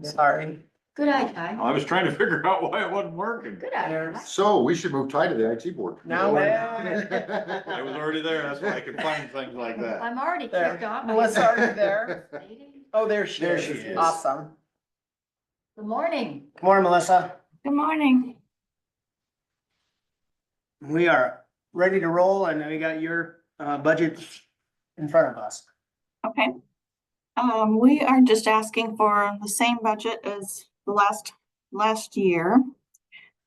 Sorry. Good eye, Ty. I was trying to figure out why it wasn't working. Good eye. So we should move Ty to the IT board. Now, I was already there, that's why I could find things like that. I'm already There. kicked off. Melissa, are you there? Oh, there she There is. she is. Awesome. Good morning. Good morning, Melissa. Good morning. We are ready to roll and we got your budget in front of us. Okay. We are just asking for the same budget as the last year.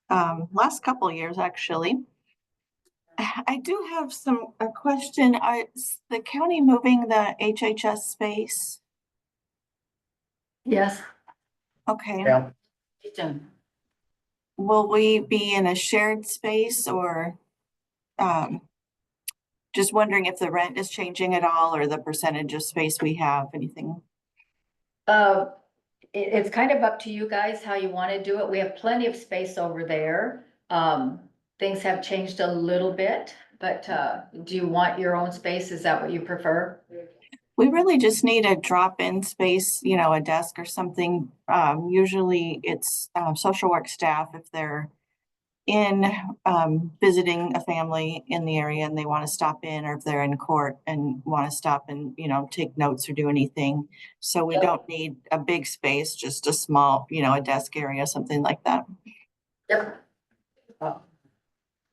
Last couple of years, actually. I do have a question. Is the county moving the HHS space? Yes. Okay. Yeah. Done. Will we be in a shared space or, just wondering if the rent is changing at all or the percentage of space we have, anything? It's kind of up to you guys how you want to do it. We have plenty of space over there. Things have changed a little bit, but do you want your own space? Is that what you prefer? We really just need a drop-in space, you know, a desk or something. Usually it's social work staff if they're in visiting a family in the area and they want to stop in, or if they're in court and want to stop and, you know, take notes or do anything. So we don't need a big space, just a small, you know, a desk area, something like that. Yep.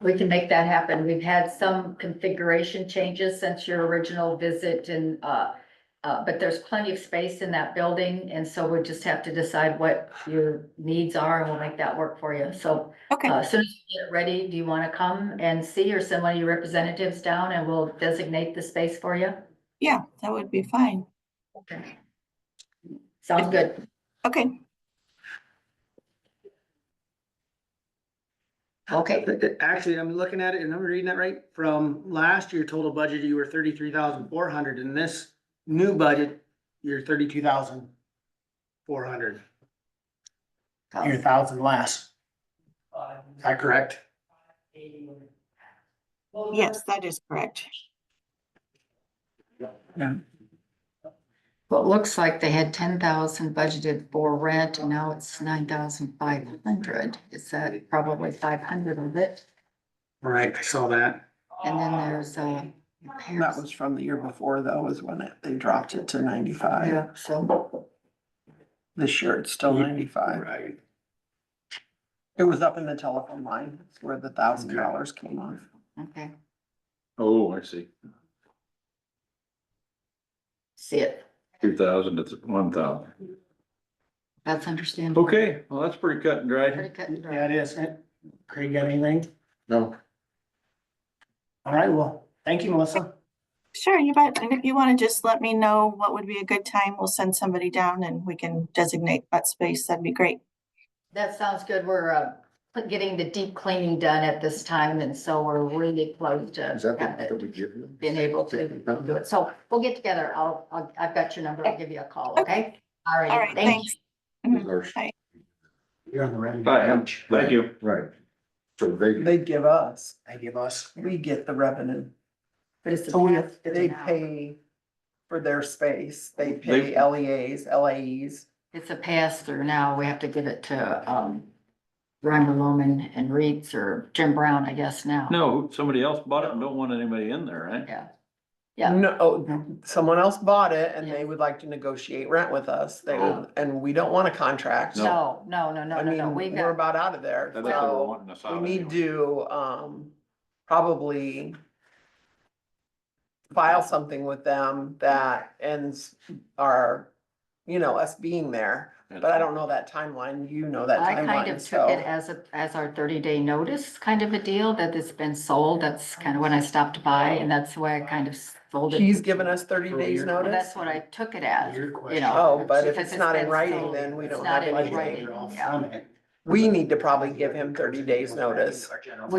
We can make that happen. We've had some configuration changes since your original visit and, but there's plenty of space in that building. And so we just have to decide what your needs are and we'll make that work for you. So Okay. as soon as you get ready, do you want to come and see or send one of your representatives down and we'll designate the space for you? Yeah, that would be fine. Okay. Sounds good. Okay. Okay. Actually, I'm looking at it and I'm reading that right. From last year total budget, you were 33,400. In this new budget, you're 32,400. You're 1,000 less. Is that correct? Yes, that is correct. Yeah. Well, it looks like they had 10,000 budgeted for rent and now it's 9,500. Is that probably 500 of it? Right, I saw that. And then there's That repairs. was from the year before though, is when they dropped it to 95. Yeah, so, This year it's still 95. Right. It was up in the telephone line. That's where the $1,000 came off. okay, Oh, I see. see it. 2,000, it's 1,000. That's understandable. Okay, well, that's pretty cut and Pretty dry. cut and Yeah, dry. it is. Craig, got anything? No, All right, well, thank you, Melissa. Sure, you bet. And if you want to just let me know what would be a good time, we'll send somebody down and we can designate that space. That'd be great. That sounds good. We're getting the deep cleaning done at this time and so we're really close is that to that we give you? being able to do it. So we'll get together. I've got your number. I'll give you a call, okay? All All right, right, thank you. thanks. Or- Bye. You're on the revenue. Bye, page. Thank you. Right. So they, They give us, They give us. we get the revenue. But it's a So pass, it's they an hour. pay for their space. They pay They- LEAs, LAEs. It's a pass through now. We have to give it to, Reimer Loman and Reeds or Jim Brown, I guess now. No, somebody else bought it and don't want anybody in there, right? Yeah. Yeah. No, oh, someone else bought it and they would like to negotiate rent with us. They would, and we don't want a contract. No, no, I no. mean, We've we're got, about out of there. That's why we're So wanting us we out need anyway. to, probably file something with them that ends our, us being there. But I don't know that timeline. You know that I kind timeline, of took it so. as our 30-day notice kind of a deal that it's been sold. That's kind of when I stopped by and that's the way I kind of sold it. He's given us 30 days Well, Well, notice. that's what I took it as, Your you question. know. Oh, but if because it's not in been writing, sold. then we It's don't not have in anything. writing, You're all yeah. from it. We need to probably give him 30 days notice,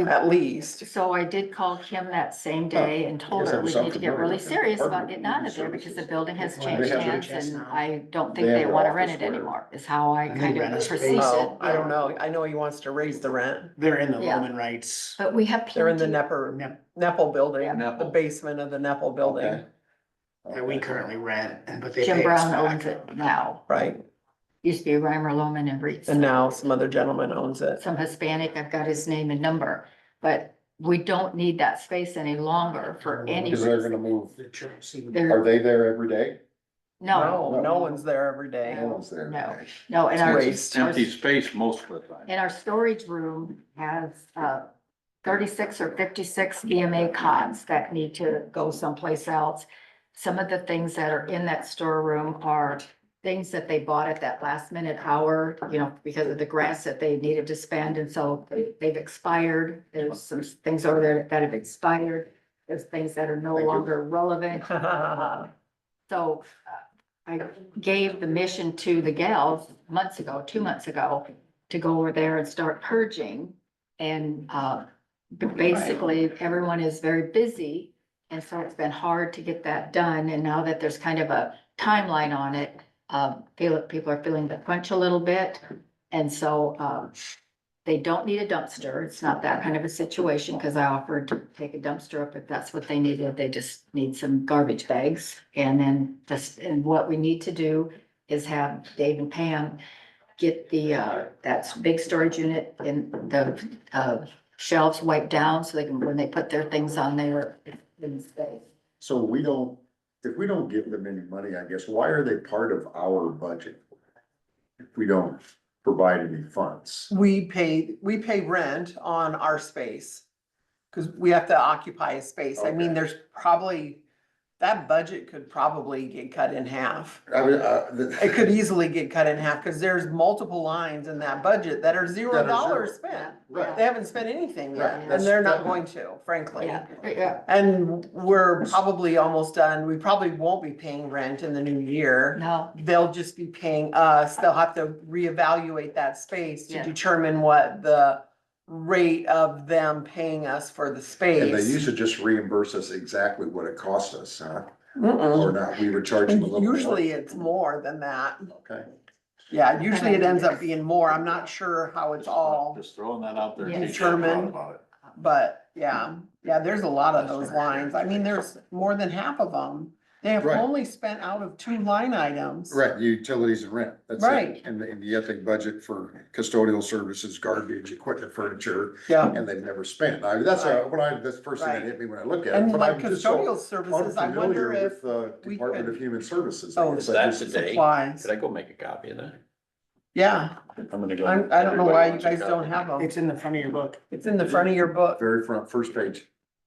at least. So I did call Kim that same day and told Yes, her that was we need to something get really really serious about important. getting out of there because the building has They changed have their hands and I don't think They have they their want to rent office it where- anymore, is how I And they kind rent of a space. perceived it. Oh, I don't know. I know he wants to raise the rent. They're in the Yeah. Loman rights. But we have They're in the plenty, Nepal building, Yeah. the basement of the Nepal building, Okay. That we currently rent, but they Jim pay us Brown owns back. it now. right? Used to be Reimer Loman and Reeds. And now some other gentleman owns it. Some Hispanic, I've got his name and number, but we don't need that space any longer for any Because they're reason. gonna move, are There, they there every day? no, No one's there every day. No one's there. no, no, and It's our. waste. Empty space most of the time. And our storage room has 36 or 56 EMA cots that need to go someplace else. Some of the things that are in that storeroom are things that they bought at that last minute hour, you know, because of the grants that they needed to spend, and so they've expired. There's some things over there that have expired. There's things that are no Thank you. longer relevant. So I gave the mission to the gals months ago, 2 months ago, to go over there and start purging. And basically, everyone is very busy. And so it's been hard to get that done. And now that there's kind of a timeline on it, people are feeling the crunch a little bit. And so they don't need a dumpster. It's not that kind of a situation, because I offered to take a dumpster up if that's what they needed. They just need some garbage bags. And then and what we need to do is have Dave and Pam get that big storage unit and the shelves wiped down so they can, when they put their things on there, it's in space. So if we don't give them any money, I guess, why are they part of our budget? If we don't provide any funds? We pay rent on our space. Cause we have to occupy a space. I mean, Okay. there's probably, that budget could probably get cut in half. I mean, It could easily get cut in half, cause there's multiple lines in that budget that are $0 spent. Right. They haven't spent anything yet, Right. and they're not going to, frankly. Yeah, And we're probably almost done. We probably won't be paying rent in the new year. no, They'll just be paying us. They'll have to reevaluate that space to Yeah. determine what the rate of them paying us for the And space. they used to just reimburse us exactly what it cost us, huh? Mm-mm. Or not, we were charging a little more. Usually it's more than that. Okay. Yeah, usually it ends up being more. I'm not sure how it's all, Just throwing that out there. in Yeah. case you're Determined. about it. but yeah, there's a lot of those lines. I mean, there's more than half of them. They have Right. only spent out of 2 line items. Right, utilities and rent, that's it. Right. And yet they budget for custodial services, garbage, equipment, furniture, Yeah. and they've never spent. That's that's the first thing that hit me when I look at it. And But like I'm just so custodial services, I unfamiliar wonder if with the we Department could- of Human Services. Oh, guess is I that just- today? supplies. Could I go make a copy of that? Yeah, I'm gonna go. I don't know why you Everybody wants a guys don't copy. have them. It's in the front of your book. It's in the front of your book. Very front, first page.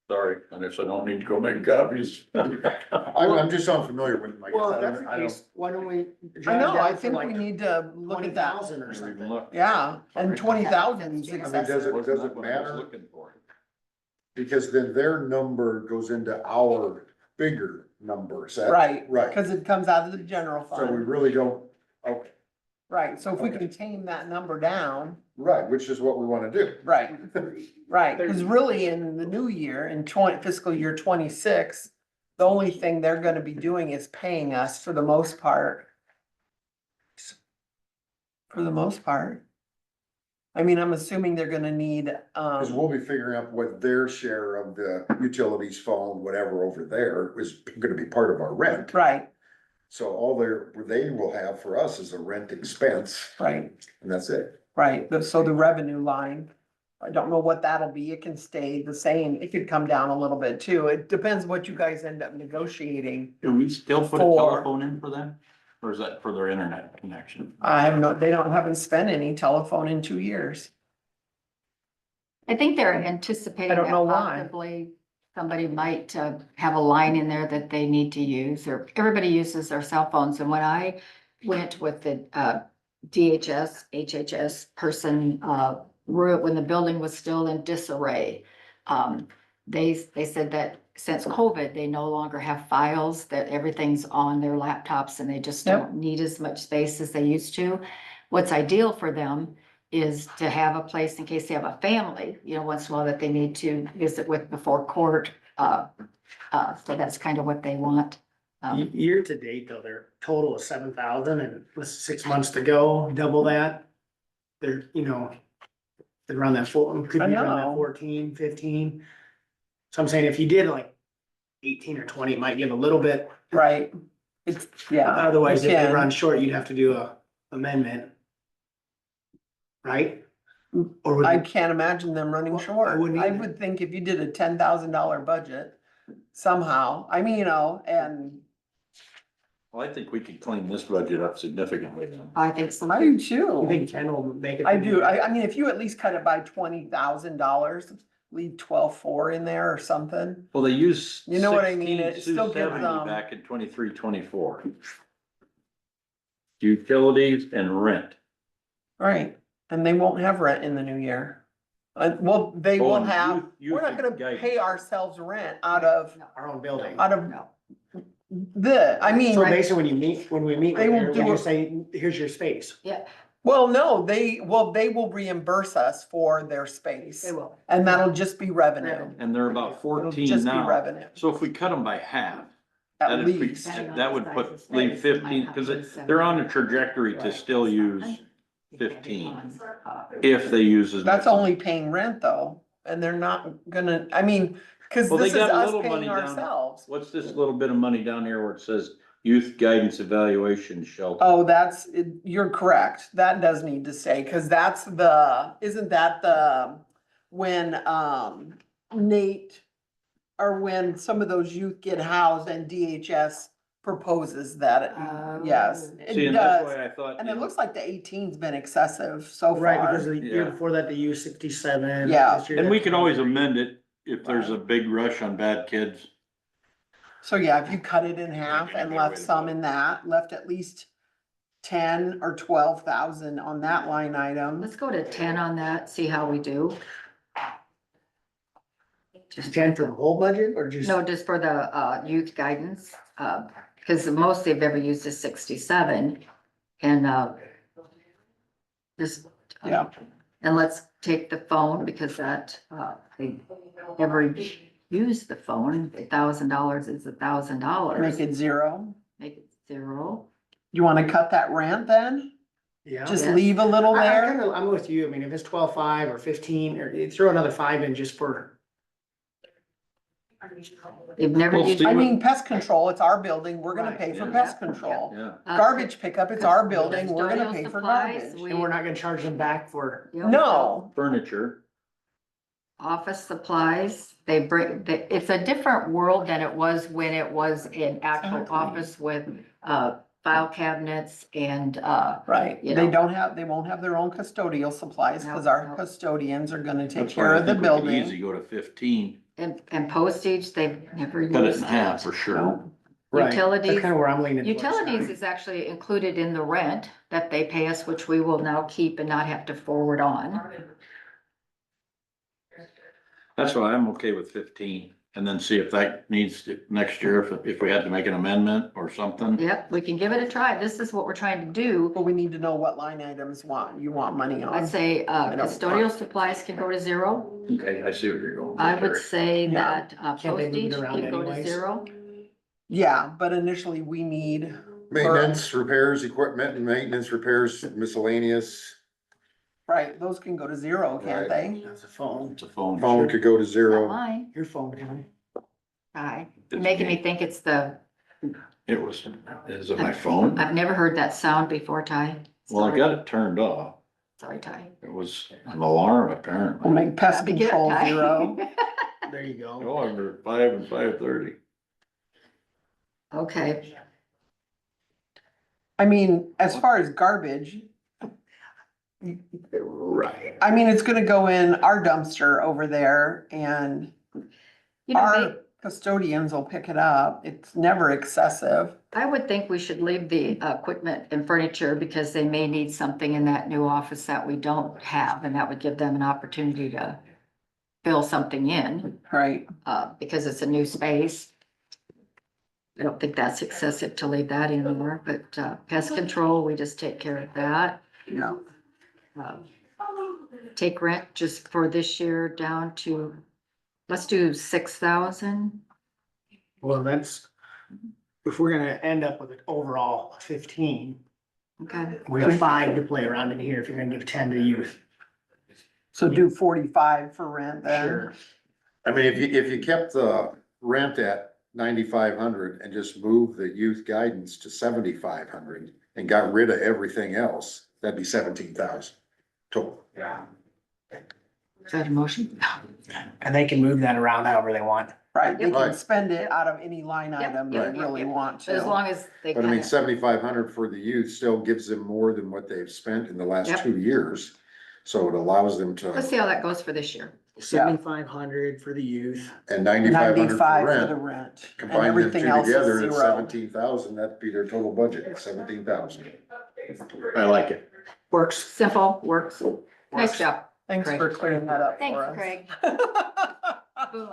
Sorry, I guess I don't need to go make copies. I'm just unfamiliar with, like, Well, I if that's the don't, case, why don't we? I drive know, down I for think we like need to look at that. 20,000 or Never even something. looked. Yeah, and 20,000 is I mean, does excessive. it- Wasn't what I was matter? looking for. because then their number goes into our bigger number, is that? Right, Right, cause it comes out of the general so we fund. really don't, okay, Right, so if we Okay. can tame that number down, right, which is what we wanna do. right, right, cause really in the new year, in fiscal year 26, the only thing they're gonna be doing is paying us for the most part. For the most part. I mean, I'm assuming they're gonna need, Cause we'll be figuring out what their share of the utilities, phone, whatever over there is gonna be part of our rent. right, So all they will have for us is a rent expense, right, and that's it. right, so the revenue line. I don't know what that'll be, it can stay the same, it could come down a little bit too, it depends what you guys end up negotiating. Do we still put a For- telephone in for them? Or is that for their internet connection? They haven't spent any telephone in 2 years. I think they're anticipating I don't that know why. possibly somebody might have a line in there that they need to use, or everybody uses their cell phones. And when I went with the DHS, HHS person, when the building was still in disarray, they said that since COVID, they no longer have files, that everything's on their laptops and they just Yep. don't need as much space as they used to. What's ideal for them is to have a place in case they have a family, you know, once in a while that they need to visit with before court. So that's kind of what they want. Year to date though, their total is 7,000 and with 6 months to go, double that. They're, they're around that could be I around that know. 14, 15. So I'm saying if you did like 18 or 20, it might give a little bit. Right, it's, yeah. Otherwise, you if they can. run short, you'd have to do a amendment. Right? Or would I it- can't imagine them running short. I wouldn't I either. would think if you did a $10,000 budget somehow, I mean, and Well, I think we could clean this budget up significantly then. I think so. I do you too. think 10 will make it? I do. I mean, if you at least cut it by $20,000, leave 12,400 in there or something. Well, they used. You know what I mean? It still gives 16,270 them- back in 23-24. Utilities and rent. Right, and they won't have rent in the new year. Well, they Oh, will and have, youth we're not gonna guidance. pay ourselves rent out of, Our own building. No. I mean, So basically, when we meet, They will with do you, it- just say, here's your space. Yeah, well, no, they will reimburse us for their space. they will. And that'll just be revenue. Revenue. And they're about It'll 14 just be now. revenue, So if we cut them by half, at that'd be- least. that would leave 15, because they're on a trajectory to still use 15. If they use as. That's much. only paying rent though, and they're not gonna, I mean, cause Well, they this is got a us little paying money down. ourselves. What's this little bit of money down here where it says youth guidance evaluation shelter? Oh, you're correct. That does need to stay, cause isn't that when, Nate, or when some of those youth get housed and DHS proposes that, yes, See, it and that's does. why I thought. And you it know, looks like the 18's been excessive so Right, because far. the year Yeah. before that, they used 67. Yeah. This year And we that's can always 23. amend it if there's a big rush on bad kids. So yeah, if you cut it in half and left some in that, left at least 10 or 12,000 on that line item. Let's go to 10 on that, see how we do. Just 10 for the whole budget or just? No, just for the youth guidance, because the most they've ever used is 67. And just. Yeah. And let's take the phone because that, they never use the phone. $1,000 is $1,000. Make it zero. Make it 0. You wanna cut that rent then? Yeah. Just Yes. leave a little there? I'm with you. I mean, if it's 12.5 or 15, or you throw another 5 in just for, They've never Well, used. Steve- I mean, pest control, it's our building, we're gonna pay for Yeah. pest control. Yeah. Garbage pickup, it's our building, we're gonna pay for garbage. and we're not gonna charge them back for, No, Furniture. Office supplies, it's a different world than it was when it was an actual Exactly. office with, file cabinets and, right, You they know. won't have their own custodial supplies, cause No, our no. custodians are gonna take That's why care I of the think we could building. Easy go to 15, and postage, they've never used. cut it in half for sure. No. right, that's Utilities- kind of where I'm leaning. towards. Utilities is actually included in the rent that they pay us, which we will now keep and not have to forward on. That's why I'm okay with 15, and then see if that needs to, next year, if we had to make an amendment or something. Yep, we can give it a try. This is what we're trying to do. But we need to know what line items you want money on. I'd say, I don't- custodial supplies can go to 0. Okay, I see where you're going. I would say Yeah. that Can't they move it postage around can go to anyways? 0. Yeah, but initially we need, Maintenance, repairs, equipment and maintenance, repairs, miscellaneous, right, those can go to 0, can't they? That's a phone, It's a phone. phone could go to Not 0. mine. your phone, Tammy. Hi. You're It's making me. me think it's the, It was, is it my phone? I've never heard that sound before, Ty. Well, I Sorry. got it turned off. Sorry, Ty. It was an alarm We'll apparently. make pest Gotta get it, control Ty. 0. There you go. Oh, under 5 and 5:30. Okay, I mean, as far as garbage, Right. I mean, it's gonna go in our dumpster over there and you know, our custodians will pick it up. It's never excessive. I would think we should leave the equipment and furniture because they may need something in that new office that we don't have, and that would give them an opportunity to fill something in, Right. because it's a new space. I don't think that's excessive to leave that in there, but pest control, we just take care of that. Yeah. Take rent just for this year down to, let's do 6,000. Well, that's, if we're gonna end up with an overall 15, Okay, we have 5 to play around in here if you're gonna give 10 to youth. So do 45 for rent then. Sure. I mean, if you kept the rent at 9,500 and just move the youth guidance to 7,500, and got rid of everything else, that'd be 17,000 total. Is that a motion? And they can move that around however they want. Right, they can Right. spend it out of any line Yep, item yep, they yep, really yep. want But as to. long as they But I mean, kind of, 7,500 for the youth still gives them more than what they've spent in the last Yep. 2 years. So it allows them let's to, see how that goes for this year. 7,500 for the youth. and 9,500 for 95 for the rent. rent, and Combine them everything two else is together, it's zero. 17,000, that'd be their total budget, 17,000. I like it. Works. Simple, works. Nice Works. job. Thanks Craig. for clearing that up Thanks, for us. Craig. Boom.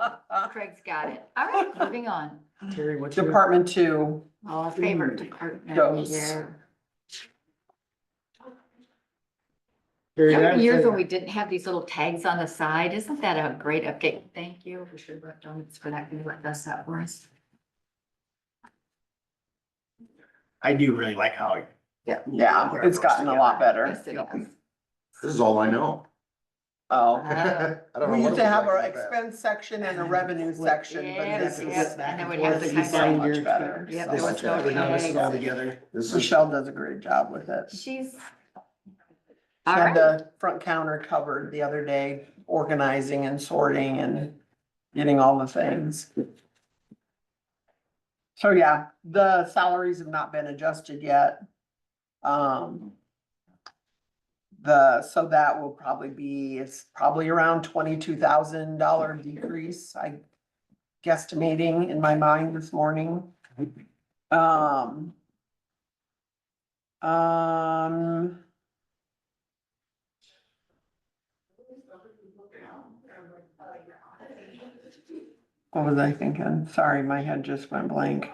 Craig's got it. All right, moving on. Terry, what's your? Department 2, Our favorite department Goes. here. Terry, Remember that's years a- when we didn't have these little tags on the side? Isn't that a great update? Thank you. We should have done this for that. Can you let us that for us? I do really like how. yeah, it's gotten a lot better. Yes, it is. This is all I know. Oh, I don't know we what used it to was have like our in the past. expense section and a revenue section, but Yeah, this yeah, is and then we'd forth have the that you kind so find of, much your- better. Yep, so there was much no We're better. not this all tags. together. This is, Michelle does a great job with it. She's. She All had right, the front counter covered the other day, organizing and sorting and getting all the things. So yeah, the salaries have not been adjusted yet. So that will probably be, it's probably around $22,000 decrease, I guesstimating in my mind this morning. Um. What was I thinking? Sorry, my head just went blank.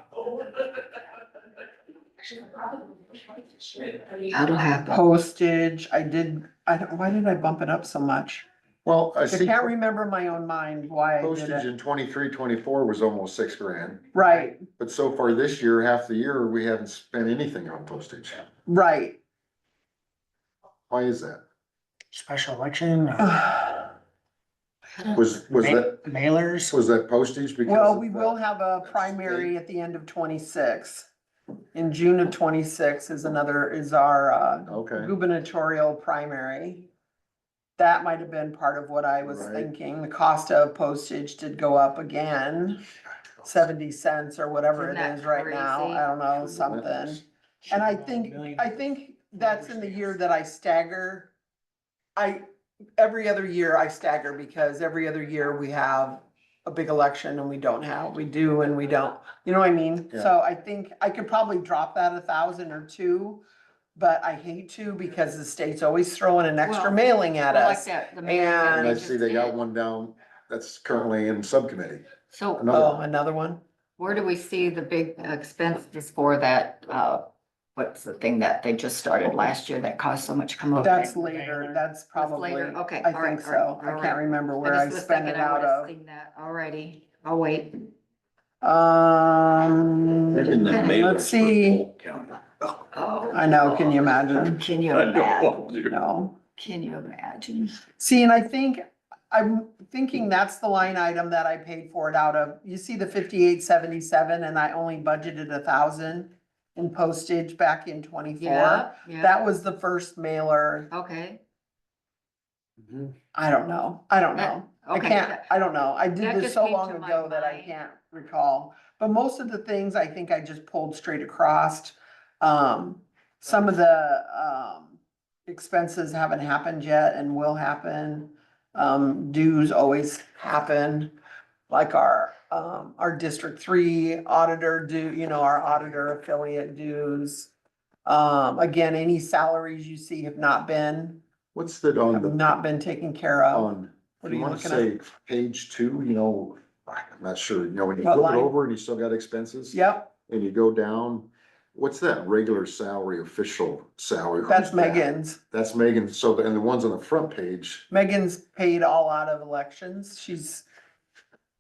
that'll happen. Postage, I don't, why did I bump it up so much? well, I I see can't remember my own mind why I did postage it. in 23, 24 was almost $6,000. Right, But so far this year, half the year, we haven't spent anything on postage. right. Why is that? Special election, Was that, mailers. was that postage because? Well, of we the- will have a primary at the end of 26. In June of 26 is our Okay, gubernatorial primary. That might have been part of what I was Right. thinking. The cost of postage did go up again, 70 cents or whatever it Isn't that is right now. crazy? I don't know, something. And I think that's in the year that I stagger. Every other year I stagger because every other year we have a big election and we do and we don't, you know what I mean? Yeah. So I think I could probably drop that 1,000 or 2, but I hate to because the state's always throwing an extra Well, mailing at Well, like us. that, the mayor that And and I just see they got did. one down that's currently in subcommittee. So Oh, another one? where do we see the big expenses for that, what's the thing that they just started last year that caused so much commotion? That's later, that's probably, later. Okay, I all right, think all right, so. I all can't right. remember where I just was spent it thinking I out would've of. seen that already. I'll wait. In the mailers Let's for see. Polk County. Oh. I know, can you imagine? Can you I don't imagine? want to. No. Can you imagine? See, and I'm thinking that's the line item that I paid for it out of. You see the 5877 and I only budgeted 1,000 in postage back in 24. Yeah, yeah, That was the first mailer. okay. I don't know. I don't know. I Okay. can't, I don't know. I did That this just so came long to my ago that I mind. can't recall. But most of the things I think I just pulled straight across. Some of the, expenses haven't happened yet and will happen. Dues always happen, like our District 3 auditor our auditor affiliate dues. Again, any salaries you see have not been What's that on the, taken care of. on, What if are you you wanna looking say page 2, I'm not sure, when you What flip line? it over and you still got expenses? Yep, And you go down, what's that regular salary, official salary? that's Who's that? Megan's. That's Megan, so, and the ones on the front page, Megan's paid all out of elections. Since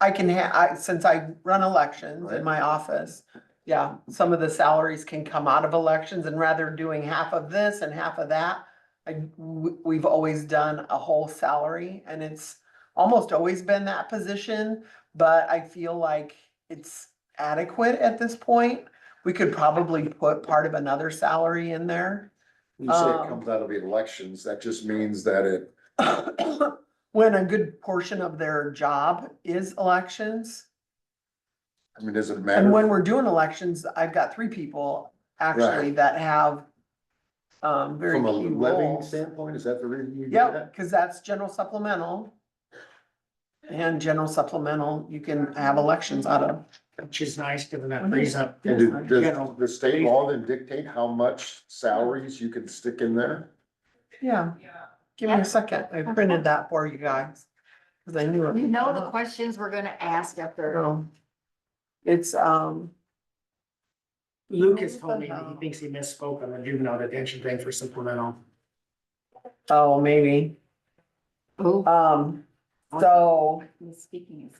I run elections in Right. my office, yeah, some of the salaries can come out of elections and rather doing half of this and half of that. We've always done a whole salary and it's almost always been that position, but I feel like it's adequate at this point. We could probably put part of another salary in there. You say it comes out of elections, that just means that it, When a good portion of their job is elections. I mean, does it And matter? when we're doing elections, I've got 3 people actually that have very From a key levying roles. standpoint, is that the reason you do Yep, that? cause that's general supplemental. And general supplemental, you can have elections out of. Which is nice, given that frees up. And General. does the state law then dictate how much salaries you can stick in there? Yeah, give me a second. I printed that for you guys. Cause I knew it. You know the questions we're gonna ask after. No. It's, Luke has told me that he thinks he misspoke on the juvenile detention thing for supplemental. oh, maybe. Oh. So Speaking is.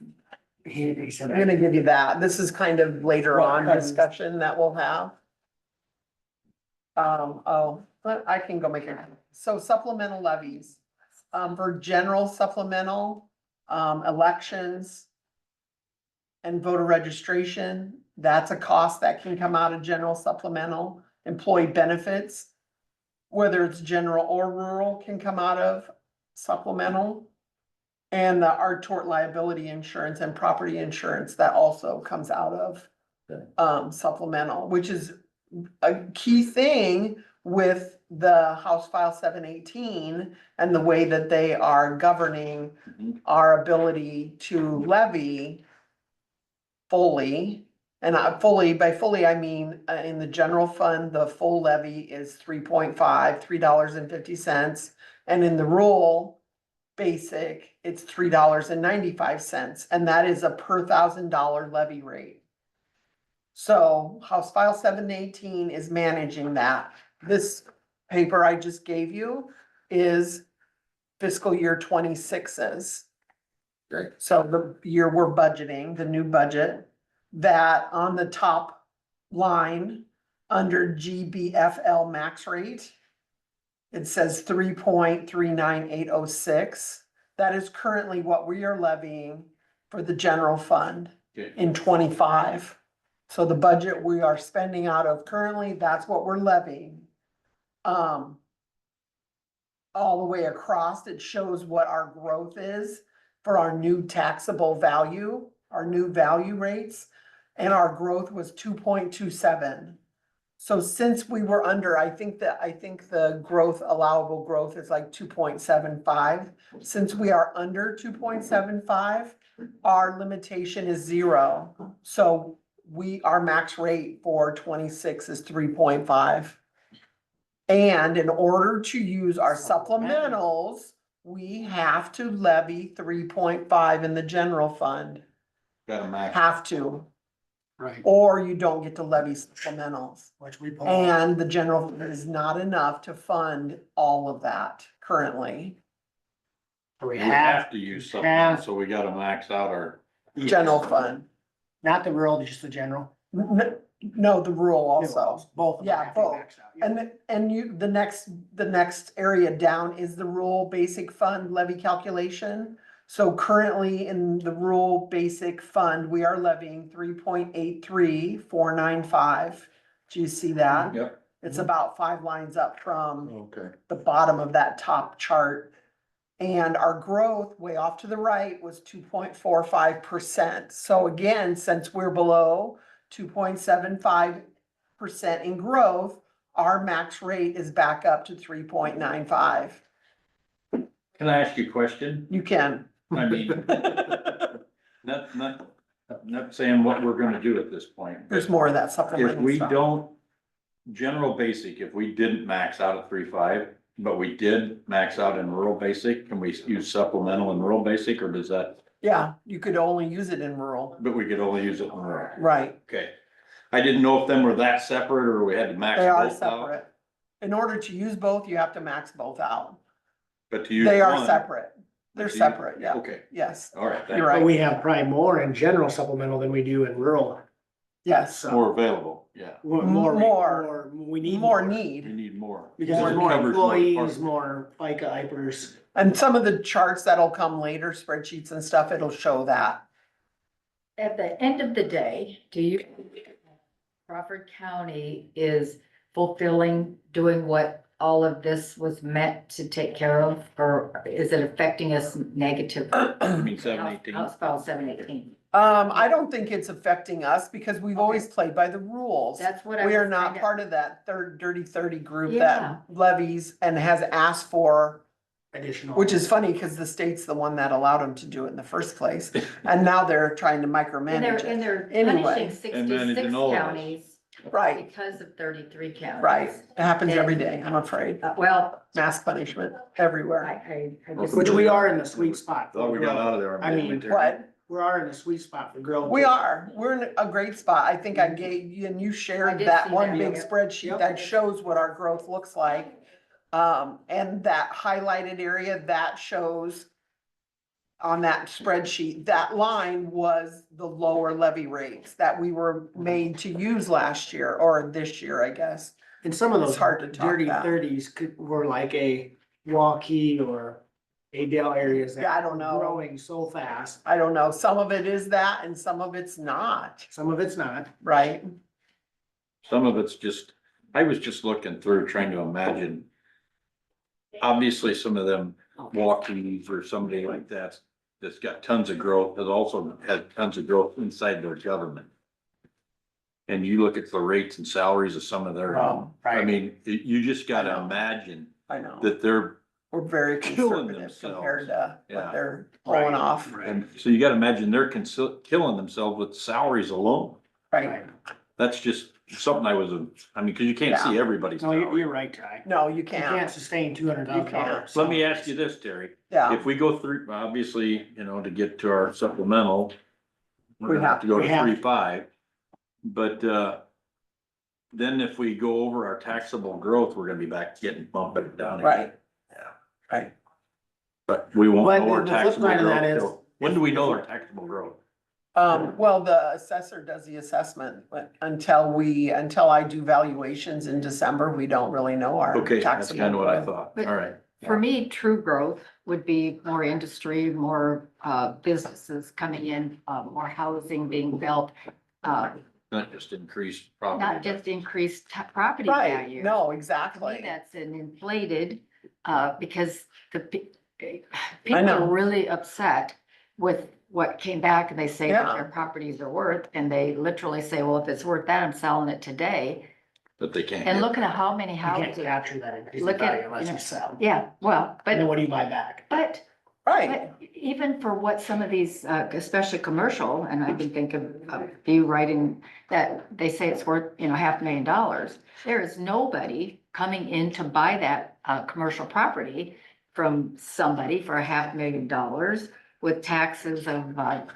He said. I'm gonna give you that. This is kind of later on discussion that we'll have. Oh, but I can go make it. So supplemental levies, for general supplemental, elections and voter registration, that's a cost that can come out of general supplemental. Employee benefits, whether it's general or rural, can come out of supplemental. And our tort liability insurance and property insurance, that also comes out of supplemental, which is a key thing with the House File 718 and the way that they are governing our ability to levy fully. And by fully, I mean, in the general fund, the full levy is 3.5, $3.50. And in the rural basic, it's $3.95, and that is a per $1,000 levy rate. So House File 718 is managing that. This paper I just gave you is fiscal year 26's. Okay. So the year we're budgeting, the new budget, that on the top line, under GBFL max rate, it says 3.398806. That is currently what we are levying for the general fund Okay. in 25. So the budget we are spending out of currently, that's what we're levying. All the way across, it shows what our growth is for our new taxable value, our new value rates, and our growth was 2.27. So since we were under, I think the growth, allowable growth is like 2.75. Since we are under 2.75, our limitation is 0. So our max rate for 26 is 3.5. And in order to use our supplementals, we have to levy 3.5 in the general fund. Got a max. Have to, Right, or you don't get to levy supplementals. which we pull. And the general fund is not enough to fund all of that currently. We We have, have to use supplement, so we gotta max out our. General fund, not the rural, just the general. no, the rural also. Both. of them Yeah, have to be both. maxed out, yeah. And the next area down is the rural basic fund levy calculation. So currently in the rural basic fund, we are levying 3.83495. Do you see that? Yep. It's about 5 lines up from Okay. the bottom of that top chart. And our growth way off to the right was 2.45%. So again, since we're below 2.75% in growth, our max rate is back up to 3.95. Can I ask you a question? You can. I mean, not saying what we're gonna do at this point. There's more of that If supplemental we stuff. don't, general basic, if we didn't max out at 3.5, but we did max out in rural basic, can we use supplemental in rural basic, or does that, Yeah, you could only use it in rural, but we could only use it in rural? right? Okay. I didn't know if them were that separate, or we had to max They are both out. separate. In order to use both, you have to max both out. But to use They are one- separate. They're to use- separate, yeah, Okay, yes, all right, you're thanks. right. But we have probably more in general supplemental than we do in rural. Yes, So More available, yeah. we need more We need. need more. Because It there's more covers employees, departments. more FICA hypers. And some of the charts that'll come later, spreadsheets and stuff, it'll show that. At the end of the day, do you Crawford County is fulfilling, doing what all of this was meant to take care of? Or is it affecting us negatively? I mean, 718. House File 718. I don't think it's affecting us because we've always played by the rules. That's what I We are was not trying to- part of that third dirty 30 group Yeah. that levies and has asked for, Additional. which is funny because the state's the one that allowed them to do it in the first place. And now they're trying to And micromanage they're it. Anyway, punishing And managing 66 all of us. counties right, because of 33 counties. right. It happens every day, I'm afraid. Well, Mass punishment everywhere. I just. Which we are in the sweet spot. Thought we got out of there. I mean, What? We are in the sweet spot for growth. We are, we're in a great spot. I think I gave you, and you I shared did that see one that, big yep. spreadsheet Yep. that shows what our growth looks like. And that highlighted area, that shows on that spreadsheet, that line was the lower levy rates that we were made to use last year or this year, I guess. And some of It's those hard to talk dirty that. 30s were like a Waukee or Adel areas that Yeah, I don't were know. growing so fast. I don't know, some of it is that and some of it's not, Some of it's not. right? Some of it's just, I was just looking through, trying to imagine. Obviously, some of them walkies or somebody like that, that's got tons of growth, has also had tons of growth inside their government. And you look at the rates and salaries of some of their, Oh, I Right. mean, you just gotta I know. imagine I know, that they're, we're very killing conservative themselves. compared to Yeah. what they're pulling off, and so you gotta imagine they're killing themselves with salaries alone. right? That's just something I was, I mean, cause you can't see everybody's No, you're salary. right, Ty. No, you You can't can't, sustain $200,000. Let me ask you this, Terry. yeah, If we go through, obviously, you know, to get to our supplemental, we're We gonna have to go we to have- 3.5. But, then if we go over our taxable growth, we're gonna be back getting bumped it down. again. right. Yeah. Right. But we won't But know our the flip taxable side of that growth is- till, when do we know our taxable growth? Well, the assessor does the assessment, but until I do valuations in December, we don't really know our Okay, that's taxable kind of what I growth. thought. But- All right. For me, true growth would be more industry, more businesses coming in, more housing being built. Not just increased property. Not just increased property Right, value. no, To me, exactly, that's an inflated, because people know. are really upset with what came back and they say that Yeah. their properties are worth, and they literally say, well, if it's worth that, I'm selling it today. That they can't. And get. looking at how many You can't houses, capture that increase in Look at, value unless you know, you sell. yeah, well, And then but, what do you buy back? but right, But even for what some of these, especially commercial, and I can think of you writing that they say it's worth, $500,000. There is nobody coming in to buy that, commercial property from somebody for $500,000 with taxes of,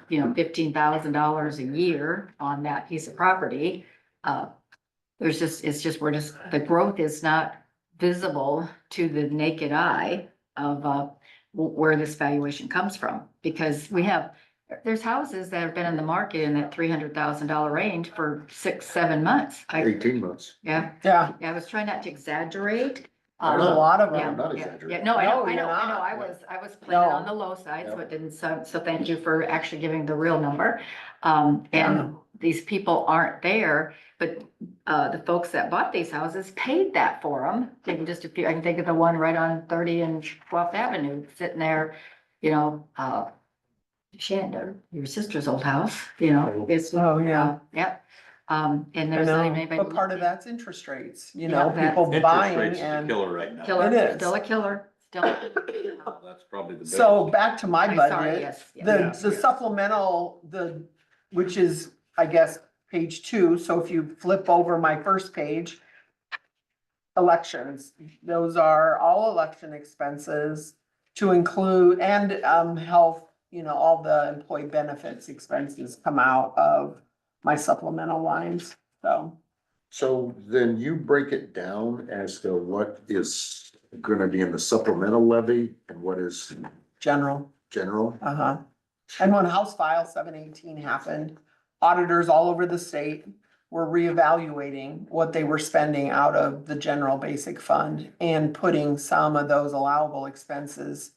$15,000 a year on that piece of property. The growth is not visible to the naked eye of, where this valuation comes from, because there's houses that have been in the market in that $300,000 range for 6-7 months. 18 months. yeah, I was trying not to exaggerate. there's a lot of Yeah, them, not yeah, exaggerating. yeah, no, I know, No, I know, you're I know, not. I was playing No. on the low side, so Yep. it didn't, so thank you for actually giving the real number. Yeah. And these people aren't there, but, the folks that bought these houses paid that for them. I can think of the one right on 30 and 12th Avenue, sitting there, Shanda, your sister's old house, it's. Oh, yeah. Yep, and I there's not even know, anybody. but part of looking. that's interest rates, Yeah, that's- people Interest buying rates is a and, killer right now. Killer, It is. still a killer, still. That's probably the biggest. so back to my I'm sorry, budget. yes, yes. The Yes. supplemental, which is, I guess, page 2, so if you flip over my first page. Elections, those are all election expenses to include, and, health, all the employee benefits expenses come out of my supplemental lines, so. So then you break it down as to what is gonna be in the supplemental levy and what is General, general? uh-huh. And when House File 718 happened, auditors all over the state were reevaluating what they were spending out of the general basic fund and putting some of those allowable expenses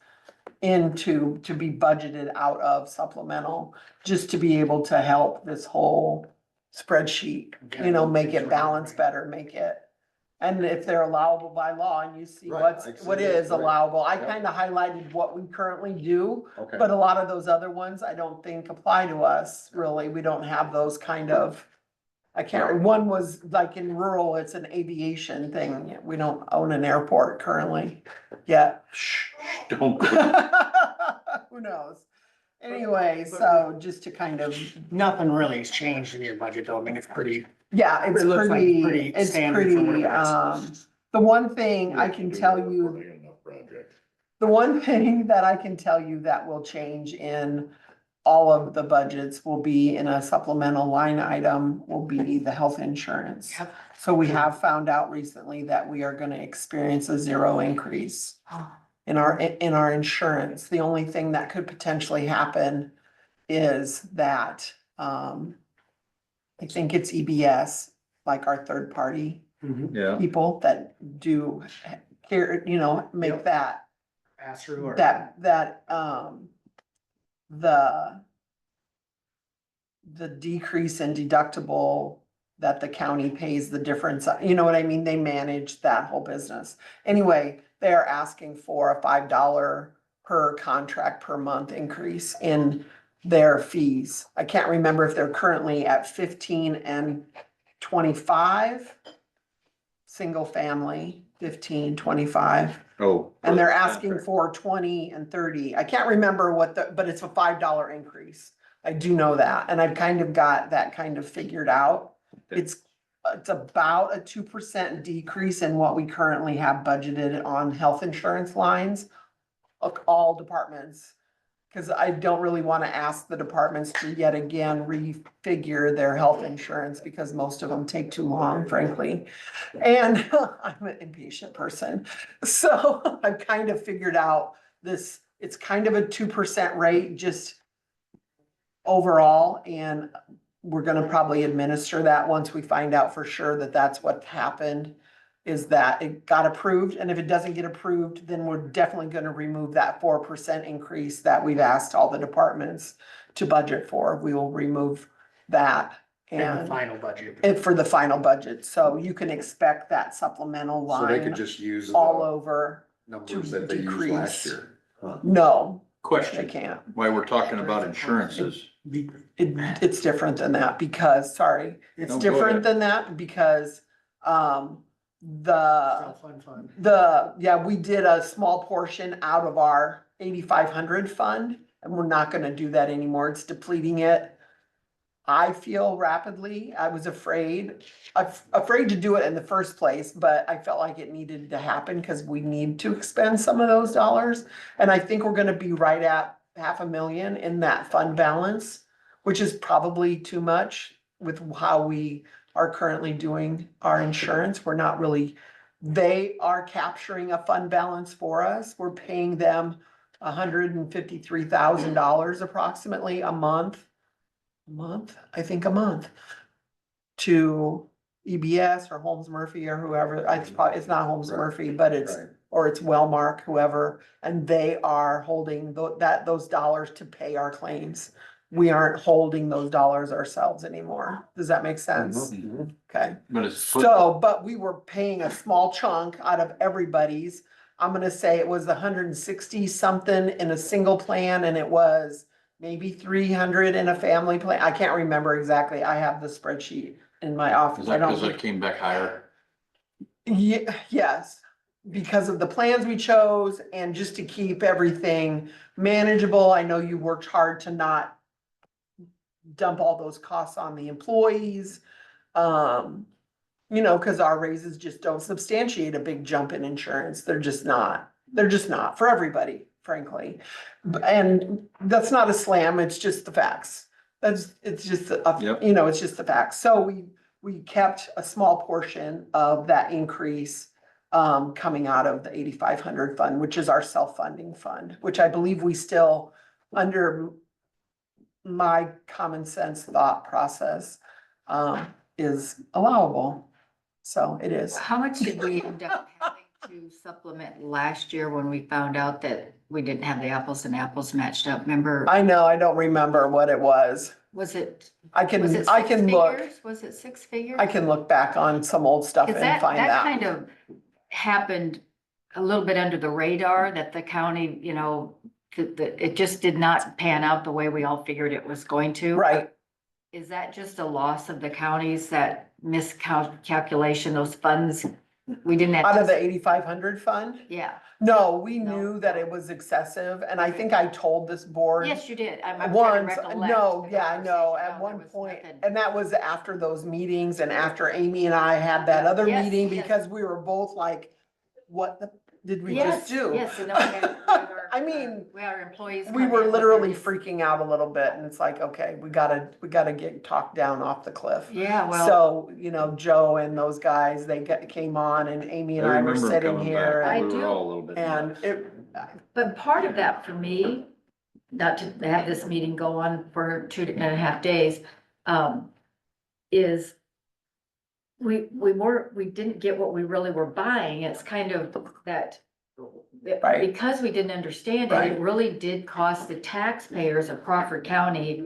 to be budgeted out of supplemental, just to be able to help this whole spreadsheet, you know, make it balance better, make it. And if they're allowable by law and you see Right, what's, I see what that, is right. allowable, I Yep. kinda highlighted what we currently do. Okay. But a lot of those other ones, I don't think apply to us, really, we don't have those kind of. I can't, one was like in rural, it's an aviation thing, we don't own an airport currently yet. Don't go. Who knows? Anyway, so just to kind of, Nothing really has changed in your budget though. I mean, it's pretty, yeah, it's It looks like pretty, pretty it's standard for what pretty, it is. the one thing I can tell you. The one thing that I can tell you that will change in all of the budgets will be in a supplemental line item will be the health insurance. Yep. So we have found out recently that we are gonna experience a 0 increase in our insurance. The only thing that could potentially happen is that, I think it's EBS, like our third party Yeah, people that do care, you know, make Yep. that pass through or. the decrease in deductible that the county pays the difference, you know what I mean? They manage that whole business. Anyway, they're asking for a $5 per contract per month increase in their fees. I can't remember if they're currently at 15 and 25. Single family, 15, 25. oh. And they're asking for 20 and 30. I can't remember what but it's a $5 increase. I do know that, and I've kind of got that kind of figured out. It's about a 2% decrease in what we currently have budgeted on health insurance lines. All departments, cause I don't really wanna ask the departments to yet again refigure their health insurance because most of them take too long, frankly. And I'm an impatient person, so I've kind of figured out this, it's kind of a 2% rate just overall, and we're gonna probably administer that once we find out for sure that that's what happened, is that it got approved, and if it doesn't get approved, then we're definitely gonna remove that 4% increase that we've asked all the departments to budget for. We will remove that. In the And final budget. for the final budget, so you can expect that supplemental So they could line just use all the over. numbers to that they used last decrease. year. Huh. No, they Question, can't. why we're talking about insurances, It's different than that because, sorry, it's No, go different ahead. than that because, Fund. we did a small portion out of our 8,500 fund, and we're not gonna do that anymore. It's depleting it. I feel rapidly. I was afraid to do it in the first place, but I felt like it needed to happen because we need to expend some of those dollars. And I think we're gonna be right at 500,000 in that fund balance, which is probably too much with how we are currently doing our insurance. We're not really, they are capturing a fund balance for us. We're paying them $153,000 approximately a month, I think a month, to EBS or Holmes Murphy or whoever. It's not Holmes Right. Murphy, but it's, Right. or it's Wellmark, whoever, and they are holding those dollars to pay our claims. We aren't holding those dollars ourselves anymore. Does that make sense? Mhm. Okay. but it's. So, but we were paying a small chunk out of everybody's. I'm gonna say it was 160 something in a single plan, and it was maybe 300 in a family plan. I can't remember exactly. I have the spreadsheet in my Is office. I that because don't. I came back higher? Yes, because of the plans we chose and just to keep everything manageable. I know you worked hard to not dump all those costs on the employees. You know, cause our raises just don't substantiate a big jump in insurance. They're just not for everybody, frankly. And that's not a slam, it's just the facts. It's just, Yep. you know, it's just the facts. So we kept a small portion of that increase coming out of the 8,500 fund, which is our self-funding fund, which I believe we still, under my common sense thought process, is allowable. So it is. How much did we end up having to supplement last year when we found out that we didn't have the apples and apples matched up? Remember? I know, I don't remember what it was. Was it, I was it I six can look, figures? Was it six figures? I can look back on some old stuff Cause and that, find that kind that. of happened a little bit under the radar, that the county, you know, it just did not pan out the way we all figured it was going to. Right, Is that just a loss of the counties, that miscalculation, those funds? We didn't out of the have, 8,500 fund? yeah. No, we No. knew that it was excessive, and I think I told this board. Yes, you did. I'm trying to Once, recollect. no, the yeah, I know, conversation. at No, there one was point, nothing. and that was after those meetings and after Amy and I had that other Yes, meeting, yes. because we were both like, what the, did we Yes, just do? yes, and then we had our- I mean, we had our employees. we come were in with literally their- freaking out a little bit, and it's like, okay, we gotta get talked down off the cliff. Yeah, well, So, you know, Joe and those guys, came on, and Amy and I were remember 'em sitting coming here, back. I We do. were all a little bit. and it, but part of that for me, not to have this meeting go on for 2.5 days, is we didn't get what we really were buying. It's kind of that. Right. Because we didn't understand it, Right. it really did cost the taxpayers of Crawford County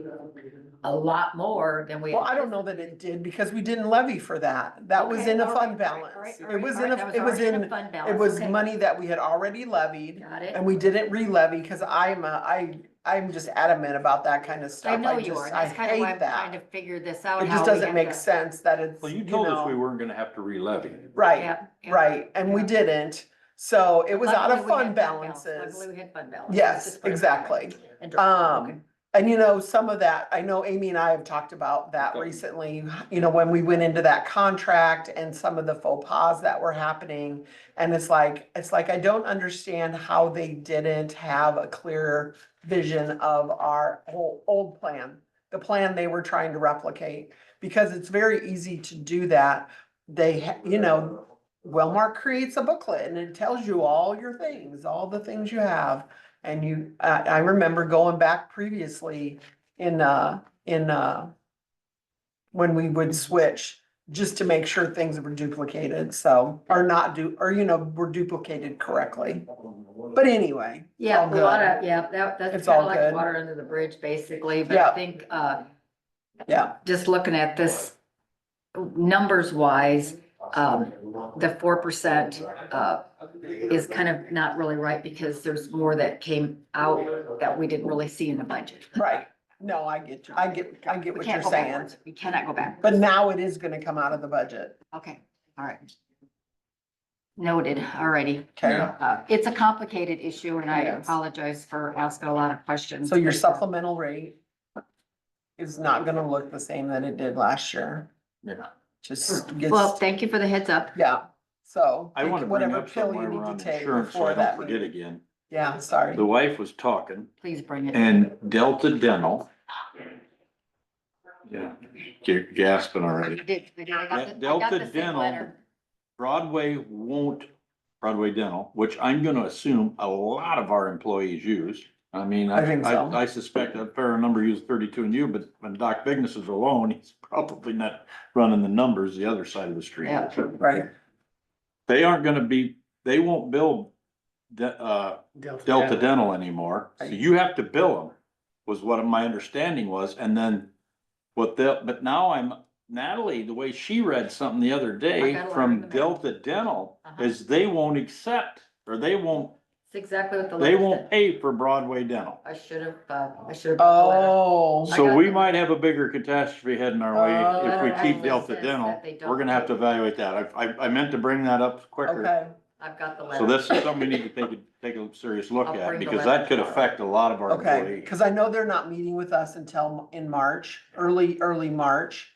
a lot more than we. well, I don't know that it did, because we didn't levy for that. That was Okay, in a all fund right, all right, balance. all It right, was all in right, a, that it was already in, fund it balance, was okay. money that we had already levied, Got it. and we didn't re-levy, cause I'm just adamant about that kind of stuff. I know you are, just, and I that's kind of why hate I'm trying that. to figure this out. It how just we doesn't have make to- sense that it's, Well, you you told us we know, weren't gonna have to re-levy. right, Yeah, yeah. right, and we yeah. didn't. So it was out Luckily of we had fund balance. balances. Luckily we had fund balance. Let's Yes, just put it that way. exactly. And- okay. And you know, some of that, I know Amy and I have talked about that recently, you know, when we went into that contract and some of the faux pas that were happening. And it's like, I don't understand how they didn't have a clear vision of our whole old plan, the plan they were trying to replicate, because it's very easy to do that. You know, Wellmark creates a booklet and it tells you all your things, all the things you have. And I remember going back previously when we would switch, just to make sure things were duplicated, so, you know, were duplicated correctly. But anyway. it's Yeah, all a lot good. of, yeah, that's It's kind all of like good. water under the bridge, basically, but I Yeah. think, Yeah, just looking at this, numbers wise, the 4%, is kind of not really right, because there's more that came out that we didn't really see in the budget. right. No, I get you. I get We what you're can't go saying. backwards. We cannot go back. But now it is gonna come out of the budget. Okay, all right. Noted, alrighty. Okay. It's a complicated issue, and I Yes. apologize for asking a lot of questions. So your but, supplemental rate is not gonna look the same that it did last year. Just Well, gets, thank you for the heads up. yeah, so. I wanna take bring whatever up pill something you while need we're on to take insurance, so before I don't that forget meeting. again. Yeah, sorry. The wife was talking, Please bring it. and Delta Dental. Yeah, you're gasping already. I did, I got the Delta same Dental, letter. Broadway Dental, which I'm gonna assume a lot of our employees use. I mean, I think so. I suspect a fair number use 32 and you, but when Doc Bigness is alone, he's probably not running the numbers the other side of the street. Yeah. Right, They won't bill Delta Dental anymore, so Right. you have to bill them, was what my understanding was, and then but now Natalie, the way she read something the other I day got a letter in from the mail. Delta Dental, Uh-huh. is they won't accept, or they won't It's exactly what the letter said. pay for Broadway Dental. I should have. oh, I So got we the- might have a bigger catastrophe heading our way Oh. if we keep Actually Delta says Dental. that they don't We're gonna have to pay. evaluate that. I meant to bring that up quicker. okay, I've got the letter. So this is something we need to take a serious look I'll at, bring the because letter that could tomorrow. affect a lot of our okay, employees. cause I know they're not meeting with us until in March, early March.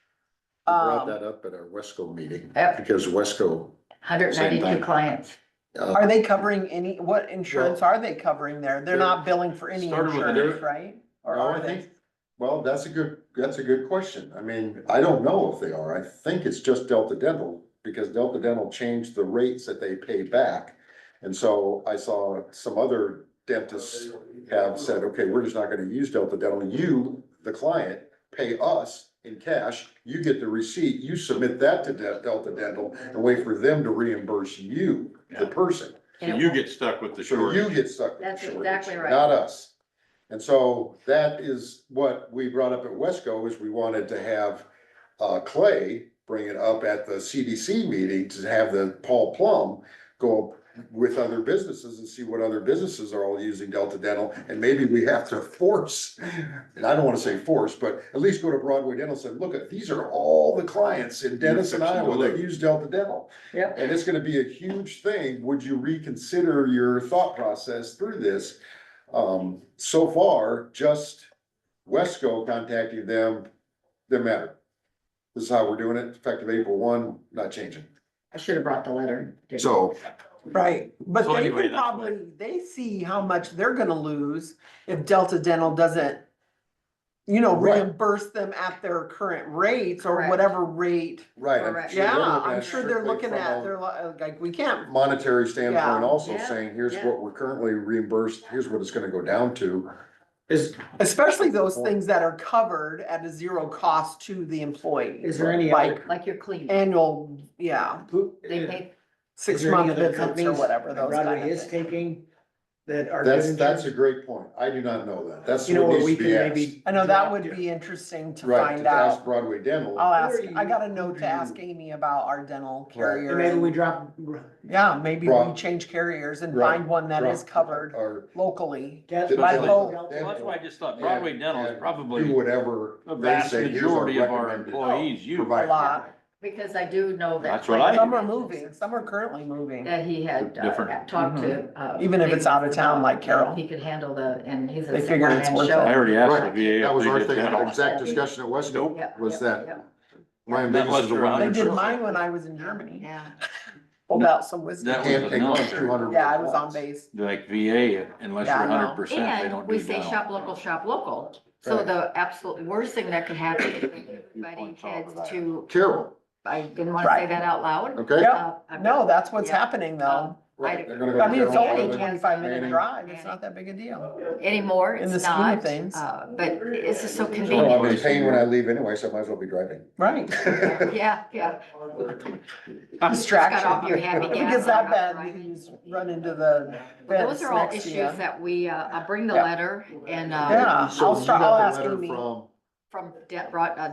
We brought that up at our Wesco meeting, Yep. because Wesco, 192 Same thing. clients. Are they covering what insurance are they covering there? They're not billing for any Started with an insurance, A. right? Or no, are I they? think, well, that's a good question. I mean, I don't know if they are. I think it's just Delta Dental, because Delta Dental changed the rates that they pay back. And so I saw some other dentists have said, okay, we're just not gonna use Delta Dental. You, the client, pay us in cash, you get the receipt, you submit that to Delta Dental and wait for them to reimburse you, the Yeah. person. So you get stuck with the So you shortage. get stuck with the That's shortage, exactly right. not us. And so that is what we brought up at Wesco, is we wanted to have Clay bring it up at the CDC meeting to have the Paul Plum go with other businesses and see what other businesses are all using Delta Dental. And maybe we have to force, and I don't wanna say force, but at least go to Broadway Dental and say, look, at these are all the clients in Denison, fixing to Iowa that lose. use Delta Dental. Yep. And it's gonna be a huge thing. Would you reconsider your thought process through this? So far, just Wesco contacting them, didn't matter. This is how we're doing it, effective April 1, not changing. I should have brought the letter. So, Right, but So they anyway, can that's probably, they see how much they're gonna lose if Delta Dental doesn't, you know, Right. reimburse them at their current rates or Correct. whatever rate. right. I'm Correct. sure they're Yeah, looking I'm at sure they're strictly looking from at, a they're like, we can't, monetary standpoint Yeah. also, Yeah, saying, here's yeah. what we're currently reimbursed, here's what it's gonna go down to. Is, especially those things that are covered at a zero cost to the employee. is there any Like other, Like your cleaning, annual, yeah, who, they is pay, six there any month other visits or companies whatever, that those Broadway kind of is things. taking that are good That's in a terms? great point. I do not know that. That's You know, what where needs we to can be asked. maybe. I know that drop would your- be interesting to Right, find to ask out. Broadway Dental. I'll ask, Who are I you- got a note who to do you- ask Amy about our dental Right. carrier. And maybe we and- drop. Yeah, maybe we Broad- change carriers and Right, find one that is Drop- covered Or locally. That's My what- hope. Well, that's why I just thought and- Broadway Dental is and probably do whatever the they vast say, here's our majority of our recommended employees use. A provider. lot. because I do know that. That's what like, I Some are moving, some are currently moving. That he had Different. talked to. Even if it's out of town, like Carol. He could handle and he's a They figure it's one-man worth show. it. I already asked the Right, VA. that if was they our did thing, dental. exact discussion at Wesco, Yep, was yep, that yep. my That business was is a around They 100%. did Sure. mine when I was in Germany. Yeah. Pulled out some wisdom. That Can't was take a no. on 200. Yeah, I was on base. Like VA, unless you're Yeah, I know. 100%, they And don't we do say dental. shop local, shop local. So Right. the absolute worst thing that could happen is everybody point's all heads over that. to, Carol, I didn't wanna say Right. that out loud. okay? Yep. I'm No, not- that's what's yeah. happening though. Right, they're gonna go I to mean, it's Carol, only a Harlan. 25-minute Manning. drive. It's not that big a deal. Anymore, In the it's scheme of not, things. but it's just so Well, I'm convenient. in pain when I leave anyway, so I might as well be driving. Right. Yeah, yeah. Distraction. Got off your happy If it gas gets that on bad, driving. you just run into the But fence those are all next to you. issues that we, I'll bring the Yeah. letter and, Yeah. So I'll you start- got I'll the ask letter Amy. from,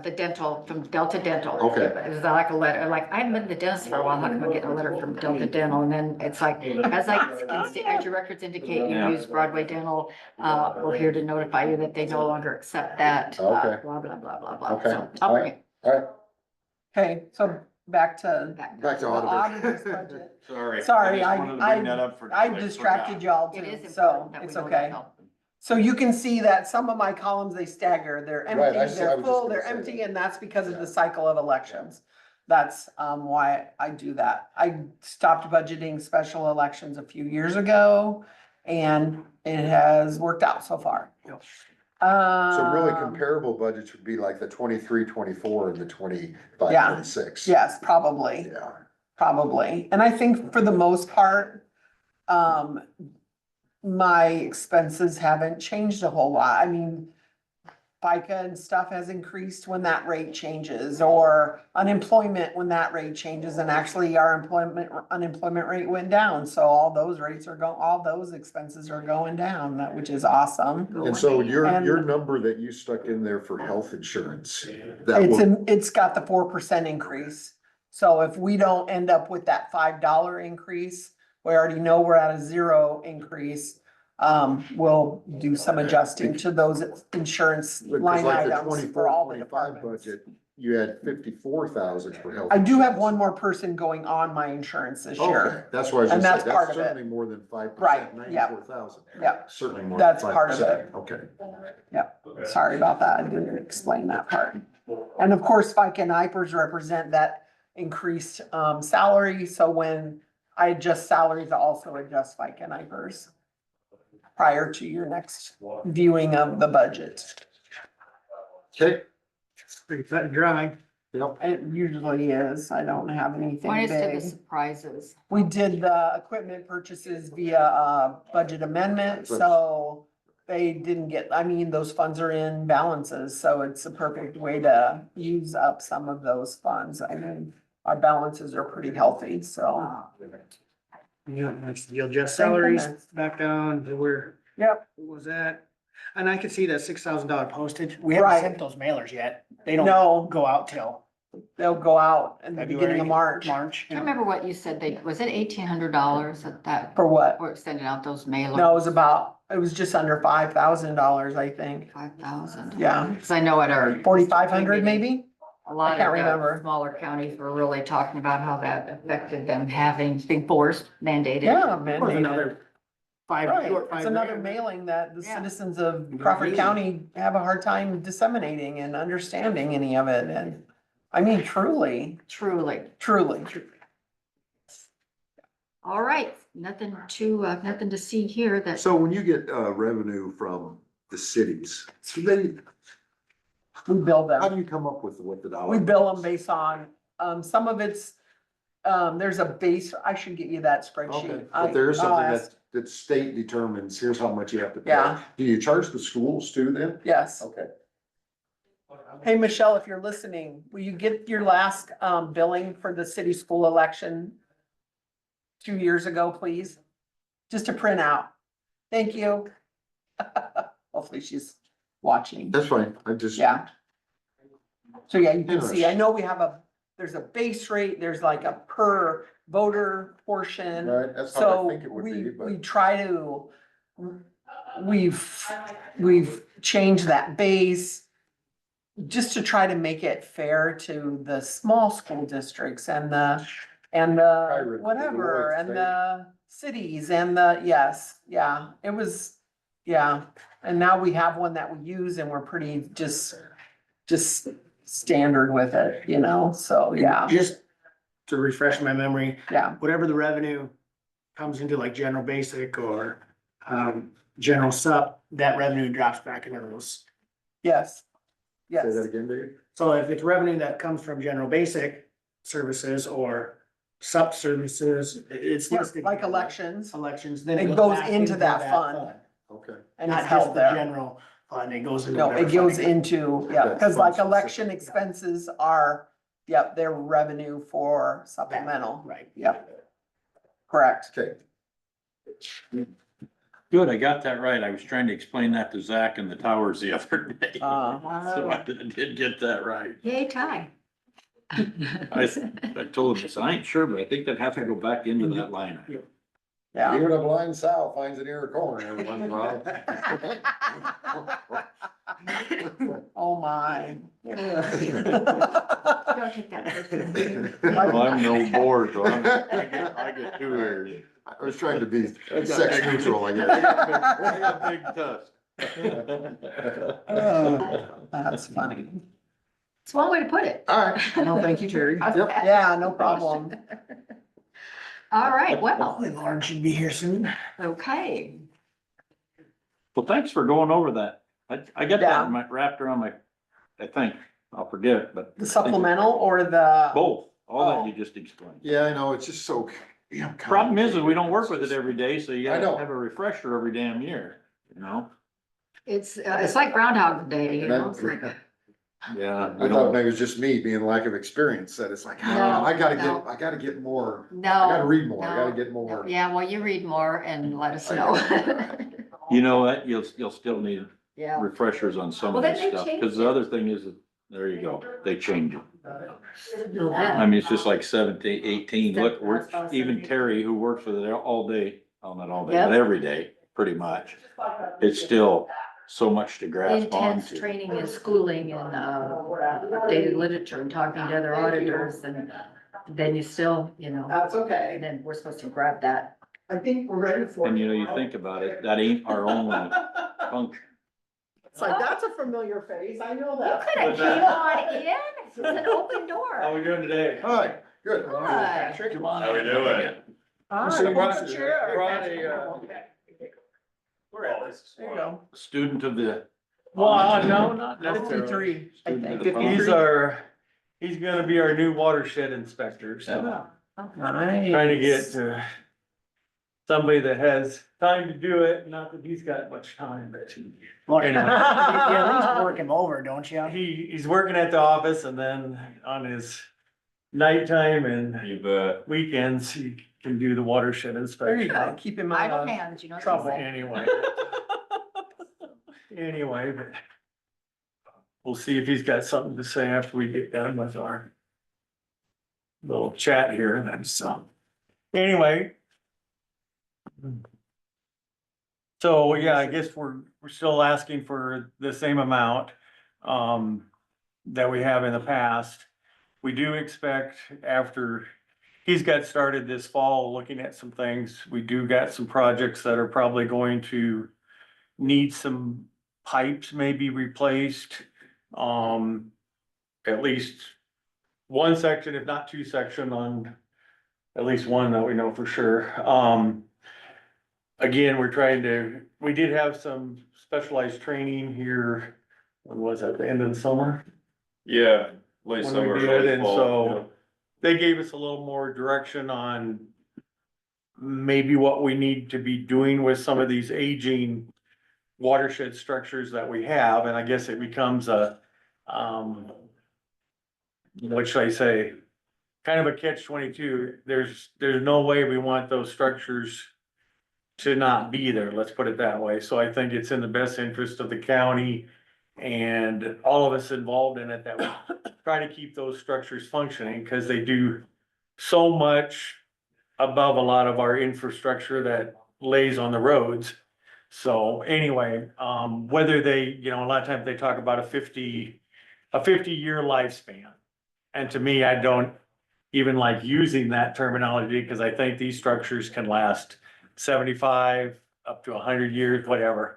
the dental, from Delta Dental. Okay. It was like a letter, like, I haven't been to the dentist for a while, how come I get a letter from Delta Dental? And then it's like, as your records indicate, you Yeah. use Broadway Dental, we're here to notify you that they no longer accept that. Okay. Blah, blah, blah, blah, blah. Okay. So I'll bring it alright, Okay, so back to back. back to the auditor's auditor. budget. Sorry. Sorry, just wanted to bring that up for- I forgot. distracted y'all It too, is so important that we it's know that okay. though. So you can see that some of my columns, they stagger, they're Right, I empty, see- I they're was just full, gonna they're say empty, that. and that's because of the cycle of elections. That's why I do that. I stopped budgeting special elections a few years ago, and it has worked out so far. So really Um, comparable budgets would be like the 23, 24, and the 25, Yeah. 26. Yes, probably. Yeah, Probably, and I think for the most part, my expenses haven't changed a whole lot. I mean, FICA and stuff has increased when that rate changes, or unemployment when that rate changes, and actually our unemployment rate went down, so all those rates are all those expenses are going down, which is awesome. and so your And- number that you stuck in there for health insurance, that will, It's got the 4% increase. So if we don't end up with that $5 increase, we already know we're at a 0 increase. We'll do some adjusting to those insurance because line like the items 24, for all the 25 departments. budget, you had 54,000 for health. I do have insurance. one more person going on my insurance this Okay, year. that's why I was And just that's saying, part that's of it. certainly more than 5%. Right, yeah. 94,000. Yeah, Certainly more. That's than part of 5%. Okay. sorry about that. I didn't explain that part. And of course, FICA and IPERS represent that increased salary, so when I adjust salaries, I also adjust FICA and IPERS prior to your next viewing of the budget. Okay, Pretty cut and dry. yep, It usually is. I don't have anything Point us to the big. surprises. We did the equipment purchases via budget amendment, so they didn't get, I mean, those funds are in balances, so it's a perfect way to use up some of those funds. I mean, our balances are pretty healthy, so. Yeah, you'll adjust Thank salaries goodness. back down to where Yep, it was at. And I could see that $6,000 postage. We haven't Right. sent those mailers yet. They don't No, go out till they'll go out in the beginning February, of March. March. I can't remember what you said, was it $1,800 that For what? we're sending out those mailers? No, it was just under $5,000, I think. 5,000. Yeah. Because I know at our. 4,500 maybe? A lot I can't of remember. the smaller counties were really talking about how that affected them having, being forced, mandated. Yeah, Was mandated. another Right, five it's another grand. mailing that the Yeah. citizens of Crawford County have a hard time disseminating and understanding any of it, and I mean, truly, Truly. truly. All right, nothing to see here that, So when you get, revenue from the cities, so they, We bill how them, do you come up with what the dollar? we bill them based on, some of it's, there's a base, I should get you that Okay, spreadsheet. but there is I'll something ask. that state determines, here's how much you have to pay. Yeah. Do you charge the schools too then? Yes. Okay. Hey, Michelle, if you're listening, will you get your last, billing for the city school election 2 years ago, please? Just to print out. Thank you. Hopefully she's watching. That's fine, I just. Yeah. So yeah, you can see, I know we have there's a base rate, there's like a per voter portion. Right, that's how I So think it would be, we but. try to, we've changed that base just to try to make it fair to the small school districts and the Pirate, whatever, the and Lloyd the cities and the, yes, yeah, it was, yeah. And now we have one that we use and we're pretty just standard with it, you know, so, yeah, Just to refresh my memory, yeah, whatever the revenue comes into like general basic or, general sup, that revenue drops back into those. yes, Say that yes, again, Dave? So if it's revenue that comes from general basic services or sup services, it's yeah, listed. like here, right? elections, Elections, then It it goes back into that fund. Okay. and Not it's just held the there. general fund, it goes into. No, whatever it goes fund into, yeah, That's cause like fund election specific. expenses are, yep, they're revenue for supplemental, Right. yep, correct. Okay, Good, I got that right. I was trying to explain that to Zach in the towers the other day. So I did get that right. yay, Ty. I told him, I said, I ain't sure, but I think that'd have to go back into that line. Yeah. even a blind sow finds an ear corner every once in a while. Oh, my. Don't take that personally. Well, I'm no bore, so I get two ears. I was trying to be I got sex big- neutral, I I guess. got big tusk. Oh, that's funny. It's one way to put it. All right, No, thank you, Terry. Yep. Yeah, no problem. All right, well, Hopefully Lauren should be here soon. okay. Well, thanks for going over that. I got Yeah. that wrapped around my, I think, I'll forget it, but. The supplemental or the, Both, all Oh. that you just explained. yeah, I know, it's just so. yeah, Problem is we don't work with it every day, so you I know. gotta have a refresher every damn year, you know? It's like Groundhog Day, you know? And It's like- Yeah. I thought maybe it was just me being lack of experience, that it's like, No, I gotta no. get, I gotta get more, I No. gotta read more, I no, gotta get no. more. Yeah, well, you read more and let us know. You know what, you'll still need Yeah. refreshers on some Well, of then this they stuff, changed cause the other thing is, that there you go, they change it. Yeah. I mean, it's just like 17, 18, look, we're, That's about even 17. Terry, who works with it all day, well, not all day, Yep. but every day, pretty much. It's still so much to grasp Intense onto. training and schooling and updated literature and talking to other auditors and then you still, you know, that's and okay. then we're supposed to grab that. I think we're ready for it. And you know, you think about it, that ain't our only function. It's like, that's a familiar face, I know You that. could have came on in, it's an open door. we doing today? Hi, good. Hi. Come on. How we doing? All So right, you brought- hold the chair. brought a, There you go. Student of the. Well, no, not necessarily. 53, I Student of think. the phone. He's gonna be our new watershed inspector, so Nice. trying to get somebody that has time to do it, not that he's got much time, but Lauren, Anyway. you at least work him over, don't you? he's working at the office and then on his nighttime and You bet. weekends, he can do the watershed There you inspection. go, keep him Idle out of hands, you know. what they trouble. say. Anyway, anyway, but we'll see if he's got something to say after we get done with our little chat here, and then so, anyway. So, yeah, I guess we're still asking for the same amount, that we have in the past. We do expect after he's got started this fall, looking at some things, we do got some projects that are probably going to need some pipes maybe replaced. At least one section, if not two section on, at least one that we know for sure. Again, we did have some specialized training here, when was that, the end of the summer? Yeah, late When summer, we did, early and fall, so they gave us a little more direction on maybe what we need to be doing with some of these aging watershed structures that we have, and I guess it becomes a, what should I say? Kind of a catch-22. There's no way we want those structures to not be there, let's put it that way. So I think it's in the best interest of the county and all of us involved in it that we try to keep those structures functioning, because they do so much above a lot of our infrastructure that lays on the roads. So anyway, whether they, a lot of times they talk about a 50-year lifespan. And to me, I don't even like using that terminology, because I think these structures can last 75 up to 100 years, whatever.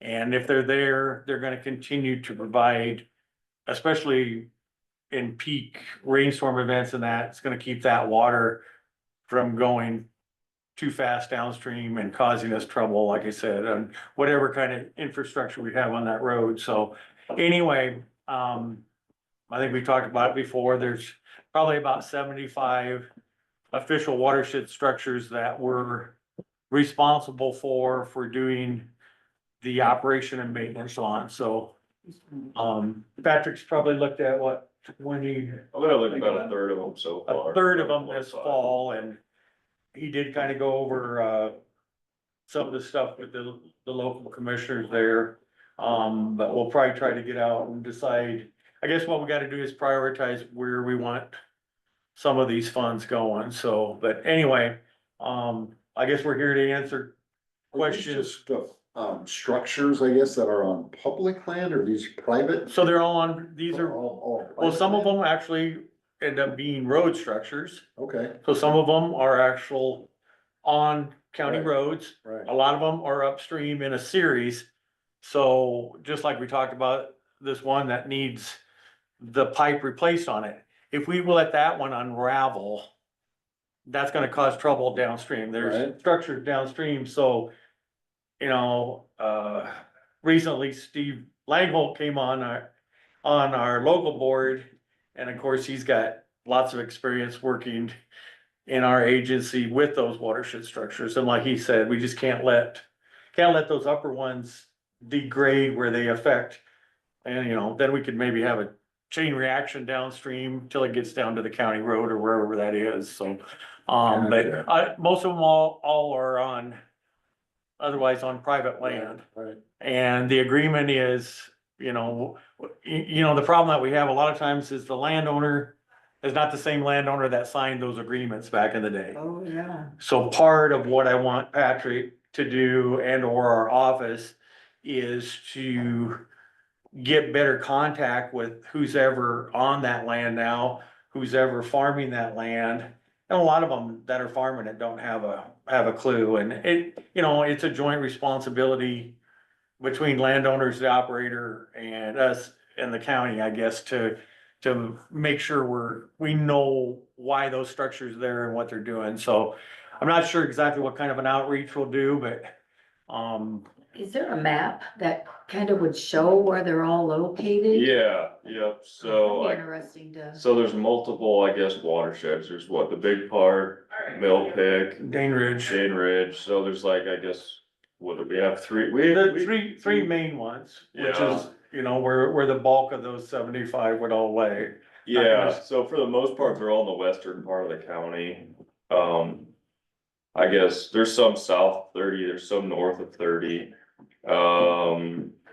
And if they're there, they're gonna continue to provide, especially in peak rainstorm events and that, it's gonna keep that water from going too fast downstream and causing us trouble, like I said, and whatever kind of infrastructure we have on that road. So anyway, I think we talked about it before, there's probably about 75 official watershed structures that we're responsible for doing the operation and maintenance on. So, Patrick's probably looked at what, 20, I'm gonna look about a third of them so far. a third of them this fall, and he did kind of go over, some of the stuff with the local commissioners there. But we'll probably try to get out and decide, I guess what we gotta do is prioritize where we want some of these funds going. So, but anyway, I guess we're here to answer Are these questions. just, structures, I guess, that are on public land, or these private? So they're all on, these are, All well, some of private them actually end up being road structures. land? Okay, So some of them are actual on county Right. roads. right. A lot of them are upstream in a series. So just like we talked about, this one that needs the pipe replaced on it. If we let that one unravel, that's gonna cause trouble downstream. There's Right. structures downstream, so, recently Steve Langholt came on our local board. And of course, he's got lots of experience working in our agency with those watershed structures. And like he said, we just can't let those upper ones degrade where they affect. And, then we could maybe have a chain reaction downstream till it gets down to the county road or wherever that is, so. Gotcha. But most of them all are on, otherwise on private land. Right, And the agreement is, the problem that we have a lot of times is the landowner is not the same landowner that signed those agreements back in the day. Oh, yeah. So part of what I want Patrick to do and or our office is to get better contact with who's ever on that land now, who's ever farming that land. And a lot of them that are farming it don't have a clue. And it's a joint responsibility between landowners, the operator, and us and the county, I guess, to make sure we know why those structures are there and what they're doing. So I'm not sure exactly what kind of an outreach we'll do, but, Is there a map that kind of would show where they're all located? Yeah, yep, so That'd be interesting to. so there's multiple, I guess, watersheds. There's the big part, Mill Pick, Dane Ridge, Shane Ridge, so there's like, I guess, what do we have, three? the three main ones, which Yeah. is, where the bulk of those 75 would all lay. Yeah, so for the most part, they're all in the western part of the county. I guess there's some south 30, there's some north of 30.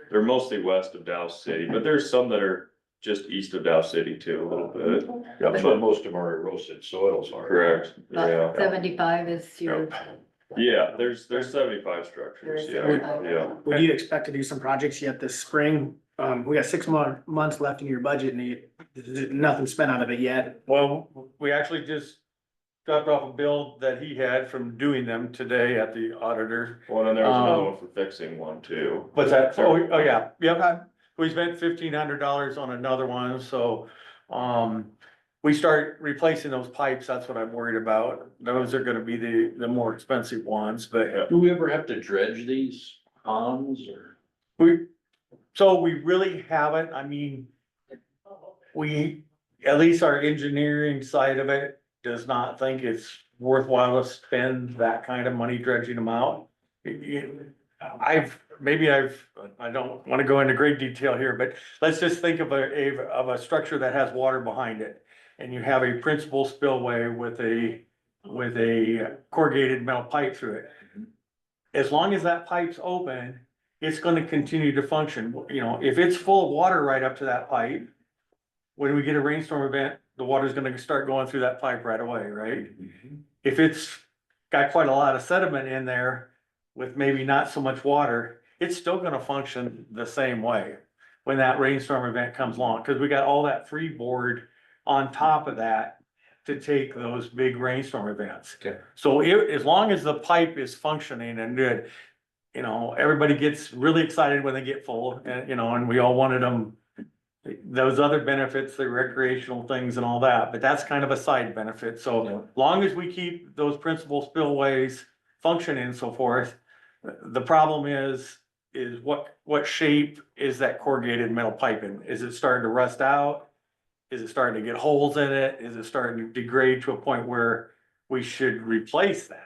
they're mostly west of Dow City, but there's some that are just east of Dow City too, a little bit. That's where most of our erosive soils are. Correct, yeah. About 75 is your, Yeah, there's 75 structures, There is yeah, 75. yeah. Would you expect to do some projects yet this spring? We got 6 months left in your budget and nothing spent out of it yet. Well, we actually just dropped off a bill that he had from doing them today at the auditor. Well, and there was another Um, one for fixing one too. What's that? Oh, yeah, yep. Okay. We spent $1,500 on another one, so, we start replacing those pipes, that's what I'm worried about. Those are gonna be the more expensive ones, but Do we ever have to dredge these ponds or? we really haven't, I mean, at least our engineering side of it does not think it's worthwhile to spend that kind of money dredging them out. I don't wanna go into great detail here, but let's just think of a structure that has water behind it. And you have a principal spillway with a corrugated metal pipe through it. As long as that pipe's open, it's gonna continue to function. You know, if it's full of water right up to that pipe, when we get a rainstorm event, the water's gonna start going through that pipe right away, right? If it's got quite a lot of sediment in there with maybe not so much water, it's still gonna function the same way when that rainstorm event comes along, cause we got all that freeboard on top of that to take those big rainstorm events. Okay. So as long as the pipe is functioning and good, you know, everybody gets really excited when they get full, and, you know, and we all wanted them. Those other benefits, the recreational things and all that, but that's kind of a side benefit, so long as we keep those principal spillways functioning and so forth. The problem is what shape is that corrugated metal pipe in? Is it starting to rust out? Is it starting to get holes in it? Is it starting to degrade to a point where we should replace that?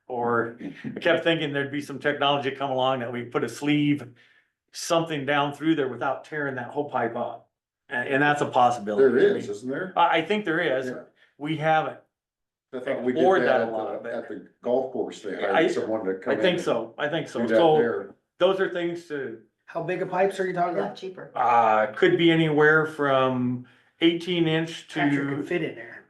Or I kept thinking there'd be some technology come along that we put a sleeve, something down through there without tearing that whole pipe up. And that's a possibility. There is, isn't there? I think there is. Yeah. We haven't. I thought we did Explored that that a lot, but- at the golf course, they I- hired someone to come I in. think so. I think Do so. that So there. those are things to, How big of pipes are you a talking lot about? cheaper. could be anywhere from 18-inch Patrick to. could fit in there.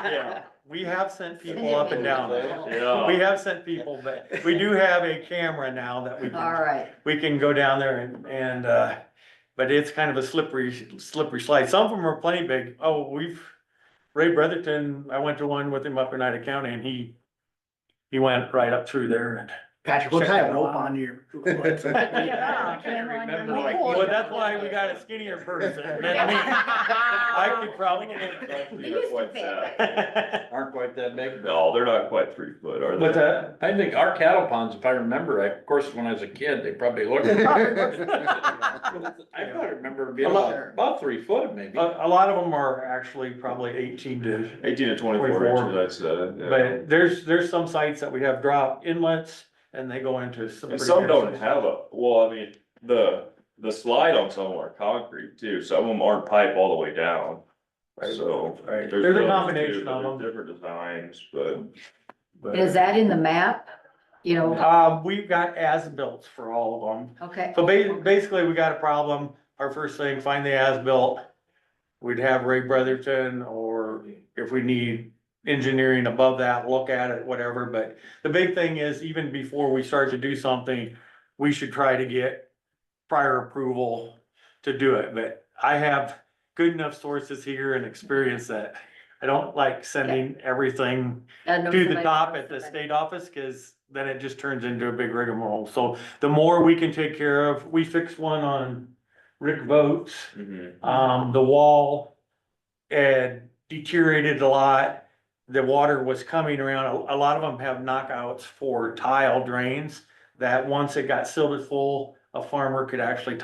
Yeah, we have sent people up and down there. Yeah. We have sent people, but we do have a camera now that All right. we can go down there and, but it's kind of a slippery slide. Some of them are plenty big. Oh, Ray Brotherton, I went to one with him up in Ida County and he went right up through there and. Patrick, we'll tie a rope on your. Yeah, camera on your mic. Well, that's why we got a skinnier person than me. I could probably It They're used to quite fit. fat. Aren't quite that big. No, they're not quite 3 foot, are they? What's that? I think our cattle ponds, if I remember, of course, when I was a kid, they probably looked. I probably remember being about 3 foot maybe. A lot of them are actually probably 18 to 18 to 24 24. inches, I'd say. Yeah. But there's some sites that we have drop inlets and they go into some. And pretty some don't good- have well, I mean, the slide on some of them are concrete too, some of them aren't pipe all the way down. Right. So. Right. There's There's a those combination too, but of there's them. different designs, but. but- Is that in the map? You know, We've got as-built for all of them. okay. So basically, we got a problem. Our first thing, find the as-built. We'd have Ray Brotherton, or if we need engineering above that, look at it, whatever. But the big thing is, even before we start to do something, we should try to get prior approval to do it. But I have good enough sources here and experience that I don't like sending everything I know to the somebody top knows at the somebody. state office, cause then it just turns into a big rigmarole. So the more we can take care of, we fixed one on Rick Boats. The wall had deteriorated a lot. The water was coming around. A lot of them have knockouts for tile drains that once it got silted full, a farmer could actually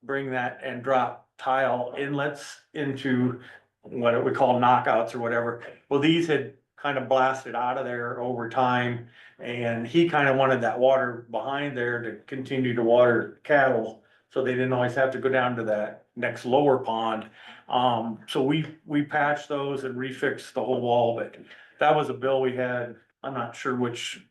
bring that and drop tile inlets into what we call knockouts or whatever. Well, these had kind of blasted out of there over time. And he kind of wanted that water behind there to continue to water cattle. So they didn't always have to go down to that next lower pond. So we patched those and refixed the whole wall, but that was a bill we had. I'm not sure which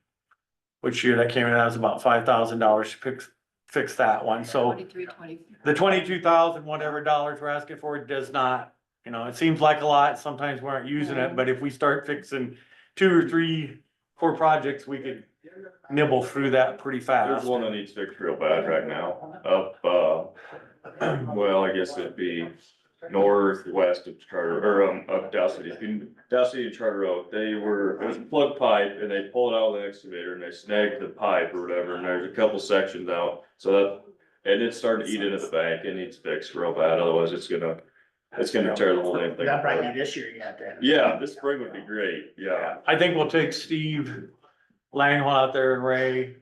year that came in. That was about $5,000 to fix that one, so. 23, 24. The 22,000, whatever dollars we're asking for, it does not, it seems like a lot, sometimes we aren't using it, but if we start fixing 2 or 3, 4 projects, we could nibble through that pretty There's fast. one that needs fixed real bad right now, up, well, I guess it'd be northwest of Charter, or, of Dow City, Dow City and Charter Oak. It was a plug pipe, and they pulled it out with an excavator, and they snagged the pipe or whatever, and there's a couple sections out, so that, and it's starting to eat into the bank, it needs fixed real bad, otherwise it's gonna tear the whole damn thing That probably apart. be this year you have to. Yeah, this spring would be great, yeah. I think we'll take Steve Langwell out there and Ray,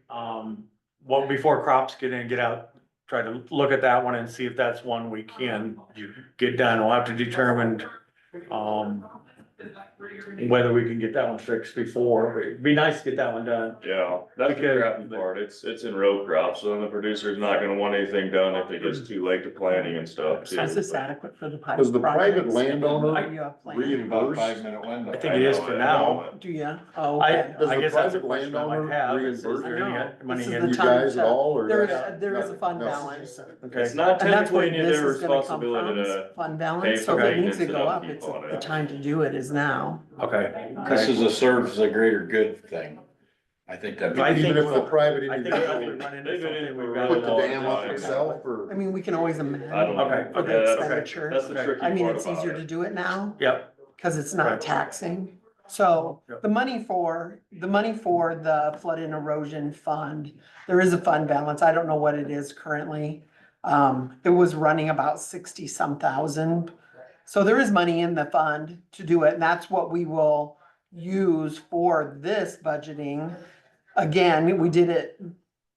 before crops get out, try to look at that one and see if that's one we can get done. We'll have to determine, whether we can get that one fixed before, but it'd be nice to get that one done. Yeah, that's the Because- crappy part, it's in row crop, so then the producer's not gonna want anything done if it gets too late to planting and stuff too. Is this adequate for the pilot? Does the private projects? landowner Do you have plans? reimburse? 5-minute window. I think it is for now. Do you? Oh, I okay. Does the guess that's a private question I might landowner have, is there reimburse? any I know. money This is in? the You time guys to- at all, or? There is, that's there is a not- fund no. balance. Okay, It's not And that's where technically this their is gonna come responsibility from, to, fund pay balance, so for if it needs to maintenance go and up, upkeep it's, on it. the time to do it is now. okay. This is a serves a greater good thing. I think that. I think Even if the we'll- private I think if we individual run into They've been in something, for we've a got put to the know. dam up himself, or? I mean, we can always amend I don't know. Okay. for the Yeah, that's- expenditure. That's the tricky I mean, part it's about easier it. to do it now, Yep, cause it's Right. not taxing. So Yep. the money for the flood and erosion fund, there is a fund balance. I don't know what it is currently. It was running about 60 some thousand. So there is money in the fund to do it, and that's what we will use for this budgeting. Again, we did it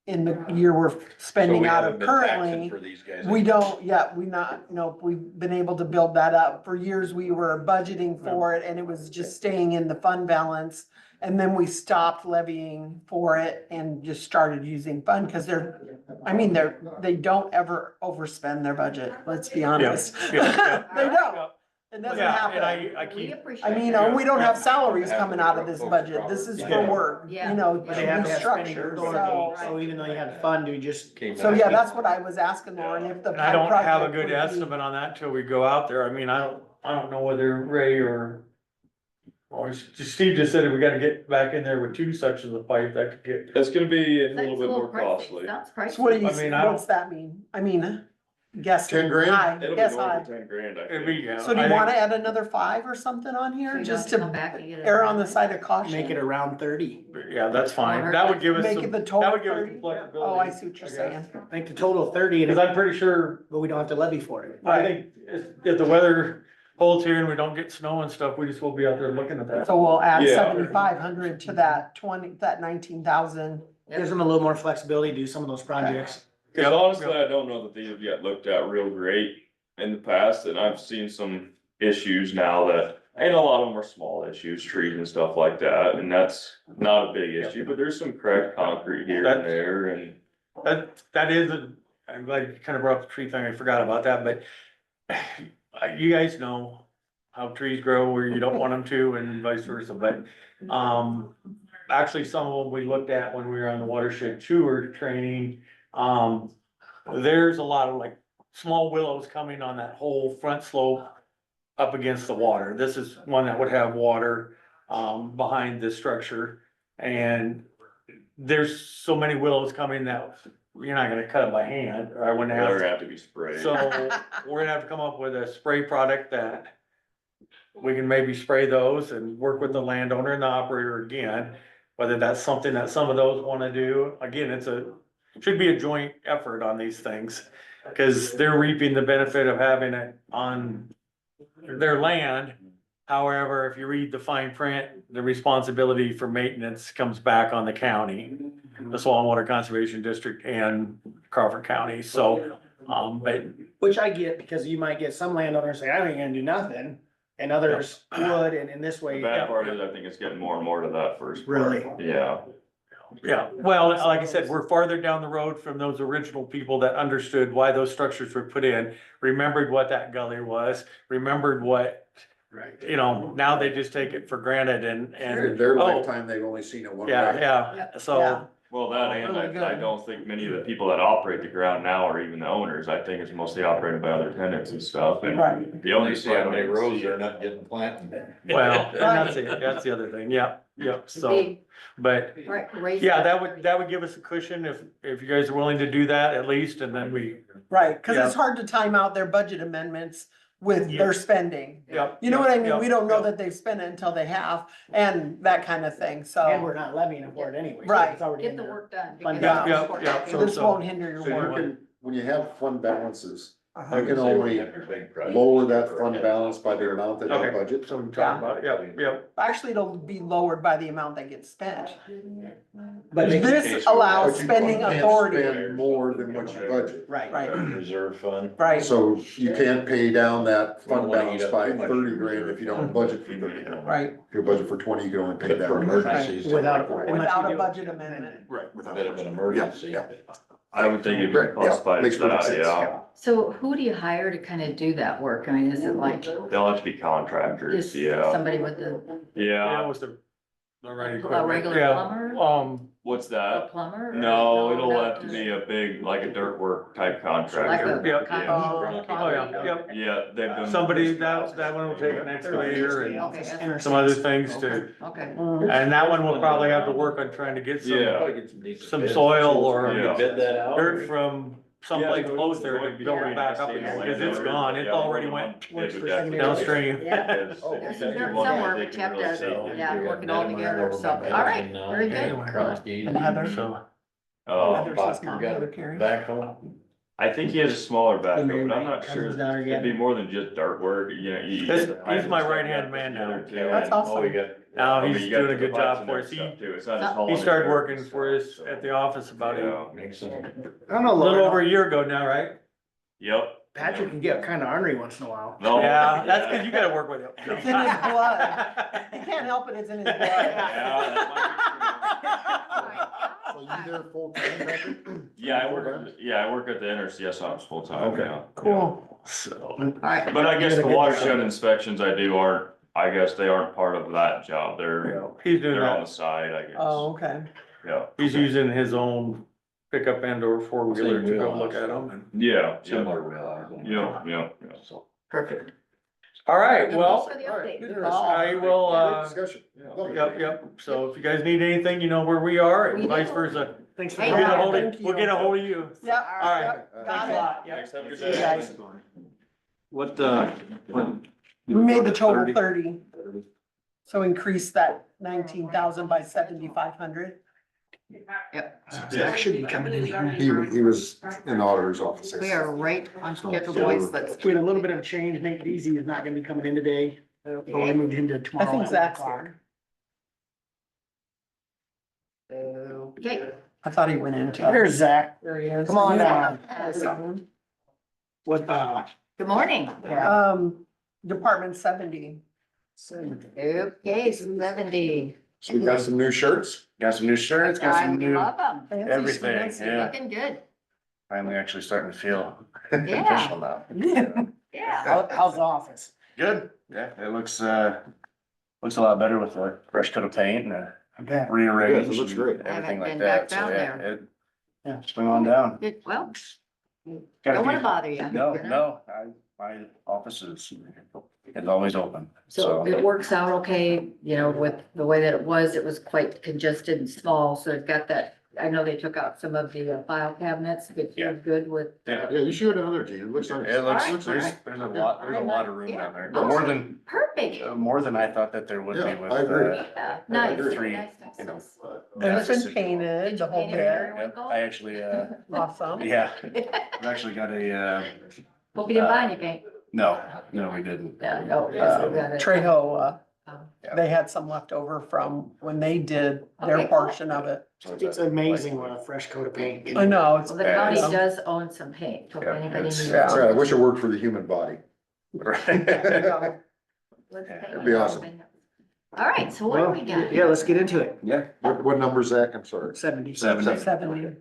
in the year we're spending out of currently. For these guys. We don't, yeah, we've been able to build that up. For years, we were budgeting for it and it was just staying in the fund balance. And then we stopped levying for it and just started using fund, cause they don't ever overspend their budget, let's be honest. yeah. They don't, it doesn't Yeah, and happen. I We keep, appreciate. I mean, that. we don't have salaries coming out of this budget, this is for Yeah. work, Yeah. to But they have be to have spending structured, authority, so. so even though you had fund, you just. So yeah, that's what I was asking Lauren, if the. and I don't have a project good would be- estimate on that till we go out there. I mean, I don't know whether Ray or Steve just said if we gotta get back in there with 2 sections of pipe, that could get. It's gonna be a That's little bit more pricey. costly. Sounds So what do pricey. you, I mean, I what's that mean? I mean, guess. 10 grand? High, It'll be guess north high. of 10 grand, I It'd think. be, yeah. So do I you think- wanna add another 5 or something on So here, you just don't come to back and get it. err on the side of caution? Make it around 30. Yeah, that's fine. That would give us Make some, it the that total would give us 30? some flexibility. Oh, I see what you're guess. saying. Make the total 30, Cause I'm pretty sure, but we don't have to levy for it. I think if the weather holds here and we don't get snow and stuff, we just will be out there looking at that. So we'll add Yeah. 7,500 to that 19,000. Gives them a little more flexibility to do some of those projects. Cause honestly, I don't know that these have yet looked at real great in the past, and I've seen some issues now that, and a lot of them are small issues, trees and stuff like that, and that's not a big issue, but there's some cracked concrete here and there, and. That is I'm glad you kind of brought up the tree thing. I forgot about that, but you guys know how trees grow where you don't want them to and vice versa, but, actually some of them we looked at when we were on the watershed tour training. There's a lot of like small willows coming on that whole front slope up against the water. This is one that would have water, behind this structure. And there's so many willows coming that you're not gonna cut them by hand, or I wouldn't have. They're to. gonna have to be sprayed. So we're gonna have to come up with a spray product that we can maybe spray those and work with the landowner and the operator again. Whether that's something that some of those wanna do, again, should be a joint effort on these things. Cause they're reaping the benefit of having it on their land. However, if you read the fine print, the responsibility for maintenance comes back on the county, the Soil and Water Conservation District and Crawford County, so, but Which I get, because you might get some landowners say, I ain't gonna do nothing, and others would, and in this The way. bad part is, I think it's getting more and more to that first. part. Really? Yeah. yeah, well, like I said, we're farther down the road from those original people that understood why those structures were put in, remembered what that gully was, remembered what, Right. now they just take it for granted and, Their oh, lifetime, they've only seen it one way. yeah, so, Well, that and Really I good. don't think many of the people that operate the ground now are even the owners. I think it's mostly operated by other tenants and stuff. And Right. the You owners. see how probably many don't rows see they're it. not getting planted. Well, and that's the other thing, yep, so, Big, but, right, raise yeah, that would give us a cushion if you guys are willing to do that at least, and then we, Right, cause it's hard to time out their budget amendments with their spending. yep. You know what I mean? yep, We don't know yep. that they've spent it until they have, and that kind of thing, And we're so. not levying for it anyway. so Right. It's already get in the there. work done. Fund because balance. it's Yeah, important. yeah, This won't hinder your So you work. can, when you have fund balances, Uh-huh. you can only lower that fund balance by the amount that you Okay. budget. So we talk about it, yep. Actually, it'll be lowered by the amount that gets spent. But they- This allows But you spending can't authority. spend more than what you budget. Right. Right, Reserve fund. right, So you can't pay down that We don't fund wanna balance eat up by too much. 30 grand if you don't budget for 30 grand. right, If you budget for 20, you can only pay But for down. emergencies. Without- without a budget amendment. Right. without Bit of an budget. emergency. Yeah, I would think it'd Right, be yeah, classified makes as perfect that, sense. yeah. So who do you hire to kind of do that work? I mean, is it like They'll have to be contractors, just yeah. somebody with the, Yeah, Yeah, with the right a equipment, regular yeah, plumber, what's a that? plumber? or No, it'll no, have to be a big, like a dirt work type Like contractor. a. Yeah. concrete oh, yeah, property? yep. Yeah, they've done. Somebody, that one will take an excavator and Okay, that's- some other things to, okay. and that one will probably have to work on trying to get Yeah. some soil or Yeah. Bid that out. dirt from someplace close there to build it back up again, because it's gone, it already went downstream. Yeah. Oh, There's some dirt somewhere, but you have to, yeah, work it all together, so, all right, very good. And Heather? So, Oh, Heather's his mom, Heather Carey. Back home. I think he has a smaller backhoe, Maybe but I'm not sure. comes down It'd again. be more than just dirt work, you know. He's my right-hand man now. That's awesome. Oh, we got. now I mean, he's you got doing a the good pipes job and for that us, stuff too. It's not just hauling he started dirt working and for stuff, us so. at the office about Yeah. Makes some. I don't know, a little over Lord, a year ago now, right? Yep. Patrick can get kind of ornery once in a while. No. Yeah, that's because you gotta work with him. It's in his blood. He can't help it, it's in his blood. Yeah, that So you there full time, Patrick? Yeah, I work at the NRCS office full time, Okay. yeah. Cool. So, All right, But I guess Did a the good watershed job. inspections I do aren't, I guess they aren't part of that job. They're, he's doing they're on the that, side, I guess. Oh, okay. Yeah. he's using his own pickup and or four-wheeler to go look at them. Yeah, yeah, Similar wheel. yeah. perfect. All right, well, Thanks for the update. Interesting. I will, Great discussion. Love it. yep, so if you guys need anything, you know where we are, We and vice do. versa. Thanks for Hey, We'll get a coming. hold Thank of, you. we'll get a hold of you. Yep, All right. yep, got it. Thanks, have a good See you day. guys. What, We made the total 30. So increase that 19,000 by 7,500. Zach should be coming in here. He was in the auditor's office. We are right on schedule, boys, let's. We had a little bit of a change. Nate Deasy is not gonna be coming in today. So we moved him to I tomorrow. think at Zach's 1 o'clock. here. Okay, I thought he went into. There's Zach. There he is. Come on down. I saw him. What, good morning. Department 70. Okay, 70. So we got some new shirts. Got some new shirts, got I some new, love them, Fancy everything, schmancy. yeah. looking good, finally actually starting to feel Yeah. official now. yeah. how's the office? Good, yeah, it looks a lot better with a fresh coat of paint and a I bet. rearranged. Yes, it looks great. and I haven't Everything like been back that, so down yeah, there. it, Yeah. swing on down. Good, well, Gotta don't wanna be- bother you. No, my office is always open, So so. it works out okay, you know, with the way that it was quite congested and small, so it got that, I know they took out some of the file cabinets, but Yeah. you're good with. Yeah. Yeah, you should have another, Gene. It looks nice. It looks, Alright. there's a lot of room down there, Yeah. more than I thought that there would be Yeah, with, I agree. Yeah, nice, three, nice, you know, nice. And it's been Did painted, you the whole paint it bit. very yeah, well? I actually, Awesome. yeah, I've actually got a, Hope you didn't buy anything. no, we didn't. Yeah, no, yes, we got it. Trejo, Um, they had some left over from when they did Okay, their cool. portion of it. So It's amazing what a fresh coat of paint. can I do. know, it's. Well, the county Yeah. does own some paint, so if Yeah, anybody it's- needs. Yeah. Right, I wish it worked for the human body. Let's Right. It'd be awesome. All right, so what do we got? Yeah, let's get into it. Yeah. What number, Zach? I'm sorry. 70. 70.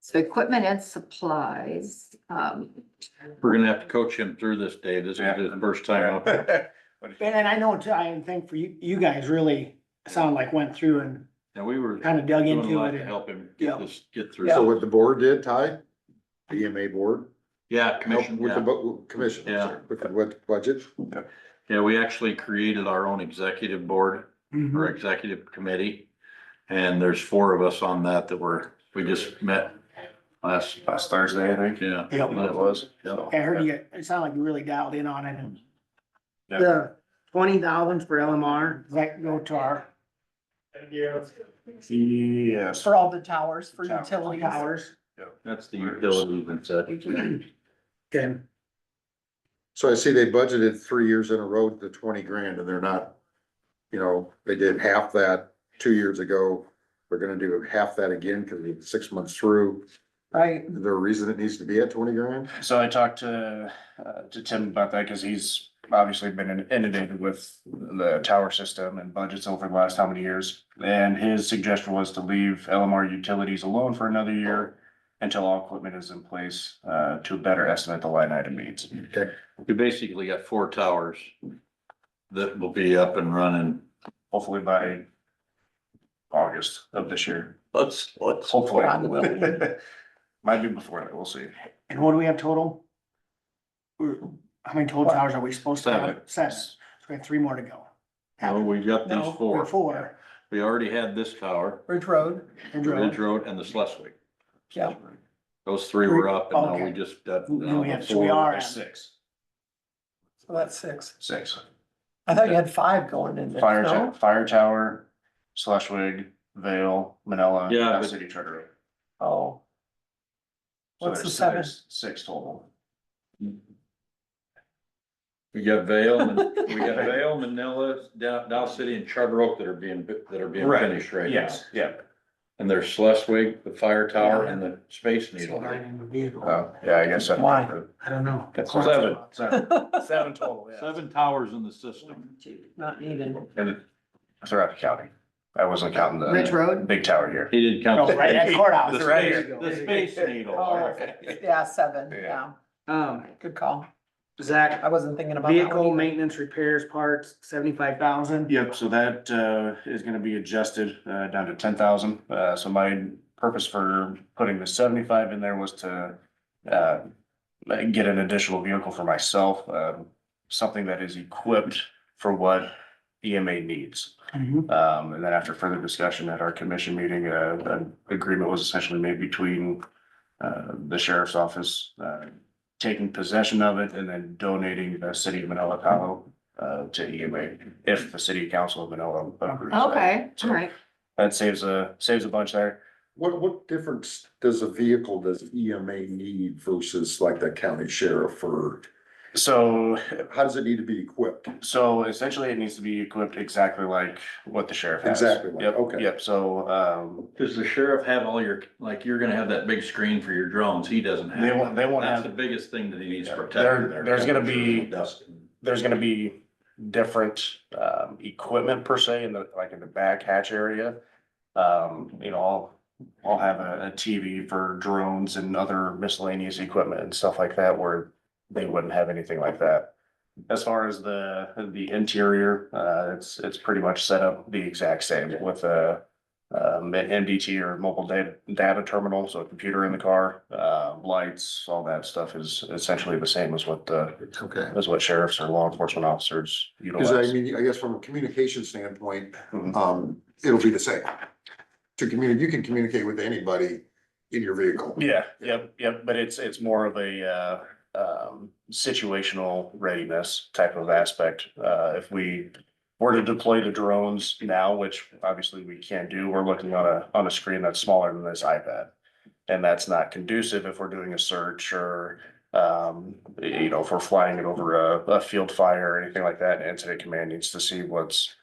So equipment and supplies, We're gonna have to coach him through this, Dave. This is his first time up. And I know, I think for you guys really sound like went through and And we were kind of dug doing a into lot it. to and- help him Yeah. get through. So what the board did, Ty, the EMA board, Yeah, help commission, with the yeah. commission, I'm Yeah. sorry, with the budget. Yeah, we actually created our own executive board or Mhm. executive committee. And there's 4 of us on that we just met last, Thursday, I think. yeah. Yep. What it was. Yeah. I heard you, it sounded like you really dialed in on it and. Yeah. The 20,000 for LMR, does that go to our Yes. For all the towers, for Towers. utilities. towers? That's the utilities and such. Okay, So I see they budgeted 3 years in a row to 20 grand and they're not, they did half that 2 years ago. They're gonna do half that again because it's 6 months through. Right, Is there a reason it needs to be at 20 grand? So I talked to Tim about that, cause he's obviously been inundated with the tower system and budgets over the last how many years? And his suggestion was to leave LMR utilities alone for another year until all equipment is in place, to better estimate the line item needs. Okay. We basically got 4 towers that will be up and running. Hopefully by August of this year. Let's. Hopefully. Probably. Might be before that, we'll see. and what do we have total? How many total towers are we supposed to have? 7. So we have 3 more to go. No, we got No, these 4. 4. We already had this tower, Ridge Road, Ridge Road and the Schleswig. yeah. Those 3 were up and now Okay. we just got. Then we have, so 4. we are There's at, 6. So that's 6. 6. I thought you had 5 going in there, no? Fire tower, Schleswig, Vale, Manila, Yeah, Dow but- City Charter Oak. Oh, So What's the there's- 7? there's 6 total. We got Vale, Manila, Dow City and Charter Oak that are being finished right now. Yes, yeah. And there's Schleswig, the fire tower and the Space Needle. Oh, yeah, I guess. Why? I don't know. That's 7. 7 total, yeah. 7 towers in the system. Not needed. And throughout the county. I wasn't counting the. Ridge Road? Big tower here. He didn't count. Oh, right at courthouse. The Right Space- here. The Space Needle. Oh, yeah, 7, Yeah. yeah. Good call. Zach, I wasn't thinking about that vehicle one either. maintenance repairs parts, 75,000. Yep, so that is gonna be adjusted down to 10,000. So my purpose for putting the 75 in there was to get an additional vehicle for myself, something that is equipped for what EMA needs. Mhm. And then after further discussion at our commission meeting, an agreement was essentially made between the sheriff's office taking possession of it and then donating the city of Manila Tahoe to EMA if the city council of Manila approves that. Okay, So all right. that saves a bunch there. What difference does EMA need versus like the county sheriff or So, how does it need to be equipped? so essentially it needs to be equipped exactly like what the sheriff has. Exactly like, Yep, okay. Yep, so, Does the sheriff have all your, like, you're gonna have that big screen for your drones, he doesn't have. They won't That's the have- biggest thing that he needs Yeah, protected. there's gonna be- Dustin. there's gonna be different equipment per se in the back hatch area. I'll have a TV for drones and other miscellaneous equipment and stuff like that where they wouldn't have anything like that. As far as the interior, it's pretty much set up the exact same with an MDT or mobile data terminal, so a computer in the car, lights, all that stuff is essentially the same as what Okay. sheriffs or law enforcement officers Cause I utilize. mean, I guess from a communication standpoint, Mhm. it'll be the same. You can communicate with anybody in your vehicle. Yeah, yep, but it's more of a situational readiness type of aspect. If we were to deploy the drones now, which obviously we can't do, we're looking on a screen that's smaller than this iPad. And that's not conducive if we're doing a search or if we're flying it over a field fire or anything like that. Incident command needs to see what's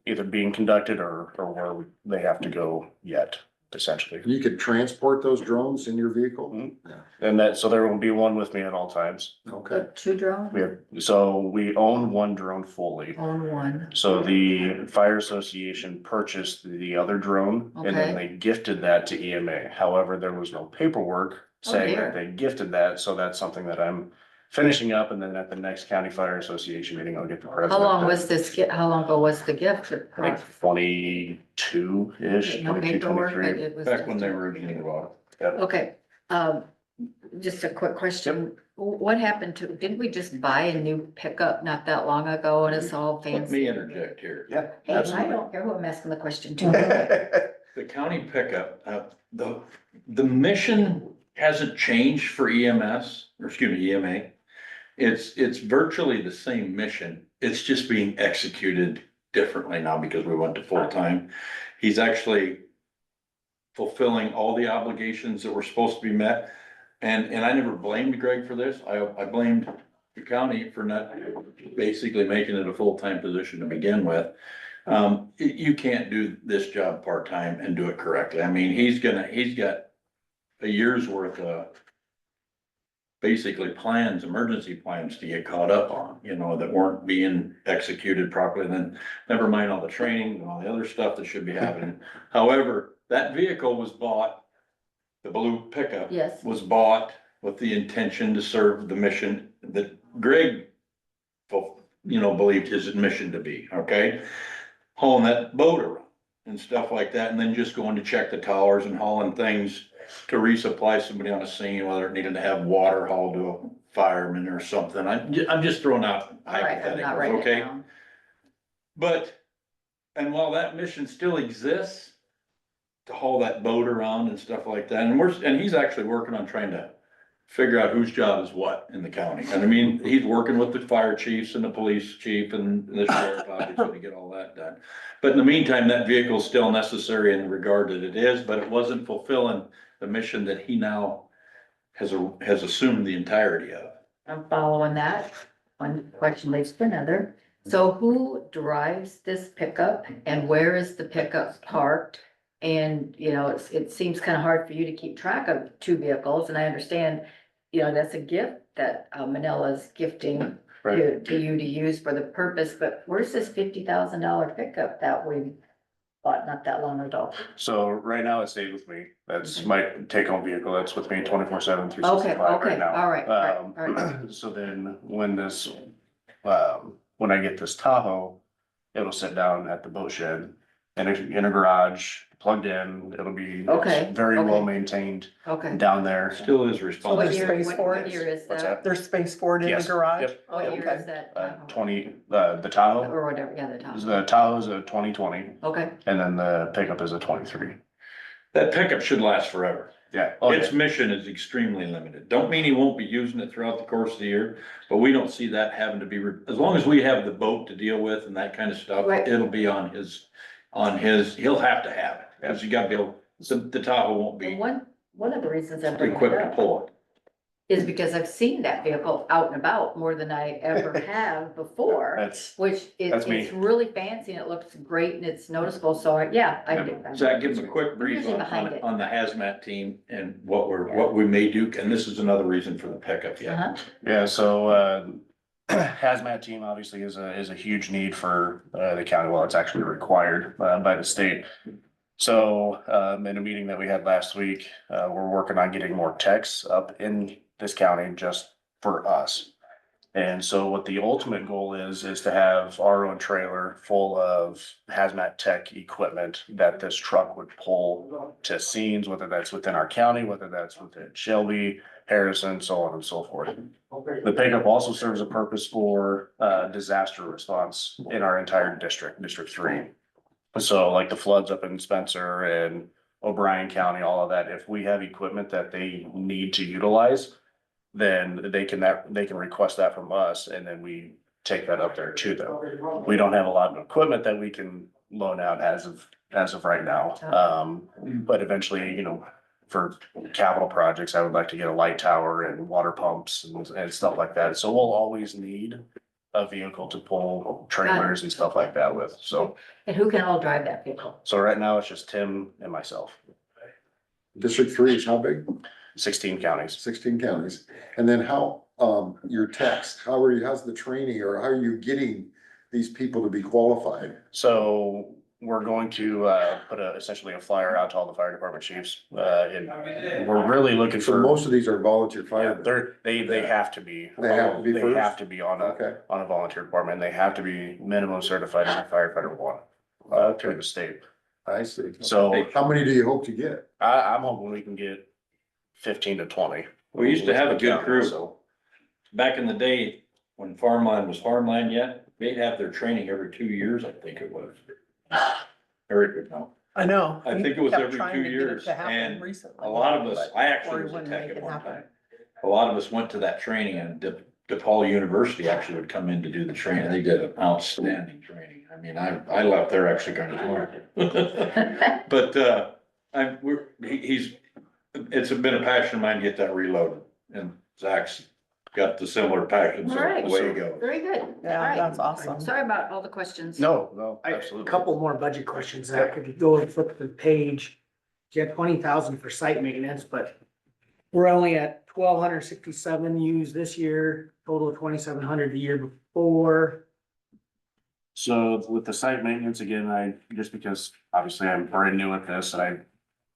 either being conducted or where they have to go yet. essentially. You could transport those drones in your vehicle? Mhm. Yeah, And that, so there will be one with me at all times. okay. Two drones, We own one drone fully. own one. So the fire association purchased the other drone and then Okay. they gifted that to EMA. However, there was no paperwork saying that dear. they gifted that, so that's something that I'm finishing up, and then at the next county fire association meeting, I'll get the president. How long was this, how long ago was the gift? Like 22-ish, No 22, paperwork, but 23. it was. Back when they were originally bought. Okay, just a quick question. What happened to, didn't we just buy a new pickup not that long ago and it's all Let fancy? me interject here. Yeah, Hey, I absolutely. don't care who I'm asking the question to. The county pickup, the mission hasn't changed for EMS, or excuse me, EMA. It's virtually the same mission. It's just being executed differently now because we went to full-time. He's actually fulfilling all the obligations that were supposed to be met. And I never blamed Greg for this. I blamed the county for not basically making it a full-time position to begin with. You can't do this job part-time and do it correctly. I mean, he's got a year's worth of basically plans, emergency plans to get caught up on, that weren't being executed properly. Then never mind all the training and all the other stuff that should be happening. However, that vehicle was bought, the blue pickup. Yes. Was bought with the intention to serve the mission that Greg, believed his mission to be, okay? Hauling that boat around and stuff like that, and then just going to check the towers and hauling things to resupply somebody on a scene, whether it needed to have water hauled to a fireman or something. I'm just throwing out All right, I'm not hypotheticals, writing it okay? down. But, and while that mission still exists, to haul that boat around and stuff like that, and he's actually working on trying to figure out whose job is what in the county. And I mean, he's working with the fire chiefs and the police chief and the sheriff, obviously, to get all that done. But in the meantime, that vehicle is still necessary in the regard that it is, but it wasn't fulfilling the mission that he now has assumed the entirety of. I'm following that. One question leads to another. So who drives this pickup and where is the pickup parked? And, it seems kind of hard for you to keep track of two vehicles, and I understand, that's a gift that Manila's gifting to you to use for the purpose, but where's this $50,000 pickup that we bought not that long ago? So right now it stayed with me. That's my take-home vehicle. That's with me 24/7, Okay, 365 right now. all right. So then when when I get this Tahoe, it'll sit down at the boat shed in a garage, plugged in. It'll be Okay, very okay. well maintained Okay. down there. Still is So what responsible. there's year, space what for what it? year is What's that? There's space for it in the Yes, garage? yep. What year Okay. is that? 20, the Tahoe, Or whatever, yeah, the top. the Tahoe's a 2020, Okay, and then the pickup is a 23. That pickup should last forever. Yeah. Oh, Its yeah. mission is extremely limited. Don't mean he won't be using it throughout the course of the year, but we don't see that having to be, as long as we have the boat to deal with and that kind of stuff, Right. it'll be on his, he'll have to have it. Cause you gotta be able, the Tahoe won't and be one of the reasons I'm bringing it equipped to up pull it. is because I've seen that vehicle out and about more than I ever have before. That's, Which That's me. it's really fancy and it looks great and it's noticeable, so I do. Zach, give him a quick brief Usually behind it. on the hazmat team and what we may do, and this is another reason for the pickup, yeah. Uh-huh. yeah, so, hazmat team obviously is a huge need for, the county. Well, it's actually required, by the state. So, in a meeting that we had last week, we're working on getting more techs up in this county just for us. And so what the ultimate goal is to have our own trailer full of hazmat tech equipment that this truck would pull to scenes, whether that's within our county, whether that's within Shelby, Harrison, so on and so forth. The pickup also serves a purpose for, disaster response in our entire district, District 3. So like the floods up in Spencer and O'Brien County, all of that, if we have equipment that they need to utilize, then they can request that from us and then we take that up there to them. We don't have a lot of equipment that we can loan out as of right now. But eventually, for capital projects, I would like to get a light tower and water pumps and stuff like that. So we'll always need a vehicle to pull trailers and stuff like that with, so. And who can all drive that vehicle? So right now it's just Tim and myself. District 3 is how big? 16 counties. 16 counties. And then how, your text, how's the training or how are you getting these people to be qualified? So we're going to, put essentially a flyer out to all the fire department chiefs, and we're really looking So for. most of these are volunteer Yeah, firemen. they have to be. They have to be They first? have to be Okay. on a volunteer department. They have to be minimum certified in firefighter one, through the state. I see. So How many do you hope to get? I'm hoping we can get 15 to 20. We used to have a good County, crew. so. Back in the day, when farmland was farmland yet, they'd have their training every 2 years, I think it was. Or, no, I know. I think it was every 2 years, and Recently, a lot of us, but- I or actually he was a wouldn't tech make at it one happen. time. A lot of us went to that training, and DePaul University actually would come in to do the training. They did an outstanding training. I mean, I left there actually kind of smart. But, it's been a passion of mine to get that reloaded, and Zach's got the similar passion, so All right. away you go. Very good. All Yeah, right. that's awesome. Sorry about all the questions. No, A absolutely. couple more budget questions, Zach, if you go and flip the page, you had 20,000 for site maintenance, but we're only at 1,267 used this year, total of 2,700 the year before. So with the site maintenance, again, just because obviously I'm brand new at this and I'm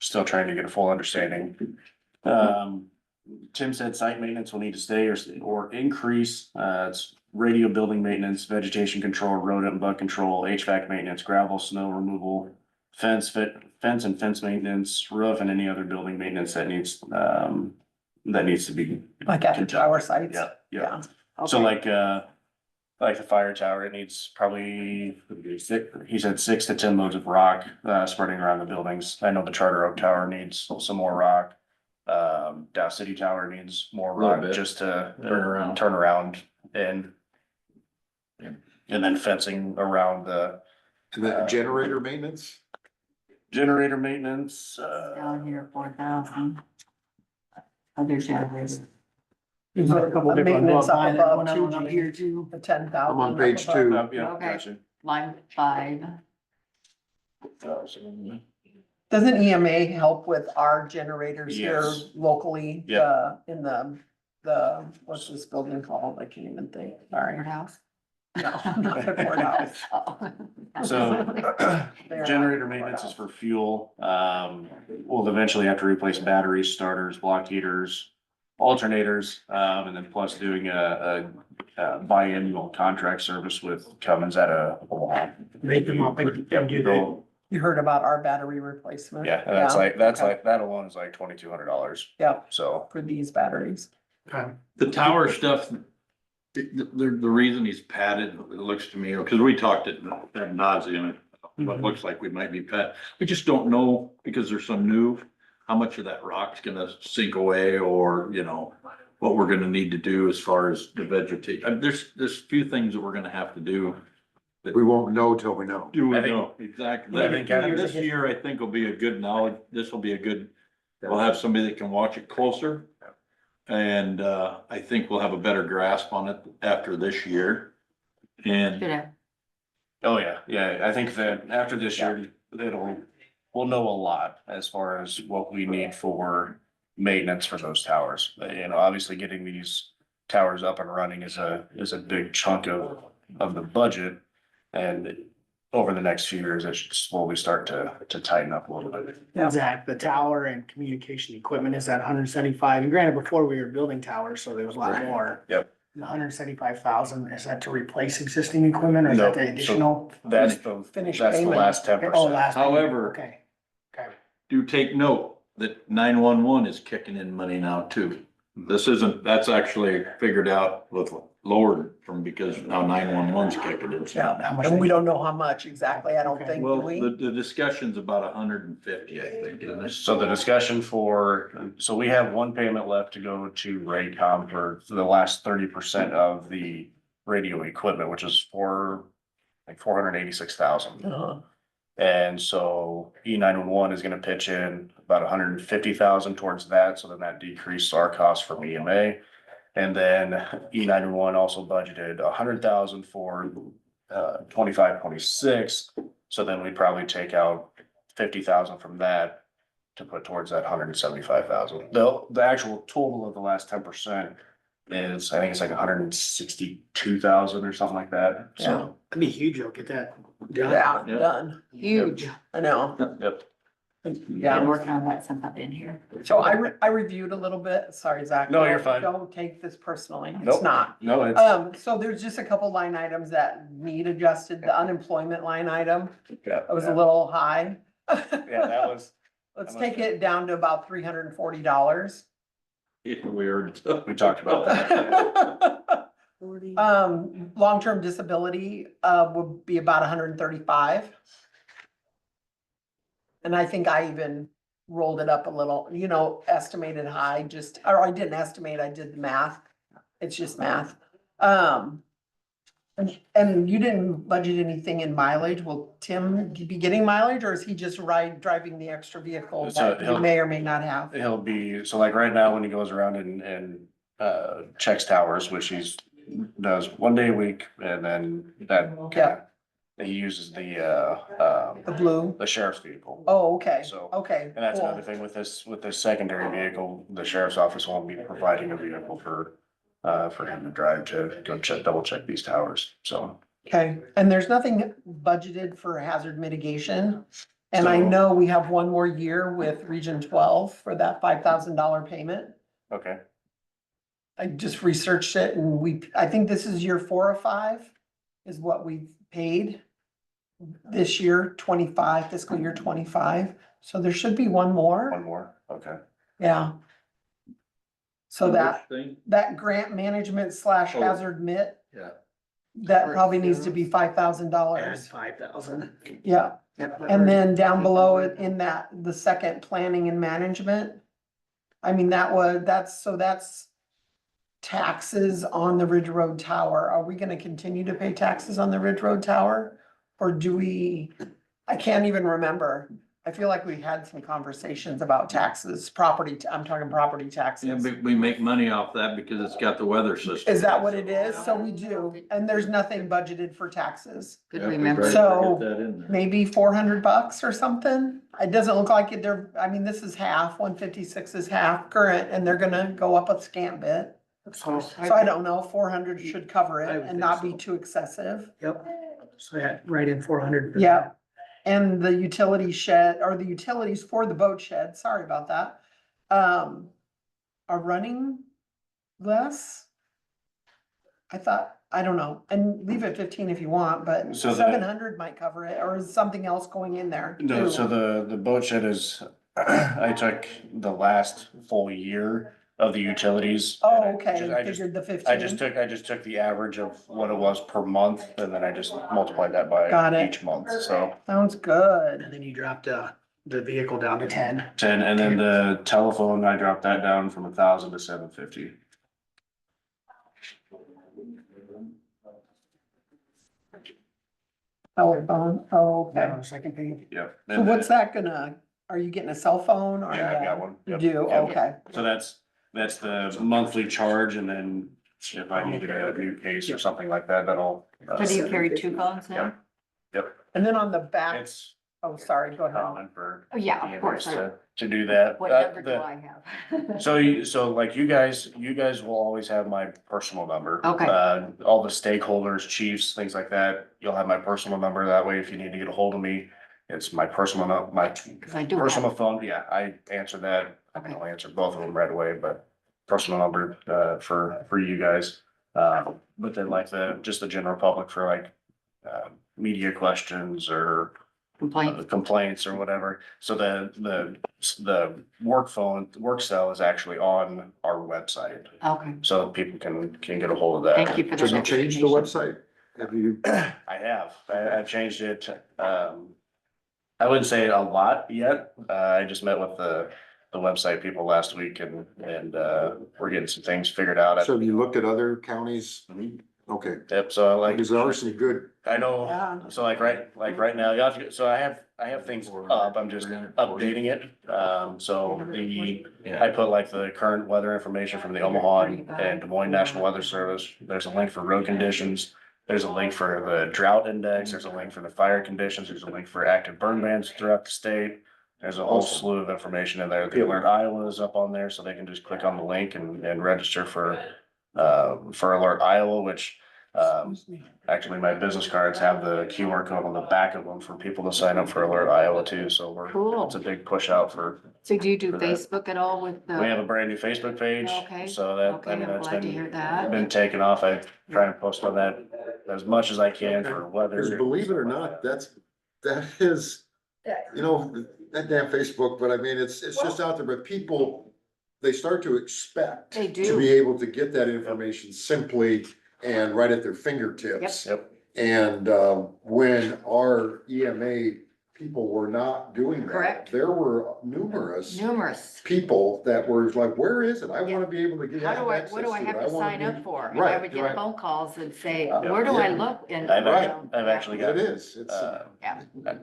still trying to get a full understanding. Tim said site maintenance will need to stay or increase, it's radio building maintenance, vegetation control, rodent and bug control, HVAC maintenance, gravel, snow removal, fence and fence maintenance, roof and any other building maintenance that needs to be. Like at the tower sites. Yeah. So like the fire tower, it needs probably, he said 6 to 10 loads of rock, spreading around the buildings. I know the Charter Oak Tower needs some more rock. Dow City Tower needs more Little rock bit. just to Turn around. and then fencing around the And then generator maintenance? generator maintenance, Down here, 4,000. Other generators. There's a couple different ones. Maintenance up Behind that above one, two up G. here too. The 10,000. I'm on page 2. yeah, Okay. gotcha. Line 5. Doesn't EMA help with our generators here Yes. locally? Yeah. In what's this building called? I can't even think, sorry. Courthouse. No, not the courthouse. Oh. So generator maintenance is for fuel. We'll eventually have to replace batteries, starters, block heaters, alternators, and then plus doing a biannual contract service with Cummins at a. Make them up and do that. You heard about our battery replacement? Yeah, and that's okay. like, that alone is like $2,200. Yeah, So, for these batteries. Okay. The tower stuff, the reason he's padded, it looks to me, because we talked at nauseam, what looks like we might be pad. We just don't know, because there's some new, how much of that rock's gonna sink away, or, what we're gonna need to do as far as the vegetation. There's a few things that we're gonna have to do. We won't know till we know. Do we I think- know? Exactly. I think This year, I think will be a good knowledge, this will be a good, we'll have somebody that can watch it closer. And, I think we'll have a better grasp on it after this year. And Should have. oh yeah, I think that after this year, we'll know a lot as far as what we need for maintenance for those towers. Obviously getting these towers up and running is a big chunk of the budget. And over the next few years, it should slowly start to tighten up a little bit. Zach, the tower and communication equipment is at 175, and granted, before we were building towers, so there was a lot more. Yep. The 175,000, is that to replace existing equipment or is that No, the so- additional? That's Finished the payment. last 10%. Oh, last. payment. However- Okay. Okay. do take note that 911 is kicking in money now too. That's actually figured out with lowered from, because now 911's kicking in. Yeah, How much and we they- don't know how much exactly, I don't Okay. think, do Well, we? the discussion's about 150, I think, isn't it? So the discussion so we have one payment left to go to Raycom for the last 30% of the radio equipment, which is like 486,000. Uh-huh. And so E911 is gonna pitch in about 150,000 towards that, so then that decreased our cost from EMA. And then E911 also budgeted 100,000 for 25, 26. So then we'd probably take out 50,000 from that to put towards that 175,000. The actual total of the last 10% is, I think it's like 162,000 or something like that, so. It'd be huge, you'll get that done. Yeah, Yeah. done. Huge. I know. Yep. Been Yeah. working on that since I've been here. So I reviewed a little bit. Sorry, Zach. No, you're fine. Don't take this personally. It's Nope. not. No, it's, So there's just a couple line items that need adjusted. The unemployment line item, yeah, it was a little high. yeah, that was, Let's take it down to about $340. Weird. we talked about that. Long-term disability, would be about 135. And I think I even rolled it up a little, estimated high, or I didn't estimate, I did the math. It's just math. And you didn't budget anything in mileage. Will Tim be getting mileage, or is he just driving the extra vehicle So that you he'll- may or may not have? He'll be, so like right now, when he goes around and checks towers, which does 1 day a week, and then that Yeah. he uses The the blue? sheriff's vehicle. Oh, okay, So, okay. And that's cool. another thing with this secondary vehicle, the sheriff's office won't be providing a vehicle for him to drive to go double check these towers, so. Okay, and there's nothing budgeted for hazard mitigation. And I So- know we have one more year with Region 12 for that $5,000 payment. Okay, I just researched it and I think this is year 4 or 5 is what we've paid this year, 25, fiscal year 25. So there should be one more, one more, okay. yeah. So that Thing? grant management / Oh. hazard mit, Yeah. that probably needs to be Add $5,000. 5,000. Yeah. And then down below it in the second planning and management. I mean, that's taxes on the Ridge Road Tower. Are we gonna continue to pay taxes on the Ridge Road Tower? Or I can't even remember. I feel like we had some conversations about taxes, I'm talking property Yeah, taxes. we make money off that because it's got the weather system. Is that what it is? So we do, and there's nothing budgeted for taxes. Good Yeah, we remember. better So, get that in there. Maybe $400 or something. It doesn't look like it. This is half, 156 is half current, and they're gonna go up a scant bit. So, So I don't know, 400 should cover I it would and not think be so. too excessive. yep, so yeah, right in 400. Yeah. And the utility shed, or the utilities for the boat shed, sorry about that, are running less. I don't know, and leave it 15 if you want, but So the- 700 might cover it, or is something else going in there? No, too? so the boat shed is, I took the last full year of the utilities. and Oh, I okay, just- I just- figured the 15. I just took the average of what it was per month, and then I just multiplied that Got by it. each month, so. Sounds good. And then you dropped, the vehicle down to 10. 10, and then the telephone, I dropped that down from 1,000 to 750. Telephone, oh, That okay. on the second page. Yep. So what's that are you getting a cell phone or? Yeah, I've got one. You Yep. do, Yep. okay. So that's the monthly charge, and then if I need to get a new case or something like that, that'll. So do you carry 2 phones now? Yep, And then on the back, it's oh, sorry, go ahead. common for Oh, yeah, of DMVs course. to do that. What number do The- I have? So like you guys will always have my personal number. Okay. All the stakeholders, chiefs, things like that, you'll have my personal number. That way, if you need to get a hold of me, it's my personal, my Cause I do have, personal phone. Yeah, I answer that. I can Okay. only answer both of them right away, but personal number, for you guys. But then like just the general public for like, media questions or complaint. complaints or whatever. So the work cell is actually on our website. Okay, So people can get a hold of that. thank you for Have that. you changed the website? Have you? I've changed it, I wouldn't say a lot yet. I just met with the website people last week and we're getting some things figured out. So have you looked at other counties? Mhm. Okay, Yep, so like, because there are some good, I know, Yeah. so like right now, you have to, so I have things up, I'm just updating it. So I put like the current weather information from the Omaha and Des Moines National Weather Service. There's a link for road conditions. There's a link for the drought index. There's a link for the fire conditions. There's a link for active burn bans throughout the state. There's a whole Awesome. slew of information in there. The Alert Iowa is up on there, so they can just click on the link and register for Alert Iowa, which, actually my business cards have the QR code on the back of them for people to sign up for Alert Iowa too, so Cool. it's a big push out for, So do you do For that. Facebook at all with the? we have a brand new Facebook page, Okay, so that, okay, I mean, I'm that's glad to hear that. been taken off. I try and post on that as much as I can for weather. Because believe it or not, that is, you know, that damn Facebook, but I mean, it's just out there, but people, they start to expect They to do. be able to get that information simply and right at their fingertips. Yep, And, when our EMA people were not doing that. Correct. There were numerous Numerous. people that were like, where is it? I wanna be able to get. How do I, access what do I to it. have to wanna sign be-" up for? And I Right, would right. get phone calls and say, Yeah. where do I Yeah. look? And. I've actually got. It is, it's Yeah.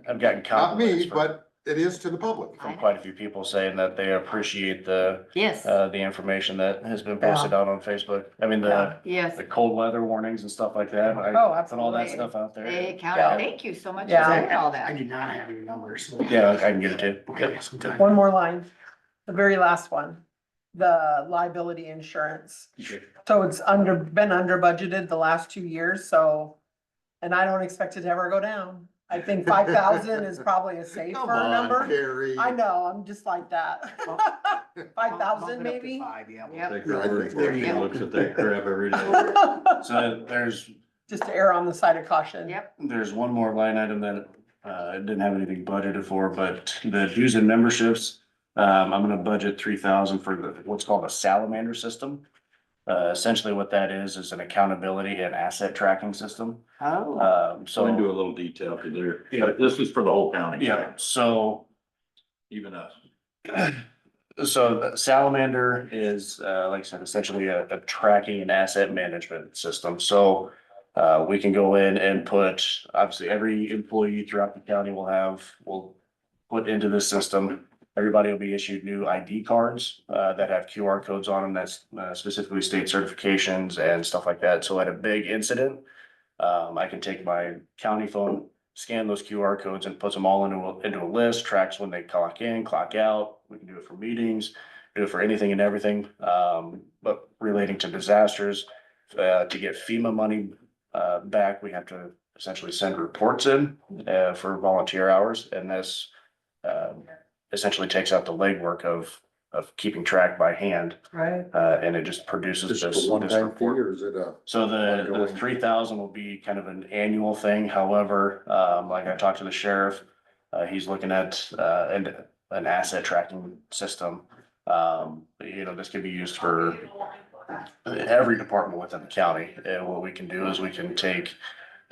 I've gotten not compliments me, from but it is to the public. from quite a few people saying that they appreciate the Yes, information that has been posted out on Facebook. I mean, the yes. cold weather warnings and stuff like that. I Oh, put all that absolutely. stuff out there. They count, Yeah. thank you so much for Yeah. saying all I that. do not have your number, so. Yeah, I can get it too. Okay, sometime. One more line, the very last one, the liability insurance. So it's been under budgeted the last 2 years, so, and I don't expect it to ever go down. I think 5,000 is probably a Come safer on, number. Carrie. I know, I'm just like that. Bump 5,000 it up to maybe? 5, yeah. Yep. Take Yeah, your I word think for it. there She you go. looks at that crap every day. So Just to err on the side of caution. Yep, there's one more line item that didn't have anything budgeted for, but the dues and memberships, I'm gonna budget 3,000 for what's called a salamander system. Essentially what that is an accountability and asset tracking system. oh, So into So, a little detail, cause Yeah. this is for the whole county. yeah, so Even us. So Salamander is, like I said, essentially a tracking and asset management system. So we can go in and put, obviously, every employee throughout the county will put into this system. Everybody will be issued new ID cards that have QR codes on them that's specifically state certifications and stuff like that. So at a big incident, I can take my county phone, scan those QR codes and puts them all into a list, tracks when they clock in, clock out. We can do it for meetings, do it for anything and everything, but relating to disasters. To get FEMA money back, we have to essentially send reports in for volunteer hours, and this essentially takes out the legwork of keeping track by hand, Right. and it just produces Just this a one-time fee, report. or is it a? So the Ongoing. 3,000 will be kind of an annual thing. However, like I talked to the sheriff, he's looking at an asset tracking system. This can be used for every department within the county. And what we can do is we can take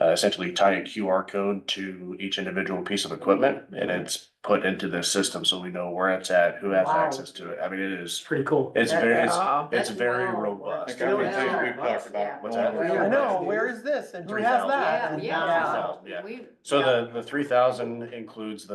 essentially tie a QR code to each individual piece of equipment, and it's put into this system so we know where it's at, who has Wow. access to it. I mean, it It's is, pretty cool. it's Yeah. very Wow. robust. Like how many things we've talked Yeah. about. What's that? I know, where is this and who has 3,000. that? yeah, And- 3,000, yeah. We. So yeah. the 3,000 includes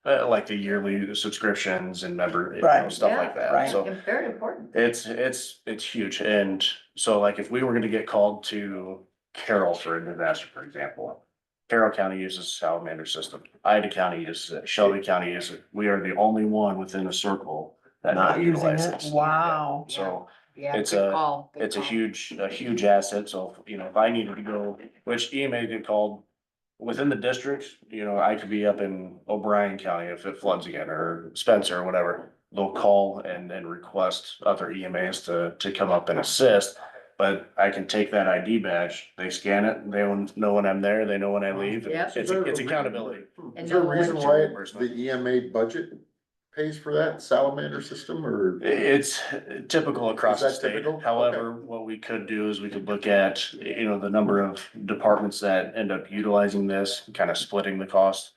like the yearly subscriptions and Right. stuff Yeah, like that. right. So It's very important. it's huge. And so like if we were gonna get called to Carroll for a disaster, for example, Carroll County uses Salamander system. Ida County uses it. Shelby County uses it. We are the only one within a circle that Not not using utilizes it, wow. So Yeah, It's good a- call. good it's a call. huge asset. So, if I needed to go, which EMA get called within the district, I could be up in O'Brien County if it floods again, or Spencer or whatever. They'll call and request other EMAs to come up and assist. But I can take that ID badge, they scan it, they know when I'm there, they know when I leave. and Yep. It's accountability. And Is there a no one reason to why reimbursement. the EMA budget pays for that salamander system, or? It's typical across the Is that state. typical? However, what we could do is we could look at, the number of departments that end up utilizing this, kind of splitting the cost.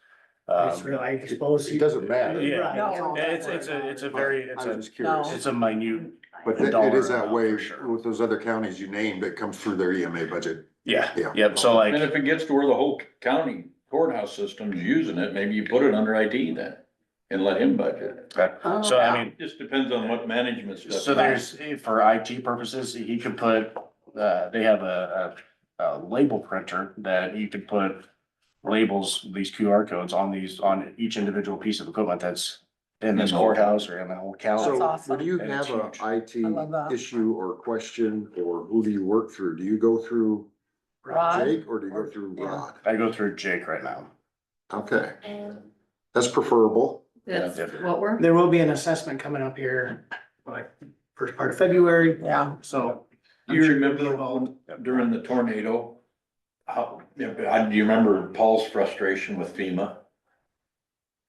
It's really, I suppose. It doesn't matter. Yeah. Right. No. It's a very, I was just curious, it's a minute. but it dollar is that amount way for sure. with those other counties you named that comes through their EMA budget. Yeah, Yeah. yep. So like, And if it gets to where the whole county courthouse system's using it, maybe you put it under ID then and let him budget. Oh, so I mean, It just depends on what management stuff. so there's, for IT purposes, he could put, they have a label printer that you could put labels these QR codes on on each individual piece of equipment that's in this In the- course or in the whole county. That's So awesome. when you And have it's a huge. I love that. IT issue or question, or who do you work through? Do you go through Rod? Jake or do you go through Yeah. Rod? I go through Jake right now. Okay, that's preferable. That's what we're, There will be an assessment coming up here, like, first part of February, Yeah, so. I'm You sure you'll be remember involved. during the tornado, how, do you remember Paul's frustration with FEMA?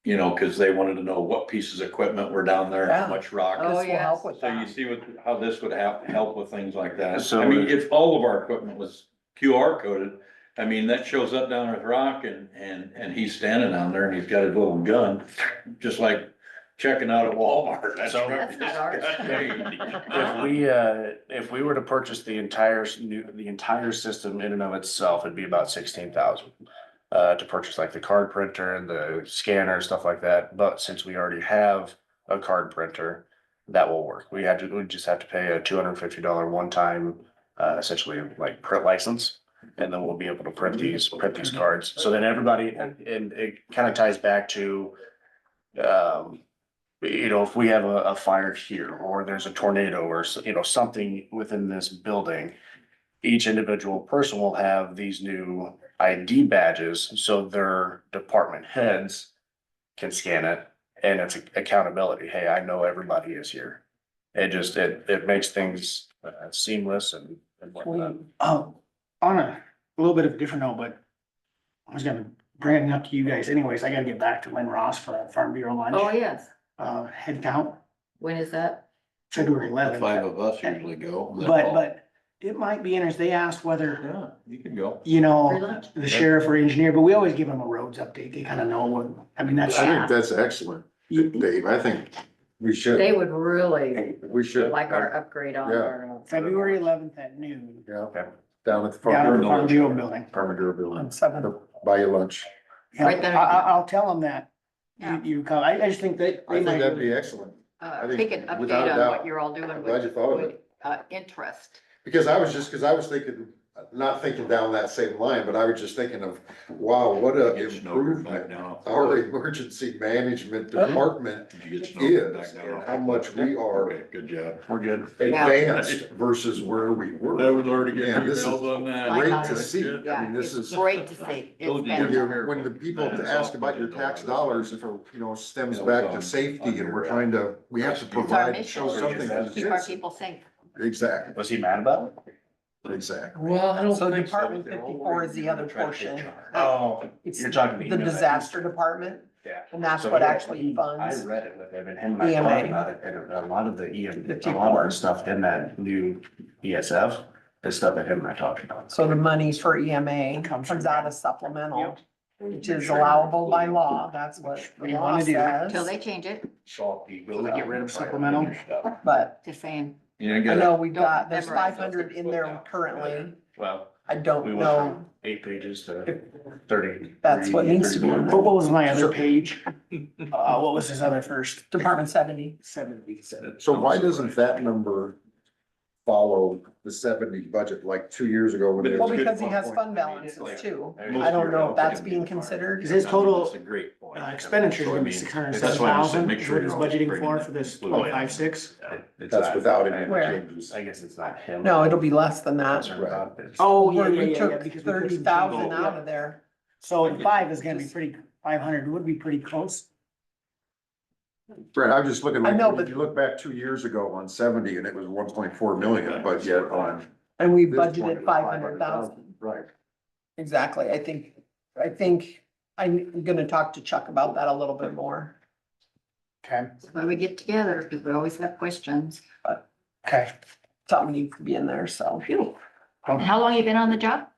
You know, cause they wanted to know what pieces of equipment were down there, Yeah. how much rock. Oh, this will help yes. with So you that. see how this would help with things like that. So- I mean, if all of our equipment was QR coded, I mean, that shows up down with rock and he's standing down there and he's got his little gun, just like checking out at Walmart. So- That's not ours. If we were to purchase the entire system in and of itself, it'd be about 16,000. To purchase like the card printer and the scanner, stuff like that, but since we already have a card printer, that will work. We just have to pay a $250 one-time, essentially like print license. And then we'll be able to print these cards, so then everybody, and it kind of ties back to, if we have a fire here, or there's a tornado, or, something within this building, each individual person will have these new ID badges, so their department heads can scan it, and it's accountability. Hey, I know everybody is here. It makes things seamless and whatnot. On a little bit of a different note, but I was gonna bring it up to you guys anyways, I gotta get back to Lynn Ross for that Farm Bureau lunch. Oh, yes. Head count, When is that? February The 11th. five of us usually go. But it might be interesting, they asked whether, Yeah, you can go. you know, Free lunch? the sheriff or engineer, but we always give them a roads update, they kind of know what, I mean, that's. I think that's excellent, Dave. I think we should, They would really we should. like our upgrade on Yeah. our. February 11th at noon, Yeah, Okay. down at the down at the Farm Farm Bureau building. Bureau building. On 7th. Buy you lunch. Yeah, Right there. I'll tell them that, Yeah. you come, I just think that. I they think might that'd be really- excellent, I think Take an without a update on doubt. what you're all doing I'm glad you thought of would, interest. because I was thinking, not thinking down that same line, but I was just thinking of, wow, what a Get snowbird back improvement down. our emergency management department Did you get snowbird is, back and down? how much we are Okay, good job. We're good. advanced versus where we That were. was already Yeah, getting this is emails on that. Great to see, I Yeah, mean, this it's is. great to see. It's Told you. When fantastic. when the people ask about your tax dollars, if it, stems Yeah, back on- to safety on and your, we're trying to, we have to It's our provide, mission. show something to the Keep our citizen. people safe. Exactly, Was he mad about it? exactly. Well, I don't So think Department They're all 54 is the other trying to portion. get charged. Oh, It's you're talking. the email that- disaster department, Yeah. and that's So what he- actually I funds. read it with him and him and I EMA. talked about it, and a lot of the a lot of 54. the stuff in that new ESF is stuff that him and I talked about. So the monies for EMA Comes comes from out of supplemental, which is allowable by law. That's what the We law wanna do. Till says. they change it, So will we get rid of Supplemental? But just saying. You I know we've Don't got, there's memorize those 500 in there currently. Well, I we don't went know. from 8 pages to 30. That's what needs to be in there. What was my other page? What was his other first? Department 70. 70. So why doesn't that number follow the 70 budget like 2 years ago when they? Well, It's good because he has point. fund balances too. Most I don't of know your- if that's being considered. Is his total That's a great point. expenditure is So, I gonna be mean, 607,000, that's why I said make is sure what he's you're always budgeting bringing for that this fluid. 0.56? It's That's not- without any Where? changes. I guess it's not him. No, it'll be less than that. Concerned about it. Oh, yeah, We yeah, yeah, yeah, took because we took some 30,000 changes. out of there. So in 5 is gonna be pretty, 500 would be pretty close. Right, I'm just looking I like, know, if but- you look back 2 years ago on 70 and it was 1.4 million, but yet on. And we this point budgeted it's 500,000. Right. Exactly. I think I'm gonna talk to Chuck about that a little bit more. Okay, That's why we get together, because we always have questions. okay. Something needs to be in there, so. And how long you been on the job?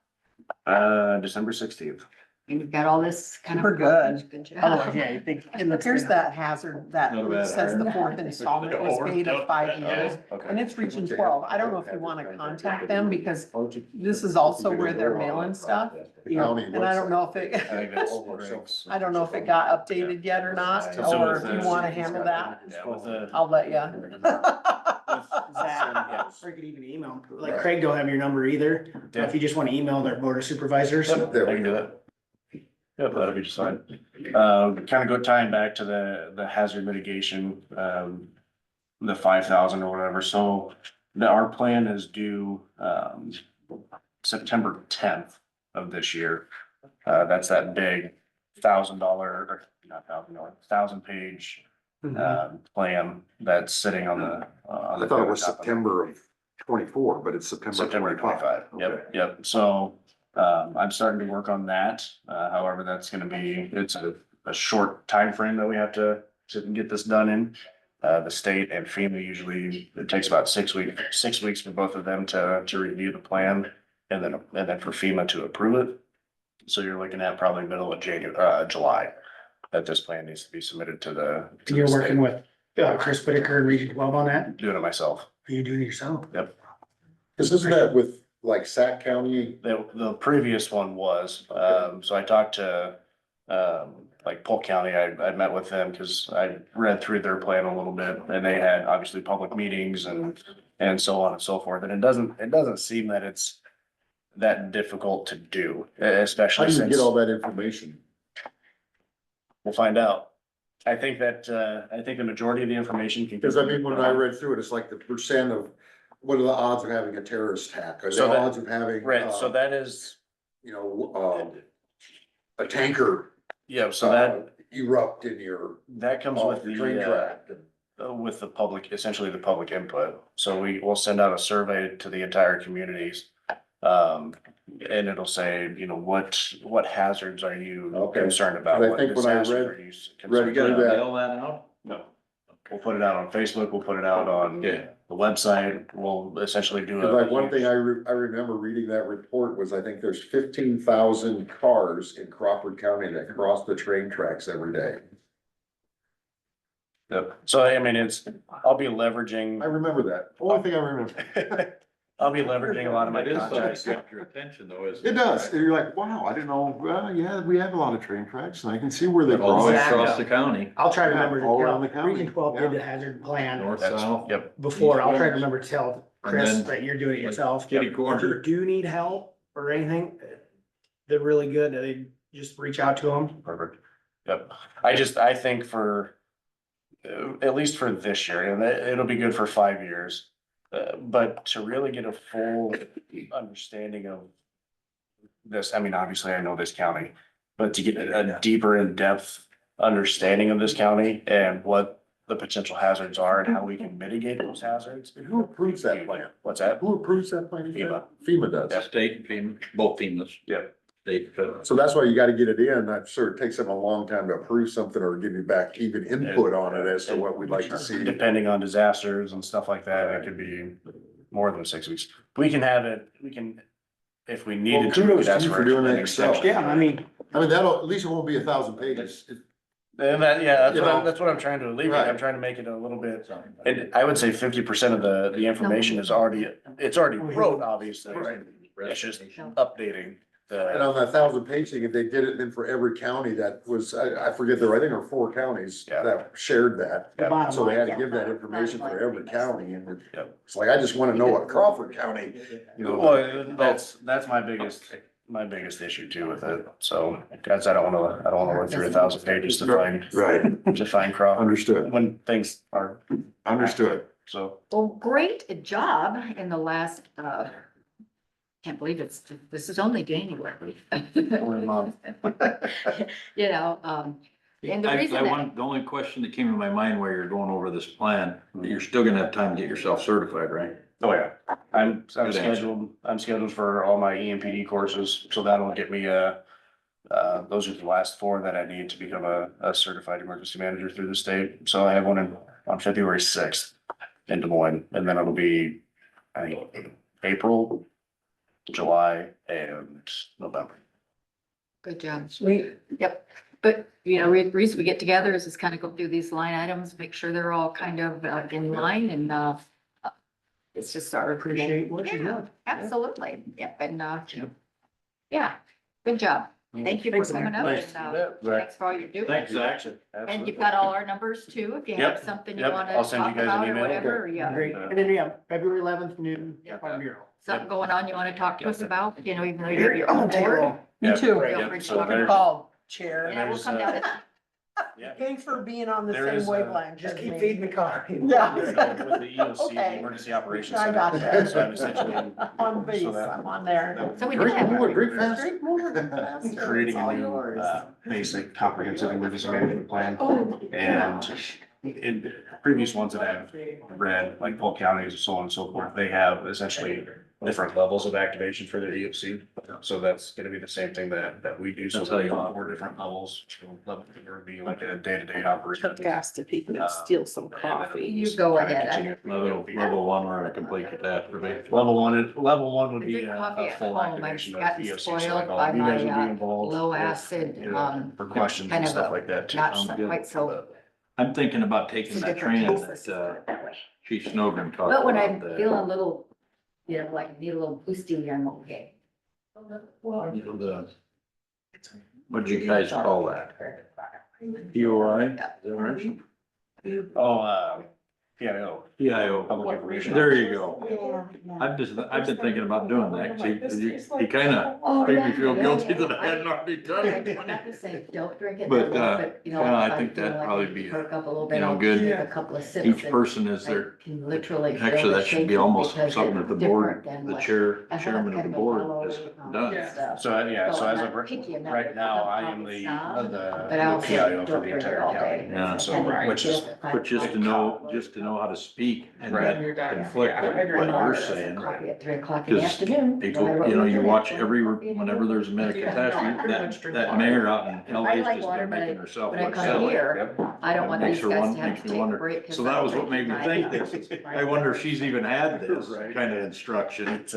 December 16th. And you've got all this kind of. Super good. Good Otherwise, job. yeah, you think it looks. Here's good. that hazard that Not a bad says the iron. fourth installment was paid of 5 years. And it's reaching 12. I don't know if you wanna contact them because this is also where they're mailing stuff. The county And I don't know if it, I think that's Greg's. I don't know if it got updated yet or not, So or with if you the- wanna handle that, Yeah, with the. I'll let you. Zach, or you could even email, him. Like Craig don't have your number either. So if you just wanna email their board of supervisors. There I we can do go. it. Yep, that'll be just fine. Kind of go tying back to the hazard mitigation, the 5,000 or whatever, so our plan is due, September 10th of this year. That's that big $1,000, or not $1,000, 1,000-page, plan that's sitting on the. I thought it was September of 24, but it's September September 25. 25, yep, so, I'm starting to work on that, however, that's gonna be, it's a short time frame that we have to get this done in. The state and FEMA usually, it takes about 6 weeks for both of them to review the plan, and then for FEMA to approve it. So you're looking at probably middle of July, that this plan needs to be submitted to the. You're working with, Chris Whitaker in Region 12 on that? Doing it myself, Are you doing it yourself? yep. Cause isn't that with like Sac County? The previous one was, so I talked to, like Polk County, I met with them because I read through their plan a little bit, and they had obviously public meetings and so on and so forth, and it doesn't seem that it's that difficult to do, How especially do you since get all that information? we'll find out. I think the majority of the information can. Cause I mean, when I read through it, it's like the percent of, what are the odds of having a terrorist attack? Are So the that- odds of having? Right, so that is, You know, a tanker. yeah, so that Erupt in your, comes with train the, track. with the public, essentially the public input. So we will send out a survey to the entire communities. And it'll say, you know, what hazards are you Okay. concerned about? But I What think when I disasters read- are you You concerned gotta about? that. mail that out? No, we'll put it out on Facebook, we'll put it out on Yeah. the website, we'll essentially do Cause a. like one thing I remember reading that report was, I think there's 15,000 cars in Crawford County that cross the train tracks every day. Yep. So I mean, I'll be I leveraging, remember that. Only thing I remember. I'll be leveraging a lot of my It is something contacts. to get your attention though, isn't It does. And you're like, wow, I didn't know. Well, yeah, we have a lot of train tracks and I can see where they All the way cross. across the county, I'll try to Yeah, remember to all around the tell, county. Region 12 did Yeah. the hazard plan north, That's, south. yep, before. I'll try to remember to tell Chris And then, that you're doing it yourself. kitty If corner. you do need help or anything, they're really good. They just reach out to them. perfect. Yep. I think for, at least for this year, and it'll be good for 5 years. But to really get a full understanding of this, I mean, obviously I know this county, but to get a deeper in-depth understanding of this county and what the potential hazards are and how we can mitigate those hazards. And who approves that plan? What's that? Who approves that plan? FEMA. FEMA does. State and FEMA, both FEMA's. Yep. State, federal. So that's why you gotta get it in. I'm sure it takes them a long time to approve something or give you back even input on it as to what we'd like to see. Depending on disasters and stuff like that, it could be more than 6 weeks. We can have it, if we Well, needed to. we kudos could ask to you for doing that an yourself. extension. Yeah, I mean, I mean, that'll, at least it won't be 1,000 pages. And that, yeah, You know. that's what I'm trying to alleviate. Right. I'm trying to make it a little bit, and I would say 50% of the information is already wrote, obviously. It's just updating And the, on that 1,000 page thing, if they did it then for every county that was, I forget, I think there were 4 counties Yeah. that shared that. the bottom So they had line, to give that information for every county and Yep. it's like, I just wanna know what Crawford County, you know. well, that's my biggest issue too with it. So, guys, I don't wanna look through 1,000 pages to find Crawford Understood, when things are, understood. so. Well, great job in the last, can't believe this is only January. You know, and the reason that, The only question that came to my mind while you're going over this plan, you're still gonna have time to get yourself certified, right? Oh, yeah. I'm Good scheduled for all my EMPD courses, so that'll get me, those are the last 4 that I need to become a certified emergency manager through the state. So I have one on February 6th in Des Moines, and then it'll be, I think, April, July, and November. good job. Sweet. Yep, but you know, the reason we get together is just kind of go through these line items, make sure they're all kind of in line and it's just our. appreciate what you're Yeah, doing. absolutely. Yep, and yeah, good job. Thank you for Thanks, coming up Thanks. and You bet. thanks for all you're doing. Thanks, Zach. And you've got all our numbers too, if you have Yep, something you yep. wanna I'll send you talk guys an about or email. whatever, or yeah. Great. And then, yeah, February 11th, noon, Yeah. Farm Bureau. Something going on you wanna talk to us about, you know, even though You're you're on on board. table. Me Yeah. too. Feel Yeah, free to so talk there- about Call. Chair. Yeah, we'll come down. Yeah. Thanks for being on the There same is, wavelength. Just as keep me. feeding the coffee. Yeah. With the EOC, the Okay. Emergency Operations I Center. got that. So I'm essentially. On base, so that- I'm on there. So we Drink did have- more, drink faster. Drink more, drink faster, Creating it's a all new, yours. basic comprehensive emergency management plan. Oh, And in previous ones that I've read, like Polk counties, so on and so forth, they have essentially different levels of activation for their EOC. So that's gonna be the same thing that we do. So That's how you we want it. 4 different levels. So level three would be like a day-to-day operation. gas to people and steal some Just go kinda ahead. continue. Level one or a complete catastrophe. Level one would I be drink coffee a at full home. I've activation of gotten EOC. So spoiled like all by of you guys my, would be involved. low with, acid, you know, for questions kind and of stuff a- like that too. not Sounds good. quite so. I'm thinking about taking It's a that different training process, that, put it that way. Chief Snowden talked But when about. I'm feeling a little, you know, like need a little boosty, I'm okay. What'd you guys call that? POI? Oh, PIO, PIO. public information. There you go. I've been thinking about doing that, see, he kinda Oh, made me yeah, feel yeah, guilty yeah. that I hadn't already done I'm it. not to say don't drink it, But, you know, yeah, I if think feel that'd like probably I be, perk up a little you bit, know, I'll good. take a couple of sips. Each and person is I their, can literally feel actually, the that should be shaking almost because something it's that the board, different than the what- chairman of the board has done. So, yeah, so I'm as not of right picky enough. right now, I am It's the, not, the but I also PIO for don't the drink it entire all county. day. Yeah. So, And which is, But just to know how to speak and Right. that conflict with what you're saying. Coffee at 3 o'clock in the 'Cause afternoon. People, when I you know, you drink watch it. whenever there's a minute catastrophe, that mayor out in LA I is like just water, been but making herself when I look come silly. here, I don't want Makes these her guys won- to have makes to me take a wonder. break. 'cause So that I'm was what made me think drinking this. my I wonder if she's even had this Right. kind of instruction. it's,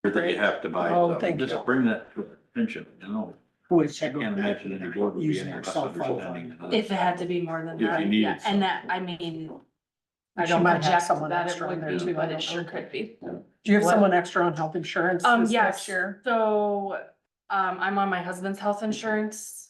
that you have to buy. Oh, stuff. thank you. Just bring that to attention, you know. Which I can't imagine any board would be using any our less self-funding. understanding. than If it that. had to be more than If you that, needed yeah, some. and that, I mean, I She don't might have project someone that it extra on would there be, too, I but don't it sure know. could be. Do you have What? someone extra on health insurance this Yes, next year? so, I'm on my husband's health insurance.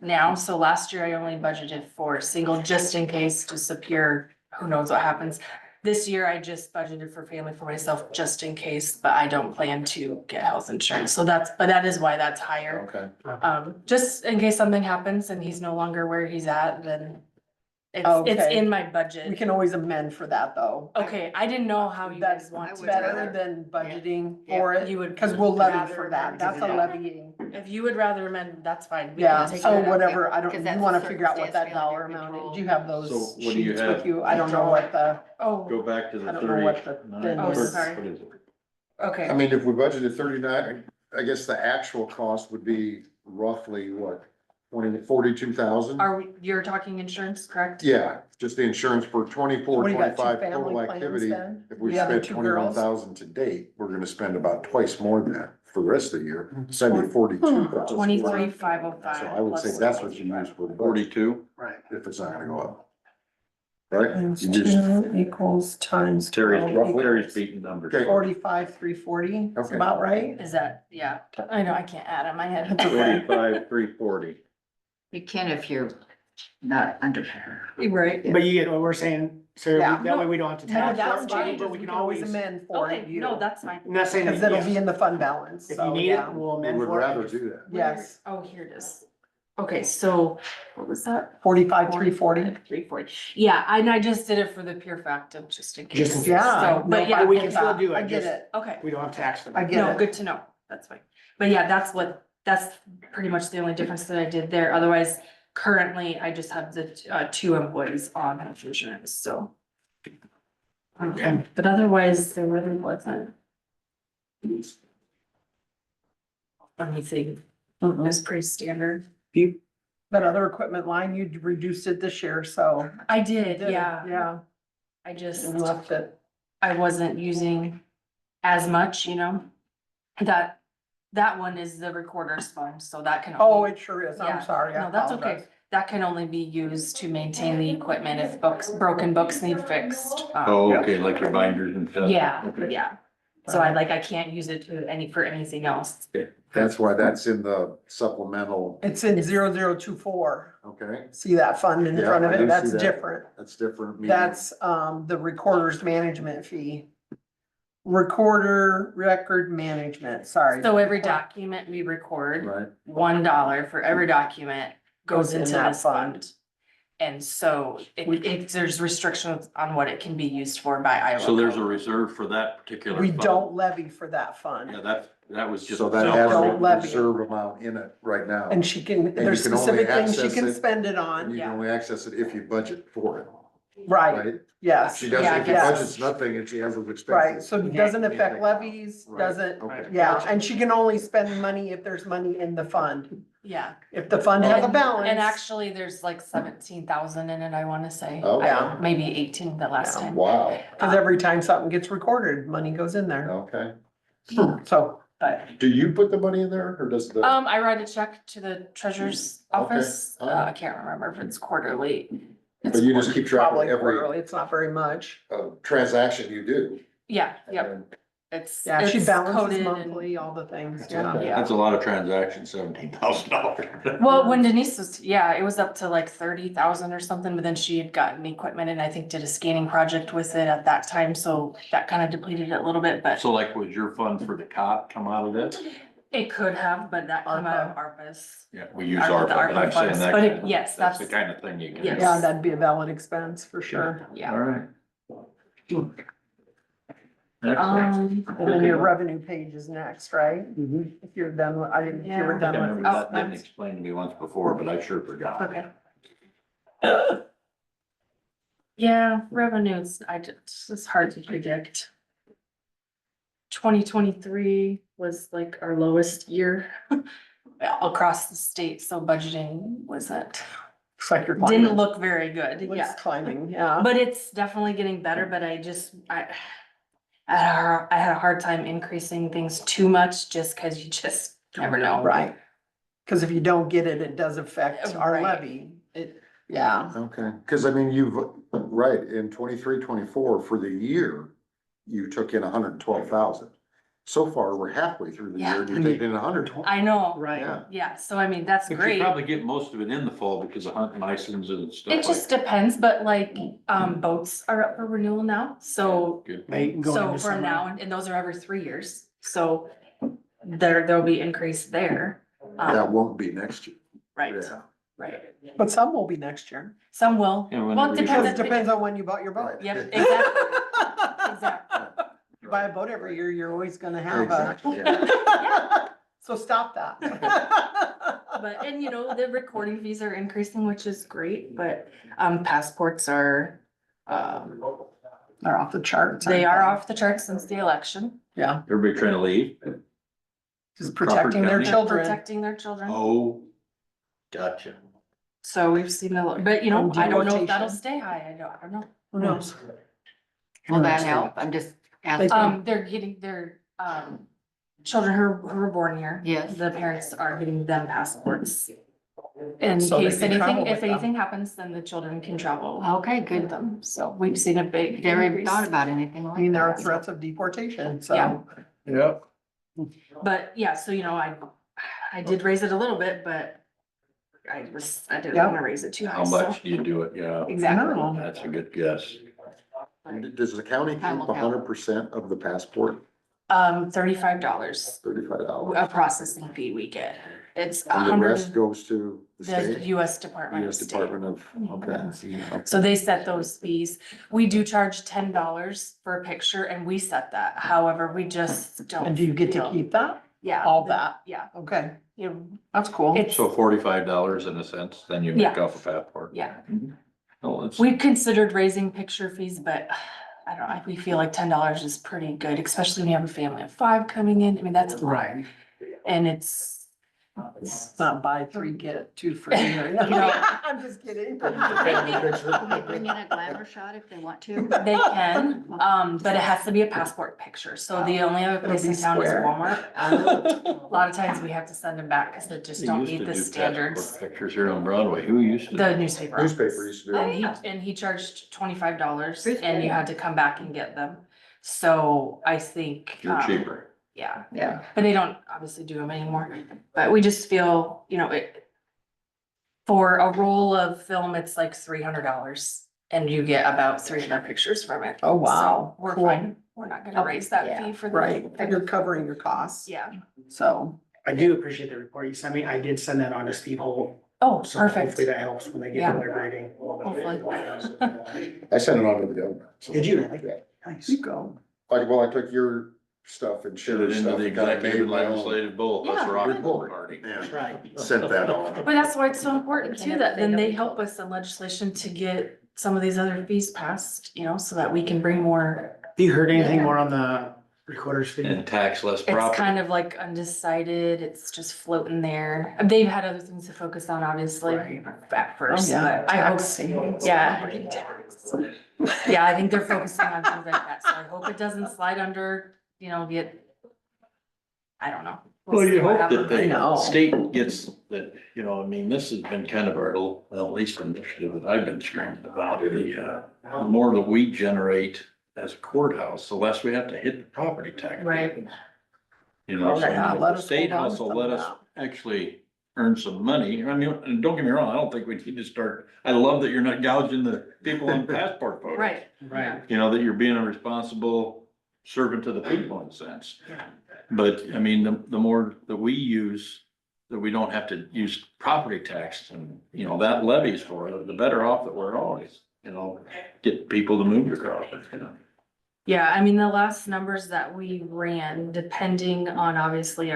Now, so last year I only budgeted for single, just in case, just appear, who knows what happens. This year I just budgeted for family for myself, just in case, but I don't plan to get health insurance, so but that is why that's higher. Okay. Just in case something happens and he's no longer where he's at, then it's Okay. in my We budget. can always amend for that, though. Okay, I didn't know how you guys That's want to. better than budgeting for it, You would because we'll levy rather for that, amend that's a that. levying. If you would rather amend, that's fine. We Yeah, can take so it out. whatever, I don't, Because you that's a wanna figure out what that circumstance dollar beyond your amount is, control. do you have those So what do you sheets with have? you? I don't know what the, Oh, Go back to I the don't know 30. what the thing Oh, is. sorry. What is it? okay. I mean, if we budgeted 39, I guess the actual cost would be roughly what, 42,000? You're talking insurance, correct? Yeah, just the insurance for 24, What do you got, two 25 family total plans activity. then? If we The other spent two 21,000 to date, we're gonna spend about twice more than that for the rest of the year, 42,000. 23,505. So I would say that's what you use for the budget, 42. Right. if it's not gonna go up. Right? Times You just, 2 equals times Terry's, 12 Terry's equals beating numbers. Okay. 45, 340, that's Okay. about right. Is that, yeah, I know, I can't add in my head. 45, 340. You can if you're not under. Right. But you get what we're saying, so Yeah. that way we don't have to No, tax that's everybody, fine, but we can always amend for Okay, you. no, that's fine. I'm not saying Because that, it'll be yeah, in the fund balance, if so, you need it, yeah. we'll we amend would for it. rather do that. Yes, Oh, here it is. Okay, so what was that? 45, 340. 340. Yeah, I just did it for the pure fact of just in case. Just in case. Yeah, So, no, but yeah, But we I can get still that. do it, I get just- it, okay. We don't have to tax them. I get No, it. good to know. That's fine. But yeah, that's pretty much the only difference that I did there. Otherwise, currently, I just have the two employees on health insurance, so. Okay. But otherwise, there really wasn't. Anything. It was pretty standard. That other equipment line, you reduced it this year, so. I you did, did it, yeah. Yeah, I just, and left it. I wasn't using as much, you know? That one is the recorder's fund, so that can. Oh, only- it sure is, Yeah. I'm sorry, I No, that's okay. apologize. That can only be used to maintain the equipment if broken books need fixed. Oh, okay, like your binders and stuff. Yeah, Okay. yeah. So I can't use it for anything else. That's why that's in the supplemental, It's in 0024, okay? see that fund in Yeah, front of I do it, that's see that. different. That's different. meaning- That's, the recorder's management fee. Recorder record management, sorry. So every document we record, Right, $1 for every document goes Goes in into that this fund. And so there's restrictions on what it can be used for by Iowa. So there's a code. reserve for that particular We fund. don't levy for that fund. Yeah, that was just. so that self- has a Don't levy. reserve amount in it right now. And she can, there's you can only specific things she access can it- spend it And on, you yeah. can only access it if you budget for it, right, right? yes. She doesn't, Yeah, if you yes. budget's nothing and she has those expenses. Right, so it doesn't affect levies, Right, doesn't, okay. yeah, and she can only spend money if there's money in the fund. Yeah. If the fund has a balance. And actually, there's like 17,000 in it, I wanna say. Oh. Yeah. Maybe 18 the last Yeah. time. Wow, Cause every time something gets recorded, money goes in there, okay. so. But, Do you put the money in there or does the, I write a check to the treasurer's Okay. office. All right. I can't remember if it's quarterly. but you just keep track of Probably every quarterly, it's not very much. transaction you do? Yeah, yep, And it's. Yeah, she it's balances coded and- monthly, all the things, yeah. Okay. Yeah. That's a lot of transactions, $17,000. Well, when Denise was, yeah, it was up to like 30,000 or something, but then she had gotten equipment and I think did a scanning project with it at that time, so that kind of depleted it a little bit, but So like, was your fund for the cot come out of this? it could have, but that came out of ARPA's. Yeah, we use Our- ARPA, the but I'm ARPA saying funds, that. but it- kind of- yes, That's the that's- kind of thing you can. Yes. Yeah, that'd be a valid expense for sure. Yeah. All right. Excellent. And then your revenue page is next, right? Mhm. If you're done with, I didn't, if you were I done with. remember that didn't explain to me once before, but I sure forgot. Okay. Yeah, revenues, it's hard to predict. 2023 was like our lowest year across the state, so budgeting wasn't, Looks like you're didn't climbing. look very good, Looks yeah. climbing, yeah. But it's definitely getting better, but I I had a hard time increasing things too much just cause you just never know. Right. Cause if you don't get it, it does affect our Right. levy. Yeah, Okay, cause I mean, you've, right, in 23-24 for the year, you took in 112,000. So far, we're halfway through the Yeah. year, and you're taking in 100. I know, Right. Yeah. yeah, so I mean, that's But you great. probably get most of it in the fall because of hunting licenses and stuff It like. just depends, but like, boats are up for renewal now, so, Good. Right, going so into from summer. now, and those are every 3 years, so there'll be increase there. That won't be next year. Right, Yeah. right. but some will be next year. Some will, Yeah, well, whenever it you- Because it depends. depends on when you bought your boat. Yep, exactly, exactly. You buy a boat every year, you're always gonna have Exactly, a. yeah. So stop that. But, and you know, the recording fees are increasing, which is great, but, passports are, They're off the charts. they aren't are off the charts since the election. Yeah, Everybody trying to leave? just protecting their County? They're children. protecting their children. Oh, gotcha. So we've seen a lot, but you know, From I don't know if that'll deportation. stay high, I don't know. Who knows? Will that help? I'm just asking. They're getting their, children who were born here. Yes. The parents are getting them passports. In So they case can travel anything, with if them. anything happens, then the children can travel Okay, with good. them, so we've seen a big Never even increase. thought about anything like I mean, there are that. threats of deportation, Yeah. so. Yep. But yeah, so you know, I did raise it a little bit, but I didn't Yeah. wanna raise it too high, How so. much do you do it? Yeah, Exactly. No. that's a good guess. Does the county Time keep will tell. 100% of the passport, $35, $35? a processing fee we get. It's And the rest 100, goes to the the state? US Department of US State. Department of, okay. So they set those fees. We do charge $10 for a picture and we set that. However, we just don't. And do you get to feel- keep that? Yeah. all that? Yeah. Okay, You, that's cool. it's, So $45 in a sense, then you make Yeah. off a passport. yeah. Oh, it's, We considered raising picture fees, but I don't know, we feel like $10 is pretty good, especially when you have a family of 5 coming in. I mean, that's a lot. Right. And it's, It's not buy 3, get 2 free. or- You know. I'm just kidding. Can they bring in a glamour shot if they want to? they can, but it has to be a passport picture. So the only other place in It'll be town is square. Walmart. A lot of times we have to send them back because they just they don't used to meet the do standards. passport pictures here on Broadway. Who used to? The newspaper. Newspaper used to do And it. he charged $25 and you had to come back and get them. So I think. You're cheaper. Yeah, Yeah. but they don't obviously do them anymore, but we just feel, you know, it. For a roll of film, it's like $300 and you get about 300 pictures from it. Oh, wow. So we're Cool. fine, we're not gonna raise that Yeah. fee for the. Right, and you're covering your costs, Yeah, so. I do appreciate the report you sent me. I did send that on to Steve Holt. oh, So hopefully perfect, that helps when they get Yeah. to their grading. hopefully. I sent it on to the governor. so- Did you really? Yeah. Nice. You go. Like, well, I took your stuff and Should have shared into stuff the and kind of executive made my own. legislative both. Let's Yeah. rock the Report. party. Yeah. Right. Sent that on. But that's why it's so important too, that then they help us in legislation to get some of these other fees passed, you know, so that we can bring more. Have you heard anything more on the recorder's fee? And tax less It's property. kind of like undecided, it's just floating there. They've had other things to focus on, obviously, Right. at first, Oh, yeah, but I hope. tax savings. Yeah. Yeah, I think they're focusing on things like that, so I hope it doesn't slide under, you know, I don't know. We'll Well, see you what hope that happens. I know. the state gets that, you know, I mean, this has been kind of our little, well, at least initiative that I've been screaming about. The more that we generate as a courthouse, the less we have to hit the property tax. Right, You know, so Yeah, if let the us state hold on house to will some let of us that. actually earn some money. I mean, and don't get me wrong, I don't think we need to start, I love that you're not gouging the people on passport photos. right. Right. You know, that you're being a responsible servant to the people in a sense. Yeah. But I mean, the more that we use, that we don't have to use property tax and, you know, that levies for it, the better off that we're always, you know, get people to move across it, you know. Yeah, I mean, the last numbers that we ran, depending on obviously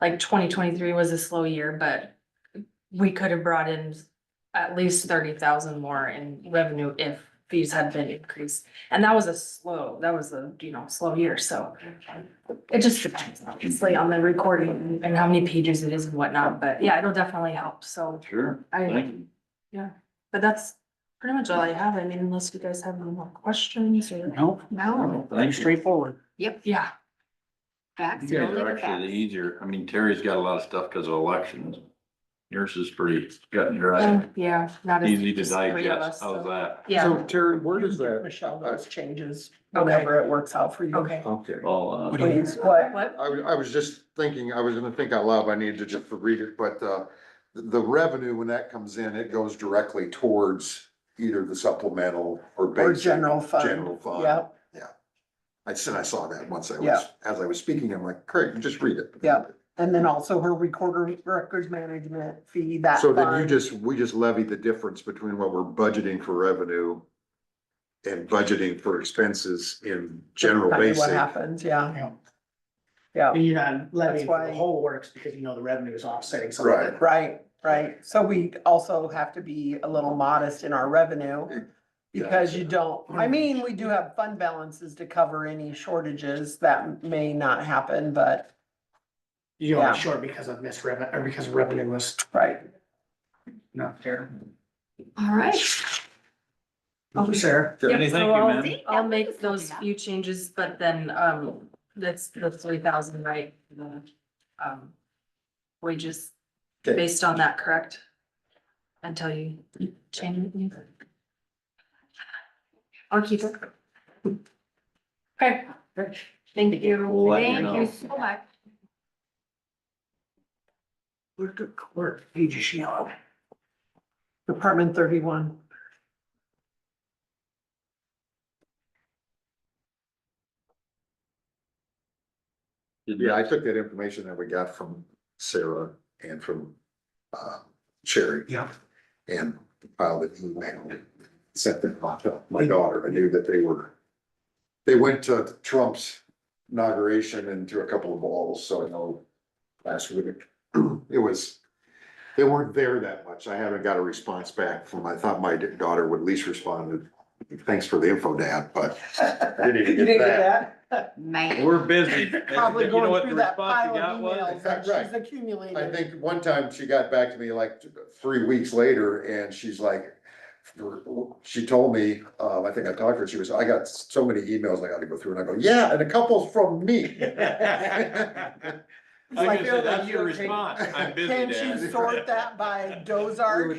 like 2023 was a slow year, but we could have brought in at least 30,000 more in revenue if fees had been increased. And that was a, you know, slow year, so it just depends obviously on the recording and how many pages it is and whatnot, but yeah, it'll definitely help, so Sure, I, thank you. but that's pretty much all I have. I mean, unless you guys have any more questions or. Nope, No, pretty straightforward. yep, Yeah, facts. You and guys only are the actually the facts. easier. I mean, Terry's got a lot of stuff because of elections. Yours is pretty cut and dry, yeah, not as. easy to just three of digest. us, How's so- that? Yeah, So Terry, where You does can give that? Michelle those changes, Okay. whenever it works out for you. okay. Okay. All, Please, what? What? I was just thinking, I was gonna think out loud, but I needed to just read it, but, the revenue, when that comes in, it goes directly towards either the supplemental or Or basic. general fund. General fund. Yep, I saw that once Yeah. as I was speaking, I'm like, Craig, just read it. Yeah. and then also her recorder records management fee, that So then fund. we just levy the difference between what we're budgeting for revenue and budgeting for expenses in general Kind of What basic. happens, yeah, Yeah. yeah, And you're not levying for why- the whole works because you know the revenue is offsetting some of Right. it. right. So we also have to be a little modest in our revenue. Because you don't, I mean, we do have fund balances to cover any shortages that may not happen, but, You're Yeah. only short because of missed revenue, or because revenue was right. not there. All right. Thank you, Sarah. Yep, Thank so you, I'll- ma'am. See, I'll that make was those coming up. few changes, but then, that's the 3,000, right? The, wages Okay. based on that, correct? Until you change it. I'll keep it. Okay, thank you. We'll let you Thank know. you so much. Where's the court? Page is yellow. Department 31. Yeah, I took that information that we got from Sarah and from, Sherry. Yeah. And filed an email, sent them to my daughter. I knew that they went to Trump's inauguration and threw a couple of balls, so I know last week, they weren't there that much. I haven't got a response back from, I thought my daughter would at least respond, thanks for the info, Dad, but I didn't even You get didn't that. get Man. We're busy. Probably You know going what through the that response you pile got of was? emails that Right. she's accumulated. I think one time she got back to me like 3 weeks later and she's like, she told me, I think I talked to her, she was, I got so many emails I gotta go through and I go, yeah, and a couple's from me. It's I like, just said, that's your response. I'm busy, Can't you Dad. sort that by Dozark?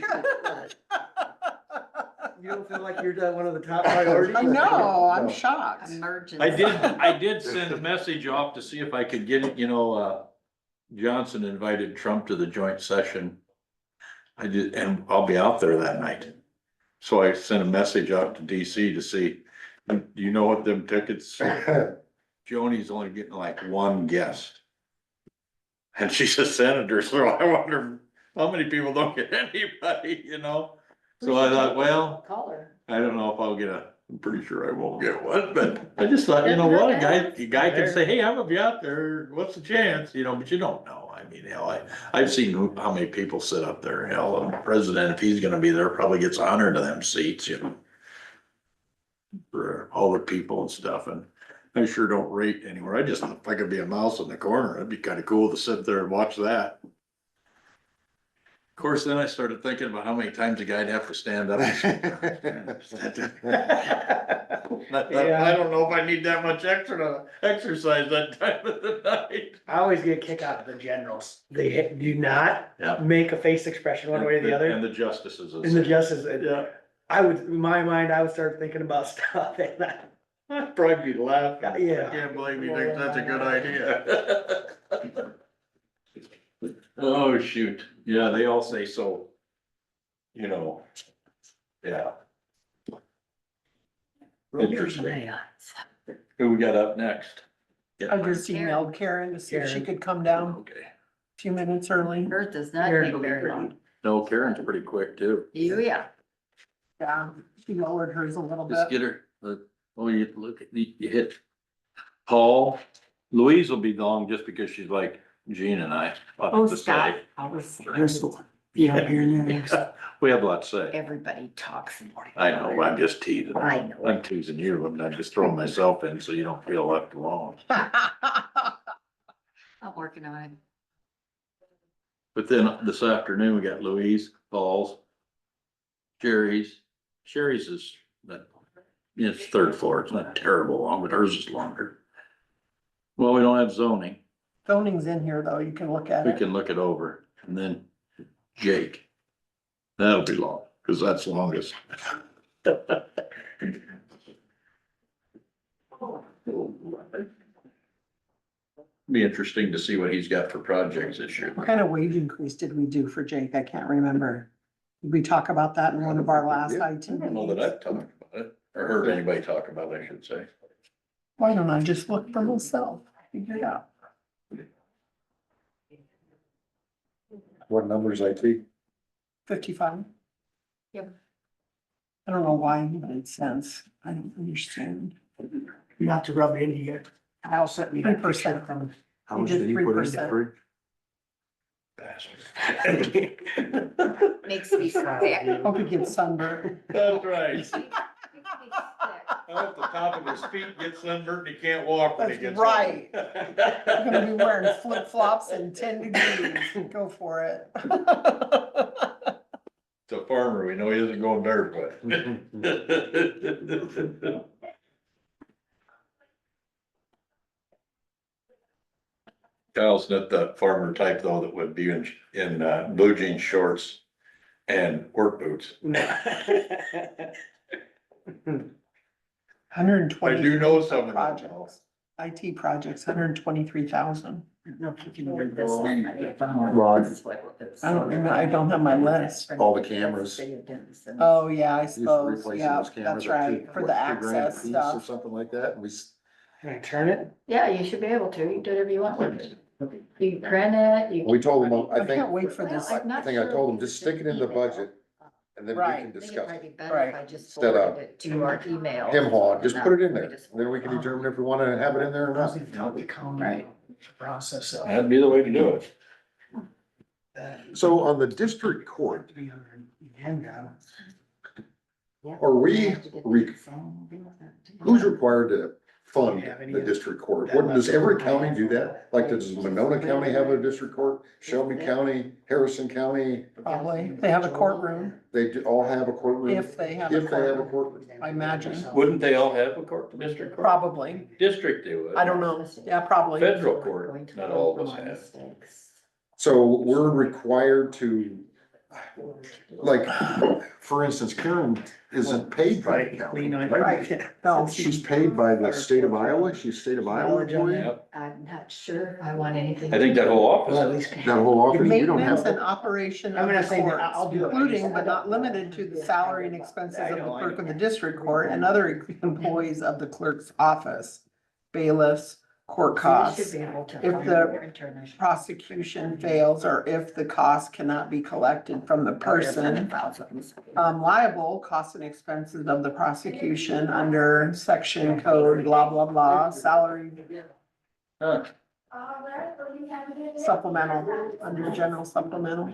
You don't feel like you're one of the top priorities? I know, I'm No. shocked. Emergency. I did send a message off to see if I could get it, Johnson invited Trump to the joint session. I did, and I'll be out there that night. So I sent a message out to DC to see, do you know what them tickets? Joni's only getting like one guest. And she's a senator, so I wonder how many people don't get anybody, So I thought, well, Call her. I don't know if I'll get I'm pretty sure I won't get one, but I just thought, you know what, a guy can say, hey, I'm gonna be out there, what's the chance, but you don't know. I mean, I've seen how many people sit up there, the president, if he's gonna be there, probably gets a 100 of them seats, for all the people and stuff, and I sure don't rate anywhere. I just, if I could be a mouse in the corner, it'd be kind of cool to sit there and watch that. Of course, then I started thinking about how many times a guy'd have to stand up. I don't know if I need that much extra exercise that time of the night. I always get a kick out of the generals. They do not Yeah. make a face expression one way or the other. And the justices. And the justice, Yeah. I would, in my mind, I would start thinking about stuff and I'd probably be laughing. Yeah. I can't believe you think that's a good idea. Oh, shoot. Yeah, they all say so. Yeah. Interesting. Who we got up next? I just emailed Karen to see if she could come down Okay. a few minutes early. Hers does not Very take very long. No, Karen's pretty quick too. Yeah. Yeah, she lowered hers a little Just bit. get her, you look at, you hit Paul. Louise will be long just because she's like Jean and I. Oh, to Scott, say. I was, yeah, here and there. We have a lot to say. everybody talks. I know, I'm just teasing. I know. I'm teasing you, I'm just throwing myself in so you don't feel left alone. I'm working on it. But then this afternoon, we got Louise, Paul's, Jerry's, Sherry's is, that, it's third floor, it's not terrible long, but hers is longer. Well, we don't have zoning, Zoning's in here though, you can look at we it. can look it over, and then Jake. That'll be long, cause that's longest. Be interesting to see what he's got for projects this year. What kind of wage increase did we do for Jake? I can't remember. Did we talk about that in one of our last Yeah. IT I don't know that meetings? I've talked about it, or heard anybody talk about it, I should say. Why don't I just look for myself, figure it out? What numbers IT? 55? Yep. I don't know why it made sense. I don't understand. Not to rub it into you. Kyle sent me that 3%. picture from. How You much did did he put in 3%. free? Makes me sick. Hope he gets sunburned. That's right. Makes me sick. I hope the top of his feet gets sunburned, he can't walk when he That's gets. right. home. I'm gonna be wearing flip flops and 10 degrees. Go for it. It's a farmer, we know he isn't going barefoot. Kyle's not that farmer type though that would be in blue jean shorts and work boots. 120. I do know some of them. projects. IT projects, 123,000. Well, I don't remember, I don't have my list. All the cameras. Oh, yeah, I Used to suppose, replace yeah, those cameras that's at right, two- for what, the 2 grand a access piece Or stuff. something like that, and Can I turn it? Yeah, you should be able to. You can do whatever you want with it. You can print it, you. we told them, I I think, can't wait for this. Well, I'm I not think I sure told if them, you just can stick it in the email. budget. And then we Right. can I think discuss it'd it. be better if I just Instead of forwarded it to our email. Him haw, just put it in there, We just- then we can determine if we wanna have it in there or not. Right. Process it. That'd be the way to do it. So on the district court, To be on our agenda. are we, who's required to fund the district court? What, does every county do that? Like, does Monona County have a district court? Shelby County, Harrison County, Probably, they have a courtroom, they all have a courtroom? if they have a If they have a courtroom, courtroom. I imagine, Wouldn't they all have a court, district court? probably. District they would. I don't know, yeah, probably. Federal court, not all of us have. So we're required to, like, for instance, Karen isn't paid by the county. Lean on. Right, no, She's paid by the state of Iowa, she's state of Iowa employee. Yep. I'm not sure if I want anything. I think that whole Well, at office, least. That whole office, you don't maintenance and have, operation I'm of gonna the say that courts, I'll do it. including but not limited to the salary and expenses of the clerk of the district court and other employees of the clerk's office, bailiffs, court costs. If the prosecution fails or if the cost cannot be collected from the person liable, costs and expenses of the prosecution under section code, blah, blah, blah, salary huh, supplemental, under general supplemental.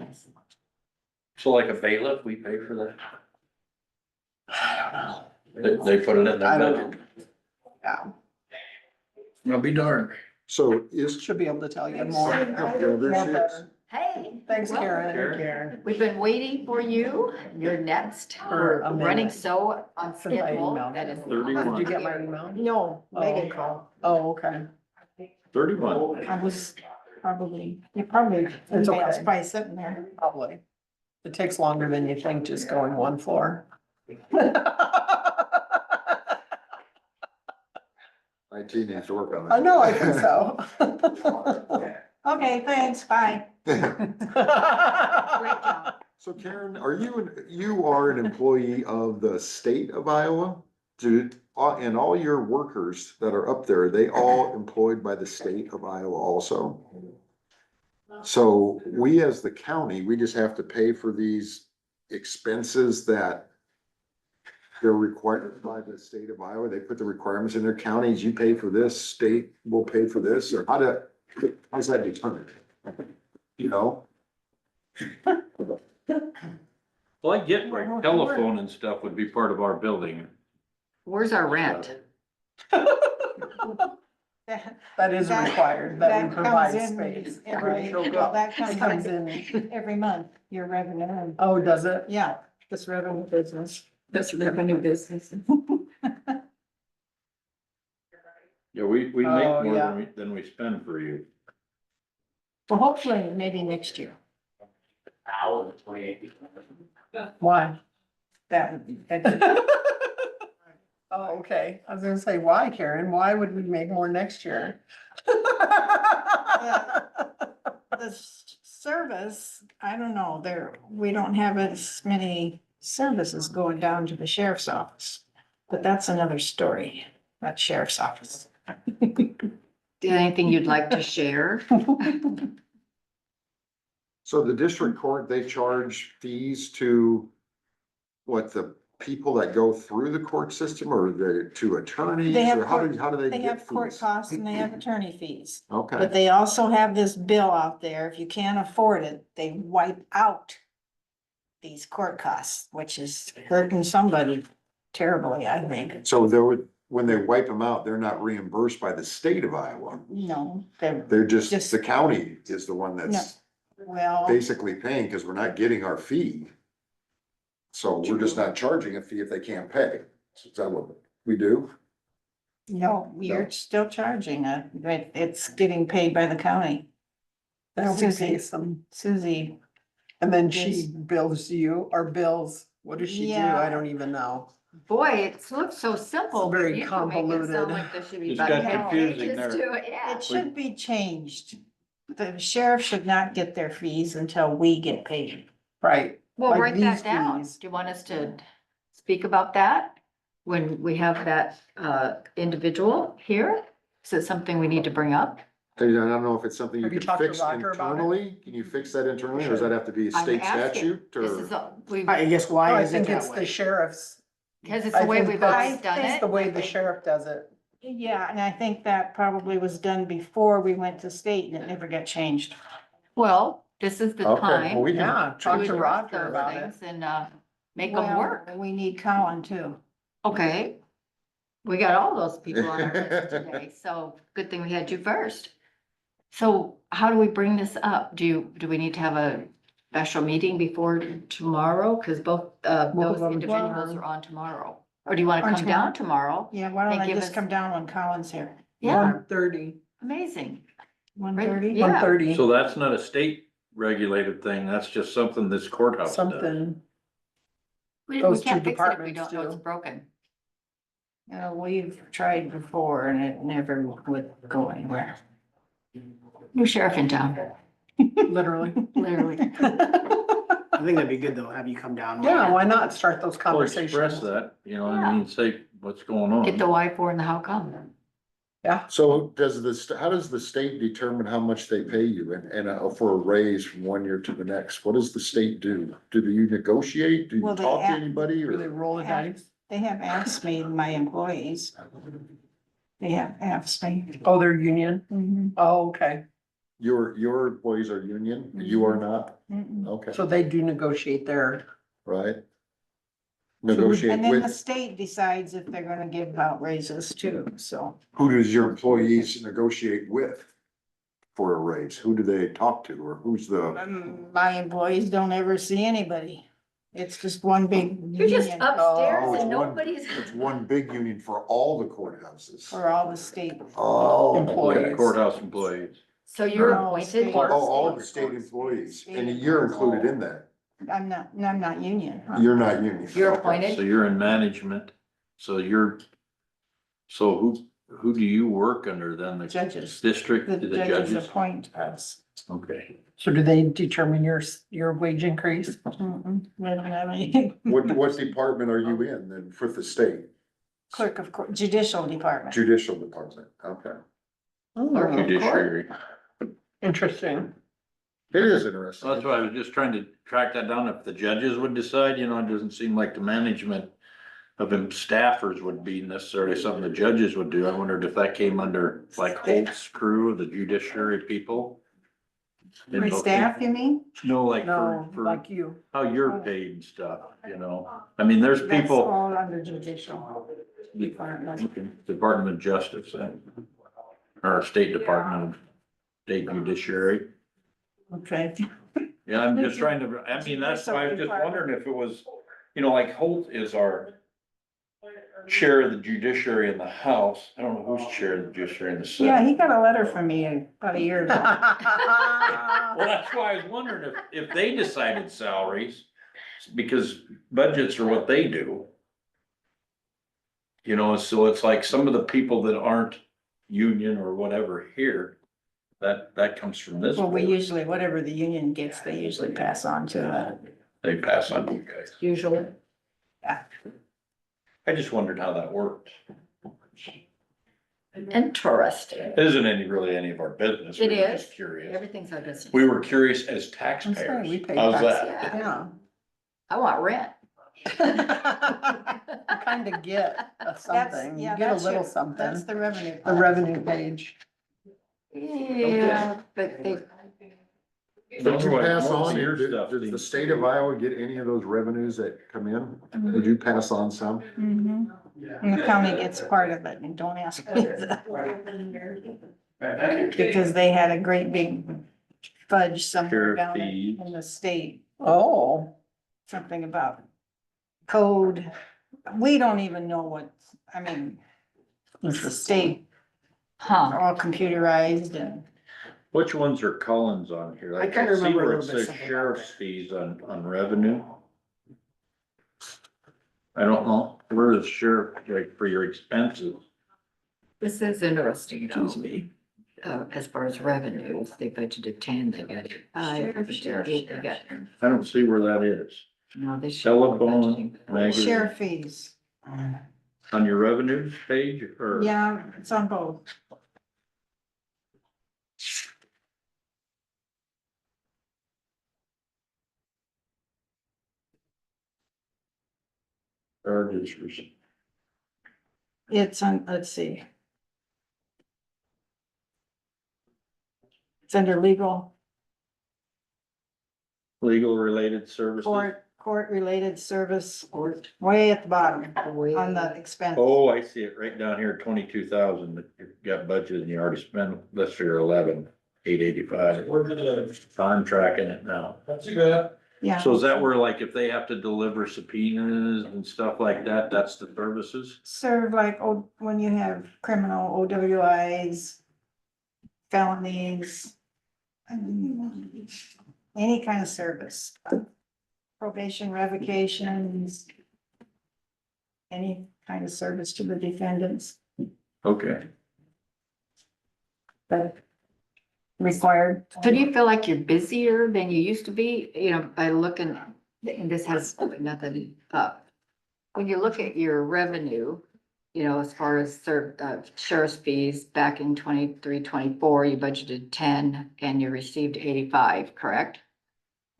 so like a bailiff, we pay for that? I don't know. They put it in I their don't budget? know. Yeah, I'll be darned. so is, should be able to tell you more. yeah, there More she is. better. Hey. Thanks, well, Karen. Karen. We've been waiting for you. You're next. For We're a running minute. so on Since I schedule. emailed That you. is. 31. Did you get my email? No, Megan called. Oh, okay. 31. I was probably, you probably, It's okay. it's probably sitting there. Probably. It takes longer than you think just going one floor. IT needs to work on it. I know, I think so. Okay, thanks, bye. Great job. So Karen, you are an employee of the state of Iowa? And all your workers that are up there, they all employed by the state of Iowa also? So we as the county, we just have to pay for these expenses that they're required by the state of Iowa. They put the requirements in their counties. You pay for this, state will pay for this, or how's that determined? You know? Well, I get like telephone and stuff would be part of our building. Where's our rent? That is required, that we provide space, right? Well, that It comes in, every month, your revenue. oh, does it? Yeah, this revenue business. That's revenue business. Yeah, we make Oh, more yeah. than we spend for you. Well, hopefully, maybe next year. Why? That would be. Oh, okay. I was gonna say, why, Karen? Why would we make more next year? The service, I don't know, we don't have as many services going down to the sheriff's office. But that's another story, that sheriff's office. Anything you'd like to share? So the district court, they charge fees to what, the people that go through the court system or to attorneys? They have Or how court- do they They get have court fees? costs and they have attorney fees. Okay, But they also have this bill out there, if you can't afford it, they wipe out these court costs, which is hurting somebody terribly, I think. so when they wipe them out, they're not reimbursed by the state of Iowa. No, They're just, Just- the county is the one that's well, basically paying because we're not getting our fee. So we're just not charging a fee if they can't pay. Is that what we do? no, you're still charging it, but it's getting paid by the county. They'll Susie. pay some, Susie, and then she bills you, or bills, what does she do? Yeah. I don't even know. Boy, it looks so simple. It's very but you can make it sound convoluted. like there should be It's about got 10 confusing pages there. to it, yeah. it should be changed. The sheriff should not get their fees until we get paid. Right. Well, like write these that down. fees. Do you want us to speak about that when we have that individual here? Is it something we need to bring up? I don't know if it's something you Have you can talked to fix Roger about it? internally. Can you fix that internally or does that have to be a I'm state asking. statute This is, or? I guess No, why I is it think that it's the way? sheriff's. because it's I the way think we've that's- always done It's it. the way I the think- sheriff does it. Yeah, and I think that probably was done before we went to state and it never got changed. Well, this is the Okay, well, time we to Yeah, can, talk to address Roger those about it. things and make them Well, work. We need Colin too. Okay. We got all those people on our list today, so good thing we had you first. So how do we bring this up? Do we need to have a special meeting before tomorrow? Cause both Both those of them individuals tomorrow. are on tomorrow. Or do you wanna On come down tomorrow? Yeah, why don't And I give just us- come down when Colin's here? Yeah, 1:30. amazing. 1:30? Yeah. 1:30. So that's not a state regulated thing, that's just something this courthouse does. Something. We Those can't two fix it if we departments don't know it's do. broken. We've tried before and it never would go anywhere. New sheriff in town, Literally. literally. I think that'd be good though, have you come down. Yeah, why not start those Well, express conversations? that, you know what I mean, say what's going on. Get the why for and the how come. so how does the state determine how much they pay you and for a raise from one year to the next? What does the state do? Do you negotiate? Do you Well, they talk to act- anybody Do they or? roll the dice? They have asked me, my employees. They have asked me. Oh, they're union? Mhm, Oh, okay. Your employees are union, you are not? mhm. Okay, So they do negotiate their, right? And Negotiate then the with, state decides if they're gonna give out raises too, so. who does your employees negotiate with? For a raise, who do they talk to or who's the? My employees don't ever see anybody. It's just one big You're just union upstairs Oh, it's and one- nobody's. It's one big union for all the courthouses. for all the state. Oh, Employees. okay. Courthouse employees. So you're No, appointed. state. Oh, all the state employees, and you're included in that. I'm not union. huh? You're not union. You're Okay. appointed? So you're in management, so who do you work under then? The Judges. District, The the judges judges? appoint us. Okay. so do they determine your wage increase? Mm-mm, we don't have any. What department are you in then for the state? Clerk of court, judicial department. Judicial department, okay. Clerk of Judiciary. Interesting. It is interesting. So that's why I was just trying to track that down, if the judges would decide, you know, it doesn't seem like the management of them staffers would be necessarily something the judges would do. I wondered if that came under like Holt's crew, the judiciary people. Didn't My know if staff, you mean? No, like No, for like you. how you're paid and stuff, you know? I mean, there's That's people, all under judicial department. Department of Justice, or State Department of State Judiciary. Okay. Yeah, I'm just trying to, I mean, that's why I was just wondering if it was you know, like Holt is our chair of the judiciary in the House. I don't know who's chair of the judiciary in the Yeah, he Senate. got a letter from me about a year ago. Well, that's why I was wondering if they decided salaries, because budgets are what they do. You know, so it's like some of the people that aren't union or whatever here, that comes from this. Well, we board. usually, whatever the union gets, they usually pass on to They pass on to you guys. usually. I just wondered how that worked. Interesting. Isn't really any of our business. It We were is. just curious. Everything's our business. We were curious as I'm taxpayers. saying we pay How's tax. that? Yeah. I want rent. Kind of get something, you yeah, get a that's little That's something, the revenue. the part. revenue page. Yeah, but they, Did you pass on, Your did stuff did the seems state to of be- Iowa get any of those revenues that come in? Did you pass on some? Mhm. And the county gets part of it, and don't ask me that. Because they had a great big fudge somewhere Sheriff down fees. in the state, Oh, something about code. We don't even know what, I mean, it's the state, huh, all computerized and. Which ones are Collins on here? I Like, kinda see remember a where it little bit says something about sheriff's that. fees on revenue. I don't know, where is sheriff, like, for your expenses? this is interesting though. excuse me. As far as revenues, they budgeted 10, they got 5, they got, I don't see where that is. no, they should. be Telephone, budgeting. magazine, Sheriff fees, on your revenues page, or? yeah, it's on both. Charges. It's on, let's see. It's under legal, Legal related services. court-related service, way at the bottom, on the expense. Oh, I see it right down here, 22,000 that you got budgeted and you already spent, let's figure 11,885. I'm tracking it now. Yeah. So is that where, like, if they have to deliver subpoenas and stuff like that, that's the services? Serve like, oh, when you have criminal OWIs, felonies, any kind of service. Probation revocations. Any kind of service to the defendants Okay. that required. So do you feel like you're busier than you used to be, you know, by looking, and this has nothing up. When you look at your revenue, you know, as far as sheriff's fees, back in 23-24, you budgeted 10 and you received 85, correct?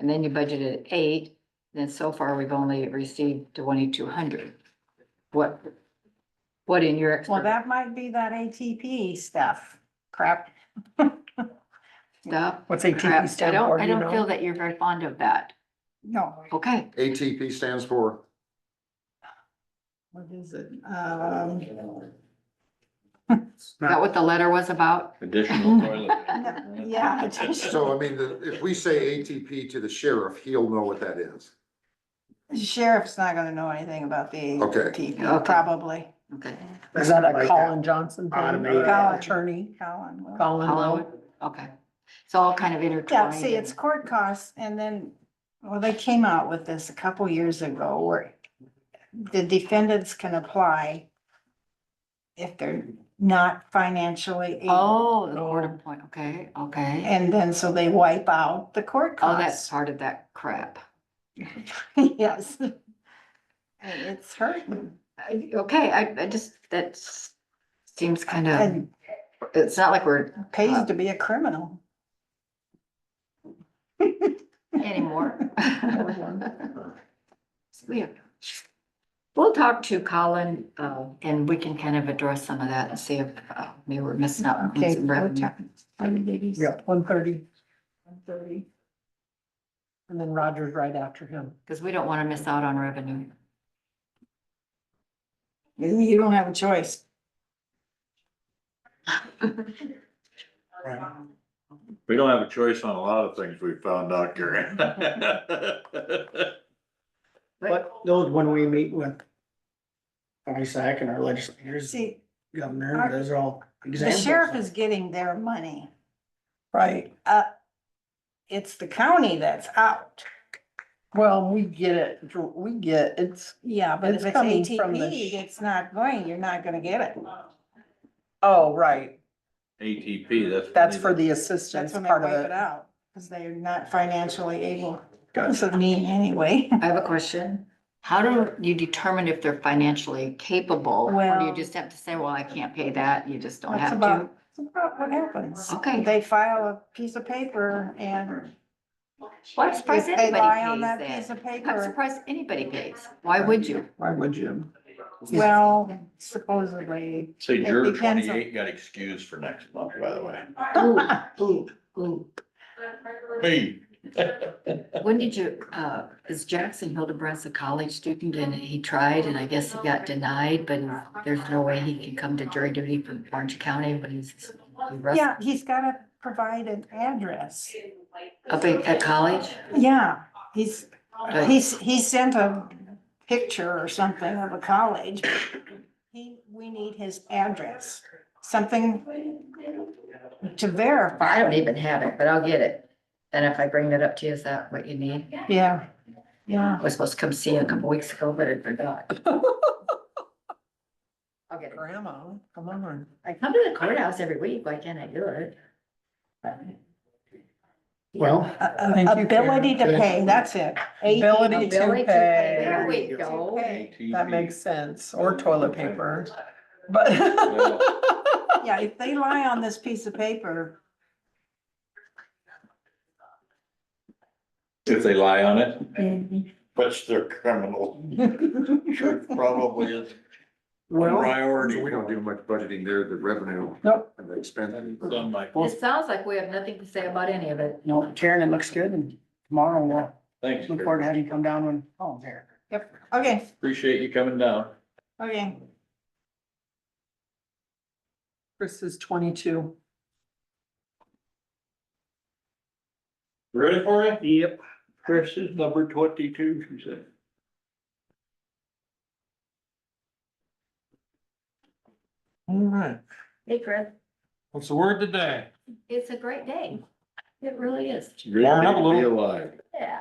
And then you budgeted 8, then so far we've only received 2,200. What in your Well, expert that might be that ATP stuff, crap. stuff? What's Crap, ATP stand for, I do you don't feel know? that you're very fond of that. No, Okay, ATP stands for, what is it? is that what the letter was about? Additional toilet. Yeah. it just- so I mean, if we say ATP to the sheriff, he'll know what that is. Sheriff's not gonna know anything about the Okay. ATP, Okay. probably. Okay. Is that a Like Colin Johnson thing? automated. Attorney, Colin. will. Colin Hollywood, will. okay. It's all kind of Yeah, intertwined. see, it's court costs and then, well, they came out with this a couple years ago where the defendants can apply if they're not financially able. Oh, the court appoint, okay, okay. And then so they wipe out the court Oh, that's costs. part of that crap. Yes. And it's hurting. Okay, I just, that seems kind of, And it's not like we're pays to be a criminal. anymore. We'll talk to Colin, and we can kind of address some of that and see if maybe we're missing out on Okay. some revenue. Yeah, 130, 130. and then Roger's right after him. Because we don't want to miss out on revenue. You don't have a choice. We don't have a choice on a lot of things we found out, Gary. But those, when we meet with ISAC and our legislators, See, governor, those are all the examples. sheriff is getting their money. Right, It's the county that's out. well, we get it, it's, Yeah, but It's if it's coming from the ATP, it's not going, you're not gonna get it. oh, right, ATP, that's for the That's assistance when they part of wipe it it. out, because they're not financially able. This is me anyway. I have a question. How do you determine if they're financially capable? Or do Well- you just have to say, well, I can't pay that, you just don't That's have to? about, that's about what happens. Okay. They file a piece of paper and Well, I'm surprised if they anybody lie on pays that piece that. of I'm paper, surprised anybody pays. Why would you? Why would you? well, supposedly. Say It juror depends on- 28 got excused for next month, by the way. Ooh, ooh. Me. When did you, is Jackson Hildebrandt a college student and he tried and I guess he got denied, but there's no way he can come to jury duty from Orange County when he's arrested Yeah, he's gotta provide an address. up at college? Yeah, he sent a picture or something of a college. We need his address, something to I verify. don't even have it, but I'll get it. And if I bring that up to you, is that what you need? Yeah, yeah. I was supposed to come see you a couple weeks ago, but I forgot. I'll get it. Grandma, come on. I come to the courthouse every week. Why can't I do it? Well, Thank you, Ability to Karen. pay, that's it. Ability to Ability to pay. There we go. Pay. That makes sense, or toilet paper, but. Yeah, if they lie on this piece of paper, If they lie on it, which they're criminal. Sure, probably is. well, Priority. So we don't do much budgeting there, the revenue Nope. and the expense. Done like, It sounds like we have nothing to say about any of it. no, Karen, it looks good and tomorrow we'll thanks. look forward to having you come down when Paul's here. yep, okay, Appreciate you coming down. okay. Chris is 22. Ready for it? Yep. Chris is number 22, she said. All right, Hey, Chris, what's the word today? it's a great day. It really is. Warm up a little. Be alive. Yeah.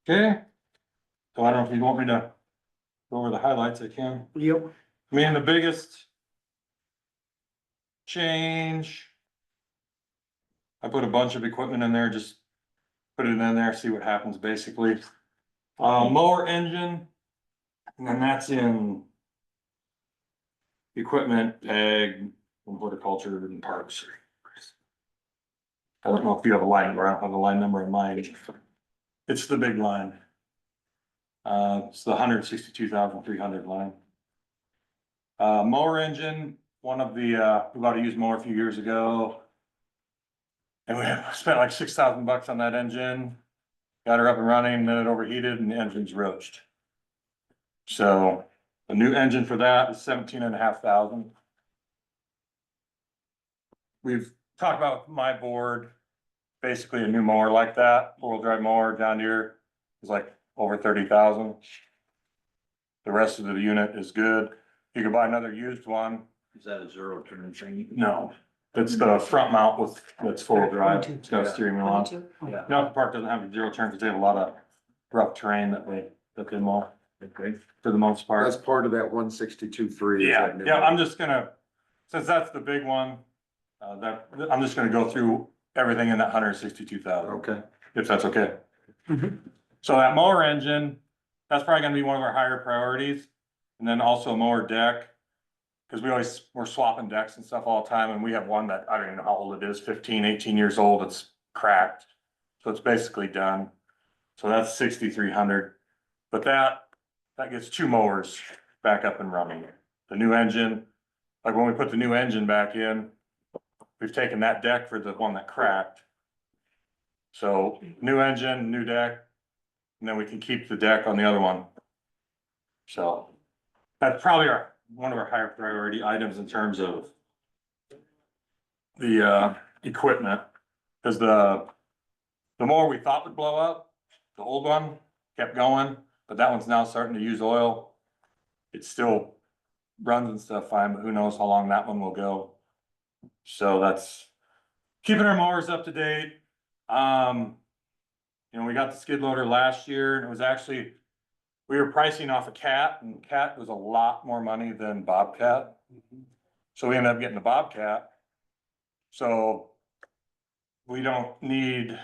Okay. So I don't know if you want me to go over the highlights, I can. Yep. I mean, the biggest change. I put a bunch of equipment in there, just put it in there, see what happens, basically. Mower engine, and then that's in equipment, ag, and horticulture and parks. I don't know if you have a line, or I don't have a line number in mind. It's the big line. It's the 162,300 line. Mower engine, one of the, we bought a used mower a few years ago. And we spent like $6,000 on that engine. Got her up and running, then it overheated and the engine's roached. So the new engine for that is 17,500. We've talked about my board, basically a new mower like that, four-wheel drive mower down here is like over 30,000. The rest of the unit is good. You could buy another used one. Is that a zero turn thing? No, it's the front mount with, that's four-wheel drive. It's got a steering wheel on. 22. Yeah, Nelson Park doesn't have a zero turn because they have a lot of rough terrain that they mow Okay. for the most That's part. part of that 162.3. Yeah, yeah, I'm just gonna, since that's the big one, I'm just gonna go through everything in that 162,000, Okay. if that's okay. Mhm. So that mower engine, that's probably gonna be one of our higher priorities. And then also a mower deck. Cause we're swapping decks and stuff all the time, and we have one that, I don't even know how old it is, 15, 18 years old, it's cracked. So it's basically done. So that's 6,300. But that gets two mowers back up and running. The new engine, like when we put the new engine back in, we've taken that deck for the one that cracked. So new engine, new deck, and then we can keep the deck on the other one. So that's probably one of our higher priority items in terms of the equipment. Cause the mower we thought would blow up, the old one, kept going, but that one's now starting to use oil. It still runs and stuff fine, but who knows how long that one will go. So that's keeping our mowers up to date. You know, we got the skid loader last year and it was actually, we were pricing off a Cat and Cat was a lot more money than Bobcat. So we ended up getting the Bobcat. So we don't need,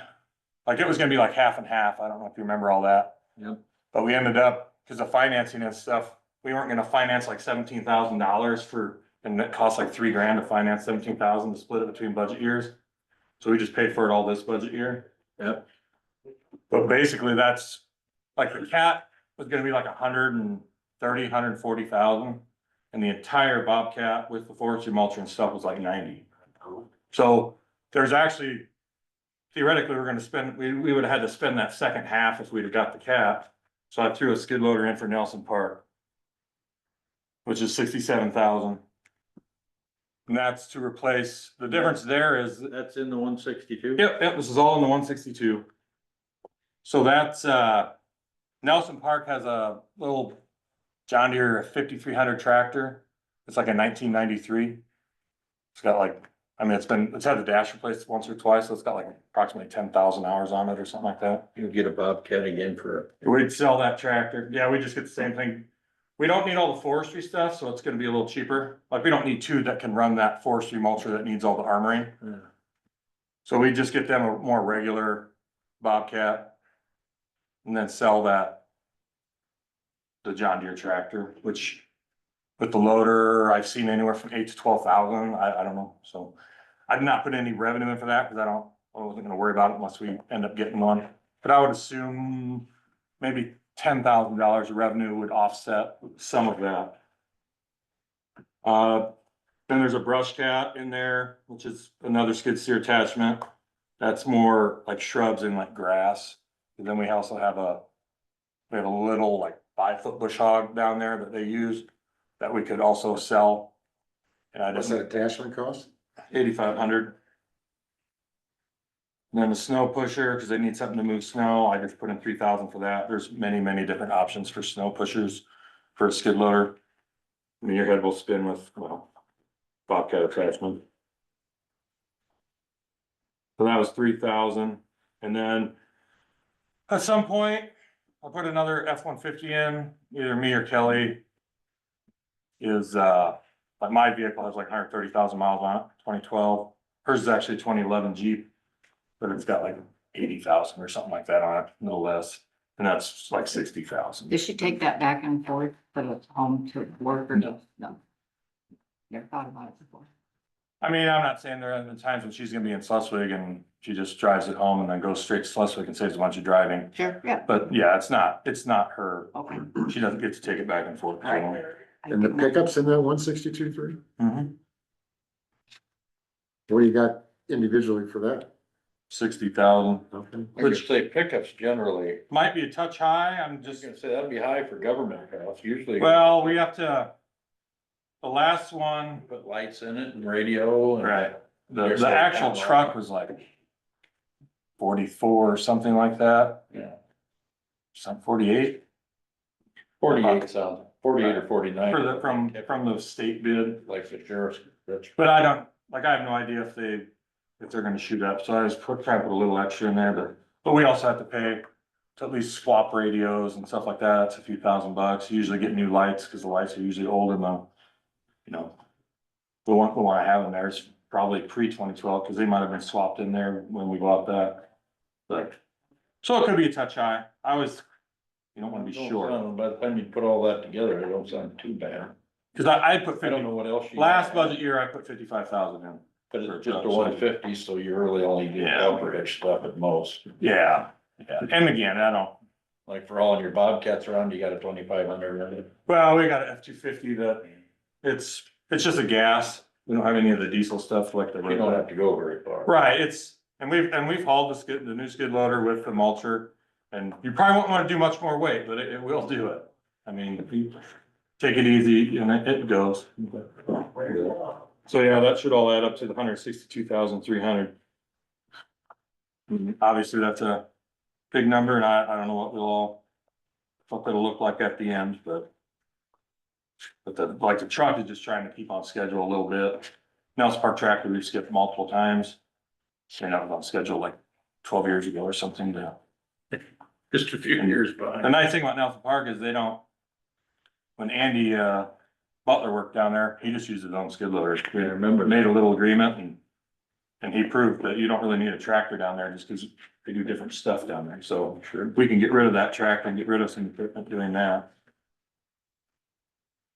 like, it was gonna be like half and half. I don't know if you remember all that. Yep. But we ended up, because of financing and stuff, we weren't gonna finance like $17,000 for, and it cost like $3,000 to finance 17,000 to split it between budget years. So we just paid for it all this budget year. Yep. But basically that's, like the Cat was gonna be like 140,000. And the entire Bobcat with the forestry mulcher and stuff was like 90. So there's actually, theoretically, we're gonna spend, we would have had to spend that second half if we'd have got the Cat. So I threw a skid loader in for Nelson Park, which is 67,000. And that's to replace, the difference there is, That's in the 162? yep, this is all in the 162. So that's, Nelson Park has a little John Deere 5300 tractor. It's like a 1993. It's got like, I mean, it's had the dash replaced once or twice, so it's got like approximately 10,000 hours on it or something like that. You'll get a Bobcat again for We'd sell that tractor. Yeah, we just get the same thing. We don't need all the forestry stuff, so it's gonna be a little cheaper. Like, we don't need two that can run that forestry mulcher that needs all the armoring. So we just get them a more regular Bobcat. And then sell that, the John Deere tractor, which with the loader, I've seen anywhere from 8 to 12,000. I don't know. So I did not put any revenue in for that because I wasn't gonna worry about it unless we end up getting one. But I would assume maybe $10,000 of revenue would offset some of that. Then there's a brush cat in there, which is another skid steer attachment. That's more like shrubs and like grass. And then we also have a little like 5-foot bush hog down there that they use that we could also sell. And I What's just, that attachment cost? 8,500. And then the snow pusher, because they need something to move snow, I just put in 3,000 for that. There's many, many different options for snow pushers for a skid loader. I mean, your head will spin with, well, Bobcat attachment. So that was 3,000. And then at some point, I'll put another F-150 in, either me or Kelly. Is, like my vehicle has like 130,000 miles on it, 2012. Hers is actually 2011 Jeep, but it's got like 80,000 or something like that on it, a little less. And that's like 60,000. Does she take that back and forth from home to work or no? No. Never thought about it before. I mean, I'm not saying there are times when she's gonna be in Schleswig and she just drives it home and then goes straight to Schleswig and saves a bunch of driving. Sure, yeah. But yeah, it's not her. Okay. She doesn't get to take it back and forth. All right. And the pickups in that 162.3? Mhm. What do you got individually for that? 60,000, Okay. Which say pickups generally, might be a touch high, I'm I was just, gonna say that'd be high for government costs, usually. well, we have to. The last one, Put lights in it and radio and. right, the You're saying actual down truck low. was like 44 or something like that, Yeah, some 48 48 sounds, 48 or 49. for the, from the state bid. Like the sheriff's, that's. But I don't, like, I have no idea if they're gonna shoot up, so I was trying to put a little extra in there, but we also have to pay to at least swap radios and stuff like that. It's a few $1,000. You usually get new lights, cause the lights are usually old and the one I have in there is probably pre-2012, cause they might have been swapped in there when we bought that. But, so it could be a touch high. You don't wanna be sure, By the time you put all that together, it don't sound too bad. cause I put I don't 50, know what else. last budget year, I put 55,000 in. But it's just a 150, so you really only get Yeah. coverage stuff at most. Yeah, and again, Like for all your Bobcats around, you got a 2,500. well, we got an F-250 that, it's just a gas. We don't have any of the diesel stuff like the. You don't have to go very far. Right, and we've hauled the new skid loader with the mulcher, and you probably won't wanna do much more weight, but it will do it. I mean, if you take it easy and it goes. So yeah, that should all add up to the 162,300. Obviously, that's a big number, and I don't know what we'll all, what it'll look like at the end, but the truck is just trying to keep on schedule a little bit. Nelson Park tractor, we've skipped multiple times. And I was on schedule like 12 years ago or something to. Just a few years behind. The nice thing about Nelson Park is they don't, when Andy, Butler worked down there, he just used his own skid loader. Yeah, I remember. Made a little agreement and he proved that you don't really need a tractor down there just because they do different stuff down there. So Sure. we can get rid of that tractor and get rid of some equipment doing that.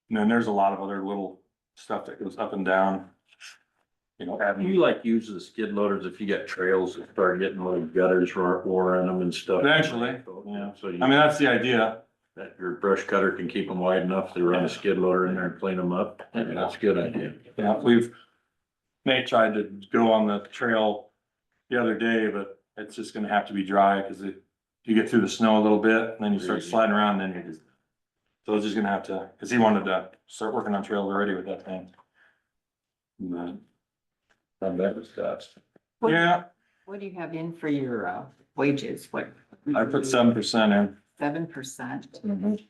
And then there's a lot of other little stuff that goes up and down. You know, You like use the skid loaders if you got trails that start getting little gutters wore in them and stuff. Eventually, yeah. So you, I mean, that's the idea. that your brush cutter can keep them wide enough to run a skid loader in there and clean them up. That's a good idea. Yeah, Nate tried to go on the trail the other day, but it's just gonna have to be dry, cause you get through the snow a little bit, and then you start sliding around, and then you just. So it's just gonna have to, cause he wanted to start working on trails already with that thing. But, Not bad with that. yeah, What do you have in for your wages? What? I put 7% in 7%.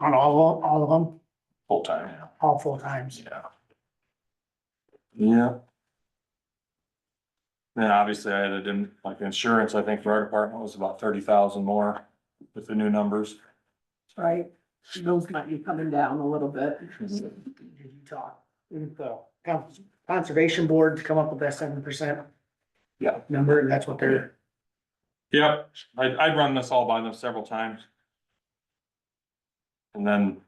On all of them, full time, all full times. yeah. Yeah. Then obviously I added in, like, insurance, I think for our department was about 30,000 more with the new numbers. Right, those might be coming down a little bit. Did you talk with the conservation board to come up with that 7%? Yeah. Number, and that's what they're, Yep, I'd run this all by them several times. And then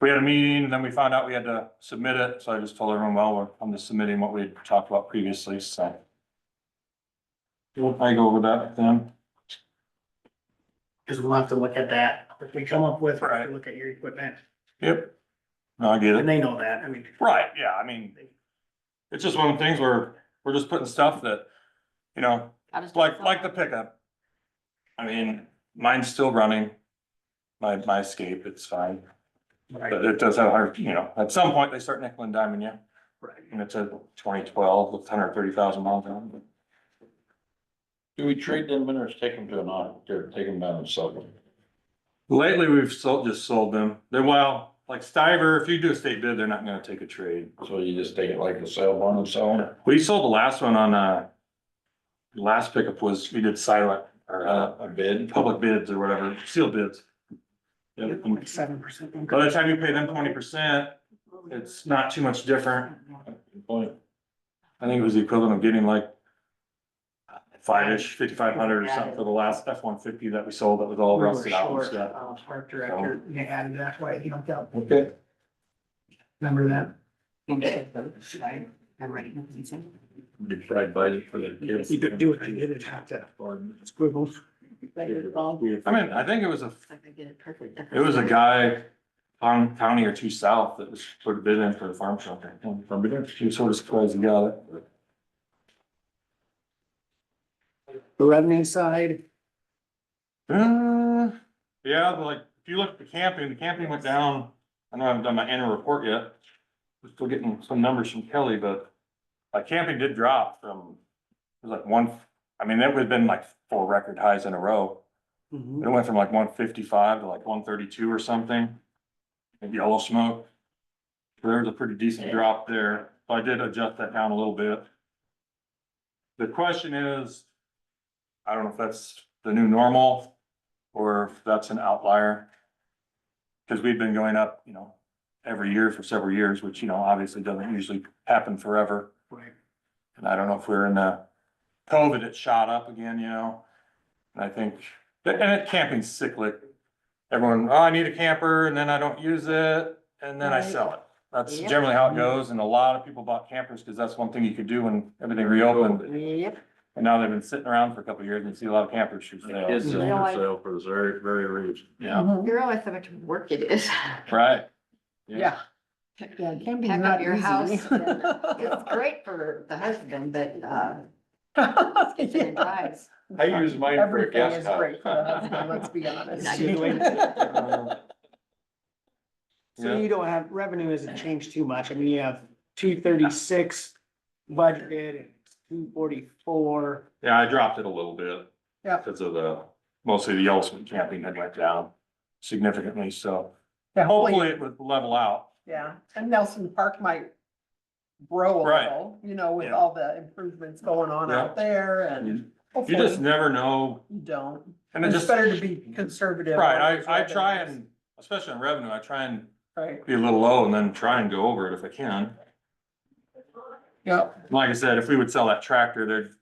we had a meeting, and then we found out we had to submit it, so I just told everyone, well, I'm just submitting what we had talked about previously, so. I go over that with them. cause we'll have to look at that. If we come up with, we'll have Right. to look at your equipment, Yep. No, I get and it. they know that, I mean. Right, yeah, I mean, it's just one of the things where we're just putting stuff that, you know, like the pickup. I mean, mine's still running. My Escape, it's fine, but it does have hard, you know, at some point they start nickel and diming you. Right. And it's a 2012 with 130,000 miles on it. Do we trade them in or take them to an auction, or take them down and sell them? Lately, we've just sold them. They're, well, like Stiver, if you do a state bid, they're not gonna take a trade. So you just take it like a sale barn and sell them? We sold the last one on, last pickup was, we did silent, or, A bid? public bids or whatever, sealed bids. Yep. Like 7%. By the time you pay them 20%, it's not too much different. Point. I think it was the equivalent of getting like 5,500 or something for the last F-150 that we sold that was all We were rusted out and short, stuff. Park director, they added, that's why he jumped up, Okay. remember that? Did fried bite for the kids? You could do what I did, it had to squiggles. I mean, I think it was a guy, county or two south that was put a bid in for the farm shop. From there, he was sort of surprised he got it. The revenue side, Yeah, but like, if you look at the camping went down, I know I haven't done my annual report yet. We're still getting some numbers from Kelly, but like camping did drop from, it was like I mean, that would have been like 4 record highs in a row. mhm, It went from like 155 to like 132 or something. In yellow smoke. So there was a pretty decent drop there. So I did adjust that down a little bit. The question is, I don't know if that's the new normal or if that's an outlier. Cause we've been going up, you know, every year for several years, which, you know, obviously doesn't usually happen forever. right. And I don't know if we're in the COVID, it shot up again, you know? And I think, and camping's cyclic. Everyone, oh, I need a camper, and then I don't use it, and then I sell it. That's Yep. generally how it goes, and a lot of people bought campers, cause that's one thing you could do when everything reopened. Yep. And now they've been sitting around for a couple of years and you see a lot of campers for sale. Kids are Yeah. for sale for this very, very reason. Yeah, You realize how much work it is. right. Yeah. Yeah, camping's Pack not up your easy. house. It's great for the husband, but, it's in drives. I use mine for a Everything gas is house. great for the husband, let's be honest. Not good way So you don't have, revenue hasn't changed too much, I mean, you have 236 budgeted, and 244. Yeah, I dropped it a little bit. Yeah. Because of mostly the Yellowstone camping had went down. significantly, so Yeah, hopefully it would level out. Yeah, and Nelson Park might grow a Right. little, you know, with Yeah. all the improvements going on Yeah. out there and You hopefully just never know, you don't. and it It's just, better to be conservative. on right, those I try revenues. and, especially on revenue, I try and Right, be a little low and then try and go over it if I can. yep, Like I said, if we would sell that tractor, there'd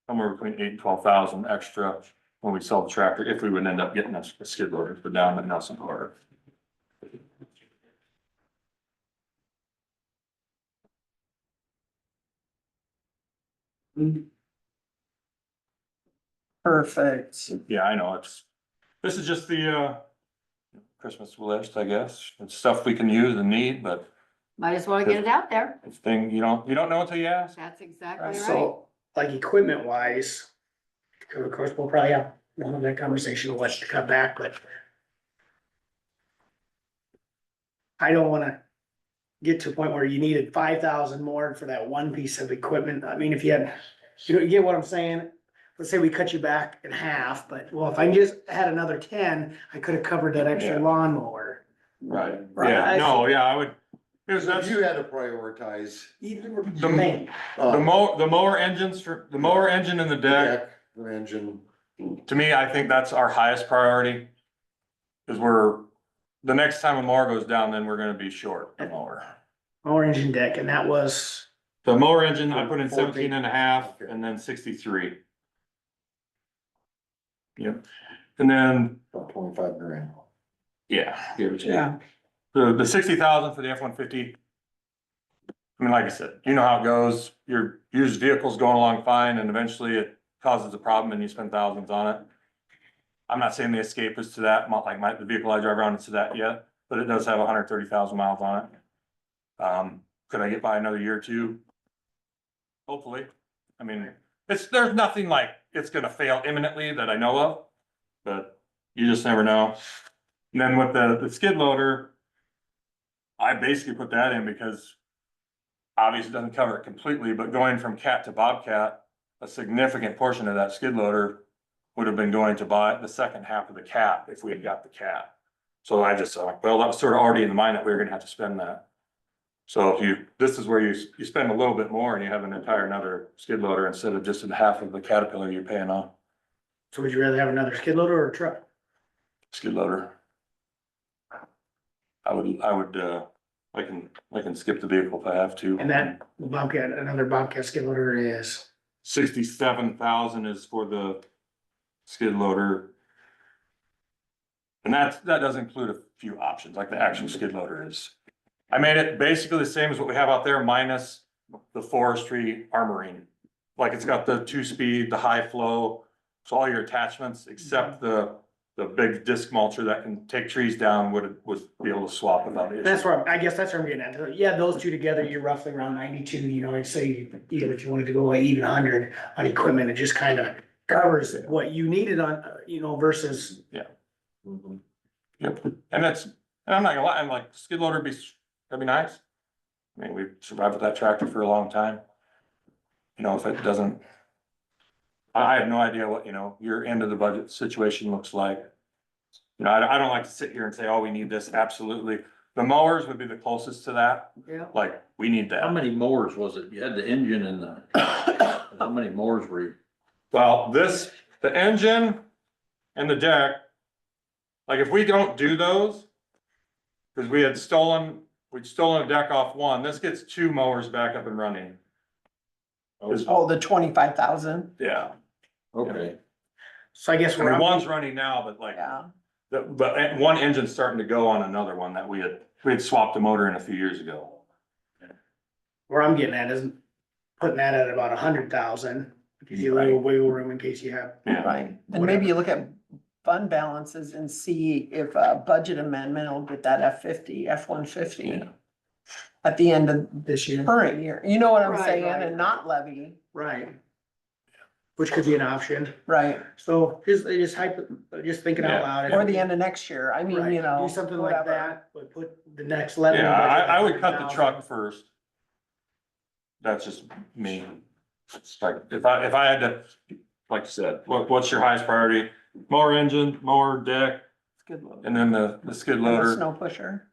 somewhere between 8,000 and 12,000 extra when we sell the tractor, if we would end up getting a skid loader for down at Nelson Park. perfect. Yeah, I know, this is just the, Christmas list, I guess. It's stuff we can use and need, but Might as well get it out there. it's thing, you don't know until you ask. That's exactly right. So, like equipment wise, of course, we'll probably have one of that conversation, what's to cut back, but I don't wanna get to a point where you needed 5,000 more for that one piece of equipment. I mean, if you had, you get what I'm saying? Let's say we cut you back in half, but well, if I just had another 10, I could have covered that extra Yeah. lawnmower. Right. Right. Yeah, no, yeah, I would, here's, If that's, you had to prioritize. The the mower engines for, the mower engine and the deck, The engine, to me, I think that's our highest priority. Cause the next time a mower goes down, then we're gonna be short a mower. mower engine deck, and that was, The mower engine, I put in 14. 17 and a half and then 63. Yep, and then, about 25 grand. yeah, give or take. Yeah, The 60,000 for the F-150. I mean, like I said, you know how it goes, your used vehicle's going along fine and eventually it causes a problem and you spend thousands on it. I'm not saying the Escape is to that, not like the vehicle I drive around is to that yet, but it does have 130,000 miles on it. Could I get by another year or two? Hopefully. I mean, there's nothing like it's gonna fail imminently that I know of, but you just never know. And then with the skid loader, I basically put that in because obviously it doesn't cover it completely, but going from Cat to Bobcat, a significant portion of that skid loader would have been going to buy the second half of the Cat if we had got the Cat. So I just thought, well, that was sort of already in the mind that we were gonna have to spend that. So if this is where you spend a little bit more and you have an entire another skid loader instead of just in half of the Caterpillar you're paying on so would you rather have another skid loader or a truck? skid loader. I can skip the vehicle if I have to. And that Bobcat, another Bobcat skid loader is, 67,000 is for the skid loader. And that does include a few options, like the actual skid loader is. I made it basically the same as what we have out there, minus the forestry armoring. Like it's got the 2-speed, the high flow, so all your attachments, except the big disc mulcher that can take trees down would be able to swap without issue. that's where, I guess that's where I'm getting at. Yeah, those two together, you're roughly around 92, you know, I'd say, even if you wanted to go like even 100 on equipment, it just kind of covers what you needed on, you know, versus. Mhm. Yep, and I'm not gonna lie, I'm like, skid loader that'd be nice. I mean, we've survived with that tractor for a long time. You know, if it doesn't. I have no idea what, you know, your end of the budget situation looks like. You know, I don't like to sit here and say, oh, we need this, absolutely. The mowers would be the closest to that, Yeah. like, we need How that. many mowers was it? You had the engine and the, how many mowers were you? Well, the engine and the deck, like if we don't do those. Cause we'd stolen a deck off one, this gets 2 mowers back up and running. oh, the 25,000, Yeah, Okay, So I guess I where mean, I'm, one's running now, but like, yeah. but one engine's starting to go on another one that we had swapped the motor in a few years ago. where I'm getting at is putting that at about 100,000. Gives you a little wiggle room in case you have. Yeah, Right, and maybe you look at fund balances and see if a budget amendment will get that F-150 Yeah. at the end of This year. current year, you know what I'm Right, saying, right. and not levy, Right. Which could be an option. right, So just thinking out Yeah. loud. or the end of next year, I mean, Right, you know. do something like whatever. that, but put the next level. yeah, budget I at would cut the 100,000. truck first. That's just me. It's like, if I had to, like you said, what's your highest priority? Mower engine, mower deck, Skid loader. and then the skid And the loader. snow pusher.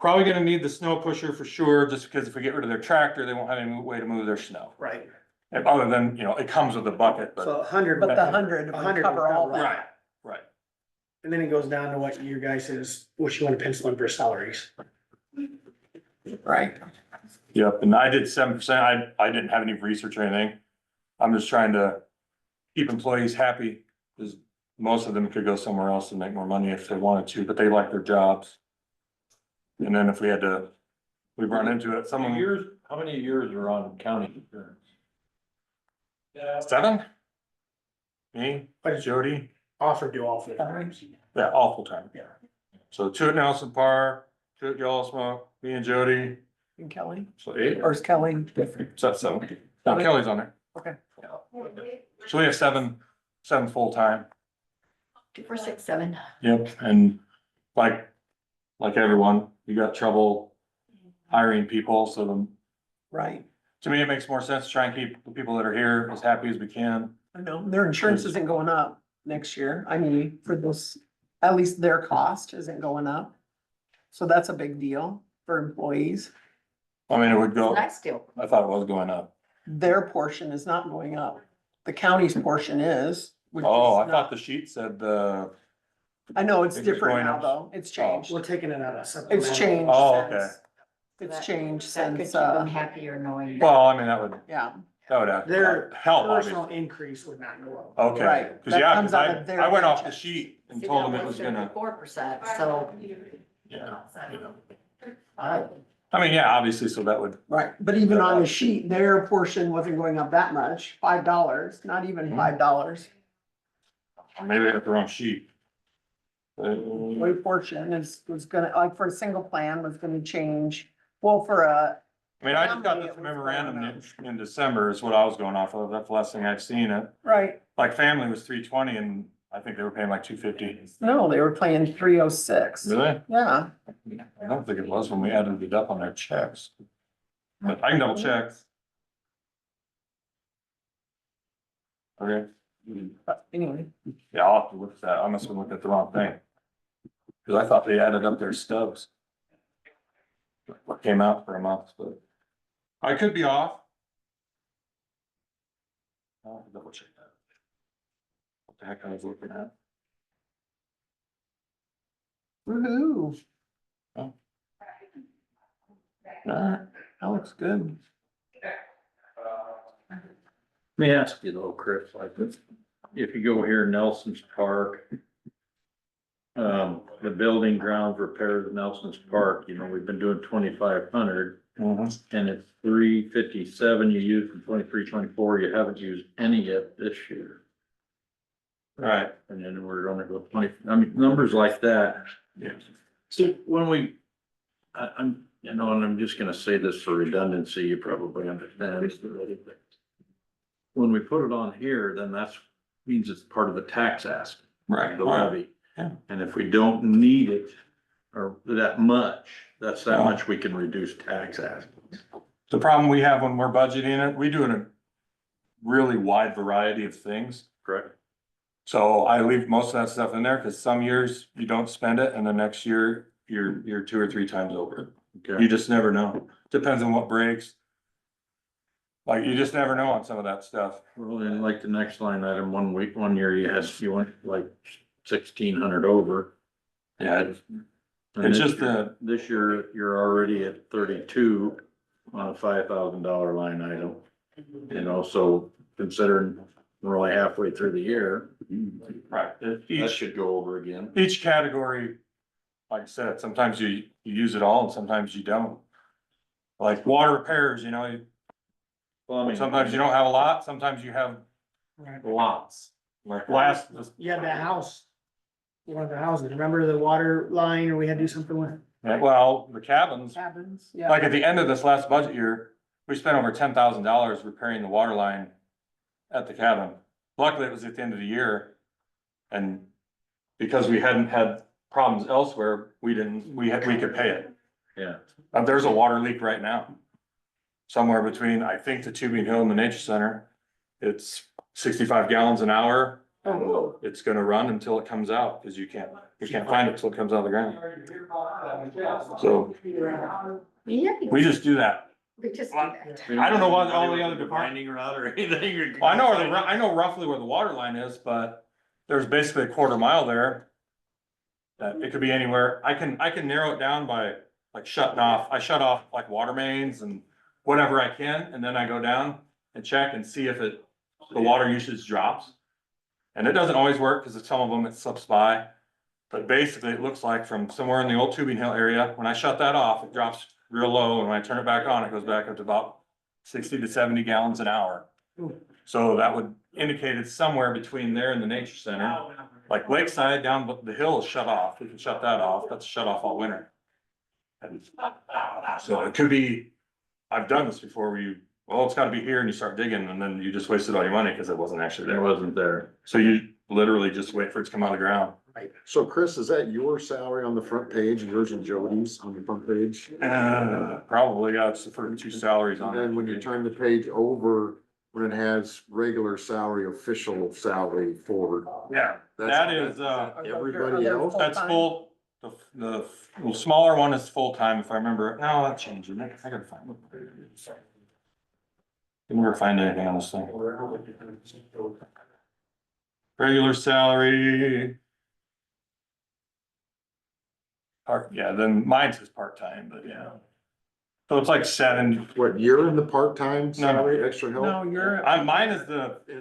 Probably gonna need the snow pusher for sure, just because if we get rid of their tractor, they won't have any way to move their snow. Right, And other than, you know, it comes with a bucket, but. so 100. But the 100 would cover all that. Right, right. And then it goes down to what you guys is, what you wanna pencil in for salaries. Right. Yep, and I did 7%. I didn't have any research or anything. I'm just trying to keep employees happy, because most of them could go somewhere else and make more money if they wanted to, but they like their jobs. And then if we had to, we've run into it, some of them, Years, how many years are on county insurance? 7? Me, Jody, Offered to all full times. yeah, all full time. Yeah. So 2 at Nelson Park, 2 at Yellow Smoke, me and Jody, And Kelly, so 8, or is Kelly? so that's 7. Now Kelly's on there. Okay. So we have 7 full time. 2, 4, 6, 7. Yep, and like everyone, you got trouble hiring people, so Right. to me, it makes more sense to try and keep the people that are here as happy as we can. I know, their insurance isn't going up next year. I mean, for this, at least their cost isn't going up. So that's a big deal for employees. I mean, it would go, Nice deal. I thought it was going up. Their portion is not going up. The county's portion is. which Oh, is I thought not- the sheet said I know it's It was different going now up. though. It's changed. We're taking it out of supplemental. It's changed Oh, okay. since. It's changed That could since, keep them happier knowing. that. well, I mean, that would yeah, Their help, personal obviously. increase would not go up. Okay, Right. cause That yeah, comes cause out of their I went off the paychecks. sheet and See, told that them it was was gonna, 4%, so. yeah. uh, I mean, yeah, obviously, so that would, right. But even on the sheet, their portion wasn't going up that much, $5, not even $5. maybe I got the wrong sheet. Their portion was gonna, like for a single plan was gonna change. Well, for a, I mean, I just got Family, this it was memorandum going in December is what I was going off of. That's the last thing I've seen it. right, Like family was 320 and I think they were paying like 250. no, they were paying 306. Really? Yeah, I don't think it was when we added it up on their checks. But I can double check. Okay, but anyway, yeah, I'll have to look at that. I must have looked at the wrong thing. Cause I thought they added up their stubs. What came out for a month, but I could be off. I'll have to double check that. What the heck I was looking at? woo-hoo. Oh. Alright, that looks good. Let me ask you though, Chris, like if you go here Nelson's Park. The building grounds repairs at Nelson's Park, you know, we've been doing 2,500 and it's 357 you used in 23, 24. You haven't used any yet this year. Right. And then we're gonna go 20, I mean, numbers like that. Yeah. See, when we, I'm, you know, and I'm just gonna say this for redundancy, you probably understand this already, but when we put it on here, then that's, means it's part of the tax ask. Right. The levy. Yeah. And if we don't need it, or that much, that's that much we can reduce tax ask. The problem we have when we're budgeting it, we do a really wide variety of things. Correct. So I leave most of that stuff in there, cause some years you don't spend it and the next year you're 2 or 3 times over. You Okay. just never know. Depends on what breaks. Like, you just never know on some of that stuff. Well, then like the next line item, 1 week, 1 year you went like 1,600 over. Yeah, And it's this just year- This year, you're already at 32 on a $5,000 line item. You know, so considering we're only halfway through the year, right. that Each, should go over again. each category, like I said, sometimes you use it all and sometimes you don't. Like water repairs, you know, Plumbing. sometimes you don't have a lot, sometimes you have lots. Like last, You had that house, one of the houses, remember the water line, or we had to do something with? well, the cabins, Cabins, yeah. like at the end of this last budget year, we spent over $10,000 repairing the water line at the cabin. Luckily, it was at the end of the year. And because we hadn't had problems elsewhere, we could pay it. Yeah. There's a water leak right now. Somewhere between, I think, the Tubing Hill and the Nature Center. It's 65 gallons an hour. Oh. It's gonna run until it comes out, cause you can't We can't find it till it comes out of the ground. So Yeah, we just do that. we just do that. I don't know what all the other departments. Finding route or anything. Well, I know roughly where the water line is, but there's basically a quarter mile there. That it could be anywhere. I can narrow it down by like shutting off. I shut off like water mains and whatever I can, and then I go down and check and see if the water usage drops. And it doesn't always work because some of them it slips by. But basically it looks like from somewhere in the old Tubing Hill area, when I shut that off, it drops real low. And when I turn it back on, it goes back up to about 60 to 70 gallons an hour. So that would indicate it's somewhere between there and the nature center. Like Lakeside down the hill is shut off. We can shut that off. That's shut off all winter. And so it could be, I've done this before where it's gotta be here and you start digging and then you just wasted all your money because it wasn't actually It there. wasn't there. So you literally just wait for it to come out of the ground. So Chris, is that your salary on the front page, yours and Jody's on the front page? Probably, yeah, it's the first two salaries And on then when you turn the page over, when it has regular salary, official salary forward. Yeah, that is, Everybody else? that's full, the smaller one is full-time if I remember. No, that changed, didn't it? I gotta find it. Can never find anything on this thing. Regular salary. Yeah, then mine's is part-time, but yeah. So it's like 7, What, you're in the part-time salary, extra help? No, you're. mine is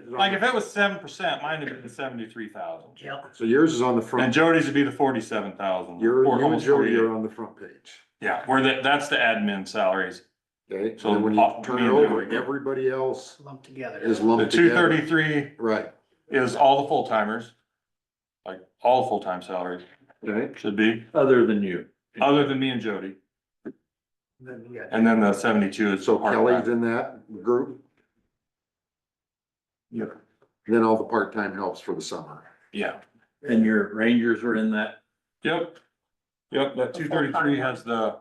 like if it was 7%, mine would be the 73,000. So yours is on the And front, Jody's would be the 47,000. you or and almost Jody 48. are on the front page, Yeah, that's the admin salaries. okay? So So when you turn me it and over, Jody. everybody else Lumped together. is The lumped together. 233 Right, is all the full-timers. Like all full-time salaries okay, should be, Other than you. other than me and Jody. Then you got- And then the 72 is so Kelly's part-time. in that group, Yep. then all the part-time helps for the summer. Yeah, And your rangers were in that? yep. Yep, that 233 has the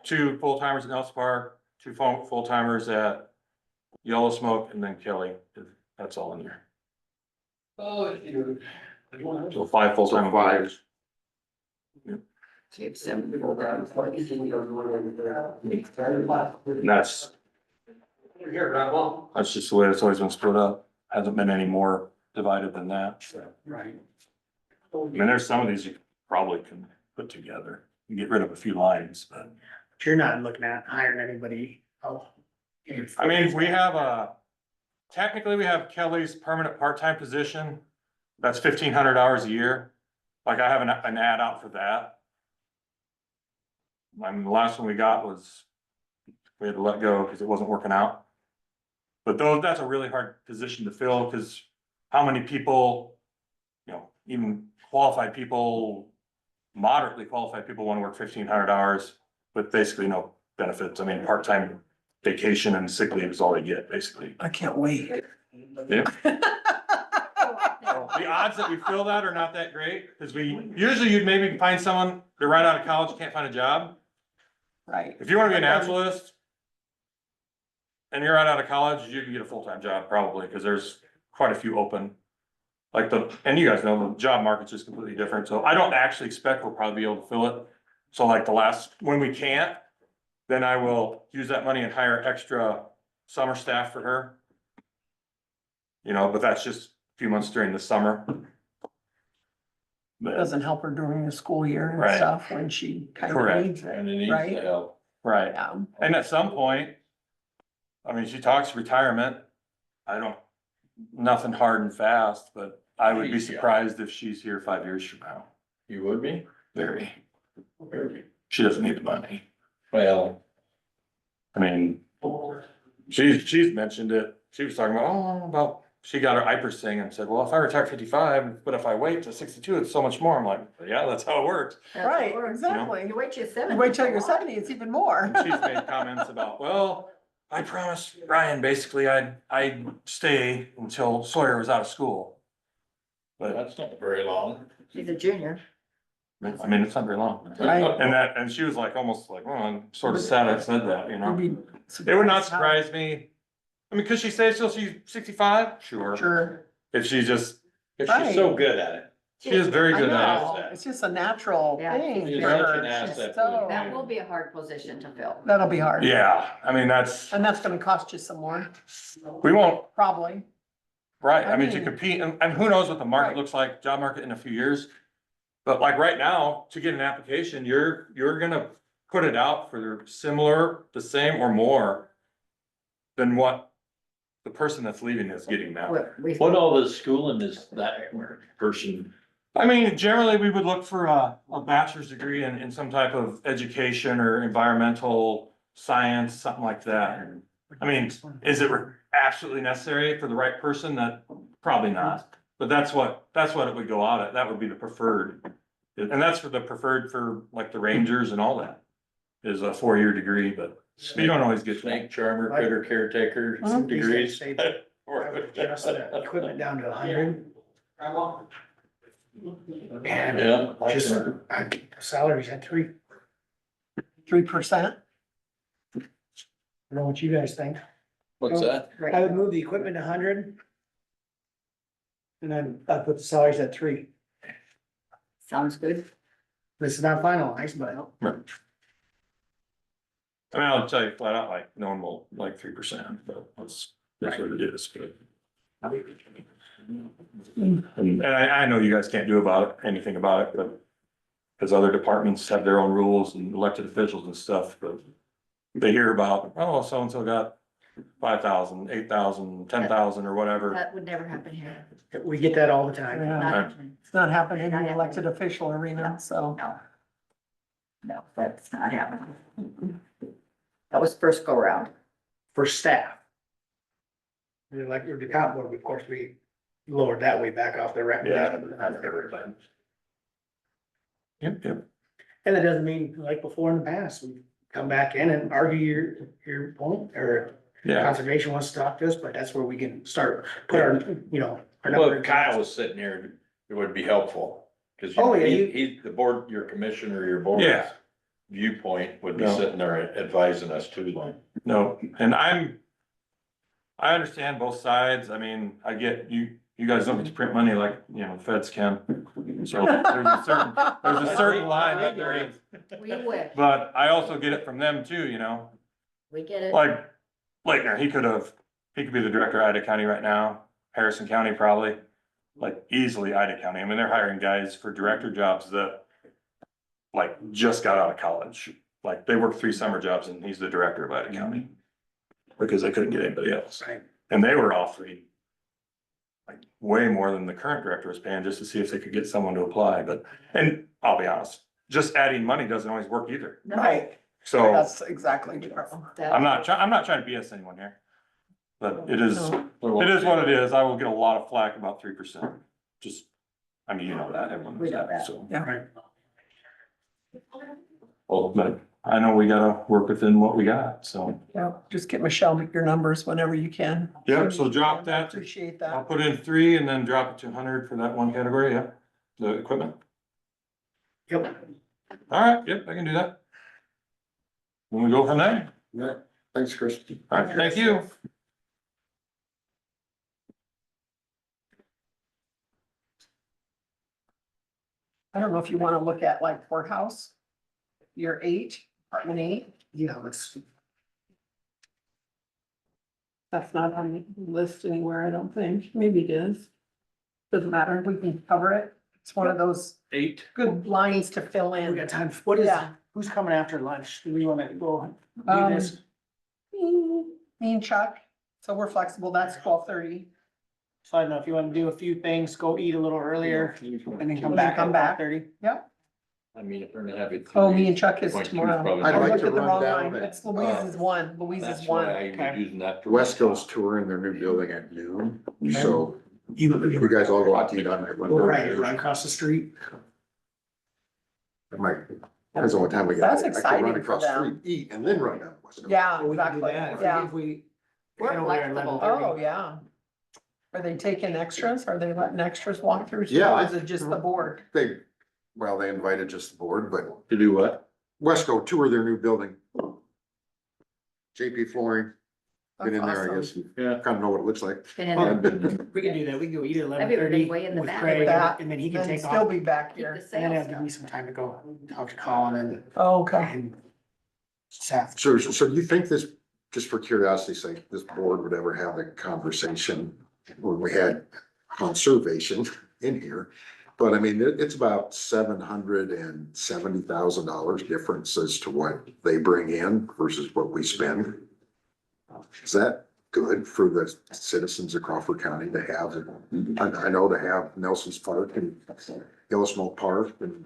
2 full-timers at Nelson Park, 2 full-timers at Yellow Smoke, and then Kelly. That's all in there. So 5 full-time So 5. employees. So you have 7 full-time employees. And that's just the way it's always been split up. Hasn't been any more divided than that. Right. I mean, there's some of these you probably can put together and get rid of a few lines, but. But you're not looking at hiring anybody. I mean, we have technically we have Kelly's permanent part-time position. That's 1,500 hours a year. Like I have an ad out for that. I mean, the last one we got was, we had to let go because it wasn't working out. But that's a really hard position to fill because how many people, even qualified people, moderately qualified people want to work 1,500 hours with basically no benefits. I mean, part-time vacation and sick leave is all they get, basically. I can't wait. Yeah. The odds that we fill that are not that great, because usually you'd maybe find someone, they're right out of college, can't find a job. Right. If you wanna be a naturalist and you're right out of college, you can get a full-time job probably, because there's quite a few open. And you guys know, the job market's just completely different, so I don't actually expect we'll probably be able to fill it. So like when we can't, then I will use that money and hire extra summer staff for her. But that's just a few months during the summer. But, Doesn't help her during the school year and Right. stuff when she kind of Correct. needs And it it, needs right? the help. right, Yeah. and at some point, I mean, she talks retirement. Nothing hard and fast, but I would be surprised if she's here 5 years from now. You would be? Very. She doesn't need the money. Well, I mean, she's mentioned it. She was talking about, she got her IPERS thing and said, well, if I retire at 55, but if I wait to 62, it's so much more. I'm like, yeah, that's how it works. That's how it Right, works. exactly. You wait till you're 70. You wait till you're 70, it's even more. And she's made comments about, well, I promised Brian, basically, I'd stay until Sawyer was out of school. But that's not very long. She's a junior. I mean, it's not very long. Right. And she was like, almost like, well, I'm sort of sad I said that, You'd be It would not surprised surprise me. I mean, could she say till she's 65? Sure. how- Sure, If she just, If Right. she's so good at it. She is very I good at know, it. it's just a natural Yeah. thing. She's for such her. an asset She's for the so- That will be a hard position to fill. That'll be hard. Yeah, I mean, that's, And that's gonna cost you some more, we won't, probably. right, I I mean, to mean- compete, and who knows what the market Right. looks like, job market in a few years. But like right now, to get an application, you're gonna put it out for similar, the same or more than what the person that's leaving is getting now. What all the schooling is that person? I mean, generally, we would look for a bachelor's degree in some type of education or environmental science, something like that. I mean, is it absolutely necessary for the right person? That, probably not. But that's what it would go out at. That would be the preferred. And that's for the preferred for like the Rangers and all that. Is a 4-year degree, but you don't always get that. Snake charmer, critter caretaker Mhm. degrees. I would adjust the equipment down to 100. And Yeah. just, salaries at 3. 3%. I don't know what you guys think. What's that? I would move the equipment to 100. And then I'd put the salaries at 3. Sounds good. This is not finalized, but I mean, I'll tell you flat out, like, no one will like 3%, but that's what it is, but. And I know you guys can't do anything about it, but. Cause other departments have their own rules and elected officials and stuff, but. They hear about, oh, so-and-so got 5,000, 8,000, 10,000 or whatever. That would never happen here. we get that all the time. Yeah. Not happening. It's not happening in the elected official arena, so. No. No, that's not happening. That was first go round. For staff. Like your account board, of course, we lowered that way back off the recommendation. Not everybody. Yep. And it doesn't mean, like before in the past, we come back in and argue your point, or Yeah, conservation wants to talk to us, but that's where we can start, put our, our Well, number. if Kyle was sitting here, it would be helpful. Cause Oh, yeah, he's the board, your commissioner, your board's Yeah. viewpoint would be No. sitting there advising us too. no, and I understand both sides. I mean, I get you guys don't get to print money like, the feds can. So there's a certain line that there is, We wish. but I also get it from them too, We get it. like Leitner, he could be the director of Ida County right now, Harrison County probably, like easily Ida County. I mean, they're hiring guys for director jobs that like just got out of college. Like they worked 3 summer jobs and he's the director of Ida County. Because they couldn't get anybody else. Right. And they were offering like way more than the current director was paying just to see if they could get someone to apply, and I'll be honest, just adding money doesn't always work either. No, Right, So that's exactly true. that- I'm not trying to BS anyone here. But it is No. what it is. I will get a lot of flack about 3%. Just, I mean, that, everyone We knows know that, that. so. Yeah. Well, but I know we gotta work within what we got, so. Yeah, just get Michelle your numbers whenever you can. Yeah, so drop that. Appreciate I'll that. put in 3 and then drop it to 100 for that one category, yeah, the equipment. Yep. All right, yep, I can do that. When we go from there, Yeah, thanks, Chris. all right, thank you. I don't know if you wanna look at like courthouse. Your 8, Department 8, Yeah, let's, that's not on the list anywhere, I don't think. Maybe it is. Doesn't matter, we can cover it. It's one of those 8. good lines to fill we in. got time. What is, Yeah. who's coming after lunch? Do we wanna go do Um, this? Me and Chuck, so we're flexible, that's 12:30. So I don't know if you wanna do a few things, go eat a little earlier and then come Then back come at back. 5:30. Yep. I mean, if we're gonna have it. Oh, me and Chuck is 3.2 tomorrow. probably I'd I like looked to at the run wrong down line. and, It's Louise's one, Louise's That's why I one. was using that. Wesco's touring their new building at noon, so you You, guys all go out to eat on that one. right across the street. I might, depends on what time we get. That's I can exciting run for across the them. street, eat, and then run down Wesco. Yeah, Well, we can do exactly, that. yeah. If we. We're get over there at flexible. 11:30. Oh, yeah. Are they taking extras? Are they letting extras walk through? too, Yeah, Or is it just the board? They invited just the board, but To do what? Wesco tour their new building. JP flooring, Get in there, I That's guess, and Yeah. kind of know what it looks like. And then I've been- We can do that. We can go eat at I've even 11:30 been way in the with back. Craig, That, and then he can then take still off. be back keep the here. And then sales it'll give stuff. me some time to go talk to Colin and, Oh, okay. and Seth. So do you think this, just for curiosity's sake, this board would ever have a conversation when we had conservation in here? But I mean, it's about $770,000 difference as to what they bring in versus what we spend. Is that good for the citizens of Crawford County to have? I know to have Nelson's Park and Yellow Smoke Park, and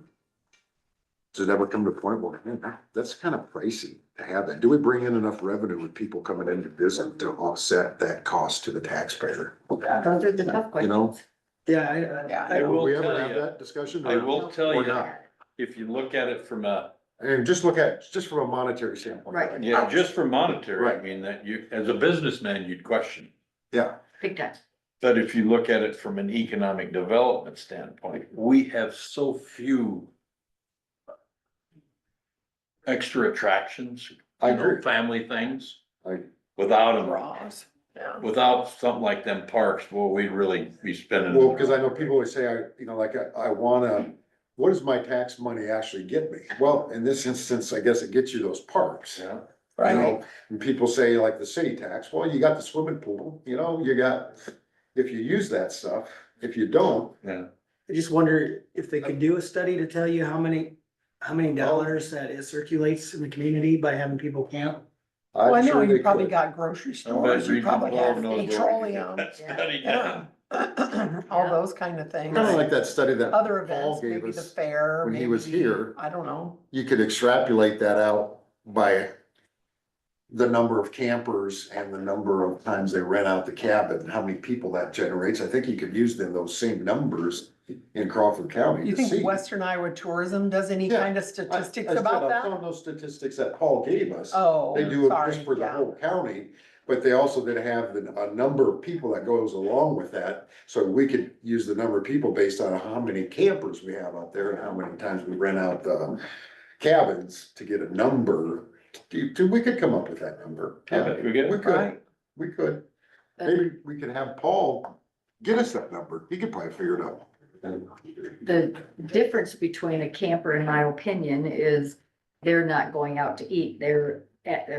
does it ever come to a point where, man, that's kind of pricey to have that? Do we bring in enough revenue with people coming in to visit to offset that cost to the taxpayer? Those are the tough You know? questions. Yeah, Yeah. I Will will we ever tell have you, that discussion? I will tell or you, not? if you look at it from a, And just look at, just from a monetary standpoint. Right. yeah, just from monetary, I Right. mean, that you, as a businessman, you'd question. Yeah, Big time. But if you look at it from an economic development standpoint, we have so few extra attractions, I you know, agree. family things. I- Without them, Draws, yeah. without something like them parks, well, we'd really be spending. well, because I know people always say, I wanna, what does my tax money actually get me? Well, in this instance, I guess it gets you those parks. Yeah. You Right. know, and people say like the city tax, well, you got the swimming pool, you know, you got, if you use that stuff, if you don't, Yeah. I just wonder if they could do a study to tell you how many dollars that it circulates in the community by having people camp. Well, I I'm know sure they you probably could. got grocery I bet stores, you Region probably 12 have knows where we can petroleum, get that study yeah. done. All those kind of things. Kind of like that study that Other Paul events, gave maybe the us, fair, when he was maybe, here. I don't know. you could extrapolate that out by the number of campers and the number of times they rent out the cabin, and how many people that generates. I think you could use those same numbers in Crawford County You to see. think Western Iowa Tourism does any Yeah, kind of I statistics said, about I'm that? throwing those statistics that Paul gave us. Oh, They do it sorry, just for the yeah. whole county, but they also then have a number of people that goes along with that. So we could use the number of people based on how many campers we have out there and how many times we rent out the cabins to get a number. We could come up with that number. I bet we get it. We could, Right. we could. Maybe we could have Paul get us that number. He could probably figure it out. The difference between a camper, in my opinion, is they're not going out to eat, they're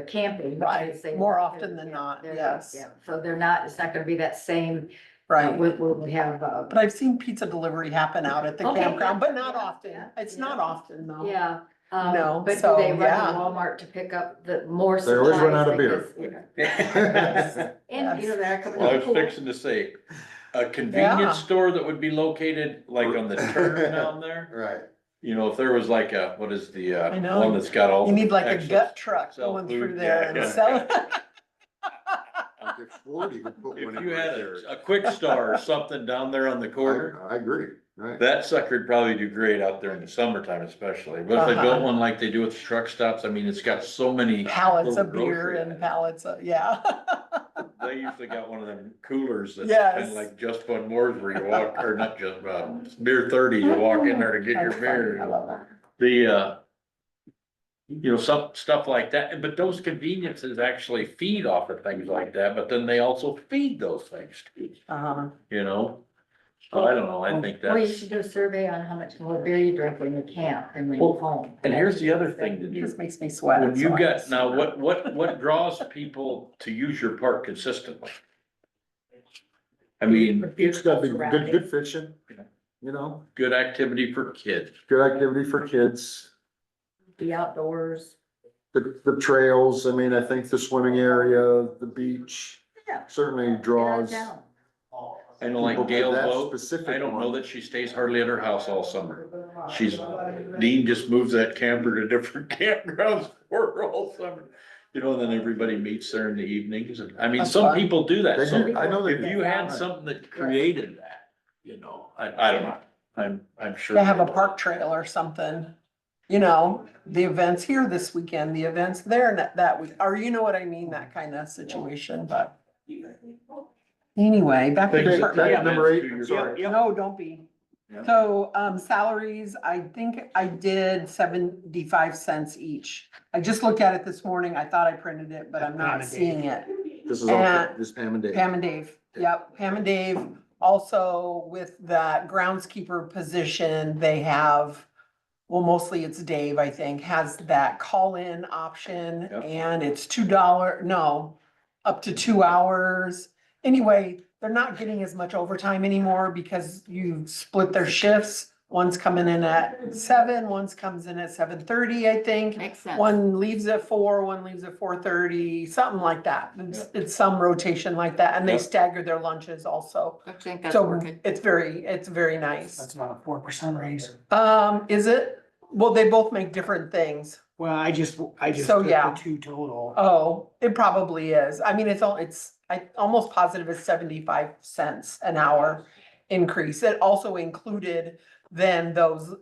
camping. Right, because they- more often than yeah, not, they're- yes. yeah. So they're not, it's not gonna be that same, Right. we have, But I've seen pizza delivery happen out at the Okay, campground, but yeah, not yeah, often. yeah, It's yeah. not often though. yeah. No, But do so, they run to yeah. Walmart to pick up the more They always run out of supplies beer. because, and, you know, they're coming Well, I to was the pool. fixing to say, a Yeah. convenience store that would be located like on the turn down there. Right. You know, if there was like a, what is the, I know. one that's got all. You need like a excellent gut truck sell going food, through there yeah, and yeah. sell. If Ford even put one If in you right had there. a quick star or something down there on the corner, I agree, right. that sucker'd probably do great out there in the summertime especially. But if they Uh-huh. built one like they do with the truck stops, I mean, it's got so many. Pallets little of beer grocery and items. pallets of, yeah. They usually got one of them coolers that's Yes. kind of like Just Bud Moore's where you walk, or not just, Beer 30, you walk in there to get your That's funny. I beer. love that. The, you know, some stuff like that, but those conveniences actually feed off of things like that, but then they also feed those things too, Uh-huh. you know? So I don't know, I think Well, you that's, should do a survey on how much more beer you drink when you camp and when Well, you're home. and here's the other thing to It do. just makes me sweat. When you so I got, just- now what draws people to use your park consistently? I mean, It's gotta be good fishing, you know, good activity for kids. good activity for kids. The outdoors. The trails, I mean, I think the swimming area, the beach Yeah. certainly Get out of draws. town. I know like people to Gail that Boat, specific I don't know one. that she stays hardly at her house all summer. Dean just moves that camper to different campgrounds for her all summer. You know, and then everybody meets there in the evenings, and, I mean, That's some fun. people do that, They so do, I know they if do. you had something that created that, you know, I don't know, I'm sure. To have a park trail or something, you know, the events here this weekend, the events there that week, or you know what I mean, that kind of situation, but. Anyway, back to Things the that- park. that- Number 8, Yep, sorry. No, don't be. Yeah. So, salaries, I think I did 75 cents each. I just looked at it this morning. I thought I printed it, but I'm not That's seeing it. This is all, And- this is Pam and Dave. Pam and Dave, yep, Pam and Dave. Also with that groundskeeper position, they have, well, mostly it's Dave, I think, has that call-in option Yep. and it's $2, no, up to 2 hours. Anyway, they're not getting as much overtime anymore because you split their shifts. One's coming in at 7, one's comes in at 7:30, I think. Makes sense. One leaves at 4, one leaves at 4:30, something like that. It's some rotation like that, and they Yep. stagger their lunches also. I think that's So working. it's very nice. That's about a 4% raise. Is it? Well, they both make different things. Well, I just So, took yeah. the two total. Oh, it probably is. I mean, I almost positive it's 75 cents an hour increase. It also included then those,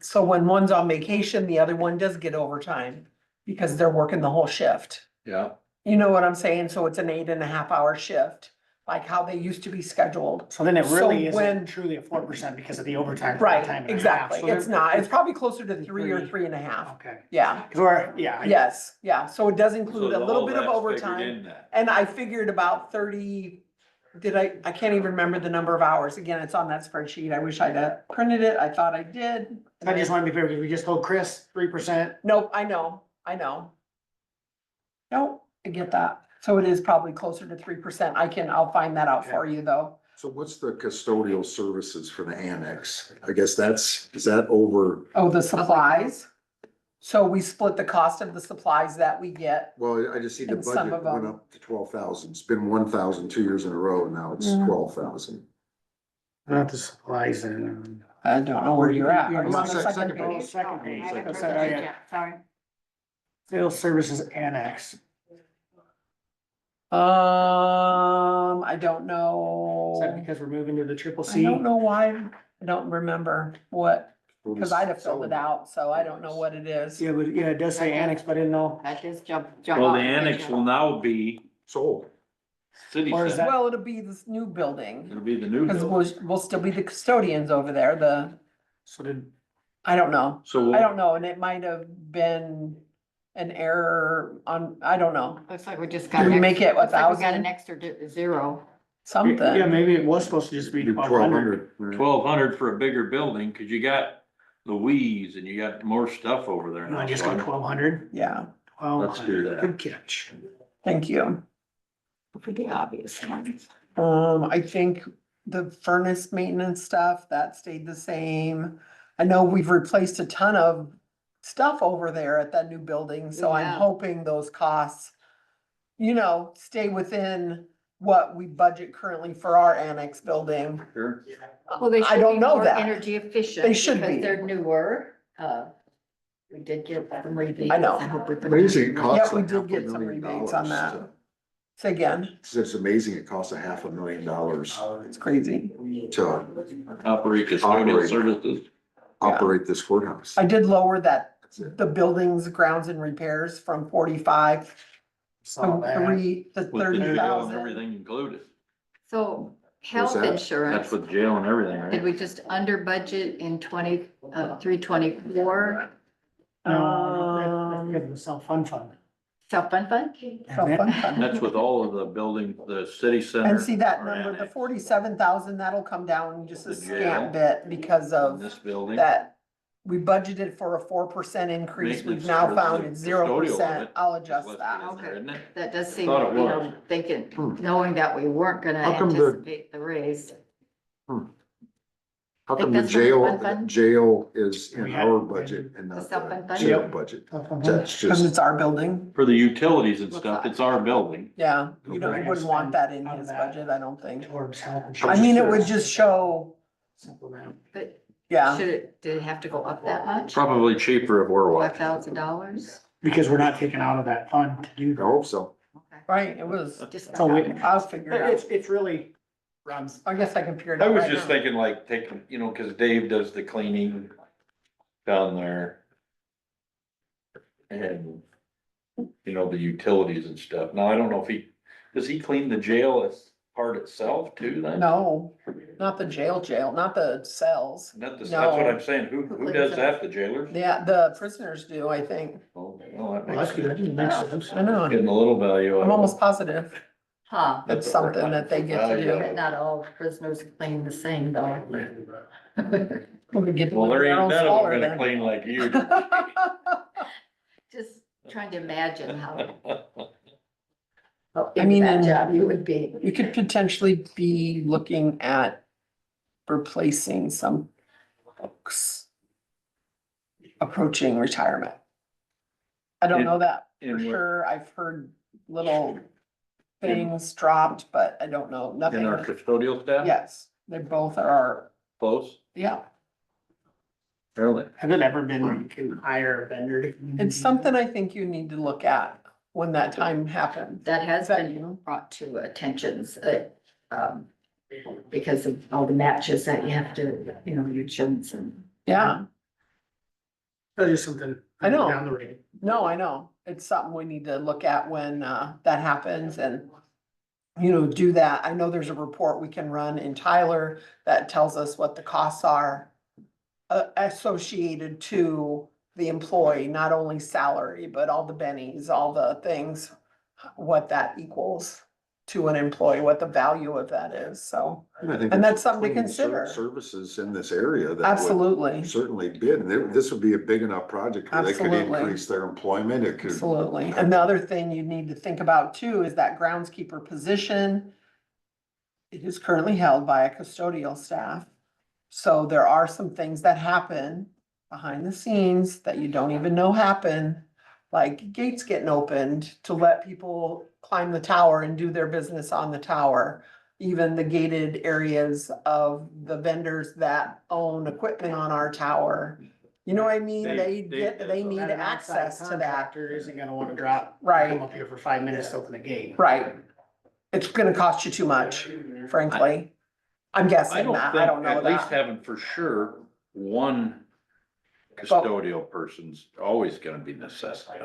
so when one's on vacation, the other one does get overtime because they're working the whole shift. Yeah, You know what I'm saying? So it's an 8.5 hour shift, like how they used to be scheduled. So then it really So when- isn't truly a 4% because of the overtime. for the time Right, and a half. exactly. So It's they're- not. It's probably closer to 3 or Three. 3.5. Okay. Yeah, 'Cause we're, yeah. yes, yeah. So it does so include a all little bit of that's figured overtime. in that. And I figured about 30, I can't even remember the number of hours. Again, it's on that spreadsheet. I wish I'd printed it. I thought I did. I just want to be fair, because we just told Chris 3%. Nope, I know. Nope, I get that. So it is probably closer to 3%. I'll find that out for you though. So what's the custodial services for the annex? I guess is that over, Oh, the supplies. So we split the cost of the supplies that we get. well, I just see the And some budget of went them- up to 12,000. It's been 1,000 2 years in a row, and now it's Mm. 12,000. Not the supplies and. I don't know where you're at. Are you on the Second second page. page? Second page. I haven't That's heard it, that yeah. yet, sorry. Sales services annex. I don't Is that know. because we're moving to the triple I C? don't know why. I don't remember what, because I'd have filled it out, so I don't know what it is. Yeah, but, yeah, it does say annex, but I didn't know. That does jump. Well, out the at annex you. will now be Sold. city Or is center. Well, it'll be this new building, It'll be the new because building. we'll still be the custodians over there, So did, I don't know. So I don't know, and it might have been an error on, I don't know, Looks like we just Did got. we an make extra- it looks like we 1,000? got an extra zero. yeah, something. maybe it was supposed to just be 1,200. 1,200. 1,200 for a bigger building, cause you got Louise and you got more stuff over there No, now. I just so got 1,200. Yeah, Let's do that. Good catch. thank you. For the obvious ones. I think the furnace maintenance stuff, that stayed the same. I know we've replaced a ton of stuff over there at that new building, so I'm Yeah. hoping those costs, stay within what we budget currently for our annex building. Sure. Well, they I should don't be know more that. energy efficient. They should because be. They're newer. We did get some rebates. I know. hope we put them Amazing, it in. costs Yeah, we like did get some rebates on that. Say again, It's amazing, it costs $500,000 it's crazy. to Operate custodial Operate. services. operate this courthouse. I did lower that, That's it. the buildings, grounds and repairs from 45 Saw to that. 30 With the jail and 30,000. everything included. So health that? That's insurance, with jail and everything, did right? we just under budget in 324? Because of the self-fund fund. Self-fund fund? Self-fund fund. That's with all of the building, the city center. And see that our number, the annex, 47,000, that'll come down just a The jail. scant bit because in of This building. that. We budgeted for a 4% increase, we've Maintenance now services, found it's custodial of 0%, it I'll is adjust listed that. in there, isn't it? That does seem, Thought it was. thinking, Hmm. knowing that we weren't gonna How come the- anticipate the raise. How Think come the that's from the jail, fund fund? jail is in We had- our budget and The not self-fund the fund? jail Yep. budget? Self-fund fund. That's Cause just, it's our building, For the utilities and Looks stuff, like- it's our building. yeah, you Okay. wouldn't want that in Out of his that. budget, I don't think. Towards health I insurance. mean, it would just show, Simple amount. But yeah, should it, did it have to go up that much? Probably cheaper if we're watching. $5,000? Because we're not taking out of that fund to do I that. hope so. Okay. right, it was, Just. So we- I'll figure it out. It's really runs. I guess I can figure it I out was right just now. thinking like taking, cause Dave does the cleaning down there. And, the utilities and stuff. Now, I don't know if does he clean the jail as part itself too then? No, not the jail, not the cells. That's No. what I'm saying. Who does that? The jailers? Yeah, the prisoners do, I think. Oh, well, that Well, makes that's good. sense. That makes sense. I know. Getting a little value out of I'm it. almost positive. Huh, It's something that they get to Value. but do. not all prisoners clean the same though. We get to Well, there live in our ain't own none of them smaller gonna then. clean like you. Just trying to imagine how I mean, that and- job you would be. You could potentially be looking at replacing some folks approaching retirement. I don't know that for in what- sure. I've heard little things dropped, but I don't know, In our nothing. custodial staff? Yes, they both are, Close? yeah. Really? Has it ever been where you can hire a vendor to? It's something I think you need to look at when that time happens. That has Is that been you? brought to attentions, because of all the matches that you have to, your gyms and. Yeah, That's just something. I know. Down the road. no, I know. It's something we need to look at when that happens and, do that. I know there's a report we can run in Tyler that tells us what the costs are associated to the employee, not only salary, but all the bennies, all the things, what that equals to an employee, what the value of that is, so. I think And there's that's something to cleaning consider. Services in this area that would Absolutely, certainly bid, and this would be a big enough project where they could Absolutely. increase their employment, it could. absolutely. And the other thing you need to think about too is that groundskeeper position. It is currently held by a custodial staff. So there are some things that happen behind the scenes that you don't even know happen. Like gates getting opened to let people climb the tower and do their business on the tower. Even the gated areas of the vendors that own equipment on our tower. You know what I mean? They need That an outside access to that. contractor isn't gonna wanna drop. Right. Come up here for 5 minutes to open the gate. Right. It's gonna cost you too much, frankly. I'm I guessing don't that. I don't think, know at least that. having for sure, one custodial person's always gonna be necessary.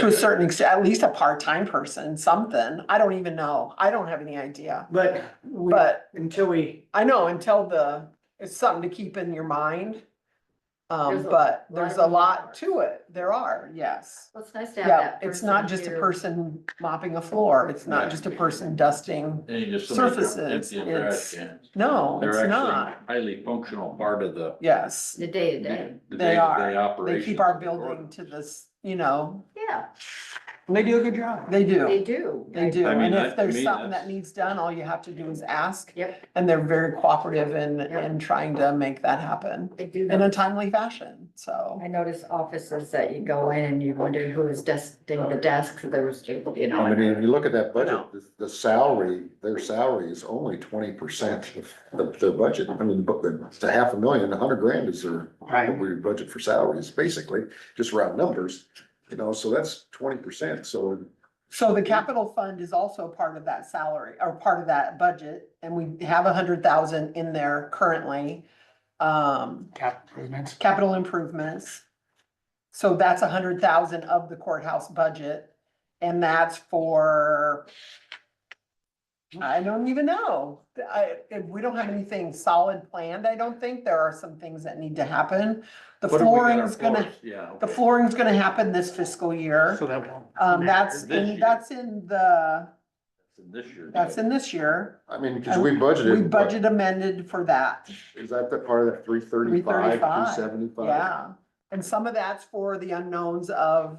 To a certain extent, at least a part-time person, something. I don't even know. I don't have any idea. But, But until we, I know it's something to keep in your mind. There's a But lot there's of a lot moving to it. There are, yes. Well, it's nice to have Yeah, that. it's not just a here. person mopping a floor. It's not Yeah. just a person dusting. And you just somebody Surfaces, empty a trash it's- cans. No, They're it's actually not. highly functional part of the. Yes, The day to day, the they day-to-day are. They operations keep our of the building org. to this, yeah, they do a good job. They do. they do. They do, I mean, and that- if to there's me, something that's- that needs done, all you have to do is ask. Yep, And they're very cooperative in Yep. trying to make that happen they do. in a timely fashion, so. I notice offices that you go in and you wonder who is dusting the desks, there's, I mean, if you look at that budget, the salary, their salary is only 20% of their budget. I mean, but it's $500,000, $100,000 is their, Right. what we budget for salaries, basically, just round numbers. So that's 20%, so. So the capital fund is also part of that salary, or part of that budget, and we have 100,000 in there currently. cap improvements. Capital improvements. So that's 100,000 of the courthouse budget, and that's for. I don't even know. We don't have anything solid planned, I don't think. There are some things that need to happen. The What have we got our flooring's gonna, floors? Yeah. the okay. flooring's gonna happen this fiscal year. So that won't. That's This year. that's in the, This year. that's in this year. I mean, because we budgeted. We budget amended for that. Is that the part of that 335, 335, 275? Yeah, and some of that's for the unknowns of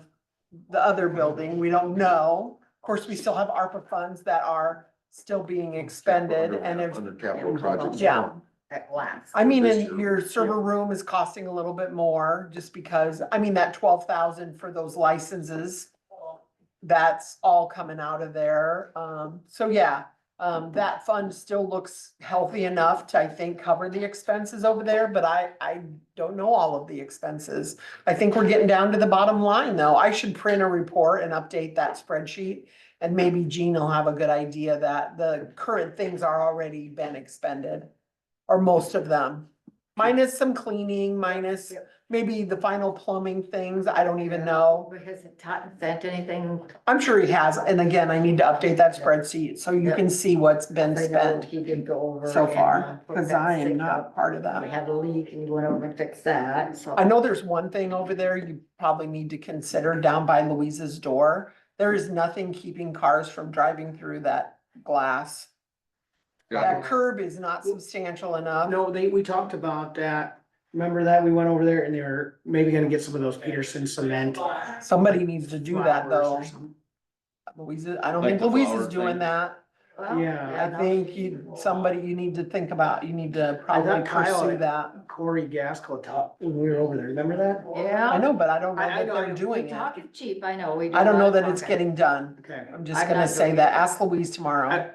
the other building. We don't know. Of course, we still have ARPA funds that are still being expended and if, Under capital projects. yeah. at last. I mean, This and year. your server room is costing a little bit more just because, I mean, that 12,000 for those licenses. That's all coming out of there. So yeah, that fund still looks healthy enough to, I think, cover the expenses over there, but I don't know all of the expenses. I think we're getting down to the bottom line though. I should print a report and update that spreadsheet. And maybe Gene will have a good idea that the current things are already been expended. Or most of them, minus some cleaning, minus maybe the final plumbing things, I don't even know. Has Totten sent anything? I'm sure he has, and again, I need to update that spreadsheet so you can see what's been I know spent he did go over. so and, far, put cause that I am sink not up. part of We that. had a leak and he went over and fixed that, so. I know there's one thing over there you probably need to consider down by Louise's door. There is nothing keeping cars from driving through that glass. That curb is not substantial enough. No, we talked about that. Remember that? We went over there and they were maybe gonna get some of those Peterson cement. Somebody needs to do that flowers though. or something. Louise, I don't Like think the Louise flower is doing thing? that. Well, Yeah. I think you need to think about, you need to I probably thought Kyle pursue had- that. Corey Gasco talked when we were over there. Remember that? Yeah. I know, but I don't know I that know, they're We doing it. talk is cheap, I know. We do I don't a know lot of that it's talking. getting done. Okay. I'm just I'm gonna not say doing that. it. Ask Louise tomorrow.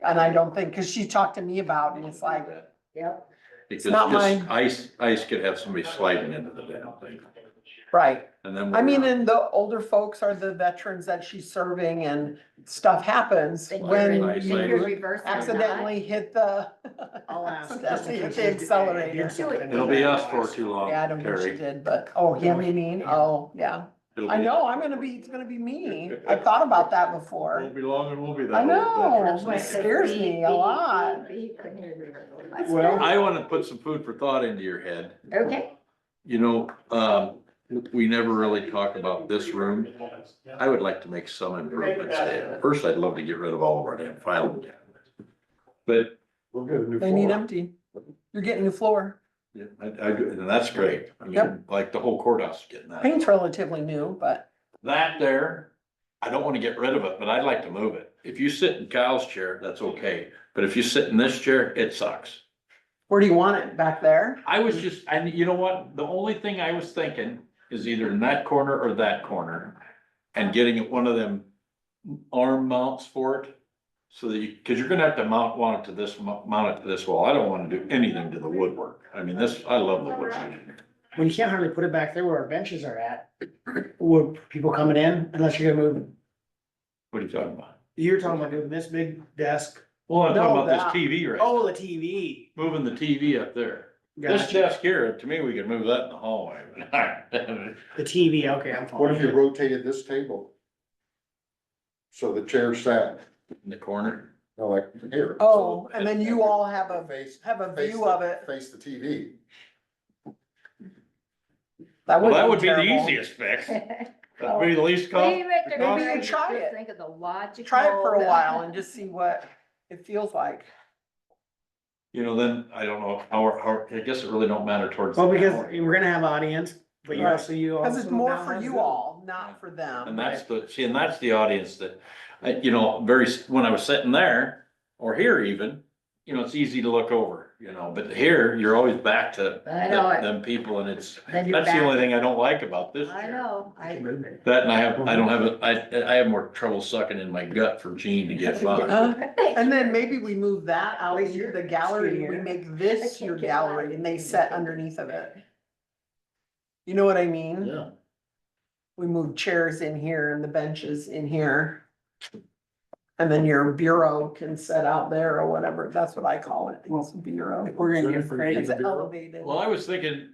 And I don't think, cause she talked to me about it and it's like, Yep. Because not just mine. ice could have somebody sliding into the damn thing. right. And then. I mean, and the older folks are the veterans that she's serving and stuff happens Think you're when in- Nice, think nice. you're you reversing or not? accidentally hit the. I'll ask. accidentally hit just the in case he accelerator. did something. It'll be us for too long, Yeah, I don't think she Terry. did, but, oh, him, you mean? Oh, yeah. It'll I be- know, it's gonna be me. I thought about that Won't before. be long and we'll be that. I old know, veterans. it scares me a lot. Couldn't hear you. Well- I wanna put some food for thought into your head. Okay. You know, we never really talk about this room. I would like to make some improvements there. First, I'd love to get rid of all of our damn filing cabinets. But, We'll get a new They need floor. empty. You're getting new floor. yeah, and that's great. I Yep. mean, like the whole courthouse is getting that. Paint's relatively new, but That there, I don't wanna get rid of it, but I'd like to move it. If you sit in Kyle's chair, that's okay. But if you sit in this chair, it sucks. where do you want it? Back there? I was just, and you know what? The only thing I was thinking is either in that corner or that corner. And getting one of them arm mounts for it. So that you, cause you're gonna have to mount it to this wall. I don't wanna do anything to the woodwork. I mean, I love the woodwork. Well, you can't hardly put it back there where our benches are at. Where people coming in, unless you're gonna move. What are you talking about? You're talking about moving this big desk. Well, I'm talking No, about that- this TV right Oh, now. the TV. Moving the TV up there. This Gotcha. desk here, to me, we could move that in the hallway. The TV, okay, I'm What if you following. rotated this table? So the chair sat, In the corner. you know, like here. Oh, and then you all have a Face, view of it. face the TV. That Well, that be would be the terrible. easiest fix. That'd be the least cost. Maybe Mr. Maybe you Green, try just it. think of the logical. Try it for a while and just see what it feels like. You know, then I don't know how, I guess it really don't matter towards. Well, the because hour. we're gonna have audience, but you Right. also, you also. Cause it's more now for have you Zoom. all, not for them. And that's the audience that, you know, when I was sitting there, or here even, you know, it's easy to look over, you know, but here, you're always back to I know it. them people, and it's, Then you're that's the back. only thing I don't like about this I chair. know, That, and I don't have, I have more trouble sucking in my gut for Gene to get by. And then maybe we move that out Place into your the gallery, screen we here. make this I your can't get gallery mine. and they set underneath of it. You know what I mean? Yeah. We move chairs in here and the benches in here. And then your bureau can set out there or whatever, that's what I call it, it's a bureau. If we're gonna give Craig It's a bureau. elevated. Well, I was thinking,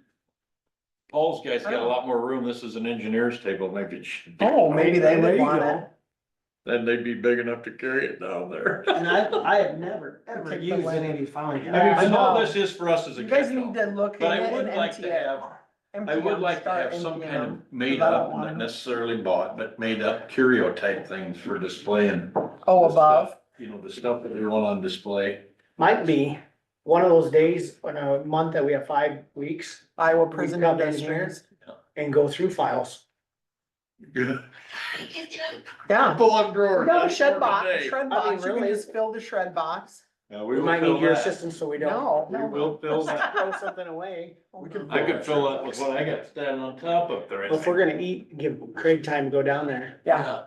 Paul's guys got a lot more room, this is an engineer's table, maybe it should be. Oh, maybe they There would you want go. it. Then they'd be big enough to carry it down there. And I have never, ever Take the used lid. any of these filing I mean, cabinets. I know know. this is for us as a You guys catch-all, need to look in but I it would and like empty to it. have, Empty I would them, like to start have some emptying kind them, of made 'cause I don't up, want not them. necessarily bought, but made up curio type things for displaying. Oh, the above, stuff, you know, the stuff that we want on display. Might be one of those days in a month that we have 5 weeks Iowa We Prison come in Industries. and go through files. Yeah. Pull up We drawers. got a that's shed more box, today. shred I mean, box, you can really? just fill the shred box. Yeah, We will might fill need your that. assistance so we don't. No, We no, will no. fill that. Throw something away. We can I could fill that with what I got standing on top of there. I If we're think. gonna eat, give Craig time to go down there. Yeah,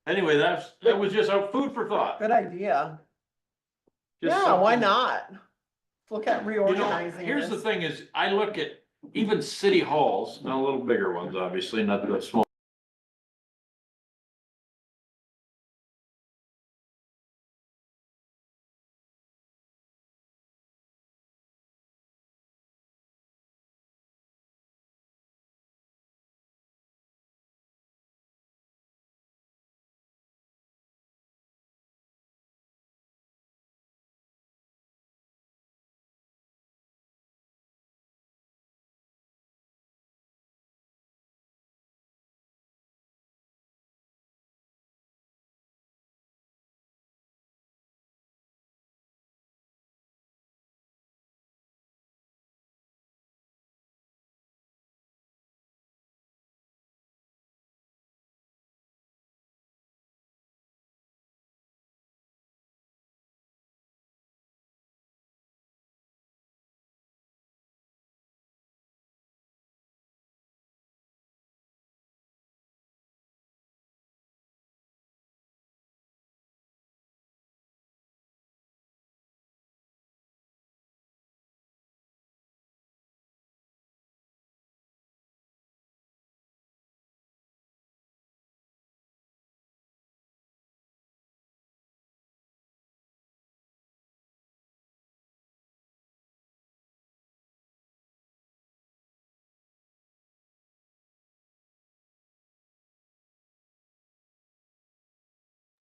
Anyway, that was just our food for thought. good idea. Just Yeah, why something- not? Look at You know, reorganizing here's the this. thing is, I look at even city halls, now a little bigger ones, obviously, not the small.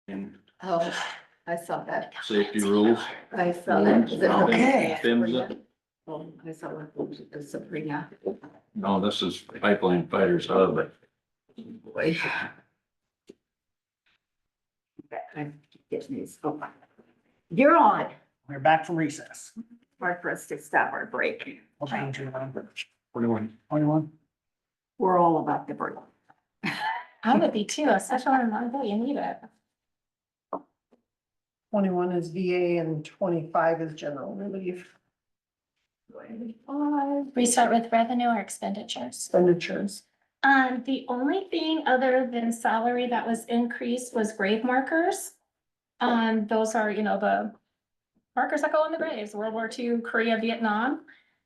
And Oh, I saw that. safety rules. I saw that. Is it Okay. FIMSA. Oh, I saw it. Sabrina. No, this is Pipeline Fighters Hub. Boy. I'm getting these. Oh. You're on. We're back from recess. Hard for us to stop our break. 21. We're all about the break. I would be too, especially on Monday, you need it. 21 is VA and 25 is general relief We start with revenue or expenditures. expenditures. The only thing other than salary that was increased was grave markers. Those are, the markers that go in the graves, World War II, Korea, Vietnam.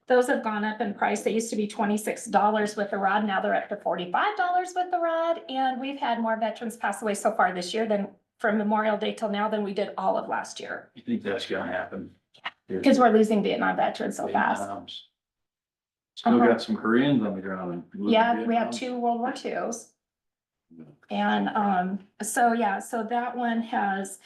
Those have gone up in price. They used to be $26 with the rod. Now they're up to $45 with the rod. And we've had more veterans pass away so far this year than from Memorial Day till now than we did all of last year. You think that's gonna happen? Because we're losing Vietnam veterans so fast. Vietnam's Still got some Koreans on the ground. Yeah, we have 2 World War IIs. And, so that one has,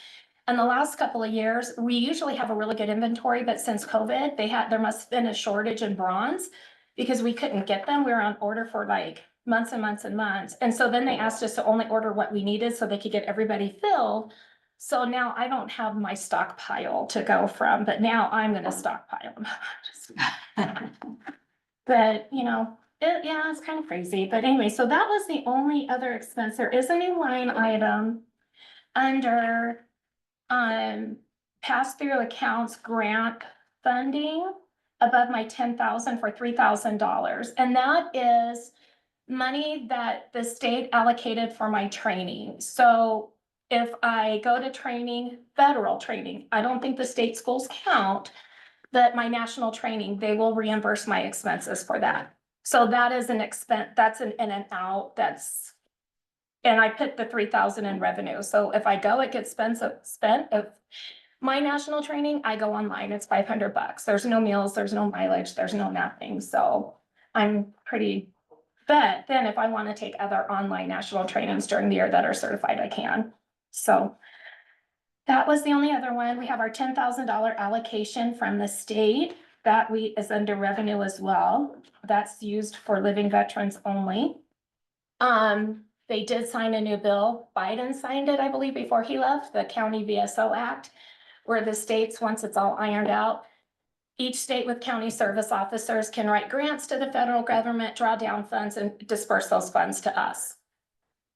in the last couple of years, we usually have a really good inventory, but since COVID, there must have been a shortage in bronze because we couldn't get them. We were on order for like months and months and months. And so then they asked us to only order what we needed so they could get everybody filled. So now I don't have my stockpile to go from, but now I'm gonna stockpile them. But, it's kind of crazy. But anyway, so that was the only other expense. There is a new line item under pass-through accounts grant funding above my 10,000 for $3,000. And that is money that the state allocated for my training. So if I go to training, federal training, I don't think the state schools count, but my national training, they will reimburse my expenses for that. So that is an expense, that's an in and out, and I put the 3,000 in revenue. So if I go, it gets spent. If my national training, I go online, it's $500. There's no meals, there's no mileage, there's no nothing. So I'm pretty, but then if I want to take other online national trainings during the year that are certified, I can. So that was the only other one. We have our $10,000 allocation from the state that is under revenue as well. That's used for living veterans only. They did sign a new bill. Biden signed it, I believe, before he left, the County VSO Act, where the states, once it's all ironed out, each state with county service officers can write grants to the federal government, draw down funds and disperse those funds to us.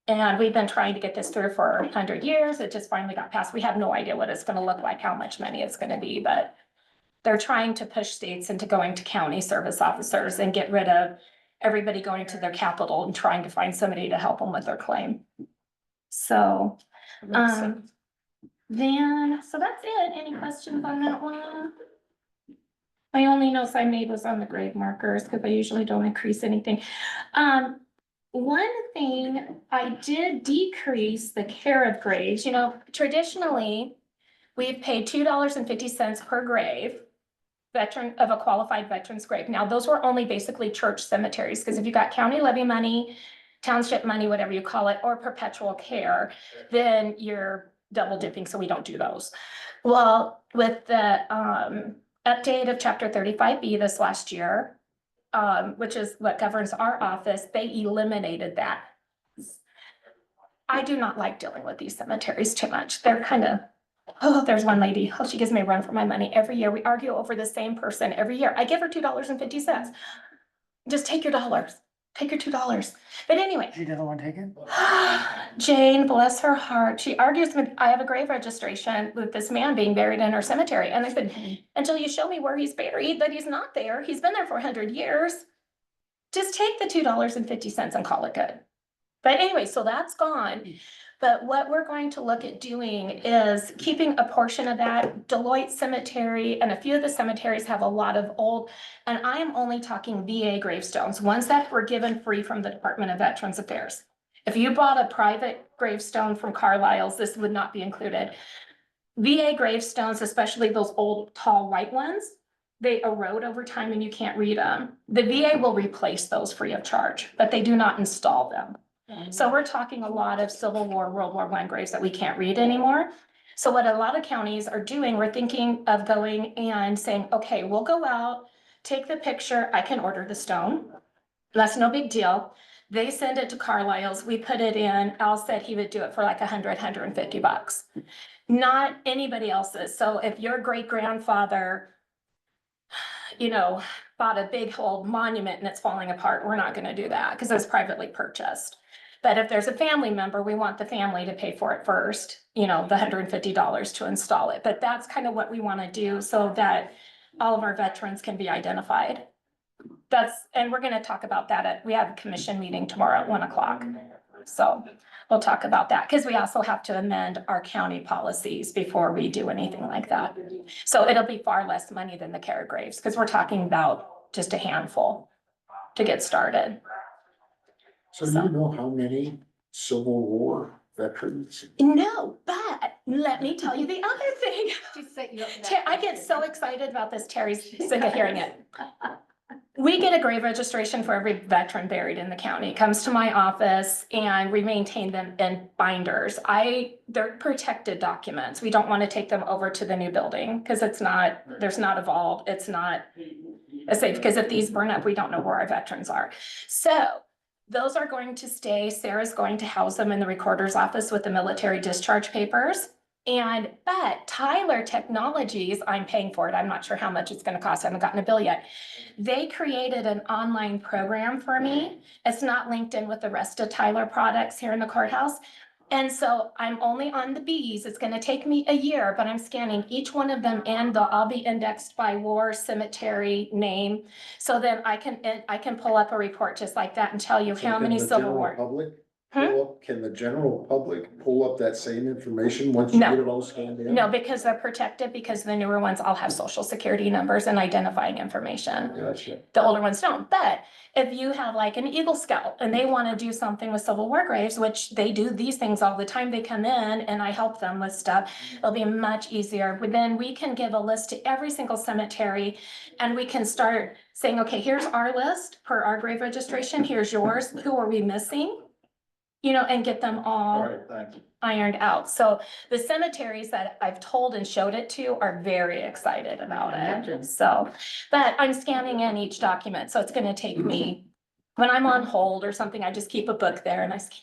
And we've been trying to get this through for 100 years. It just finally got passed. We have no idea what it's gonna look like, how much money it's gonna be, but they're trying to push states into going to county service officers and get rid of everybody going to their capital and trying to find somebody to help them with their claim. So, so that's it. Any questions on that one? My only notes I made was on the grave markers because I usually don't increase anything. One thing, I did decrease the care of graves. Traditionally, we've paid $2.50 per grave, veteran of a qualified veteran's grave. Now, those were only basically church cemeteries, because if you got county levy money, township money, whatever you call it, or perpetual care, then you're double dipping, so we don't do those. Well, with the update of Chapter 35B this last year, which is what governs our office, they eliminated that. I do not like dealing with these cemeteries too much. They're kind of, there's one lady, she gives me a run for my money every year. We argue over the same person every year. I give her $2.50. Just take your dollars. Take your $2. But anyway. She doesn't want to take it? Jane, bless her heart. She argues with, I have a grave registration with this man being buried in her cemetery. And I said, until you show me where he's buried, that he's not there. He's been there for 100 years. Just take the $2.50 and call it good. But anyway, so that's gone. But what we're going to look at doing is keeping a portion of that. Deloitte Cemetery and a few of the cemeteries have a lot of old, and I am only talking VA gravestones, ones that were given free from the Department of Veterans Affairs. If you bought a private gravestone from Carlisle's, this would not be included. VA gravestones, especially those old tall white ones, they erode over time and you can't read them. The VA will replace those free of charge, but they do not install them. So we're talking a lot of Civil War, World War I graves that we can't read anymore. So what a lot of counties are doing, we're thinking of going and saying, okay, we'll go out, take the picture, I can order the stone. That's no big deal. They send it to Carlisle's, we put it in, Al said he would do it for like $150. Not anybody else's. So if your great grandfather, you know, bought a big old monument and it's falling apart, we're not gonna do that because it's privately purchased. But if there's a family member, we want the family to pay for it first, you know, the $150 to install it. But that's kind of what we want to do so that all of our veterans can be identified. And we're gonna talk about that we have a commission meeting tomorrow at 1 o'clock. So we'll talk about that, because we also have to amend our county policies before we do anything like that. So it'll be far less money than the care graves, because we're talking about just a handful to get started. So do you know how many Civil War veterans? No, but let me tell you the other thing. She set you up. I get so excited about this, Terry's sick of hearing it. We get a grave registration for every veteran buried in the county. It comes to my office and we maintain them in binders. They're protected documents. We don't want to take them over to the new building because there's not evolved. It's not safe, because if these burn up, we don't know where our veterans are. So those are going to stay. Sarah's going to house them in the recorder's office with the military discharge papers. But Tyler Technologies, I'm paying for it. I'm not sure how much it's going to cost. I haven't gotten a bill yet. They created an online program for me. It's not linked in with the rest of Tyler products here in the courthouse. And so I'm only on the Bs. It's going to take me a year, but I'm scanning each one of them and they'll all be indexed by war, cemetery, name. So then I can pull up a report just like that and tell you how many Civil War. Can the general public pull up that same information once you No. get it all scanned in? No, because they're protected, because the newer ones all have social security numbers and identifying information. Gotcha. The older ones don't. But if you have like an Eagle Scout and they want to do something with Civil War graves, which they do these things all the time, they come in and I help them with stuff. It'll be much easier. But then we can give a list to every single cemetery and we can start saying, okay, here's our list per our grave registration. Here's yours. Who are we missing? You know, and get them all ironed out. So the cemeteries that I've told and showed it to are very excited about it. So, but I'm scanning in each document, so it's gonna take me, when I'm on hold or something, I just keep a book there and I scan.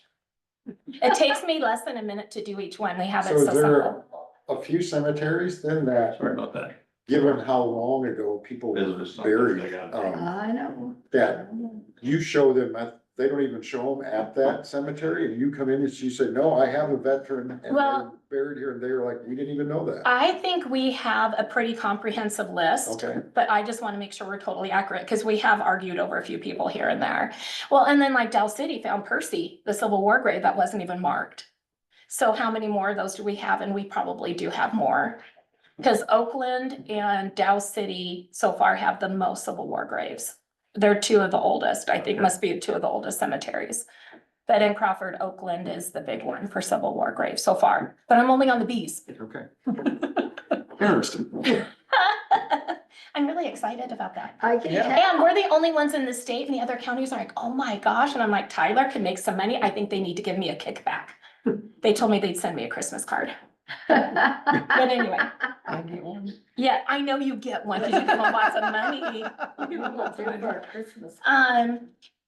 It takes me less than a minute to do each one. They have it So so is there simple. a few cemeteries then that, Sorry about that. given how long ago people were buried, I know. that you show them, they don't even show them at that cemetery, and you come in and you say, no, I have a veteran and Well- they're buried here, and they're like, we didn't even know that. I think we have a pretty comprehensive list. Okay. But I just want to make sure we're totally accurate, because we have argued over a few people here and there. Well, and then like Dow City found Percy, the Civil War grave that wasn't even marked. So how many more of those do we have? And we probably do have more. Because Oakland and Dow City so far have the most Civil War graves. They're two of the oldest, I think, must be two of the oldest cemeteries. But in Crawford, Oakland is the big one for Civil War graves so far, but I'm only on the Bs. Okay. Interesting. I'm really excited about that. I can And we're the only ones in the state, and the other counties are like, oh my gosh, and I'm like, Tyler can make some money, I think they need to give me a kickback. They told me they'd send me a Christmas card. But anyway, yeah, I know you get one, because you give them lots of money.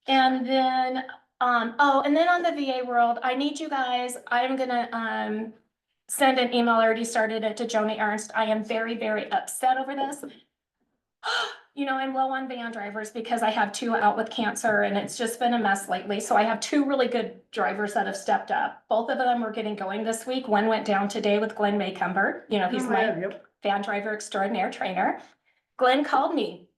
And then, and then on the VA world, I need you guys, I'm gonna, send an email, I already started it to Joni Ernst. I am very, very upset over this. You know, I'm low on van drivers because I have 2 out with cancer and it's just been a mess lately. So I have 2 really good drivers that have stepped up. Both of them were getting going this week. One went down today with Glenn Maycumber. You know, he's my van driver extraordinaire trainer. Glenn called me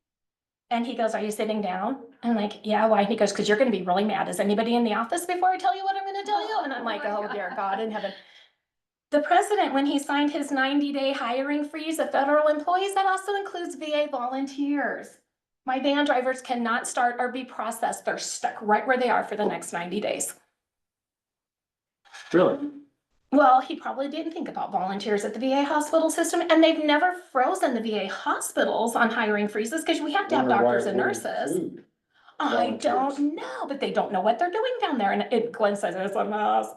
and he goes, are you sitting down? I'm like, yeah, why? He goes, because you're going to be really mad. Is anybody in the office before I tell you what I'm going to tell you? And I'm like, oh dear God in heaven. The president, when he signed his 90-day hiring freeze of federal employees, that also includes VA volunteers. My van drivers cannot start or be processed. They're stuck right where they are for the next 90 days. Really? Well, he probably didn't think about volunteers at the VA hospital system, and they've never frozen the VA hospitals on hiring freezes because we have to have doctors and nurses. I don't know, but they don't know what they're doing down there. And Glenn says it's a mess.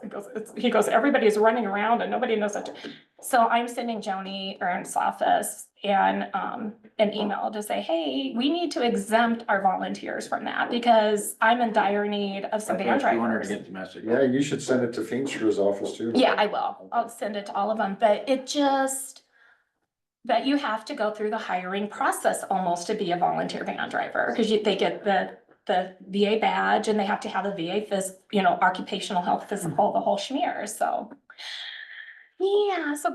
He goes, everybody's running around and nobody knows what to. So I'm sending Joni Ernst's office and an email to say, hey, we need to exempt our volunteers from that because I'm in dire need of some van You wanted to drivers. get the message. Yeah, you should send it to Feenstra's office too. Yeah, I will. I'll send it to all of them, but but you have to go through the hiring process almost to be a volunteer van driver, because they get the VA badge and they have to have the VA occupational health physical, the whole schmear, so. Yeah, so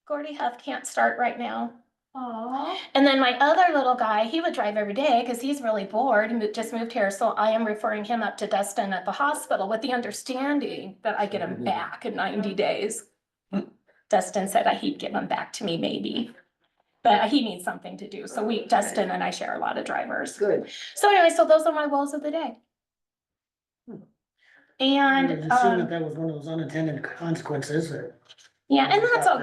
Gordy Huff can't start right now. Aw. And then my other little guy, he would drive every day because he's really bored and just moved here, so I am referring him up to Dustin at the hospital with the understanding that I get him back in 90 days. Dustin said he'd give him back to me maybe, but he needs something to do. So Dustin and I share a lot of drivers. Good. So anyway, so those are my woes of the day. I And, would assume that was one of those unintended consequences or. yeah, and that's all,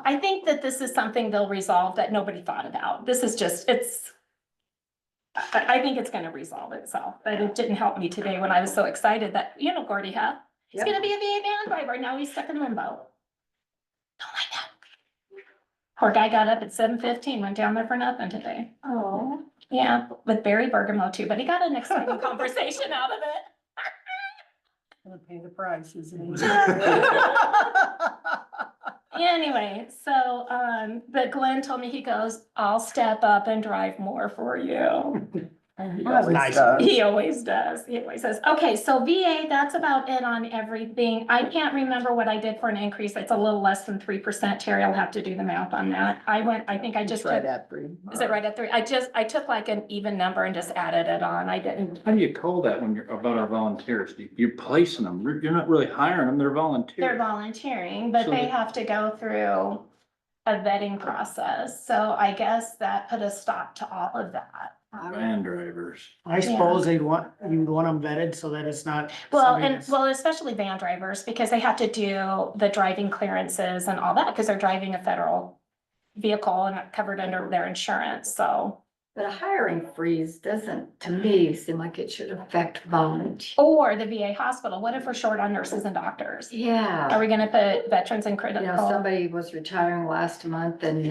I think that this is something they'll resolve that nobody thought about. This is just, I think it's gonna resolve itself, but it didn't help me today when I was so excited that, Gordy Huff, he's Yep. gonna be a VA van driver. Now he's stuck in limbo. Don't like that. Poor guy got up at 7:15, went down there for nothing today. Oh. Yeah, with Barry Bergamo too, but he got an exciting conversation out of it. Gonna pay the price, isn't Anyway, so, but Glenn told me, he goes, I'll step up and drive more for you. That's nice. He always does. He always says, okay, so VA, that's about it on everything. I can't remember what I did for an increase. It's a little less than 3%. Terry, I'll have to do the math on that. I think I just Right took, at 3. is it right at 3? I took like an even number and just added it on. I didn't. How do you call that when you're about our volunteers? You're placing them, you're not really hiring them, they're They're volunteers. volunteering, but So they they- have to go through a vetting process. So I guess that put a stop to all of that. Van drivers. I suppose you'd want them vetted so that it's not. Well, somebody that's- especially van drivers, because they have to do the driving clearances and all that, because they're driving a federal vehicle and covered under their insurance, so. But a hiring freeze doesn't, to me, seem like it should affect volunteers. Or the VA hospital, what if we're short on nurses and doctors? Are Yeah, we gonna put veterans in critical? somebody was retiring last month and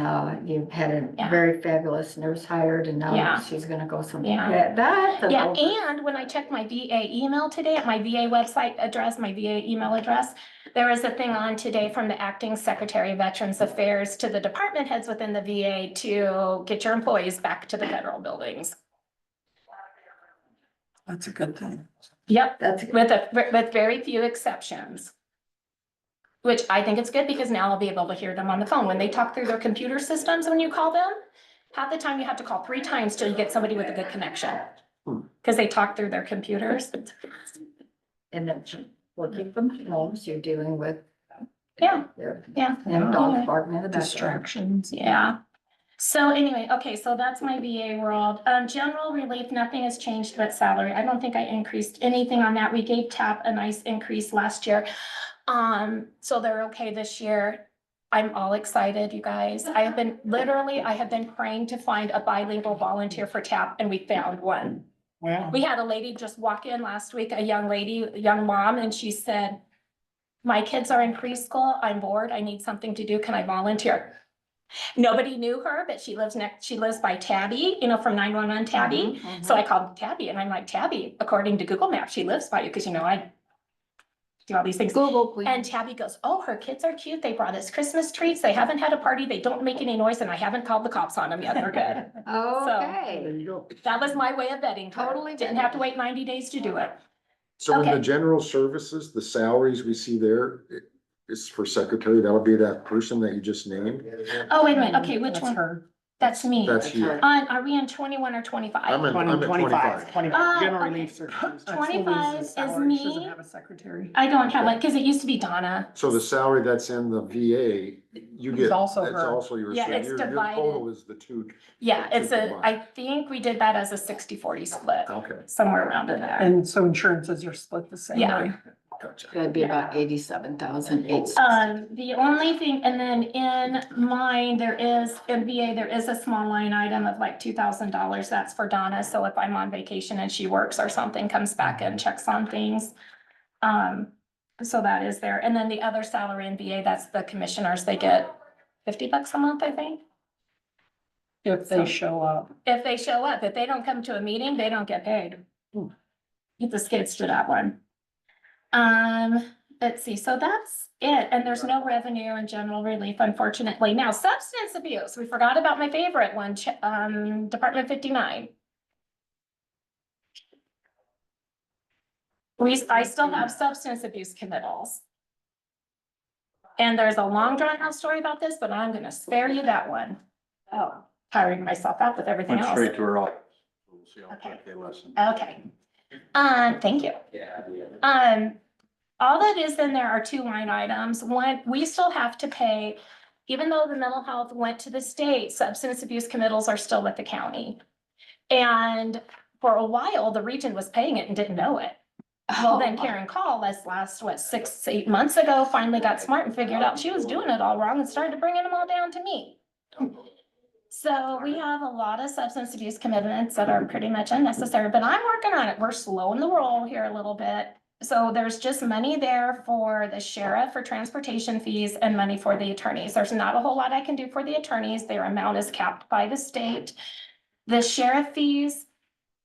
you had Yeah. a very fabulous nurse hired and now Yeah. she's gonna go somewhere. Yeah. That's an Yeah, over- and when I checked my VA email today, at my VA website address, my VA email address, there is a thing on today from the acting secretary of Veterans Affairs to the department heads within the VA to get your employees back to the federal buildings. That's a good thing. Yep, That's, with very few exceptions. Which I think it's good because now I'll be able to hear them on the phone when they talk through their computer systems when you call them. Half the time you have to call 3 times till you get somebody with a good connection. Cause they talk through their computers. and then we'll keep them home, so you're dealing with. Yeah. their- Yeah. And dogs barking in the background. Distractions. Yeah. So anyway, okay, so that's my VA world. General relief, nothing has changed but salary. I don't think I increased anything on that. We gave TAP a nice increase last year. So they're okay this year. I'm all excited, you guys. I have been praying to find a bilingual volunteer for TAP and we found one. Well, We had a lady just walk in last week, a young mom, and she said, my kids are in preschool. I'm bored. I need something to do. Can I volunteer? Nobody knew her, but she lives by Tabby, from 911 Tabby. So I called Tabby and I'm like, Tabby, according to Google Maps, she lives by you because I do all these things. Google, please. And Tabby goes, oh, her kids are cute. They brought us Christmas treats. They haven't had a party. They don't make any noise and I haven't called the cops on them yet. They're good. Okay. there you go. That was my way of vetting. her. Totally Didn't have to wait 90 days to do it. So in Okay. the general services, the salaries we see there is for secretary, that'll be that person that you just named? Oh, wait a minute. Okay, which That's one? her. That's me. That's you. Are we in 21 or 25? I'm at 25. 25, general okay. relief services. That's 25 Louise's is salary. She doesn't me. have a secretary. I don't have one, because it used to be Donna. So the salary that's in the VA, you It's get, also that's her. also your, Yeah, so it's your divided. total is the two. Yeah, it's Two I think we did that as a 60-40 split, Okay. somewhere around in there. And so insurances are split the same Yeah. way. That'd be about 87,008. The only thing, and then in mine, there is, in VA, there is a small line item of like $2,000. That's for Donna. So if I'm on vacation and she works or something, comes back and checks on things. So that is there. And then the other salary in VA, that's the commissioners. They get $50 a month, I think. If they show up. If they show up, if they don't come to a meeting, they don't get paid. Get the skids to that one. Let's see, so that's it, and there's no revenue and general relief, unfortunately. Now, substance abuse, we forgot about my favorite one, Department 59. I still have substance abuse committals. And there's a long drawn out story about this, but I'm gonna spare you that one. Oh, tiring myself out with everything Went else. straight to her office. We'll see how Okay. quick they listen. Okay. Thank you. All that is in there are two line items. One, we still have to pay, even though the mental health went to the state, substance abuse committals are still with the county. And for a while, the region was paying it and didn't know it. Well, then Karen called us last, 6-8 months ago, finally got smart and figured out she was doing it all wrong and started bringing them all down to me. So we have a lot of substance abuse commitments that are pretty much unnecessary, but I'm working on it. We're slowing the roll here a little bit. So there's just money there for the sheriff for transportation fees and money for the attorneys. There's not a whole lot I can do for the attorneys. Their amount is capped by the state. The sheriff fees,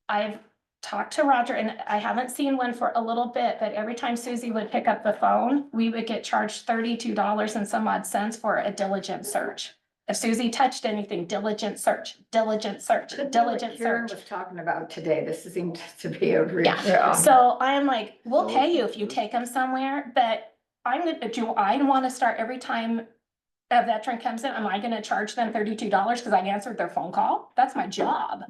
I've talked to Roger and I haven't seen one for a little bit, but every time Susie would pick up the phone, we would get charged $32 and some odd cents for a diligent search. If Susie touched anything, diligent search, diligent search, diligent Karen search. was talking about today. This seemed to be a real. Yeah, so I am like, we'll pay you if you take them somewhere, but do I want to start every time a veteran comes in, am I gonna charge them $32 because I answered their phone call? That's my job.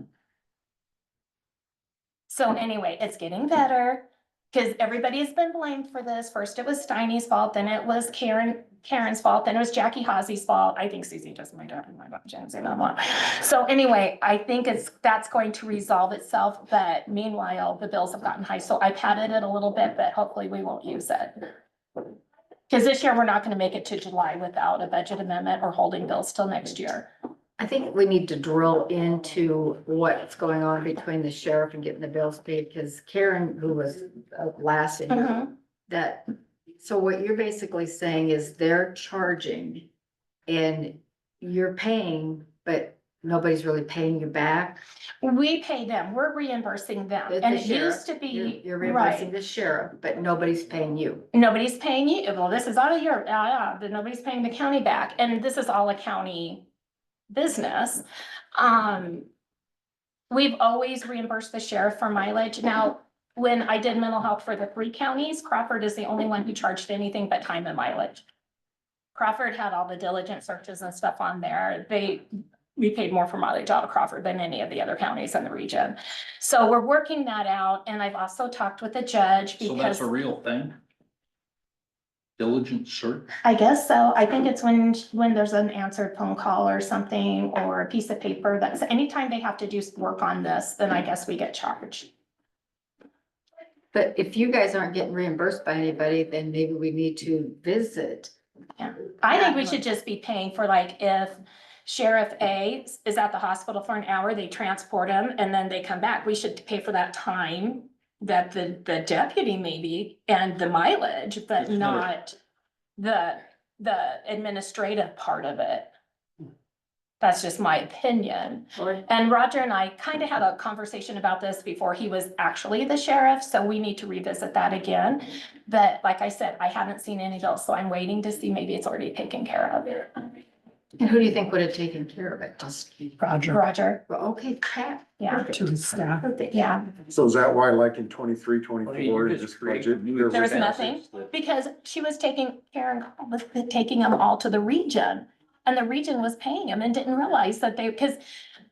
So anyway, it's getting better, because everybody's been blamed for this. First it was Steiny's fault, then it was Karen's fault, then it was Jackie Hawsey's fault. I think Susie does my job, So anyway, I think that's going to resolve itself, but meanwhile, the bills have gotten high, so I padded it a little bit, but hopefully we won't use it. Because this year, we're not gonna make it to July without a budget amendment or holding bills till next year. I think we need to drill into what's going on between the sheriff and getting the bills paid, because Karen, who was last in here, that, so what you're basically saying is they're charging and you're paying, but nobody's really paying you back. We pay them, we're reimbursing them, The and it sheriff, used to be, You're reimbursing right, the sheriff, but nobody's paying you. nobody's paying you, well, this is out of your, but nobody's paying the county back, and this is all a county business. We've always reimbursed the sheriff for mileage. Now, when I did mental health for the 3 counties, Crawford is the only one who charged anything but time and mileage. Crawford had all the diligent searches and stuff on there. We paid more for mileage out of Crawford than any of the other counties in the region. So we're working that out, and I've also talked with the judge So that's because a real thing? Diligent search? I guess so. I think it's when there's an answered phone call or something, or a piece of paper that's, anytime they have to do work on this, then I guess we get charged. But if you guys aren't getting reimbursed by anybody, then maybe we need to visit. Yeah, I think we should just be paying for, like, if Sheriff A is at the hospital for an hour, they transport him and then they come back. We should pay for that time that the deputy maybe and the mileage, but not the administrative part of it. That's just my opinion. And Roger and I kind of had a conversation about this before he was actually the sheriff, so we need to revisit that again. But like I said, I haven't seen any bills, so I'm waiting to see, maybe it's already taken care of. And who do you think would have taken care of it? Just Roger, well, okay, Pat. yeah, To his staff. yeah. So is that why like in 23, 24, this budget? There was nothing, because she was Karen was taking them all to the region. And the region was paying them and didn't realize that because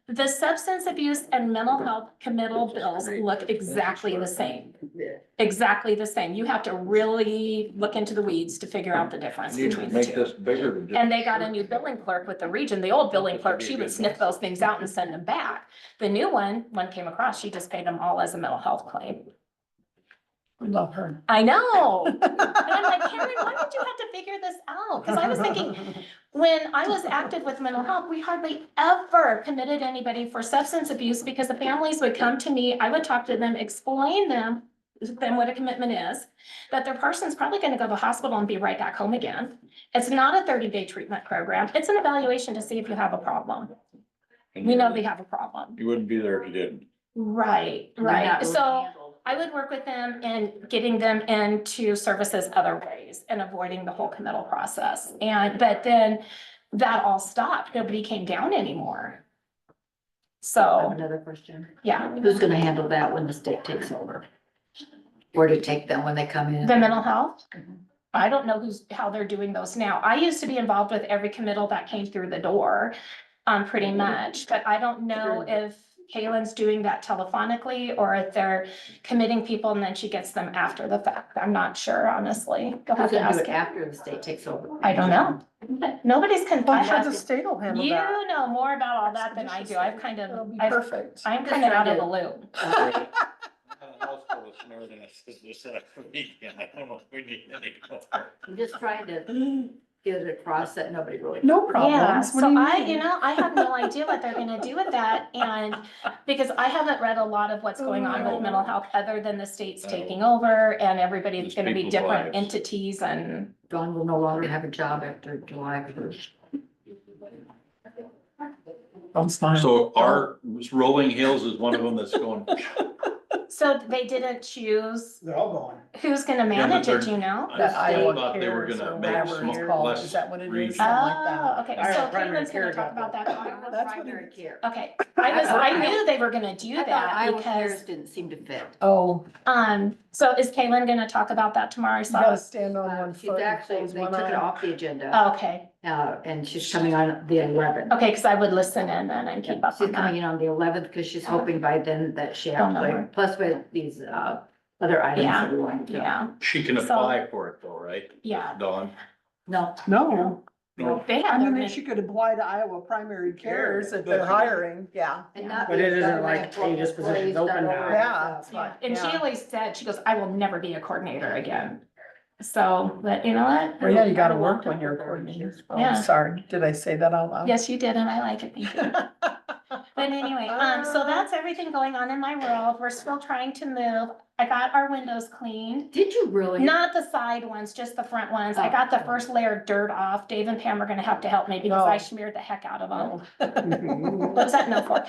the substance abuse and mental health committal bills look exactly the same. Exactly the same. You have to really look into the weeds to figure out the difference Need to between the make two. this bigger than just. And they got a new billing clerk with the region. The old billing clerk, she would sniff those things out and send them back. The new one came across, she just paid them all as a mental health claim. We love her. I know. And I'm like, Karen, why did you have to figure this out? Cause I was thinking, when I was active with mental health, we hardly ever committed anybody for substance abuse because the families would come to me, I would talk to them, explain them what a commitment is, that their person's probably gonna go to the hospital and be right back home again. It's not a 30-day treatment program. It's an evaluation to see if you have a problem. We know they have a problem. You wouldn't be there if you didn't. Right, They're not right. really So handled. I would work with them in getting them into services other ways and avoiding the whole committal process. But then that all stopped. Nobody came down anymore. I have So, another question. yeah, Who's gonna handle that when the state takes over? Where to take them when they come in? the mental health. Mhm. I don't know how they're doing those now. I used to be involved with every committal that came through the door, pretty much, but I don't know if Kaylin's doing that telephonically or if they're committing people and then she gets them after the fact. I'm not sure, honestly. You'll have Who's to gonna do ask it her. after the state takes over? I don't know. Nobody's I'm sure the confided. state will handle You that. know more about all that than I do. I've kind It'll of, be I've, perfect. I'm kind of out of the loop. I'm just trying to get it across that nobody really. No Yeah, problems. What do so you I, mean? I have no idea what they're gonna do with that, and because I haven't read a lot of what's going on with mental health, other than the state's taking over and everybody's These gonna be people's different lives. entities and. Dawn will no longer have a job after July 1st. Don't smile. So our Rolling Hills is one of them that's going, So they didn't choose They're all going. who's gonna but manage it, they're- do you know? I That Iowa thought they were Cares gonna or make whatever it's small- called. less Is that what it is? regional. Something like that. Oh, okay, Iowa so primary Caitlin's gonna care talk got about that tomorrow. That's what Primary it- care. Okay, I knew they were gonna do I thought that Iowa Cares because, didn't seem to fit. Oh, so is Caitlin gonna talk about that tomorrow? I you saw. gotta stand on one She's foot and actually, close they one took it eye. off the agenda, Okay, and she's coming on the 11th. okay, cause I would listen in then and keep up She's on coming that. in on the 11th because she's hoping by then that she Don't has, know her. plus with these, other items Yeah, that we want to do. Yeah, She can So- apply for it though, right? yeah. Dawn? No, No, No. They I have their, mean, if she could apply to Iowa Primary Cares if But they're you- hiring, yeah. and not. But it isn't government like, hey, this position's employees open that now. are- Yeah, it's yeah, like, and she yeah. always said, she goes, I will never be a coordinator again. So, but you know what? Well, yeah, you gotta I work walked when up you're a with her and coordinator. she's- Oh, Yeah. sorry, did I say that out loud? Yes, you did, and I like it, thank you. But anyway, so that's everything going on in my world. We're still trying to move. I got our windows cleaned. Did you really? Not the side ones, just the front ones. I Oh. got the first layer of dirt off. Dave and Pam are gonna have to help me because No. I smeared the heck out of them. No. What's that no for?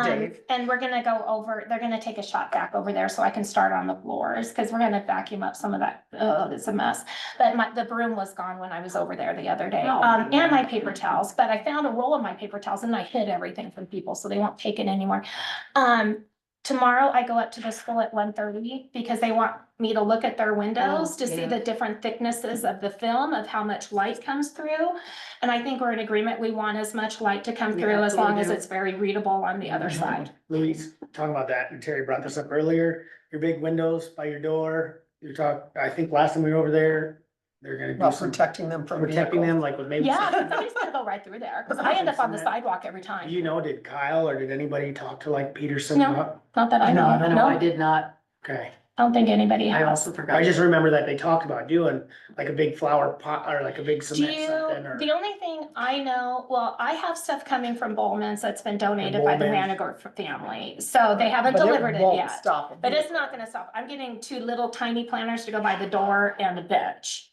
Dave. And we're gonna go over, they're gonna take a shot back over there so I can start on the floors, cause we're gonna vacuum up some of that. Oh, it's a mess. But the broom was gone when I was over there the other day, Oh. and my paper towels, but I found a roll of my paper towels and I hid everything from people, so they won't take it anymore. Tomorrow I go up to the school at 1:30 because they want me to look at their windows to see yeah. the different thicknesses of the film of how much light comes through. And I think we're in agreement, we want as much light to come Yeah, through as long as absolutely. it's very readable on the other Mm-hmm. side. Louise, talking about that, and Terry brought this up earlier, your big windows by your door, I think last time we were over there, they're gonna do About some protecting them from protecting vehicles. them, like with maybe. Yeah, something- somebody's gonna go right through there, cause I end up on the sidewalk every Do time. you know, did Kyle or did anybody talk to like Peterson? No. about- Not that I know, No, of. I No, I no, did not. Okay, I don't think anybody I has. also forgot. I just remember that they talked about doing like a big flower pot or like a big Do cement you, something or. the only thing I know, well, I have stuff coming from Bowman's that's been donated by the Bowman's. Vandergort family, so they haven't But delivered it won't yet. stop a But it's vehicle. not gonna stop. I'm getting 2 little tiny planters to go by the door and a bench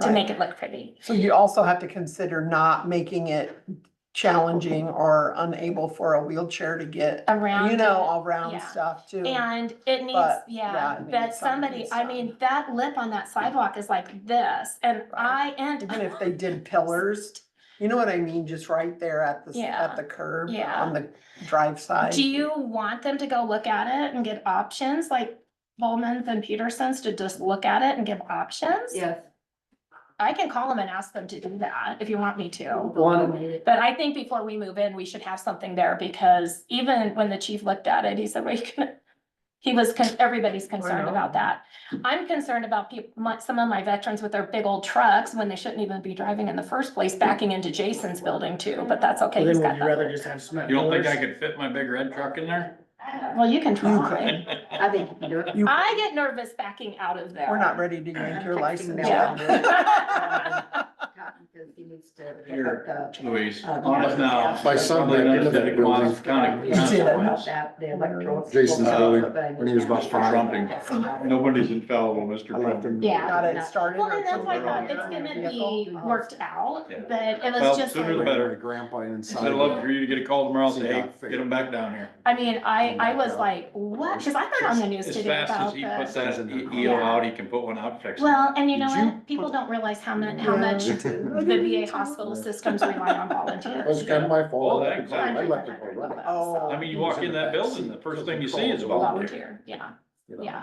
to Right. make it look pretty. So you also have to consider not making it challenging or unable for a wheelchair to get, Around you it, know, around yeah. stuff too. And it needs, But, yeah, yeah, it but needs something somebody, I done. mean, that lip on that sidewalk is like this, and Even if they did pillars, you know what I mean, just right there at the, Yeah. at the curb, Yeah. on the drive side. Do you want them to go look at it and get options, like Bowman's and Peterson's to just look at it and give options? Yes. I can call them and ask them to do that if you want me to. One, But I think before we move in, we should have something there because even when the chief looked at it, he said, well, everybody's concerned know. about that. I'm concerned about people, some of my veterans with their big old trucks when they shouldn't even be driving in the first place, backing into Jason's building too, but that's okay. well, He's then got would you rather that. just have cement? You don't think I pillars? could fit my big red truck in there? Well, you can You try. could. I think you can do it. You, I get nervous backing out of there. we're not ready to yank your Texting license. Mel. yet. Because he needs to. Here, Louise, Uh, honest now. My son Probably went into knows that come on, building. it's kind of You did. About that, the electrical. Jason's building, when he was about Mr. 5. Trumping. Nobody's infallible, Mr. I left him. Trumping. Yeah. Got it started. Well, or and that's why I something thought on it's your gonna vehicle? be worked out, Yeah. but it Well, was just sooner the like, better. My grandpa inside. I'd love for you to get a call tomorrow and say, hey, get them back down here. I mean, I was like, what? Cause I heard on the news As today fast as about he puts the. that EO out, he can put one out, fix it. Well, and you know Did you what? People put- don't realize how much the VA hospital systems rely on It volunteers. was kind of my fault. Oh, that includes- I left it for running. Oh. I mean, you walk in that building, the first thing you see is a volunteer. Volunteer, yeah, yeah. Yeah.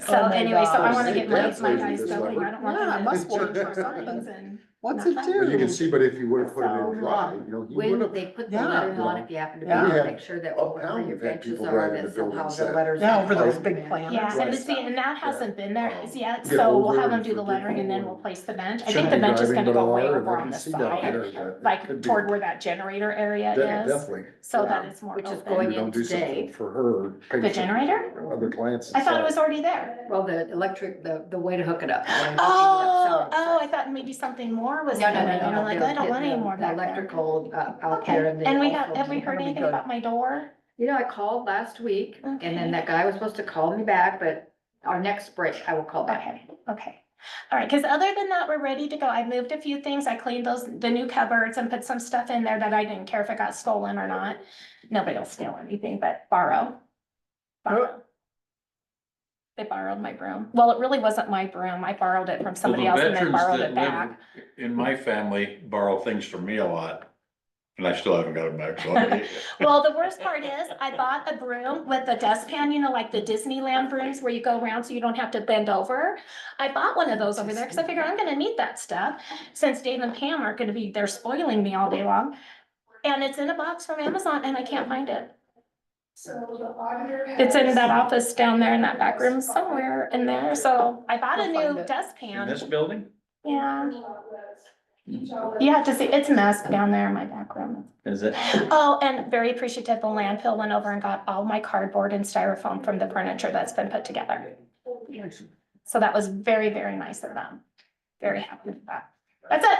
So Oh my anyway, so I gosh. wanna get my That's my lazy guys this going. summer. I don't want Yeah, it them must to work. change our signs and. What's it not do? But you can see, but if you would have put it in dry, you know, he would When have. they put the Yeah. lettering on, if you happen to be Yeah. there, make sure that wherever Uptown, your we've had benches people are, driving that the building somehow the set. letters. Yeah, are over those on big there. planners. Yeah, and and see, and that hasn't been there Um, yet, get so we'll over have them and do the forget lettering and then more. we'll place the bench. I Shouldn't think the be bench is driving, gonna but go way I'll over let on him the see down side, there that it like could be- toward where that generator area is, Definitely. so Yeah. that it's more Which is open. going We don't do today. something for her. pay The for generator? Other clients. I thought it was inside. already there. Well, the electric, the way to hook it up. Oh, I thought maybe something more was No, no, coming, no, and no, I'm like, they're I don't want getting any more the back there. electrical, out there. Okay, they and also- have we heard That'll be anything good. about my door? You know, I called last week and Okay. then that guy was supposed to call me back, but our next break, I will call back. Okay. All right, because other than that, we're ready to go. I moved a few things. I cleaned the new cupboards and put some stuff in there that I didn't care if it got stolen or not. Nobody will steal anything, but borrow. They borrowed my broom. Well, it really wasn't my broom. I borrowed it from Well, somebody the else and they veterans borrowed that it live back. in my family borrow things from me a lot. And I still haven't got them back, so. I- Well, the worst part is I bought a broom with a dustpan, you know, like the Disneyland brooms where you go around so you don't have to bend over. I bought one of those over there because I figure I'm gonna need that stuff since Dave and Pam aren't gonna be, they're spoiling me all day long. And it's in a box from Amazon and I can't find it. It's in that office down there in that back room somewhere in there. So I bought a You'll find new it. In this dustpan. building? Yeah. You have to see, it's a mess down there in my back room. Is it? Oh, and very appreciative, the landfill went over and got all my cardboard and styrofoam from the furniture that's been put together. So that was very, very nice of them. Very happy with that. That's it.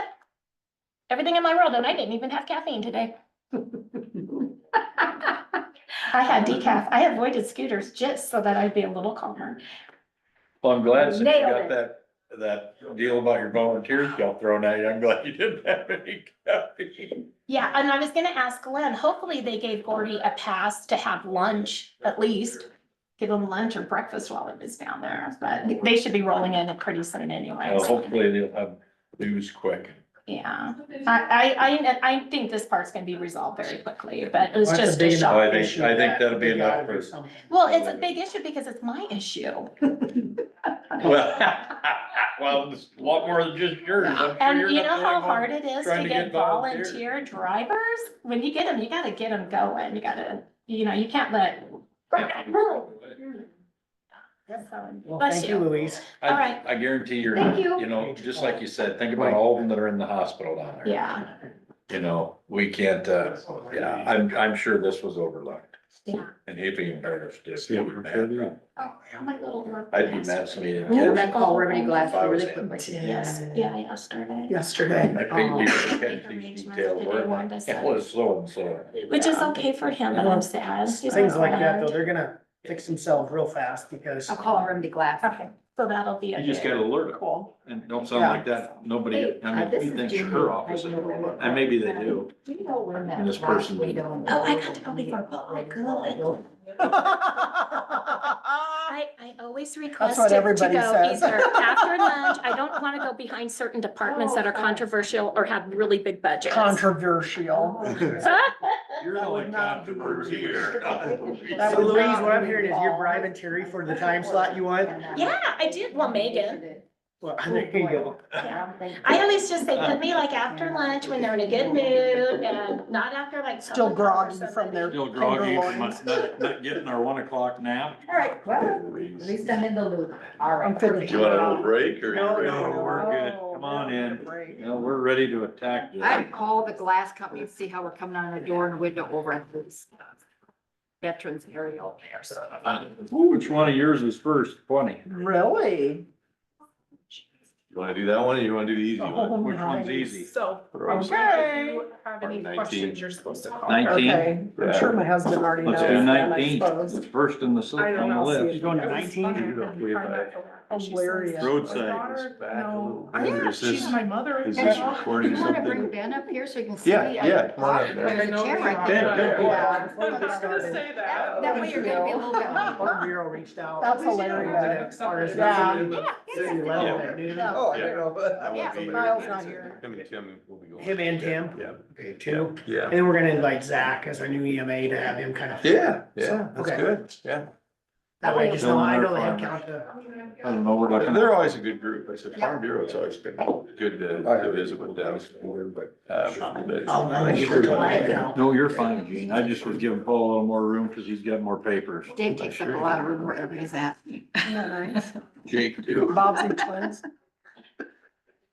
Everything in my world, and I didn't even have caffeine today. I had decaf. I avoided scooters just so that I'd be a little calmer. Well, I'm glad since you Nailed got it. that deal about your volunteers got thrown at you. I'm glad you didn't have any caffeine. Yeah, and I was gonna ask Glenn, hopefully they gave Gordy a pass to have lunch at least. Give him lunch or breakfast while he was down there, but they should be rolling in pretty soon anyway. Well, hopefully they'll have news quick. Yeah, I think this part's gonna be resolved very quickly, but it was That's a just a big enough shock. I think- issue I think that that'll be they gotta enough do for- something. Well, it's a big issue because it's my issue. Well, it's a lot more than just yours. I'm sure And you're you not know the how only one hard it is trying to to get get volunteers. volunteer drivers? When you get them, you gotta get them going. You gotta, you can't let. Well, Bless thank you, you. Louise. All right. I guarantee you're, Thank you. you know, just like you said, think about all of them that are in the hospital down there. Yeah, You know, we can't, yeah, I'm sure this was overlooked. yeah. And if even better, just. Yeah, we're pretty- Oh, my little work I'd be bag. mad if we didn't I'm get gonna it. call Remedy Glass If I was really him. quickly. Yes, yeah, yesterday. Yesterday. I think we should catch these detailed work. It was slow and slow. Which is okay for him, but I'm sad. He's Things my like that, though, friend. they're gonna fix themselves real fast because I'll call Remedy Glass. Okay, so that'll be. You just gotta alert them. Cool. And don't sound Yeah. like that, nobody, Hey, I this mean, is thinks Judy. her office, is overlooked. And maybe they do. Do you know when that? And this person last didn't. window- Oh, I got to go before, oh, good. I always request what it to everybody go says. either after lunch. I don't want to go behind certain departments that are controversial or have really big budgets. Controversial. You're the only controversy here. That So was Louise, not what I'm hearing is you're involved. bribing Terry for the time slot you want? Yeah, I did. Well, Megan. Well, there you go. Yeah. I always just say, put me like after lunch when they're in a good mood and not after like. Still public groggy hours or from their Still groggy from tenderloins. not getting our 1 o'clock nap. All right, well, at least I'm in the loop. All right. I'm finished. You want a little break or? No, No, we're good. Come on in. You know, we're ready to attack this. I call the glass company and see how we're coming on the door and window over at this. veterans area over there, so. Which one of yours is first? 20. Really? You wanna do that one or you wanna do the easy Oh, one? Which one's nice. easy? So. Okay. If you have any 19. questions, you're supposed to call. 19? Okay, I'm sure my husband already knows Let's do that, I 19. suppose. It's first in the, I don't on the know. see list. if Going to it was 19? fun. We have Hilarious. Roadside. No, I think there's she's this- my mother. is And this you- recording You wanna something? bring Ben up here so you can see? Yeah, yeah, come on up. There's a chair right Ben, there. Ben, Yeah. I was gonna say that. That way you're gonna be a little bit. Farm Bureau reached out. That's hilarious. As far as Yeah. city level at noon. Yeah. Oh, I don't know, but. I won't be there. Miles not here. Him and Tim will be going. Him and Tim. Yeah. Okay, two. Yeah. And then we're gonna invite Zach as our new EMA to have him kind of. Yeah, yeah, that's Okay. good, yeah. That way, I just know, I know the head count. I don't know, we're looking They're at. always a good group. I said, Farm Bureau's always been good to visit with them. But I'll make sure to let him know. No, you're fine, Gene. I just was giving Paul a little more room because he's got more papers. Dave takes up a lot of room wherever he's at. Isn't that nice? Jake too. Bob's and twins.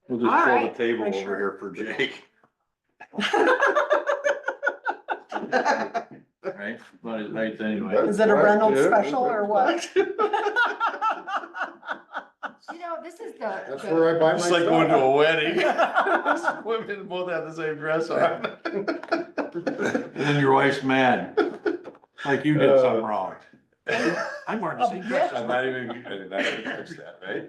We'll just All pull the right. table Make over sure. here for Jake, right? About his height anyway. Is it a Reynolds special or what? You know, this is the. That's where I buy my It's like going to stuff. a wedding. Women both have the same dress on. And then your wife's mad, like you did something wrong. I'm wearing the same dress. I'm not even fix that, right?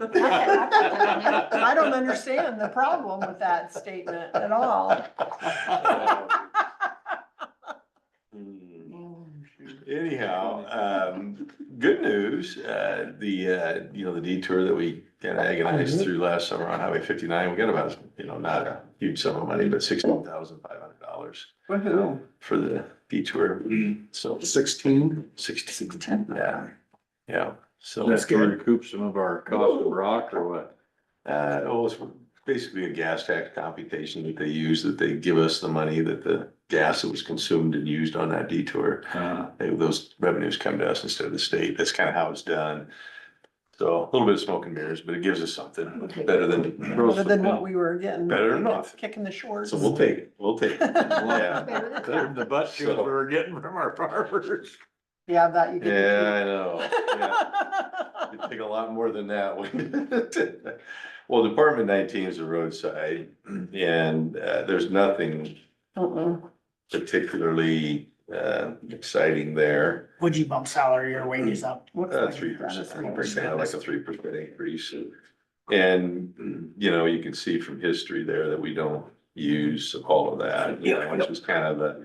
I don't understand the problem with that statement at all. Anyhow, good news, the detour that we kind of agonized through last summer on Highway 59, we got about, not a huge sum of money, but $16,500 Woohoo. for the detour. So 16? 16, yeah. So That's to recoup some of our cost of rock or what? it's basically a gas tax computation that they use, that they give us the money that the gas that was consumed and used on that detour. Those revenues come to us instead of the state. That's kind of how it's done. So a little bit of smoke and mirrors, but it gives us something better than. Better than what we were getting. Better than nothing. Kicking the shorts. So we'll take it. Yeah. Better than the butt shoes we were getting from our farmers. Yeah, that you get. to Yeah, I know. Yeah. It'd take a lot more than that. Well, Department 19 is a roadside and there's nothing keep. Mm-mm. particularly exciting there. Would you bump salary or wages up? Looks like 3%, that is 3%, like a 3% increase. And, you can see from history there that we don't use all of that, which is kind of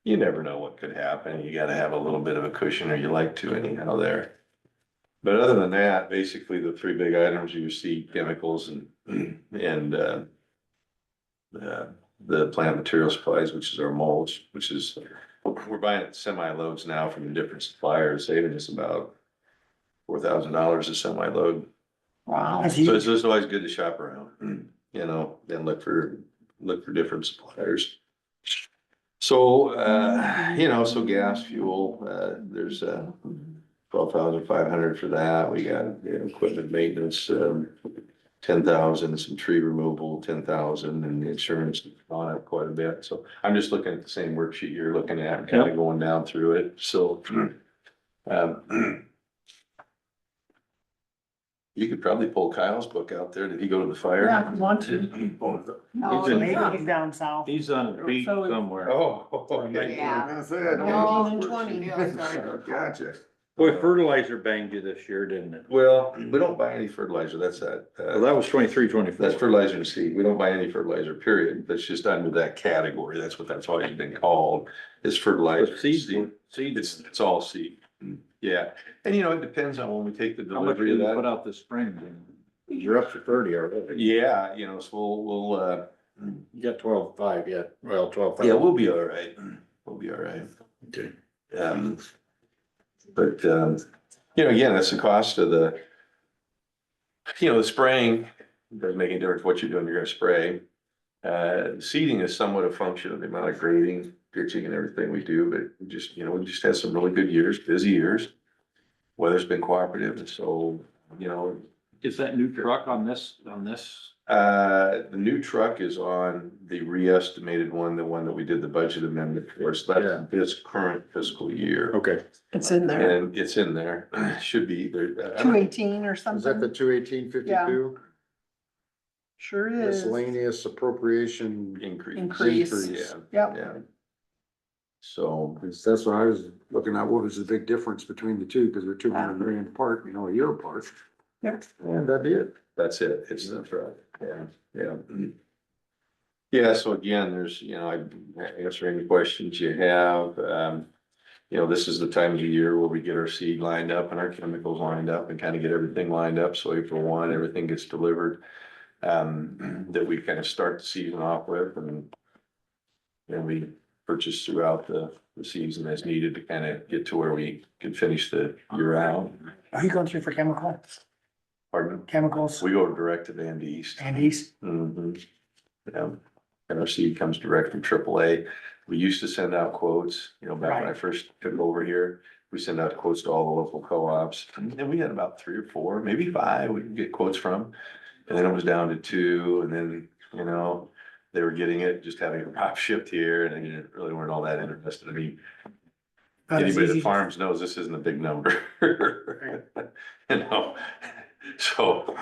you never know what could happen. You gotta have a little bit of a cushion, or you like to anyhow there. But other than that, basically the three big items you see, chemicals and the plant material supplies, which is our mulch, which is, we're buying semi-loads now from different suppliers, saving us about $4,000 a semi-load. Wow. That's So huge. it's just always good to shop around, and look for different suppliers. So, so gas, fuel, there's 12,500 for that. We got equipment maintenance, 10,000, some tree removal, 10,000, and the insurance on it quite a bit. So I'm just looking at the same worksheet you're looking at, kind of going down through it. So, you could probably pull Kyle's book out there. Did he go to the fire? Yeah, if you want to. He's in- Maybe he's down south. He's on a beach somewhere. Oh, okay. Yeah. I was gonna say, I don't 19 and know. 20. Gotcha. Boy, fertilizer banged you this year, didn't it? Well, we don't buy any fertilizer. That's that. Well, that was 23, 24. That's fertilizer and seed. We don't buy any fertilizer, period. That's just under that category. That's always been called, is fertilizer. But seed, It's all seed. Yeah. And it depends on when we take the how much delivery did of you put that. out this spring? You're up to 30 already. Yeah, so we'll, You got 12.5 yet. Well, 12.5. yeah, we'll be all right. We'll be all right. Okay. But again, that's the cost of the spraying. Doesn't make any difference what you're doing, you're gonna spray. Seeding is somewhat a function of the amount of grading, ditching and everything we do, but we just had some really good years, busy years. Weather's been cooperative, and so, Is that new truck on this, The new truck is on the re-estimated one, the one that we did the budget amendment for, so that's this current fiscal year. Okay. It's in there, And it's in there, should be there. 218 or Is that the something, 218.52 sure is. miscellaneous appropriation? Increase. Yeah, Yep. yeah. So, That's what I was looking at, what was the big difference between the two, because they're 200 grand apart, a year apart. and that'd be it. That's it. It's the truck. Yeah, yeah. Yeah, so again, there's, I answer any questions you have. This is the time of the year where we get our seed lined up and our chemicals lined up and kind of get everything lined up. So April 1, everything gets delivered. That we kind of start the season off with, and then we purchase throughout the season as needed to kind of get to where we can finish the year out. Are you going through for chemicals? Pardon? Chemicals We go direct to Van East. and East? Mhm. Yeah, and our seed comes direct from AAA. We used to send out quotes, back when I first took over here. We send out quotes to all the local co-ops, and we had about 3 or 4, maybe 5 we could get quotes from. And then it was down to 2, and then, they were getting it, just having it drop shipped here, and they really weren't all that interested. I mean, anybody that farms knows this isn't a big number. So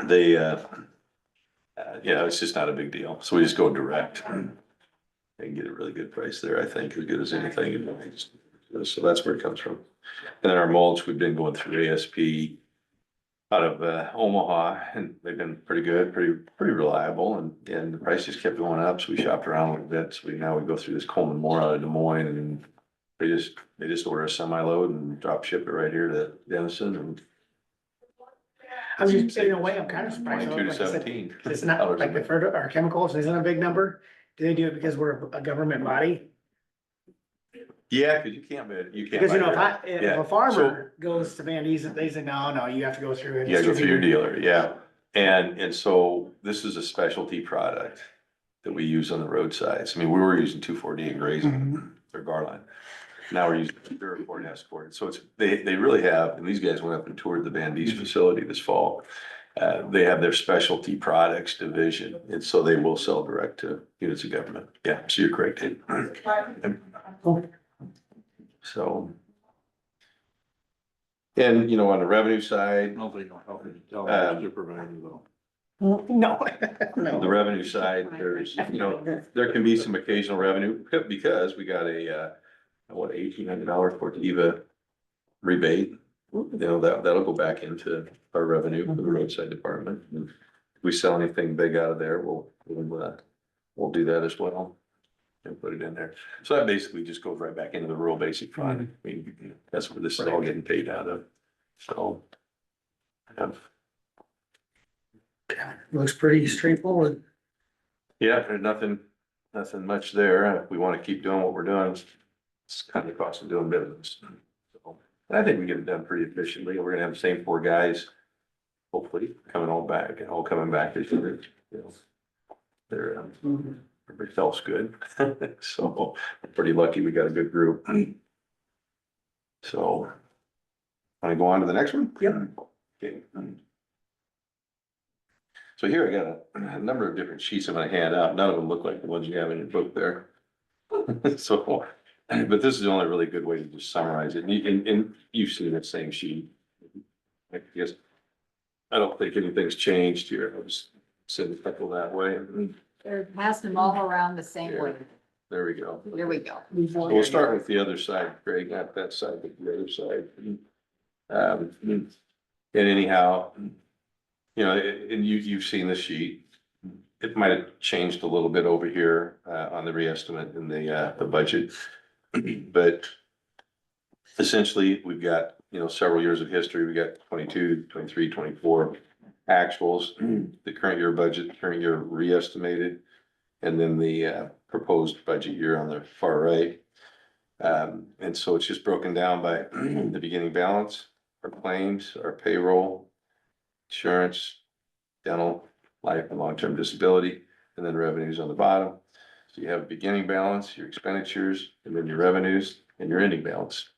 they, it's just not a big deal. So we just go direct and get a really good price there, I think, as good as anything. So that's where it comes from. And then our mulch, we've been going through ASP out of Omaha, and they've been pretty good, pretty reliable, and the price just kept going up, so we shopped around a little bit. So now we go through this Coleman Moore out of Des Moines, and they just order a semi-load and drop ship it right here to Denison, and I was just saying, in a way, I'm kind of surprised. 22 to like I said, 17. It's not like if our chemicals isn't a big number. Do they do it because we're a government body? Yeah, cause you can't. Because if Yeah. a farmer goes to Van East, they say, no, you have to go through it. You gotta go through your dealer, yeah. And so this is a specialty product that we use on the roadsides. I mean, we were using 2,4-D and grazing or Garland. Now we're using Duraport and Escort. So they really have, and these guys went up and toured the Van East facility this fall. They have their specialty products division, and so they will sell direct to units of government. Yeah, so you're correct, Dave. So. And, on the revenue side, Nobody don't help me tell our supervisor though. No. the revenue side, there's, there can be some occasional revenue because we got a, $1,800 Fortiva rebate. That'll go back into our revenue for the roadside department. And if we sell anything big out of there, we'll do that as well and put it in there. So that basically just goes right back into the rural basic fund. I mean, that's where this is all getting paid out of. So. Looks pretty straightforward. Yeah, there's nothing much there. If we want to keep doing what we're doing, it's kind of the cost of doing business. So, and I think we get it done pretty efficiently. We're gonna have the same 4 guys, hopefully, coming back this year. They're, everybody feels good. So I'm pretty lucky we got a good group. So, want to go on to the next one? Yep. Okay. So here I got a number of different sheets I'm gonna hand out. None of them look like the ones you have in your book there. So, but this is the only really good way to just summarize it. And you've seen that same sheet. I guess, I don't think anything's changed here. I'll just send a couple that way. They're passing them all around the same way. There we go. Here we go. So we'll start with the other side, Greg, not that side, but the other side. And anyhow, and you've seen the sheet. It might have changed a little bit over here, on the reestimate in the budget. But essentially, we've got, several years of history. We got 22, 23, 24 actuals, the current year budget, current year reestimated, and then the proposed budget year on the far right. And so it's just broken down by the beginning balance, our claims, our payroll, insurance, dental, life and long-term disability, and then revenues on the bottom. So you have beginning balance, your expenditures, and then your revenues and your ending balance.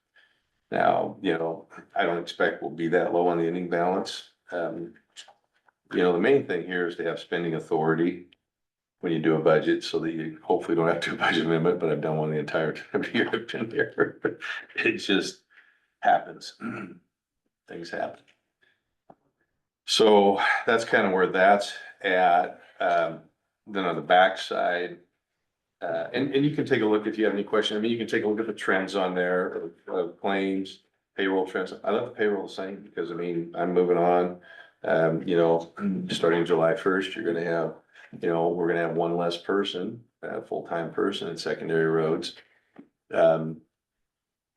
Now, you know, I don't expect we'll be that low on the ending balance. You know, the main thing here is to have spending authority when you do a budget, so that you hopefully don't have to do a budget amendment, but I've done one the entire time year I've been here. It just happens. Things happen. So that's kind of where that's at. Then on the backside, and you can take a look if you have any questions. I mean, you can take a look at the trends on there of claims, payroll trends. I left the payroll the same because I mean, I'm moving on. You know, starting July 1st, you're gonna have, you know, we're gonna have one less person, full-time person in secondary roads. And,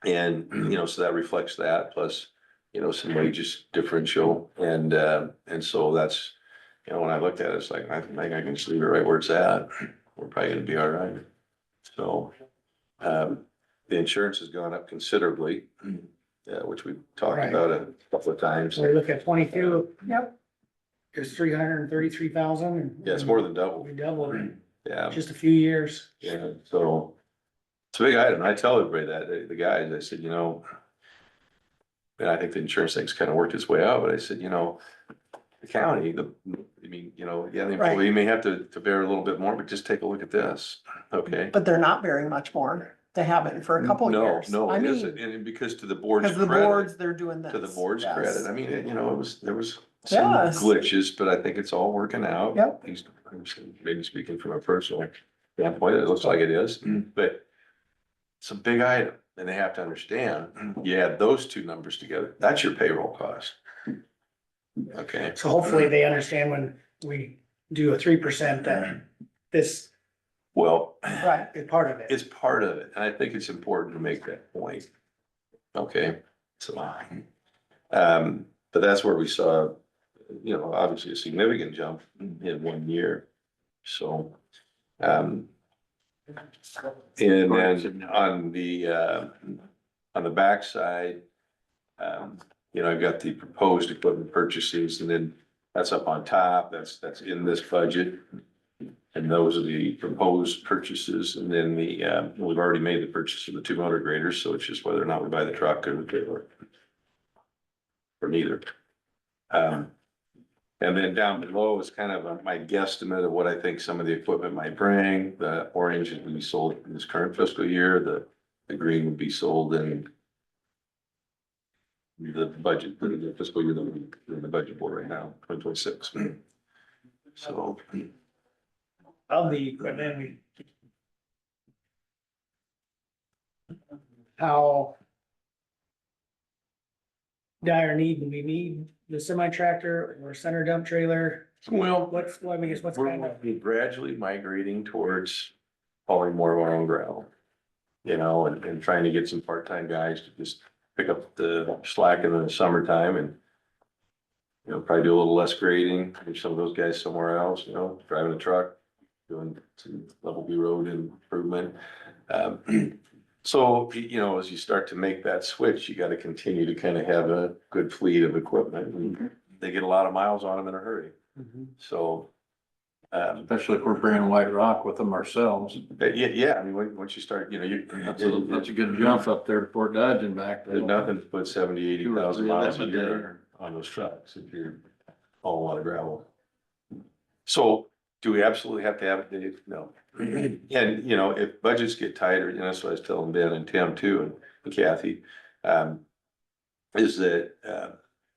you know, so that reflects that, plus, you know, some wages differential. And so that's, you know, when I looked at it, it's like, I think I can just leave it right where it's at. We're probably gonna be all right. So, the insurance has gone up considerably, which we've talked Right. about a couple of times. So we look at 22, Yep. it's 333,000. Yeah, it's more than double. We doubled in Yeah, just a few years. yeah, so it's a big item. I tell everybody that, the guys, I said, you know, and I think the insurance thing's kind of worked its way out, but I said, you know, the county, I mean, you know, yeah, the Right. employee may have to bear a little bit more, but just take a look at this, okay? But they're not very much more. They haven't for a couple of No, years. no, I it mean, isn't, and because to the board's because the credit, boards, they're doing this. to the board's yes. credit, I mean, you know, there was some Yes. glitches, but I think it's all working out. Yep. At least, I'm maybe speaking from a personal standpoint, it looks like it is, but it's a big item, and they have to understand, you add those two numbers together, that's your payroll cost. Okay, So hopefully they understand when we do a 3% that this well, Right. is part of it. it's part of it, and I think it's important to make that point. Okay, so, but that's where we saw, you know, obviously a significant jump in 1 year, so. And then on the backside, you know, I've got the proposed equipment purchases, and then that's up on top, that's in this budget. And those are the proposed purchases, and then we've already made the purchase of the 2 motor graders, so it's just whether or not we buy the truck or the trailer. Or neither. And then down below is kind of my guesstimate of what I think some of the equipment might bring. The orange is gonna be sold in this current fiscal year, the green would be sold in the budget, the fiscal year that we're in the budget for right now, 2026. So. Of the equipment, how dire need do we need the semi tractor or center dump trailer? Well, I mean, what's we're kind of, gradually migrating towards hauling more of our own gravel. You know, and trying to get some part-time guys to just pick up the slack in the summertime and, you know, probably do a little less grading, leave some of those guys somewhere else, you know, driving a truck, doing some level B road improvement. So, you know, as you start to make that switch, you gotta continue to kind of have a good fleet of equipment. And they get a lot of miles on them in a hurry, so. Especially if we're bringing White Rock with them ourselves. Yeah, I mean, once you start, you know, That's a good jump up there to Fort Dodge and back. there's nothing to put 70, 80,000 miles a Two or three of them a year on those trucks if you're hauling a lot of gravel. So do we absolutely have to have it, Dave? No. And, you know, if budgets get tighter, you know, that's what I was telling Ben and Tim too, and Kathy, is that,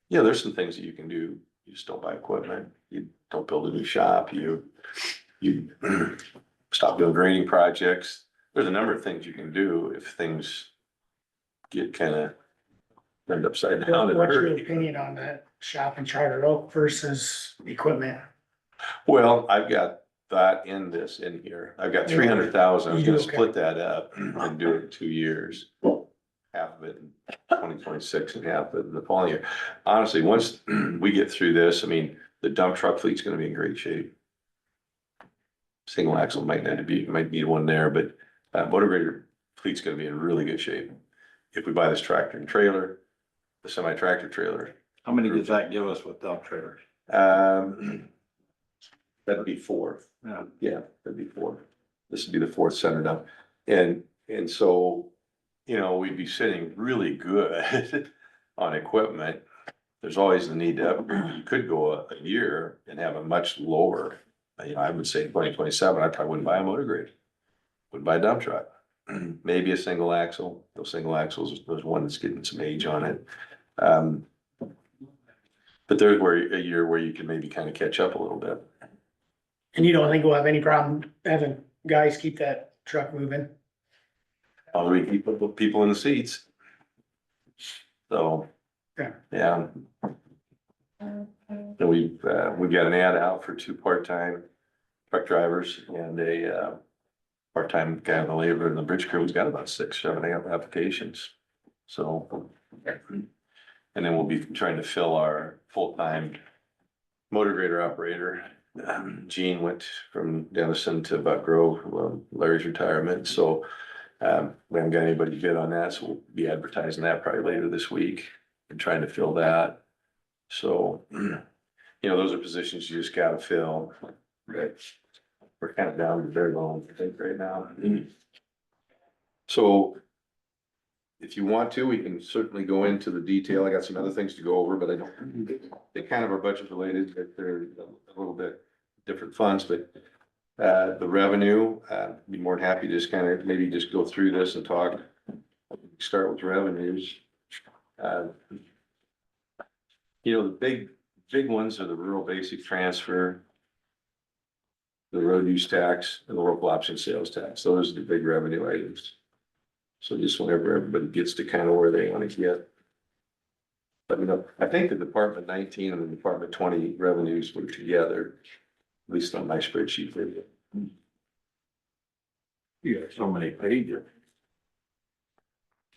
you know, there's some things that you can do. You just don't buy equipment. You don't build a new shop. You stop doing grading projects. There's a number of things you can do if things get kind of turned upside down. in a what's your hurry. opinion on that shop and Charter Oak versus equipment? Well, I've got that in here. I've got 300,000. I was gonna Okay. split that up and do it in 2 years. Half of it in 2026 and half of it in the following year. Honestly, once we get through this, I mean, the dump truck fleet's gonna be in great shape. Single axle might need one there, but motor grader fleet's gonna be in really good shape. If we buy this tractor and trailer, the semi tractor trailer, How many does that give us with dump trailers? that'd be 4. Yeah. Yeah, that'd be 4. This would be the 4th center dump. And so you know, we'd be sitting really good on equipment. There's always the need to upgrade. You could go a year and have a much lower, you know, I would say 2027, I probably wouldn't buy a motor grade. Would buy a dump truck, maybe a single axle. Those single axles, there's one that's getting some age on it. But there's a year where you can maybe kind of catch up a little bit. And you don't think we'll have any problem having guys keep that truck moving? Although we keep people in the seats. So, Yeah. yeah. And we've got an ad out for 2 part-time truck drivers and a part-time guy on the labor, and the bridge crew has got about 6, 7 applications. So, and then we'll be trying to fill our full-time motor grader operator. Gene went from Denison to Buck Grove, Larry's retirement, so we haven't got anybody good on that, so we'll be advertising that probably later this week and trying to fill that. So, you know, those are positions you just gotta fill. But we're kind of down to very low, I think, right now. So if you want to, we can certainly go into the detail. I got some other things to go over, but I don't, they kind of are budget related, but they're a little bit different funds, but the revenue, be more than happy to just kind of maybe just go through this and talk. Start with revenues. You know, the big ones are the rural basic transfer, the road use tax, and the local option sales tax. Those are the big revenue items. So just whenever everybody gets to kind of where they want to get. But you know, I think the Department 19 and the Department 20 revenues were together, at least on my spreadsheet. You got so many pages.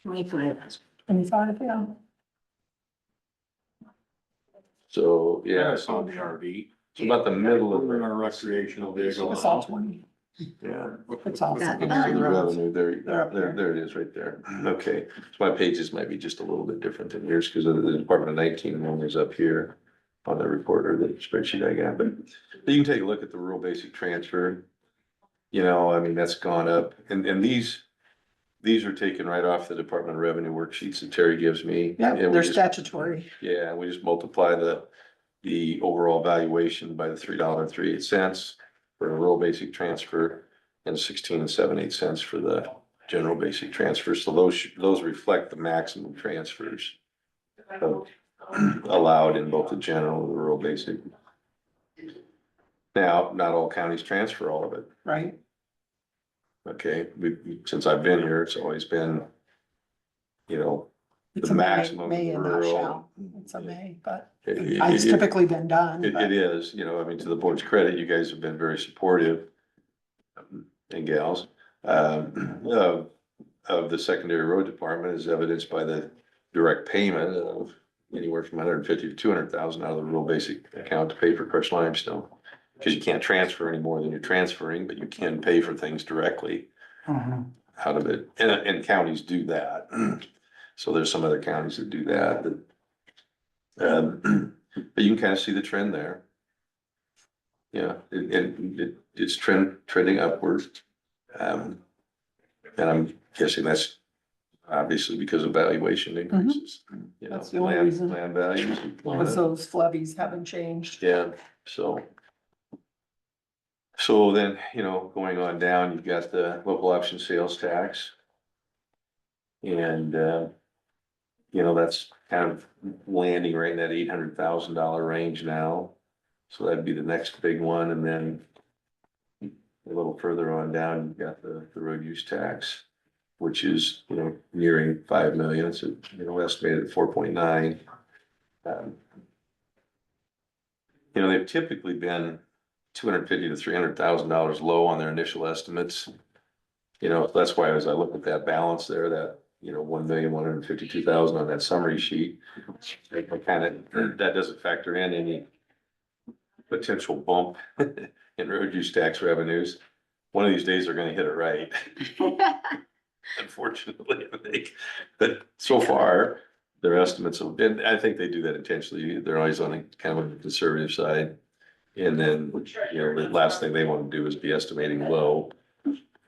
25. 25, yeah. So, yeah, It's on so the RV. it's about the middle of Our recreational vehicle. It's all 20. yeah. It's all. That- The revenue, They're there, up there. there it is right there. Okay, so my pages might be just a little bit different than yours because of the Department of 19 one is up here on the report or the spreadsheet I got, but you can take a look at the rural basic transfer. You know, I mean, that's gone up and these are taken right off the Department of Revenue worksheets that Terry gives me. Yeah, And we they're just- statutory. Yeah, we just multiply the overall valuation by the $3.38 for a rural basic transfer and 16 7/8 for the general basic transfer. So those reflect the maximum transfers allowed in both the general and the rural basic. Now, not all counties transfer all of it. Right? Okay, since I've been here, it's always been, you know, It's the a may, maximum may and not rural. shall. It's a may, but It- it's it- typically been done. It but- is, you know, I mean, to the board's credit, you guys have been very supportive and gals, of the secondary road department as evidenced by the direct payment of anywhere from 150 to 200,000 out of the rural basic account to pay for crushed limestone. Cause you can't transfer any more than you're transferring, but you can pay for things directly out of it. And counties do that. So there's some other counties that do that, but you can kind of see the trend there. Yeah, it's trending upwards. And I'm guessing that's obviously because of valuation increases. You know, That's the only reason. land values. Because those levies haven't changed. Yeah, so then, you know, going on down, you've got the local option sales tax. And, you know, that's kind of landing right in that $800,000 range now. So that'd be the next big one, and then a little further on down, you've got the road use tax, which is, you know, nearing 5 million, it's, you know, estimated at 4.9. You know, they've typically been $250,000 to $300,000 low on their initial estimates. You know, that's why as I look at that balance there, that, you know, 1,152,000 on that summary sheet, I kind of, that doesn't factor in any potential bump in road use tax revenues. One of these days they're gonna hit it right. Unfortunately, I think, but so far, their estimates of, and I think they do that intentionally, they're always on the kind of the conservative side. And then, you know, the last thing they want to do is be estimating low.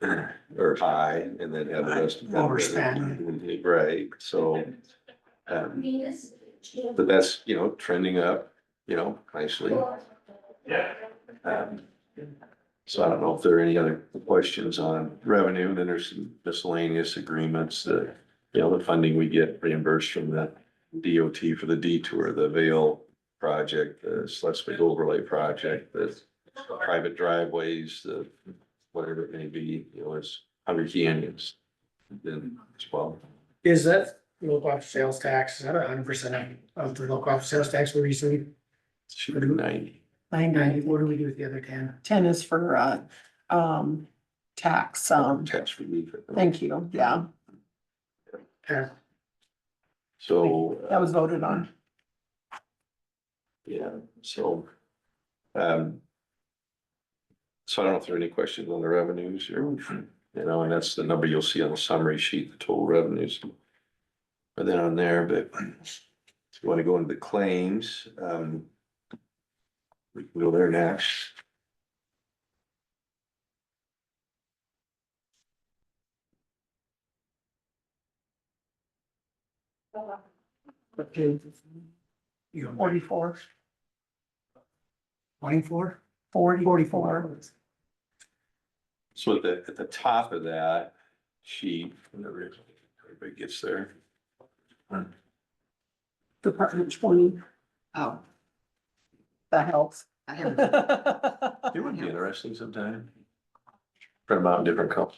or high, and then have the rest. of it. Overspend. Right, so, but that's, you know, trending up, you know, nicely. Um, So I don't know if there are any other questions on revenue, then there's some miscellaneous agreements that, you know, the funding we get reimbursed from the DOT for the detour, the Vale project, the Schleswig overlay project, the private driveways, the whatever it may be, you know, there's 100 canyons. Then as well. Is that local option sales tax, is that 100% of the local option sales tax we receive? Should be 90. 90, what do we do with the other 10? 10 is for, tax, Tax relief. thank you, yeah, Okay. So. that was voted on. Yeah, so. So I don't know if there are any questions on the revenues or, you know, and that's the number you'll see on the summary sheet, the total revenues. But then on there, but if you want to go into the claims, we can go there next. You go 44, 24? 44. So at the top of that sheet, whenever everybody gets there. Department 20. Oh. That helps. It would be interesting sometime. Print them out in different colors.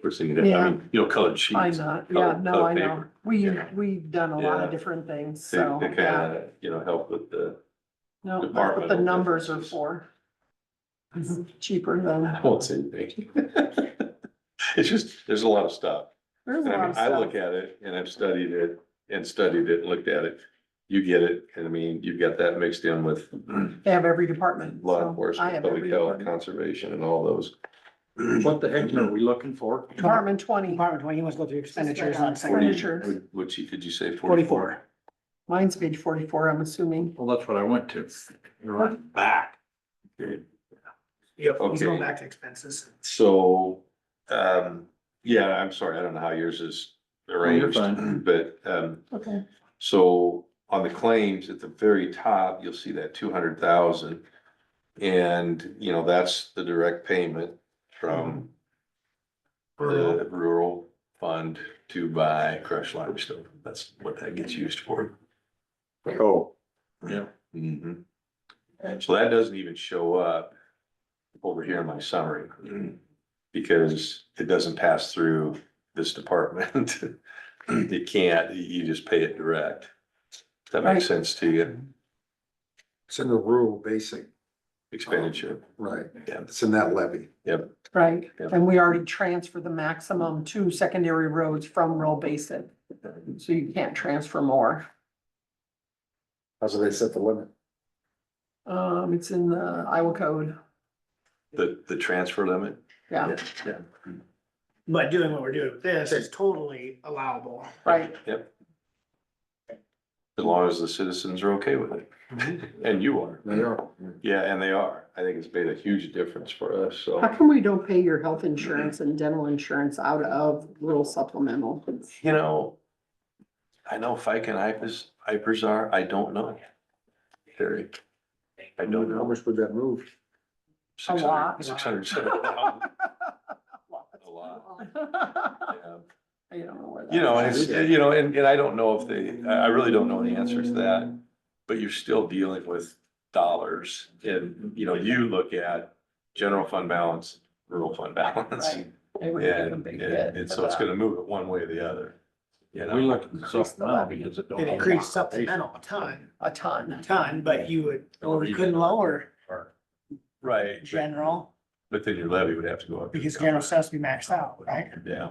First thing you do, I mean, you know, colored sheets. I know, yeah, colored- no, colored I know. paper. We've done a lot Yeah. of different things, They so, kind yeah. of, you know, help with the, No, that's what the departmental numbers are differences. for. Cheaper than, I won't say anything. It's just, there's a lot of stuff. there's a And I lot mean, of I stuff. look at it and I've studied it and looked at it. You get it, and I mean, you've got that mixed in with They have every department. law so I enforcement, have public every health, department. conservation and all those. What the heck are we looking for? Department 20, Department 20, you must go through expenditures on Forty. second. Expenditures. What sheet did you say? 44. mine's page 44, I'm assuming. Well, that's what I went to. You're right back. Okay. Yep, he's going Okay. back to expenses. So, yeah, I'm sorry, I don't know how yours is you're arranged, fine. but, Okay. so on the claims at the very top, you'll see that 200,000. And, you know, that's the direct payment from the rural fund to buy crushed limestone. That's what that gets used for. Oh, yeah. Mhm. So that doesn't even show up over here in my summary, because it doesn't pass through this department. It can't, you just pay it direct. Does that Right. make sense to you? It's in the rural basic, Expenditure, right? yeah, It's in that levy. yep. Right, Yeah. and we already transferred the maximum to secondary roads from rural basic, so you can't transfer more. How do they set the limit? It's in the Iowa code, The transfer limit? yeah, Yeah. But doing what we're doing with this is totally allowable. right, Yep. As long as the citizens are okay with it, and you are. They are. Yeah, and they are. I think it's made a huge difference for us, so. how come we don't pay your health insurance and dental insurance out of rural supplemental? You know, I know FICA and IPers are, I don't know. Terry. I don't How know. much would that move? A lot. 670,000. A lot, yeah. I don't know where that. You know, and is. it's, you know, and I don't know if I really don't know the answer to that. But you're still dealing with dollars and, you know, you look at general fund balance, rural fund balance. Right. They would get a And, big and, hit and for so it's that. gonna move it one way or the other. You know? We look at the supplemental because it don't. It increased supplemental a A ton. ton, but you would, or you couldn't lower Right, general but then your levy would have to go up. because general has to be maxed out, right? Yeah.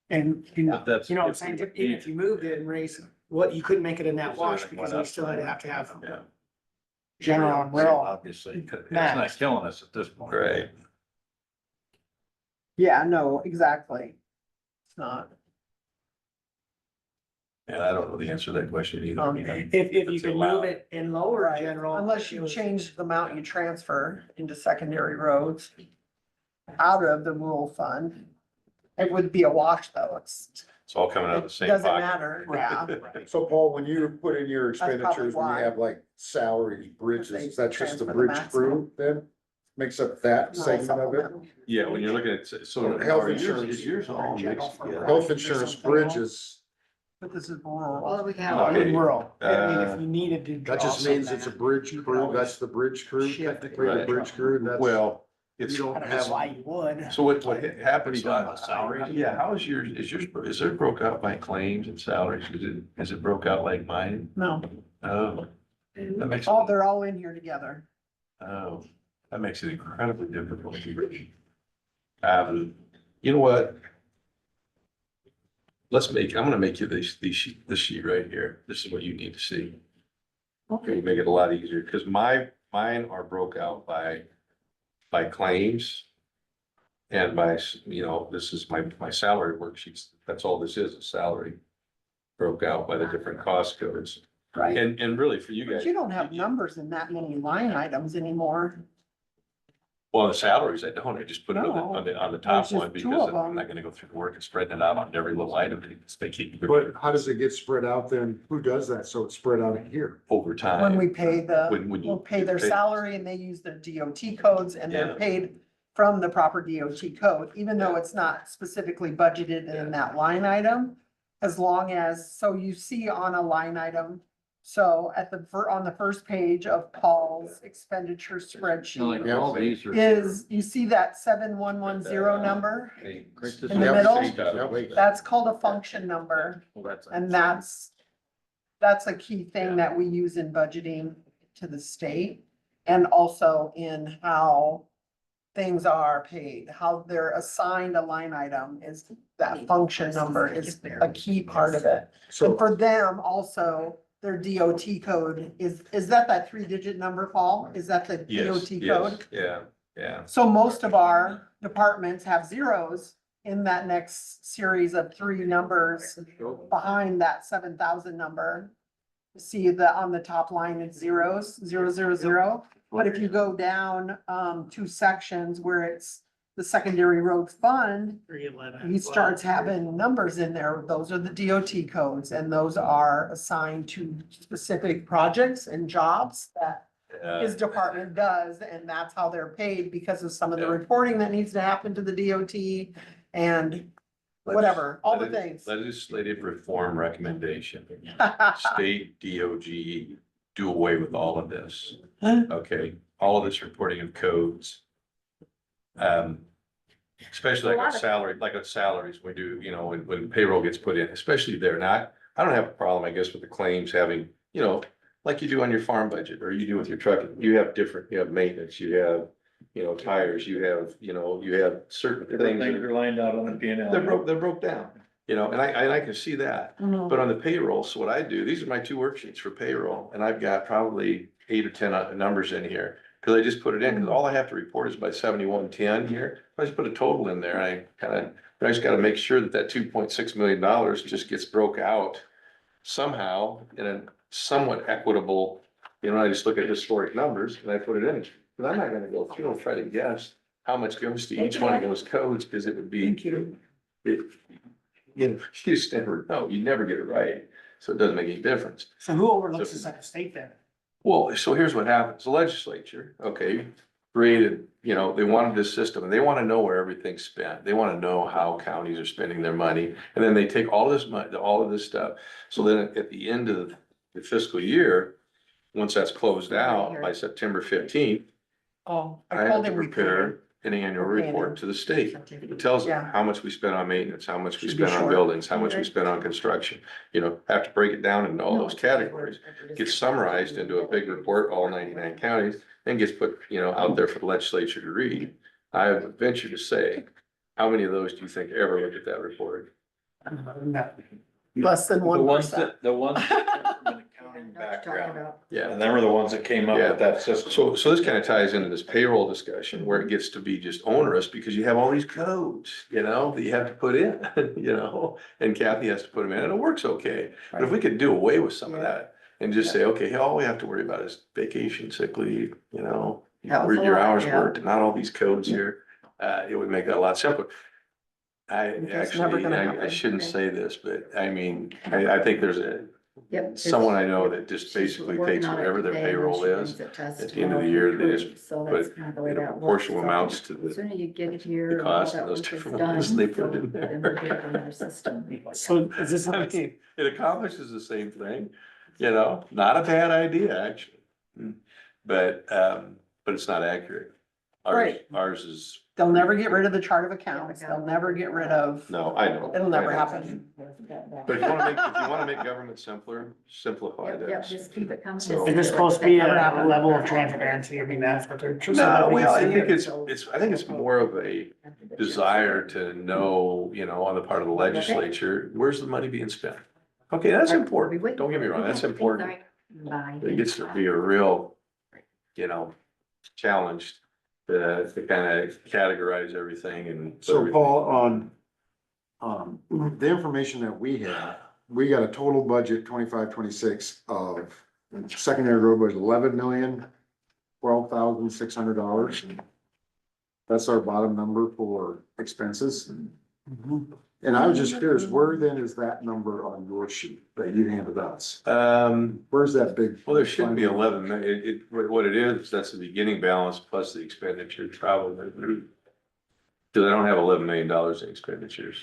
And you know, But that's- you know what I'm saying, even if you moved it and raised, what, you couldn't make it a net wash because we still had to have Yeah, general and rural. Obviously, it's Max. not killing us at this point. right. Yeah, no, exactly. It's not. And I don't know the answer to that question either. If you It's can allowed. move it in lower Right, general. unless you change the amount you transfer into secondary roads out of the rural fund. It would be a wash though, It's all coming out of the it same doesn't pocket. matter, yeah. So Paul, when you put in your probably expenditures, when why. you have like salaries, bridges, They is that just the transfer the bridge maximum. crew then? Makes up that No, segment of it? supplemental. Yeah, when you're looking at, so Health are yours, insurance. is yours all mixed together? Health insurance, bridges, But this is Well, rural. we No, have, Okay. rural. I mean, if Uh, you needed to. that draw just means some it's a back, bridge you could crew, always that's the bridge crew, shift technically the Right. bridge crew, that's. Well, You it's, don't I don't have. know why you would. so what happens, yeah, how is yours, is it broke out by claims and salaries? Is it broke out like mine? No, Oh, that makes, they're all in here together. oh, that makes it incredibly difficult. You know what? I'm gonna make you this sheet right here. This is what you need to see. Okay, make it a lot easier, because mine are broke out by claims. And this is my salary worksheets. That's all this is, a salary. Broke out by the different cost codes. Right. And really for you But guys. you don't have numbers in that many line items anymore. Well, the salaries, I don't, I just put it on the top There's just one, two because of I'm them. not gonna go through the work and spreading it out on every little item. They keep But how does it get spread out then? Who does that? So it's spread out here? over time. When we pay When you we'll pay their pay- salary and they use their DOT codes and they're Yeah. paid from the proper DOT code, even though it's not specifically budgeted in that line item. As long as, so you see on a line item, so on the first page of Paul's expenditure spreadsheet Yeah. All these are. is, you see that 7110 number? In In the middle? That's called a function number. And that's a key thing that we use in budgeting to the state and also in how things are paid, how they're assigned a line item is that function number is a key part of it. So And for them also, their DOT code is that 3-digit number, Paul? Is that the Yes, DOT yes, code? yeah. So most of our departments have zeros in that next series of 3 numbers behind that 7,000 number. See on the top line, it's zeros, 000. But if you go down, 2 sections where it's the secondary road fund, 311. he starts having numbers in there. Those are the DOT codes and those are assigned to specific projects and jobs that his department does, and that's how they're paid because of some of the Yeah. reporting that needs to happen to the DOT and whatever, all the things. Legislative reform recommendation, state DOG, do away with all of this. Okay, all of this reporting of codes. Especially like on salaries, we do, when payroll gets put in, especially there. Now, I don't have a problem, I guess, with the claims having, like you do on your farm budget, or you do with your truck, you have maintenance, you have, tires, you have certain Different things. things are lined out on the P and L. They're broke down, and I can see that. But on the payroll, so what I do, these are my 2 worksheets for payroll, and I've got probably 8 or 10 numbers in here. Cause I just put it in, cause all I have to report is by 7110 here. I just put a total in there. I just gotta make sure that $2.6 million just gets broke out somehow in a somewhat equitable, I just look at historic numbers and I put it in. Cause I'm not gonna go through and try to guess how much goes to each one of those codes, cause it would be. You just never know, you never get it right, so it doesn't make any difference. So who overlooks So- this at the state then? Well, so here's what happens, the legislature, okay, created, they wanted this system, and they wanna know where everything's spent. They wanna know how counties are spending their money, and then they take all this money, all of this stuff. So then at the end of the fiscal year, once that's closed out by September 15th, Oh, I I have called to him. prepare an annual We're paying report him. to the state. It tells them Yeah. how much we spent on maintenance, how much we Should be spent on short. buildings, how much we spent on construction. Have to break it down into all those categories. Gets summarized into a big report, all 99 counties, and gets put, out there for the legislature to read. I would venture to say, how many of those do you think ever look at that report? Less than The ones 1%. that, the ones that come from the county know what you're talking background. about. Yeah. And they were the ones that came up with that system. So this kind of ties into this payroll discussion where it gets to be just onerous because you have all these codes, that you have to put in, and Kathy has to put them in and it works okay. But if we could do away with some of that and just say, okay, all we have to worry about is vacation, sick leave, That was a your lot, hours yeah. worked, not all these codes here. It would make that a lot simpler. It's never gonna I happen. shouldn't say this, but I think there's Yep. someone I know that just She's basically working takes on it whatever their today, and then payroll she is. brings it to us At the end of the tomorrow year, they just to approve. So put that's kind of the way in a that works. proportional So amounts to the the sooner you get it here, the and all cost that of those work is different done, ones they put in then there. we'll get it in our system. So is this, I mean, it accomplishes the same thing, not a bad idea, actually. But it's not accurate. Right. Ours is, They'll never get rid of the chart of accounts. They'll never get rid of, no, I know. it'll never I know. happen. But if you wanna make government simpler, simplify Yep, this. just keep it coming. So- is this supposed to be a level of transparency? I mean, that's what they're. No, well, I think it's more of a desire to know, on the part of the legislature, where's the money being spent? Okay, that's important. Don't get me wrong, that's important. Bye. It gets to be a real, challenge to kind of categorize everything and. put So everything- Paul, on, the information that we have, we got a total budget 25-26 of secondary road was $11,012,600. That's our bottom number for expenses. And I was just curious, where then is that number on your sheet that you handed us? Where's that big? Well, there shouldn't be 11. What it is, that's the beginning balance plus the expenditure probably. Cause I don't have $11 million in expenditures.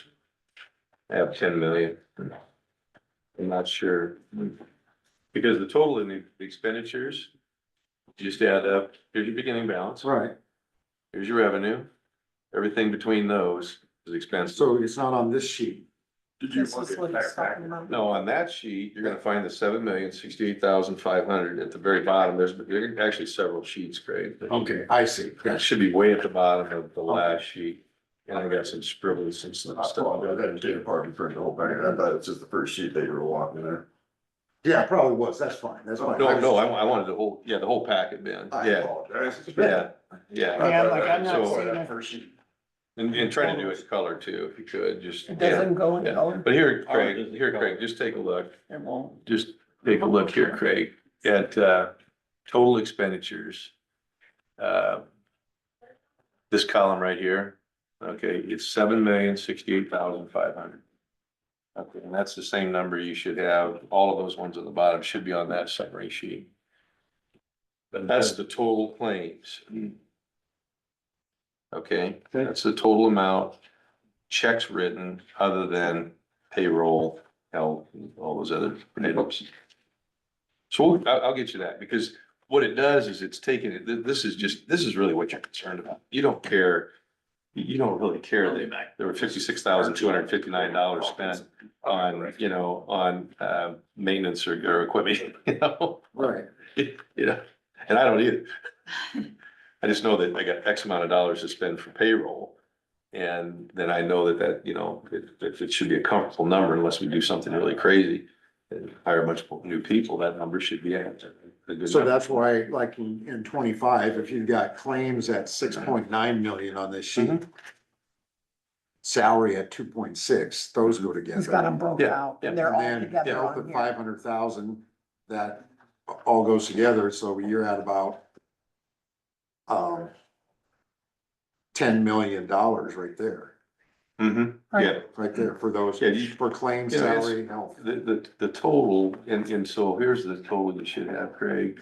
I have 10 million. I'm not sure. Because the total in the expenditures, just add up, here's your beginning balance, Right, here's your revenue. Everything between those is expensive. so it's not on this sheet. This is what he's talking about. No, on that sheet, you're gonna find the 7,068,500 at the very bottom. There are actually several sheets, Craig. Okay, I see. It should be way at the bottom of the last sheet. And I got some scribbles and some stuff. I didn't take apart and print the whole thing, I thought it's just the first sheet they were wanting there. Yeah, it probably was, that's fine, that's fine. No, I wanted the whole packet, Ben. I Yeah, apologize. yeah. Yeah, like I'm not So- seeing it. First sheet. And try to do it in color too, if you could, just. It doesn't go in Yeah. color. But here, Craig, just take a look. It won't. Just take a look here, Craig, at total expenditures. This column right here, okay, it's 7,068,500. Okay, and that's the same number you should have. All of those ones on the bottom should be on that summary sheet. But that's the total claims. Okay, that's the total amount, checks written, other than payroll, health, and all those other items. So I'll get you that, because what it does is it's taking it, this is really what you're concerned about. You don't really care that there were $56,259 spent on, maintenance or equipment, Right. and I don't either. I just know that I got X amount of dollars to spend for payroll. And then I know that, it should be a comfortable number unless we do something really crazy and hire a bunch of new people, that number should be a good So number. that's why, like in 25, if you've got claims at 6.9 million on this sheet. Mhm. Salary at 2.6, those go together. He's got them broke Yeah, out. yeah. And they're And all then together help on at here. 500,000, that all goes together, so you're at about $10 million right there, Mhm. Yeah, right there for those, Yeah, for claims, you know, it's- salary, health. the total, and so here's the total you should have, Craig.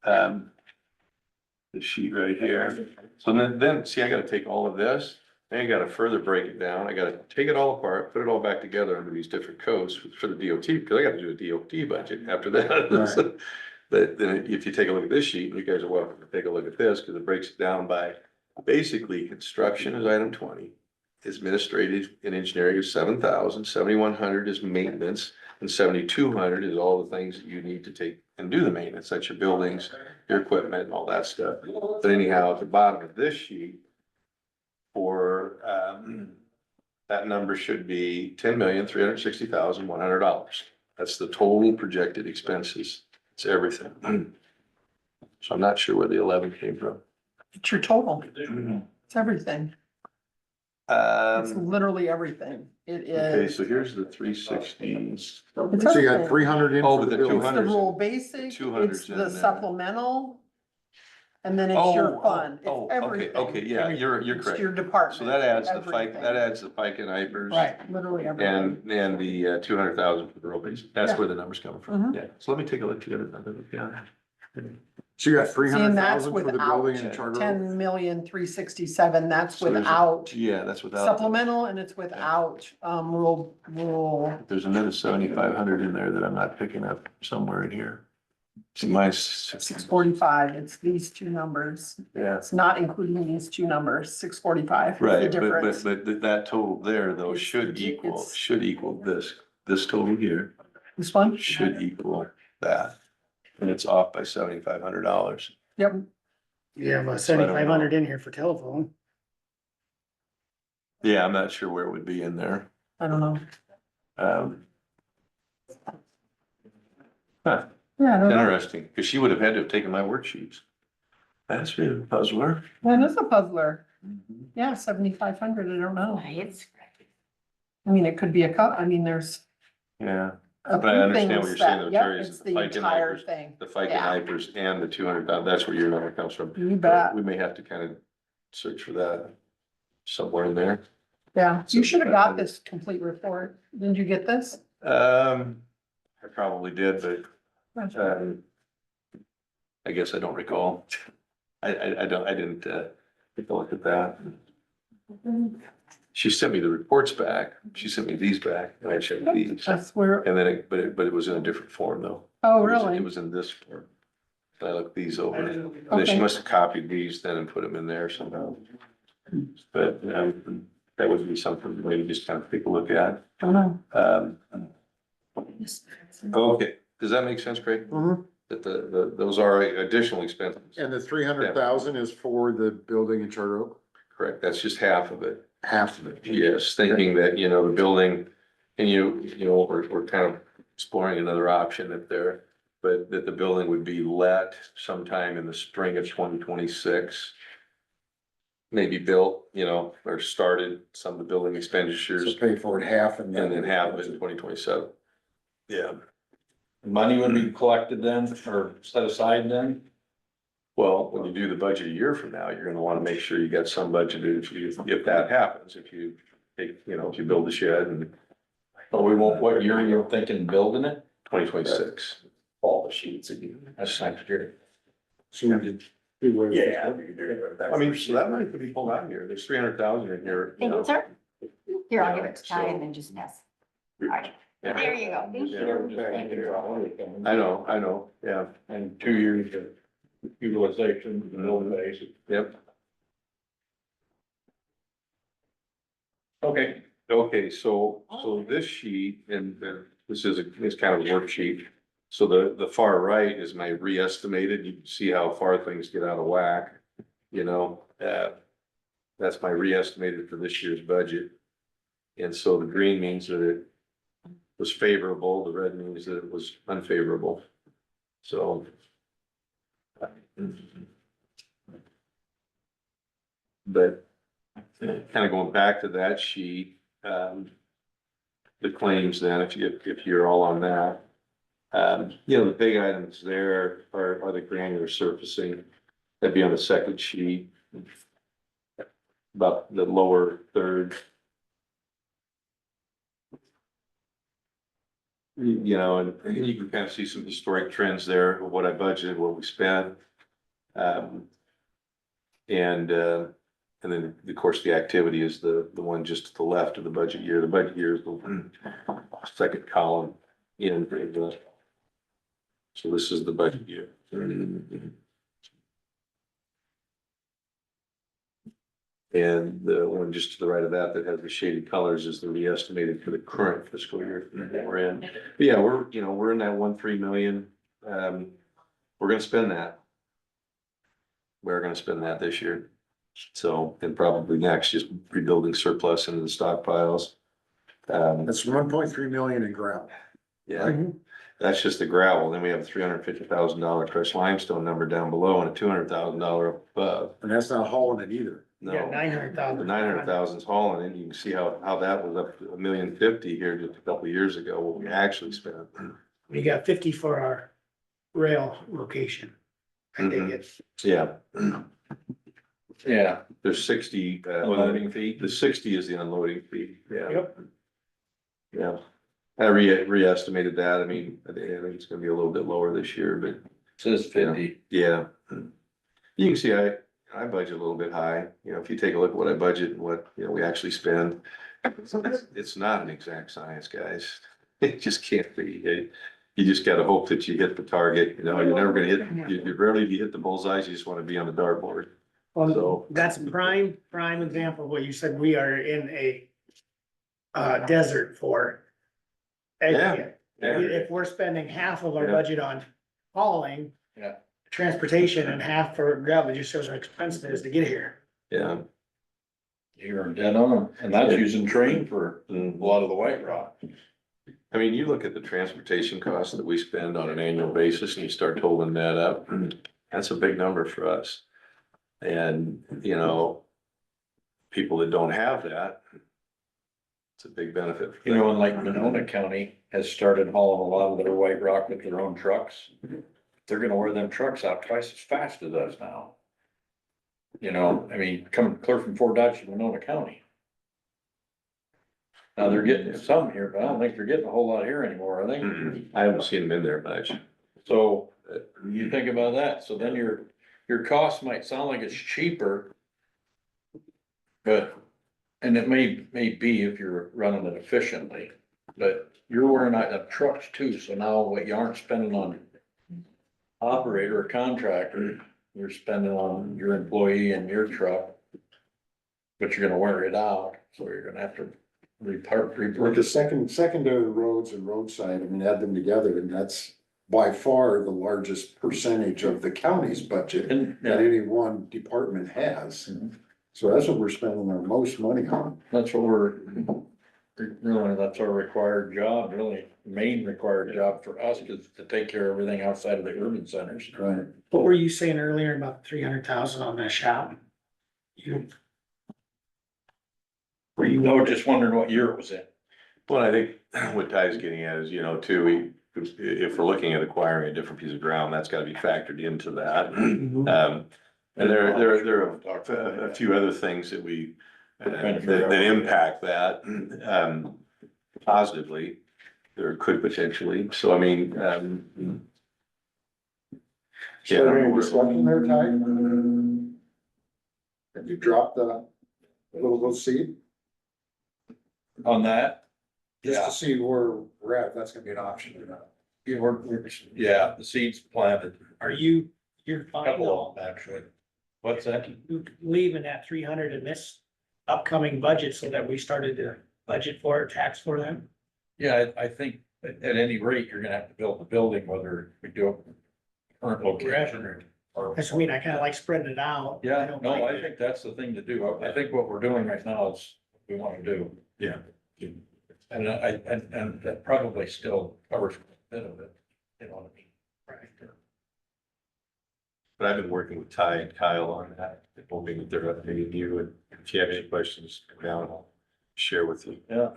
The sheet right here. So then, see, I gotta take all of this, and I gotta further break it down. I gotta take it all apart, put it all back together under these different codes for the DOT, because I gotta do a DOT budget after that. Right. But then if you take a look at this sheet, you guys are welcome to take a look at this, because it breaks it down by basically construction is item 20. Administrative and engineering is 7,000, 7,100 is maintenance, and 7,200 is all the things that you need to take and do the maintenance. That's your buildings, your equipment, and all that stuff. But anyhow, at the bottom of this sheet, for, that number should be $10,360,100. That's the total projected expenses. It's everything. So I'm not sure where the 11 came from. It's your total. It's everything. It's literally everything. It Okay, is. so here's the 360s. It's So you got everything. 300 in Oh, for but the the building. It's the 200's rural in- basic, 200's it's in the there. supplemental. And then it's your fund. It's Okay, everything. okay, yeah, you're It's correct. your department. So that adds the FICA, everything. that adds the FICA and IPers. Right, literally everything. And the 200,000 for the road base. That's Yeah. where the number's coming from. Mhm. Yeah, so let me take a look at it. Yeah. So you got See, and that's 300,000 for the without building and charter oak? 10,367,000, that's So there's- without Yeah, that's without. supplemental and it's without, rural. There's another 7,500 in there that I'm not picking up somewhere in here. See, mine's. 645, it's these two numbers. Yeah. It's not including these two numbers, 645 is the Right, but, difference. but that total there though It's- should it's- equal this total here This one? should equal that. And it's off by $7,500. Yep, Yeah, but So I don't know. 7,500 in here for telephone. Yeah, I'm not sure where it would be in there. I don't know. Um. Huh, Yeah, I don't know. interesting, because she would have had to have taken my worksheets. That's really a puzzler. That is a puzzler. Yeah, 7,500, I don't know. It's, I mean, it could be I mean, there's Yeah, a But I few understand what things you're saying, that, though, yep, Terry, is it's the the FICA and entire IPers. thing. the FICA Yeah. IPers and the 200,000, that's where your number comes from. You bet. We may have to kind of search for that somewhere in there. Yeah, you should have got this complete report. Didn't you get this? I probably did, but I guess I don't recall. I didn't take a look at that. She sent me the reports back. She sent me these back and I checked these. That's where, And then but it was in a different form though. oh, It was- really? It was in this form. And I looked these over. And then she Okay. must have copied these then and put them in there somehow. But that would be something maybe just kind of take a look at. I don't know. Okay, does that make sense, Craig? Mhm. That those are additional expenses? And the 300,000 is for the building and charter oak? Correct, that's just half of it. Half of it. Yes, thinking that, you know, the building, and we're kind of exploring another option if there, but that the building would be let sometime in the spring of 2026. Maybe built, or started some of the building So expenditures pay for it half and and then half of it in 2027. Yeah. Money would be collected then or set aside then? Well, when you do the budget a year from now, you're gonna wanna make sure you got some budgeted if that happens, if you take, if you build the shed in But we won't, what year you're thinking building it? 2026. All the sheets again. That's next year. So we did. Yeah. I mean, so that money could be pulled out here. There's 300,000 in here. thank you, sir. Here, I'll give it to Ty and then just pass. All right, Yeah. there you go. Thank you. I know, yeah, And 2 years of utilization, no basic. yep. Okay. Okay, so this sheet, and this is kind of a worksheet. So the far right is my re-estimated, you can see how far things get out of whack, that's my re-estimated for this year's budget. And so the green means that it was favorable, the red means that it was unfavorable. So. But kind of going back to that sheet, the claims then, if you're all on that. The big items there are the granular surfacing. That'd be on the second sheet. About the lower third. And you can kind of see some historic trends there of what I budgeted, what we spent. And then, of course, the activity is the one just to the left of the budget year. The budget year is the second column in. So this is the budget year. And the one just to the right of that has the shaded colors is the re-estimated for the current fiscal year that we're in. But yeah, we're in that 1.3 million. We're gonna spend that. We're gonna spend that this year. So, and probably next, just rebuilding surplus into the stockpiles. That's 1.3 million in ground. Yeah, that's just the gravel. Then we have a $350,000 crushed limestone number down below and a $200,000 above. And that's not hauling it either. You got No, 900,000. the 900,000's hauling, and you can see how that was up to $1,050,000 here just a couple of years ago, what we actually spent. We got 50 for our rail location. I think it's, Yeah, Yeah, there's 60, unloading fee. the 60 is the unloading fee, yeah. yep, Yeah, I re-estimated that, I mean, I think it's gonna be a little bit lower this year, but Says 50. yeah. You can see I budget a little bit high, you know, if you take a look at what I budget and what, you know, we actually spend. It's not an exact science, guys, it just can't be. You just gotta hope that you hit the target, you know, you're never gonna hit, you rarely hit the bullseyes, you just wanna be on the dartboard. well, So- that's a prime example of what you said, we are in a desert for. Yeah. If we're spending half of our Yeah. budget on hauling. Yeah. Transportation and half for gravel, it just shows how expensive it is to get here. Yeah. You're dead on, and that's using train for a lot of the white rock. I mean, you look at the transportation costs that we spend on an annual basis and you start totaling that up, that's a big number for us. And, you know, people that don't have that, it's a big benefit. for You know, them. and like Monona County has started hauling a lot of their white rock with their own trucks. They're gonna wear them trucks out twice as fast as us now. You know, I mean, coming clear from Fort Dodge to Monona County. Now they're getting some here, but I don't think they're getting a whole lot here anymore, are they? I haven't seen them in there much. So you think about that, so then your cost might sound like it's cheaper. But, and it may be if you're running it efficiently, but you're wearing out the trucks too, so now what you aren't spending on operator or contractor, you're spending on your employee and your truck. But you're gonna wear it out, so you're gonna have to With the secondary roads and roadside, I mean, add them together, and that's by far the largest percentage of the county's budget And that any one department has. So that's what we're spending our most money on. that's what really, that's our required job, really, main required job for us, is to take care of everything outside of the urban centers. Right. What were you saying earlier about 300,000 on that shop? I was just wondering what year it was in. Well, I think what Ty's getting at is, you know, too, if we're looking at acquiring a different piece of ground, that's gotta be factored into that. And there are a few other things that that impact that, positively. There could potentially, so I mean, So any discussion there, Ty? Have you dropped the little seed? On that? Just Yeah. to see where we're at, if that's gonna be an option or not. Yeah, the seeds planted, You're a fine couple of them actually. What's that? leaving that 300 in this upcoming budget so that we started to budget for it, tax for them? Yeah, I think at any rate, you're gonna have to build the building, whether we do it current location or. That's what I mean, I kinda like spreading it out. Yeah, don't no, like I it. think that's the thing to do. I think what we're doing right now is what we wanna do. Yeah. And and that probably still covers a bit of it, you know what I mean? Right. but I've been working with Ty and Kyle on that, hoping that they're updating you, and if you have any questions, come down, I'll share with you. Yeah.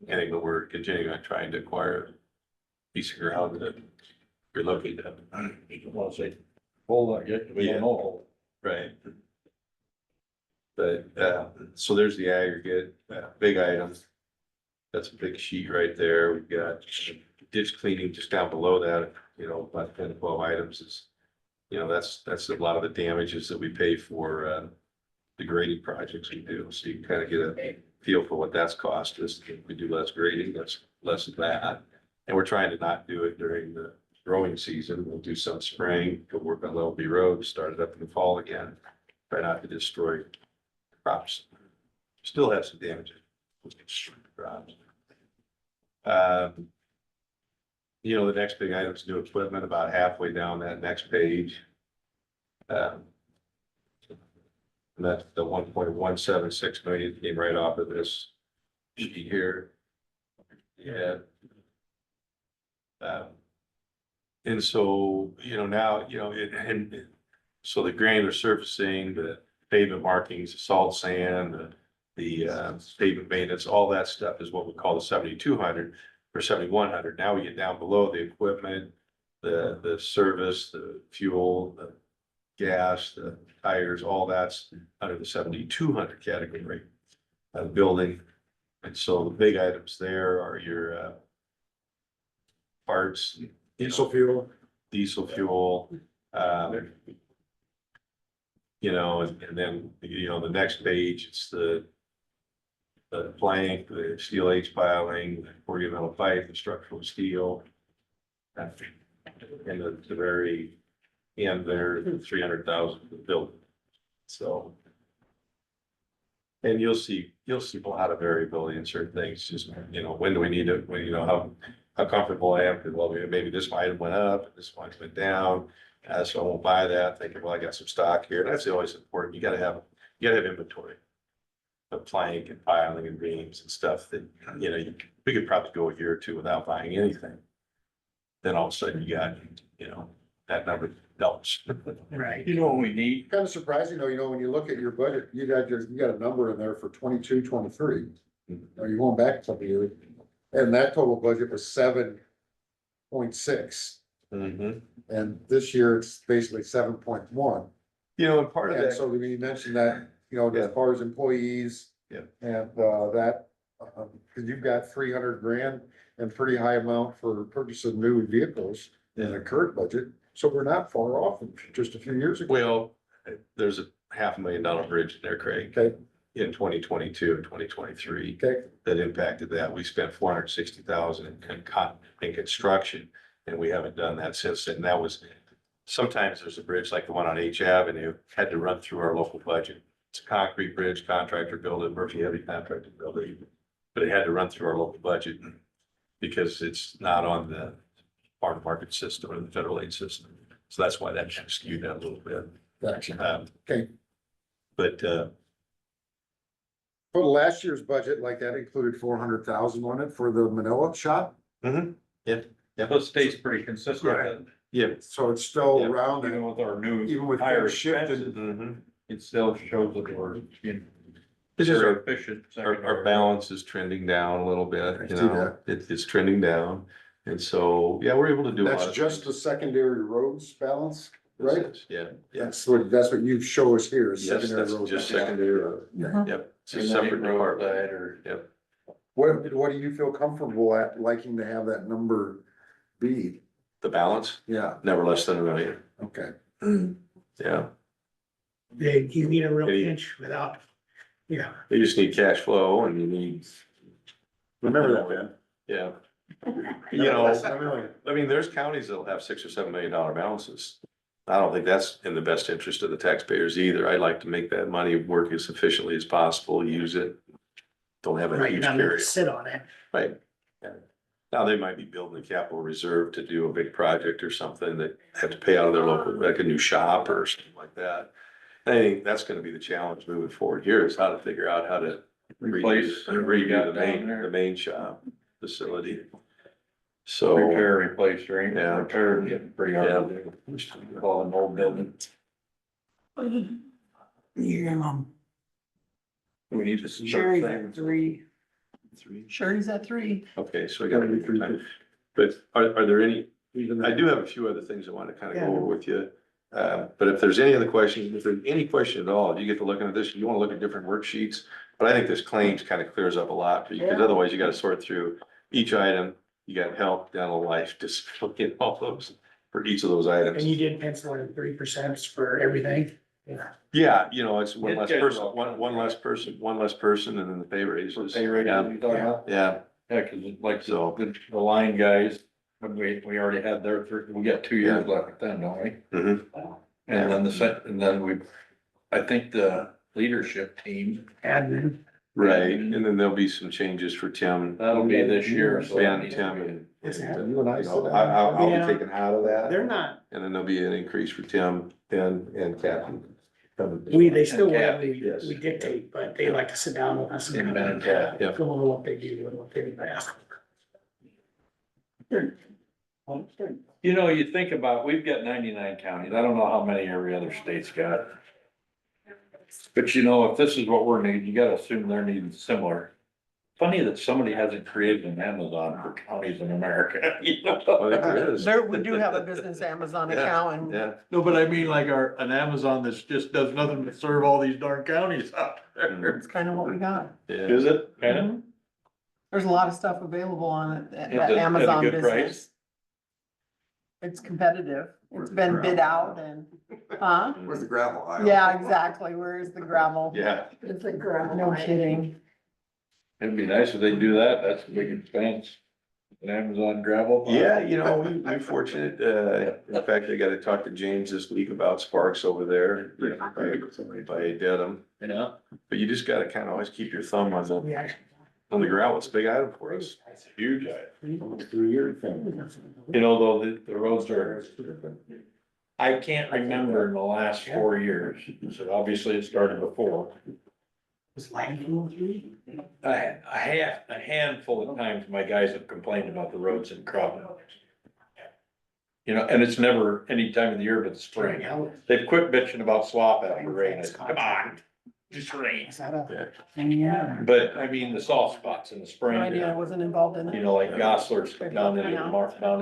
Anything, but we're continuing on trying to acquire a piece of ground that you're located at. Well, say, whole lot yet, we don't know. Right. But, so there's the aggregate, big items. That's a big sheet right there. We've got ditch cleaning just down below that, you know, about 10 to 12 items is, you know, that's a lot of the damages that we pay for, the grading projects we do. So you can kind of get a feel for what that's cost us. If we do less grading, that's less of that. And we're trying to not do it during the growing season. We'll do some spraying, go work on Level B Road, start it up in the fall again. Try not to destroy crops. Still have some damage. Crops. You know, the next big item is new equipment, about halfway down that next page. And that's the 1.176 million came right off of this sheet here. Yeah. And so, now, so the granular surfacing, the pavement markings, the salt sand, the pavement maintenance, all that stuff is what we call the 7,200 or 7,100. Now we get down below the equipment, the service, the fuel, the gas, the tires, all that's under the 7,200 category of building. And so the big items there are your parts, Diesel fuel. diesel fuel, and then, the next page, it's the plank, the steel H piling, the ornamental pipe, the structural steel. And the very end there, 300,000 for the building. So. And you'll see a lot of variability in certain things, just, when do we need it, how comfortable I am, because, well, maybe this item went up, this one went down. So I won't buy that, thinking, well, I got some stock here. That's always important. You gotta have inventory of plank and piling and beams and stuff that, we could probably go a year or two without buying anything. Then all of a sudden you got, that number doubles. Right. You know what we need? Kind of surprising though, when you look at your budget, you got a number in there for 22, 23. Are you going back a couple years? And that total budget was 7.6. Mm-hmm. And this year it's basically 7.1. And part of And that, so we mentioned that, as far as employees. Yeah. And that, cause you've got 300 grand and pretty high amount for purchasing new vehicles in the current budget. So we're not far off from just a few years ago. well, there's a $500,000 bridge in there, Craig, Okay, in 2022 and 2023. okay, That impacted that. We spent 460,000 in construction, and we haven't done that since then. That was, sometimes there's a bridge like the one on H Avenue, had to run through our local budget. It's a concrete bridge, contractor built it, Murphy Heavy contractor built it, but it had to run through our local budget because it's not on the farm market system or the federal aid system. So that's why that kind of skewed that a little bit. gotcha. Okay. But, For last year's budget, like that included 400,000 on it for the Manila shop. yeah, It stays pretty consistent. Right. yeah. So it's still Yeah. around Even it, with our new. even with higher things shifted. expenses, Mm-hmm. it still shows that we're being This is very our, efficient. our balance is trending down a little I bit, see that. it's trending down. And so, yeah, we're able to do a lot That's of just the things. secondary roads balance, right? Yeah, yeah. That's what you show us here is Yes, secondary that's roads. just secondary road. Yeah. Yep. It's a separate department. Or. Yep. What do you feel comfortable at liking to have that number be? The balance, Yeah, never less than $1 million. okay. Yeah. You need a real Hey. pinch without, yeah. You just need cash flow and you need, Remember that, man. yeah. Less than $1 million. I mean, there's counties that'll have $6 or $7 million balances. I don't think that's in the best interest of the taxpayers either. I'd like to make that money work as efficiently as possible, use it. Don't have a Right, you're huge not gonna carry. sit on it. Right. Yeah. Now, they might be building a capital reserve to do a big project or something that have to pay out of their local, like a new shop or something like that. I think that's gonna be the challenge moving forward here is how to figure out how to redo the main shop facility. So. Repair, replace, right? Yeah. Repair, getting pretty hard to do. Call an old building. Yeah, We need to. Sherry, 3. Sure, he's at 3. Okay, so I gotta be through time. But are there any, I do have a few other things I want to kind of go over with you. But if there's any other questions, if there's any question at all, you get to looking at this, you want to look at different worksheets. But I think this claims kind of clears up a lot for you, because otherwise you got to sort through each item. You got help down the life, just looking at all those for each of those items. And you did pencil in 3% for everything? Yeah. Yeah, it's one It less gets person, all one less person, and then the pay raises. Pay rate, Yeah, you talking about? yeah, Yeah, cause like So- the line guys, we already had their, we got 2 years left with them, don't we? mhm, And then and then I think the leadership team, Admin. right, and then there'll be some changes for Tim. that'll be this year, so. Ben, Tim, and. What's that? You and I sit down. I'll Yeah. be taken out of that. They're not, And then there'll be an increase for Tim, Ben, and Kathy. they still And will, Kathy, yes. we dictate, but they like to sit down with us and And kind Ben, of yeah. go over what they do and what they ask. You know, you think about, we've got 99 counties. I don't know how many every other state's got. But you know, if this is what we're needing, you gotta assume they're needing similar. Funny that somebody hasn't created an Amazon for counties in America, you know? Well, there is. There, we do have a business Amazon Yeah, account and Yeah. No, but I mean like an Amazon that's just does nothing but serve all these darn counties out there. it's kind of what we got. Yeah. Is it? Kind of? Mhm. There's a lot of stuff available on it, that At a Amazon good price? business. It's competitive. It's been bid out and, huh? Where's the gravel aisle? Yeah, exactly. Where's the gravel? Yeah, It's a gravel. No kidding. it'd be nice if they do that. That's a big expense. An Amazon gravel. Yeah, you know, we're fortunate, in fact, I gotta talk to James this week about Sparks over there, by Dedham. Yeah. But you just gotta kinda always keep your thumb on the gravel, it's a big item for us. It's a huge item. 3-year thing. You know, though, the roads are, I can't remember in the last 4 years, so obviously it started before. A handful of times my guys have complained about the roads in Crawford. You know, and it's never any time of the year but the spring. They've quit bitching about slop after rain. I said, come on, just rain. But I mean, the soft spots in the No spring. idea. I wasn't involved in You it. know, like Gosler's down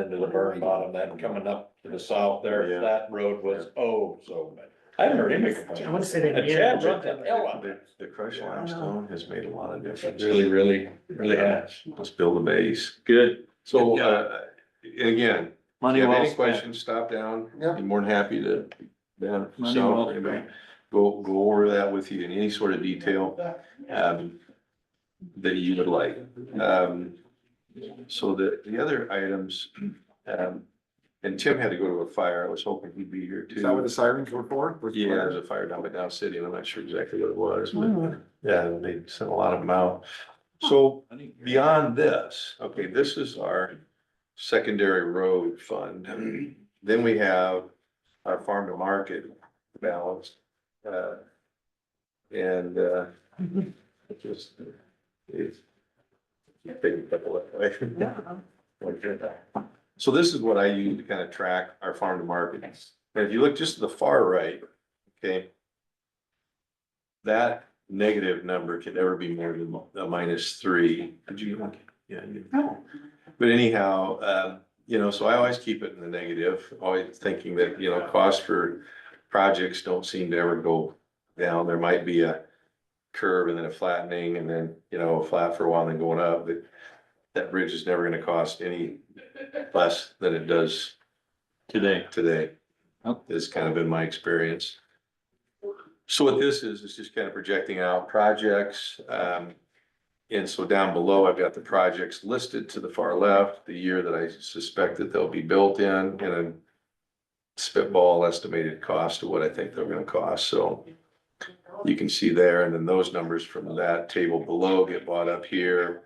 into the burn bottom, that coming up to the south there, Yeah. that road was, oh, so bad. I haven't heard him make a I complaint. want to say they And did. Chad brought that hell up. The crushed limestone has made a lot of difference. Really has. Let's build a base. Good. So, Yeah. and again, if Money you have well any spent. questions, stop down, Yeah. be more than happy to, Ben, Money well myself, anybody, go over that with you in any sort of detail, that you would like. So the other items, and Tim had to go to a fire, I was hoping he'd be here too. Is that what the sirens were for? Was Yeah, fire? there's a fire down by Dow City, and I'm not sure exactly what it was, but Mm. yeah, they sent a lot of them out. So beyond this, okay, this is our secondary road fund. Then we have our farm to market balance. And it's just, it's. Take a couple that way. So this is what I use to kind of track our farm to market. And if you look just to the far right, okay. That negative number can never be more than a -3. Did you? Yeah. But anyhow, you know, so I always keep it in the negative, always thinking that, you know, costs for projects don't seem to ever go down. There might be a curve and then a flattening and then, you know, flat for a while and then going up, but that bridge is never gonna cost any less than it does today. Is kind of been my experience. So what this is just kind of projecting out projects. And so down below, I've got the projects listed to the far left, the year that I suspect that they'll be built in, and a spitball estimated cost of what I think they're gonna cost, so. You can see there, and then those numbers from that table below get bought up here.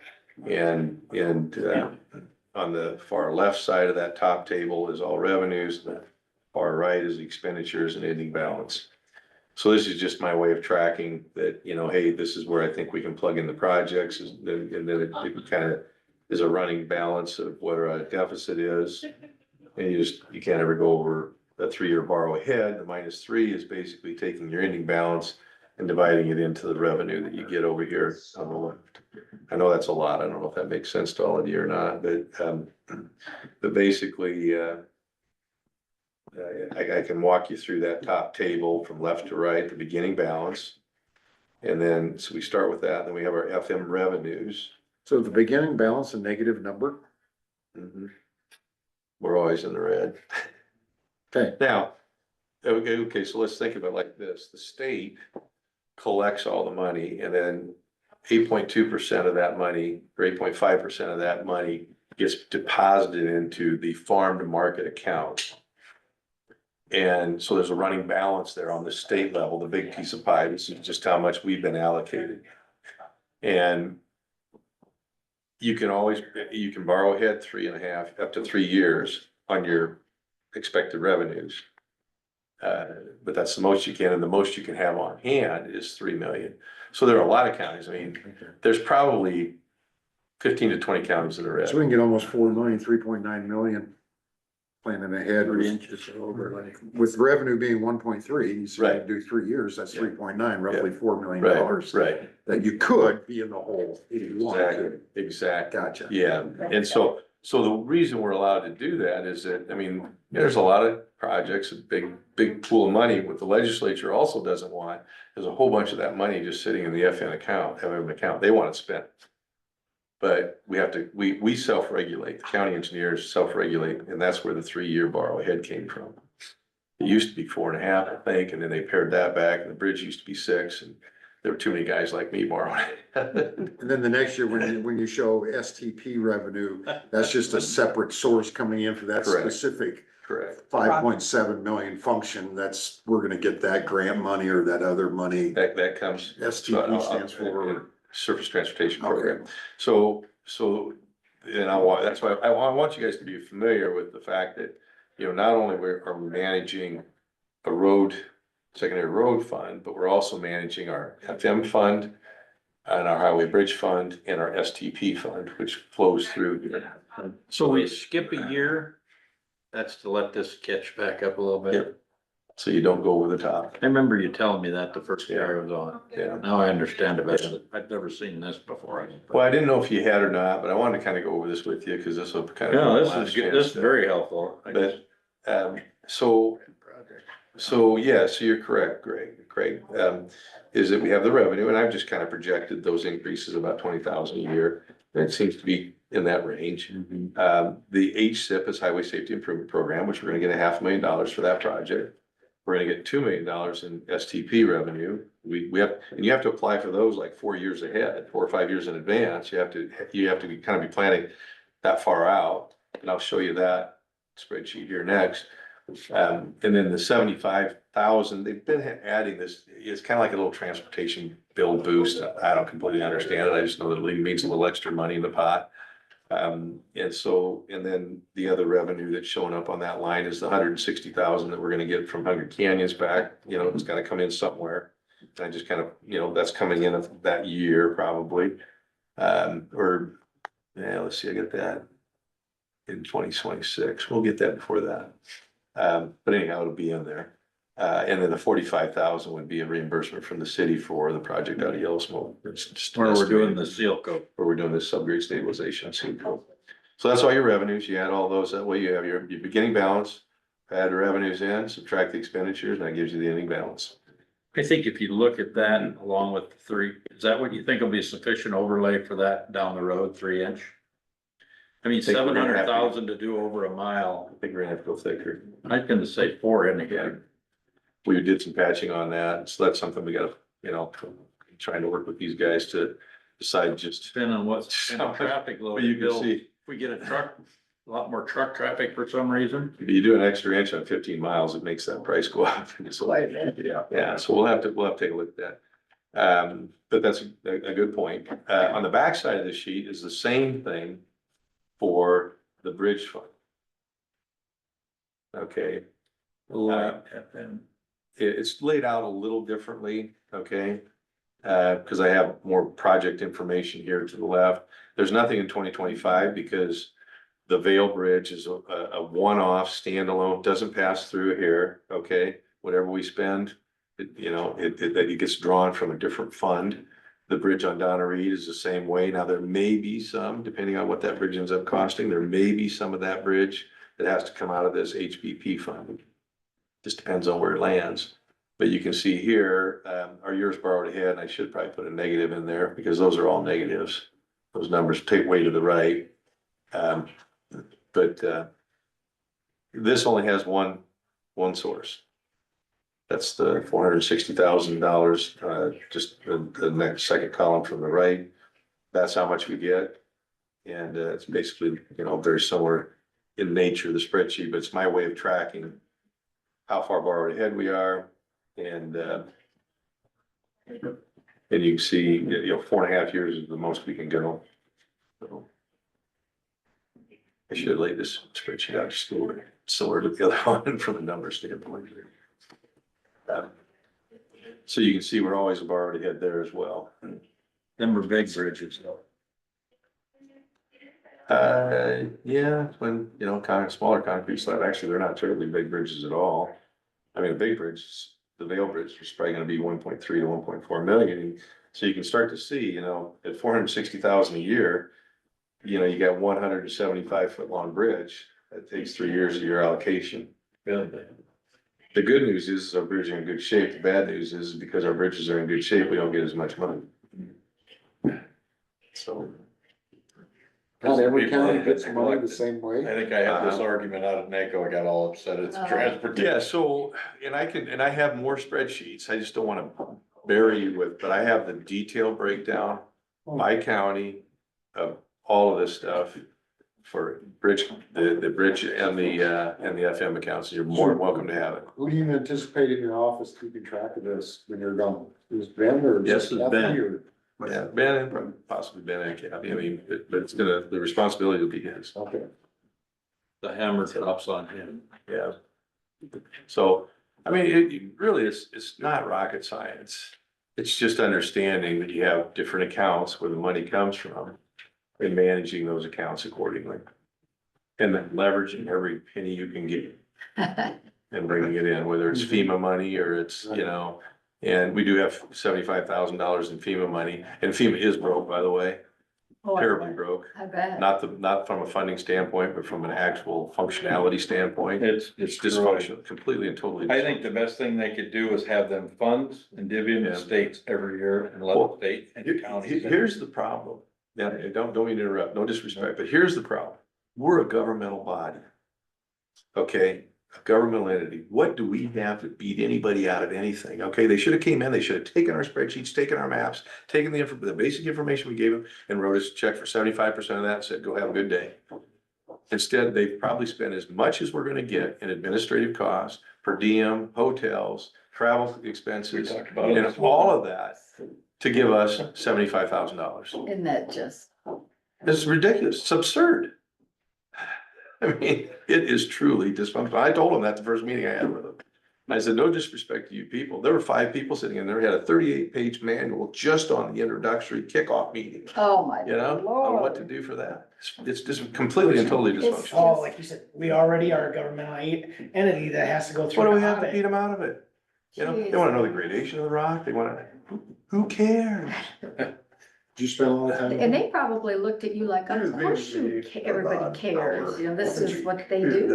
And on the far left side of that top table is all revenues, the far right is expenditures and ending balance. So this is just my way of tracking that, you know, hey, this is where I think we can plug in the projects, and then it kind of is a running balance of what our deficit is. And you can't ever go over a 3-year borrow ahead. The -3 is basically taking your ending balance and dividing it into the revenue that you get over here on the left. I know that's a lot. I don't know if that makes sense to all of you or not, but basically, I can walk you through that top table from left to right, the beginning balance. And then, so we start with that, then we have our FM revenues. So the beginning balance, a negative number? We're always in the red. Okay. Now, okay, so let's think of it like this. The state collects all the money, and then 8.2% of that money, or 8.5% of that money gets deposited into the farm to market account. And so there's a running balance there on the state level, the big piece of pie. This is just how much we've been allocated. And you can borrow ahead 3.5, up to 3 years on your expected revenues. But that's the most you can, and the most you can have on hand is 3 million. So there are a lot of counties. I mean, there's probably 15 to 20 counties in the red. So we can get almost 4 million, 3.9 million planning ahead 3 with, inches over. with revenue being 1.3, you said Right. you do 3 years, that's Yeah. 3.9, roughly $4 million. Right. That you could be in the hole if you wanted Exactly, to. exactly. Gotcha. Yeah, and so the reason we're allowed to do that is that, I mean, there's a lot of projects, a big pool of money. What the legislature also doesn't want is a whole bunch of that money just sitting in the FN account, FM account. They want it spent. But we have to, we self-regulate, the county engineers self-regulate, and that's where the 3-year borrow ahead came from. It used to be 4.5, I think, and then they pared that back, and the bridge used to be 6, and there were too many guys like me borrowing. And then the next year, when you show STP revenue, that's just a separate source coming in for that Correct. specific Correct. 5.7 million function. That's, we're gonna get that grant money or that other money. That comes. STP stands for. Surface Transportation Okay. Program. So, and that's why I want you guys to be familiar with the fact that, you know, not only are we managing a secondary road fund, but we're also managing our FM fund and our highway bridge fund and our STP fund, which flows through here. So we skip a year, that's to let this catch back up a little bit. Yep. So you don't go over the top. I remember you telling me that the first year I was on. Yeah. Now I understand about it. I've never seen this before. Well, I didn't know if you had or not, but I wanted to kind of go over this with you because this will kind of. No, this is good. This is very helpful. But, so yeah, so you're correct, Craig, is that we have the revenue, and I've just kind of projected those increases about 20,000 a year. And it seems to be in that range. The HSIP is Highway Safety Improvement Program, which we're gonna get $500,000 for that project. We're gonna get $2 million in STP revenue. We have, and you have to apply for those like 4 years ahead, 4 or 5 years in advance. You have to be kind of be planning that far out. And I'll show you that spreadsheet here next. And then the 75,000, they've been adding this, it's kind of like a little transportation bill boost. I don't completely understand it. I just know that it means a little extra money in the pot. And then the other revenue that's showing up on that line is the 160,000 that we're gonna get from Hunger Canyons back. You know, it's gotta come in somewhere. And I just kind of, you know, that's coming in that year probably. Let's see, I get that in 2026. We'll get that before that. But anyhow, it'll be in there. And then the 45,000 would be a reimbursement from the city for the project out of Yellowstone. It's just Where we're doing the seal coat. where we're doing this subgrade stabilization seal coat. So that's all your revenues. You add all those. That way you have your beginning balance, add the revenues in, subtract the expenditures, and that gives you the ending balance. I think if you look at that along with the 3, is that what you think will be sufficient overlay for that down the road, 3-inch? I mean, think we're gonna have to- 700,000 to do over a mile. I think we're gonna have to go thicker. I'm gonna say 4 in again. We did some patching on that. So that's something we gotta, you know, trying to work with these guys to decide just. Depending on what's in the traffic load. But you can Bill, see, if we get a lot more truck traffic for some reason. if you do an extra inch on 15 miles, it makes that price go up. So, Quite a bit. yeah, so we'll have to take a look at that. But that's a good point. On the back side of the sheet is the same thing for the bridge fund. Okay, it's laid out a little differently, okay? Because I have more project information here to the left. There's nothing in 2025 because the Vale Bridge is a one-off standalone, doesn't pass through here, okay? Whatever we spend, it gets drawn from a different fund. The bridge on Donna Reed is the same way. Now, there may be some, depending on what that bridge ends up costing, there may be some of that bridge that has to come out of this HBP fund. Just depends on where it lands. But you can see here, our years borrowed ahead, and I should probably put a negative in there because those are all negatives. Those numbers take way to the right. But this only has one source. That's the $460,000, just the next second column from the right. That's how much we get. And it's basically, very similar in nature, the spreadsheet, but it's my way of tracking how far borrowed ahead we are. And you can see, 4.5 years is the most we can go. So I should have laid this spreadsheet out just a little bit similar to the other one from a number standpoint. So you can see we're always borrowed ahead there as well. Them were big bridges though. Yeah, when, you know, kind of smaller concrete slab, actually, they're not terribly big bridges at all. I mean, a big bridge, the Vale Bridge is probably gonna be 1.3 to 1.4 million. So you can start to see, you know, at 460,000 a year, you know, you got 175-foot long bridge. That takes 3 years of your allocation. The good news is our bridge is in good shape. The bad news is because our bridges are in good shape, we don't get as much money. So. Not every county gets money the same way. I think I had this argument out of NACO, I got all upset, it's transportation. Yeah, so, and I have more spreadsheets, I just don't wanna bury you with, but I have the detailed breakdown by county of all of this stuff for bridge, the bridge and the FM accounts. You're more than welcome to have it. Who do you anticipate in your office keeping track of this when you're gone? Is Ben or? Yes, just it's Ben. Kathy, or- Yeah, Ben and possibly Ben and Kathy, I mean, but it's gonna, the responsibility will be his. Okay. The hammer drops on him. Yeah. So, I mean, it really is, it's not rocket science. It's just understanding that you have different accounts where the money comes from and managing those accounts accordingly. And then leveraging every penny you can get and bringing it in, whether it's FEMA money or it's, you know, and we do have $75,000 in FEMA money, and FEMA is broke, by the way, terribly broke. I bet. Not from a funding standpoint, but from an actual functionality standpoint. It's Dysfunctional, completely and totally. I think the best thing they could do is have them funds and divvy them to states every year and let Well, the state and the counties. Here's the problem. Now, don't mean to interrupt, no disrespect, but here's the problem. We're a governmental body. Okay, a governmental entity. What do we have to beat anybody out of anything? Okay, they should have came in, they should have taken our spreadsheets, taken our maps, taken the basic information we gave them and wrote us a check for 75% of that and said, go have a good day. Instead, they've probably spent as much as we're gonna get in administrative costs, per diem, hotels, travel expenses, and all of that to give us $75,000. Isn't that just? It's ridiculous. It's absurd. I mean, it is truly dysfunctional. I told them that the first meeting I had with them. I said, no disrespect to you people. There were 5 people sitting in there, had a 38-page manual just on the introductory kickoff meeting, Oh, my you know, on what to Lord. do for that. It's just completely and totally dysfunctional. Oh, like you said, we already are a governmental entity that has to go through. What do we an have to audit. beat them out of it? You know, they wanna know the gradation of the rock. They wanna, who cares? Did you spend a lot of time? And they probably looked at you like, of course everybody cares, you know, this is what they do.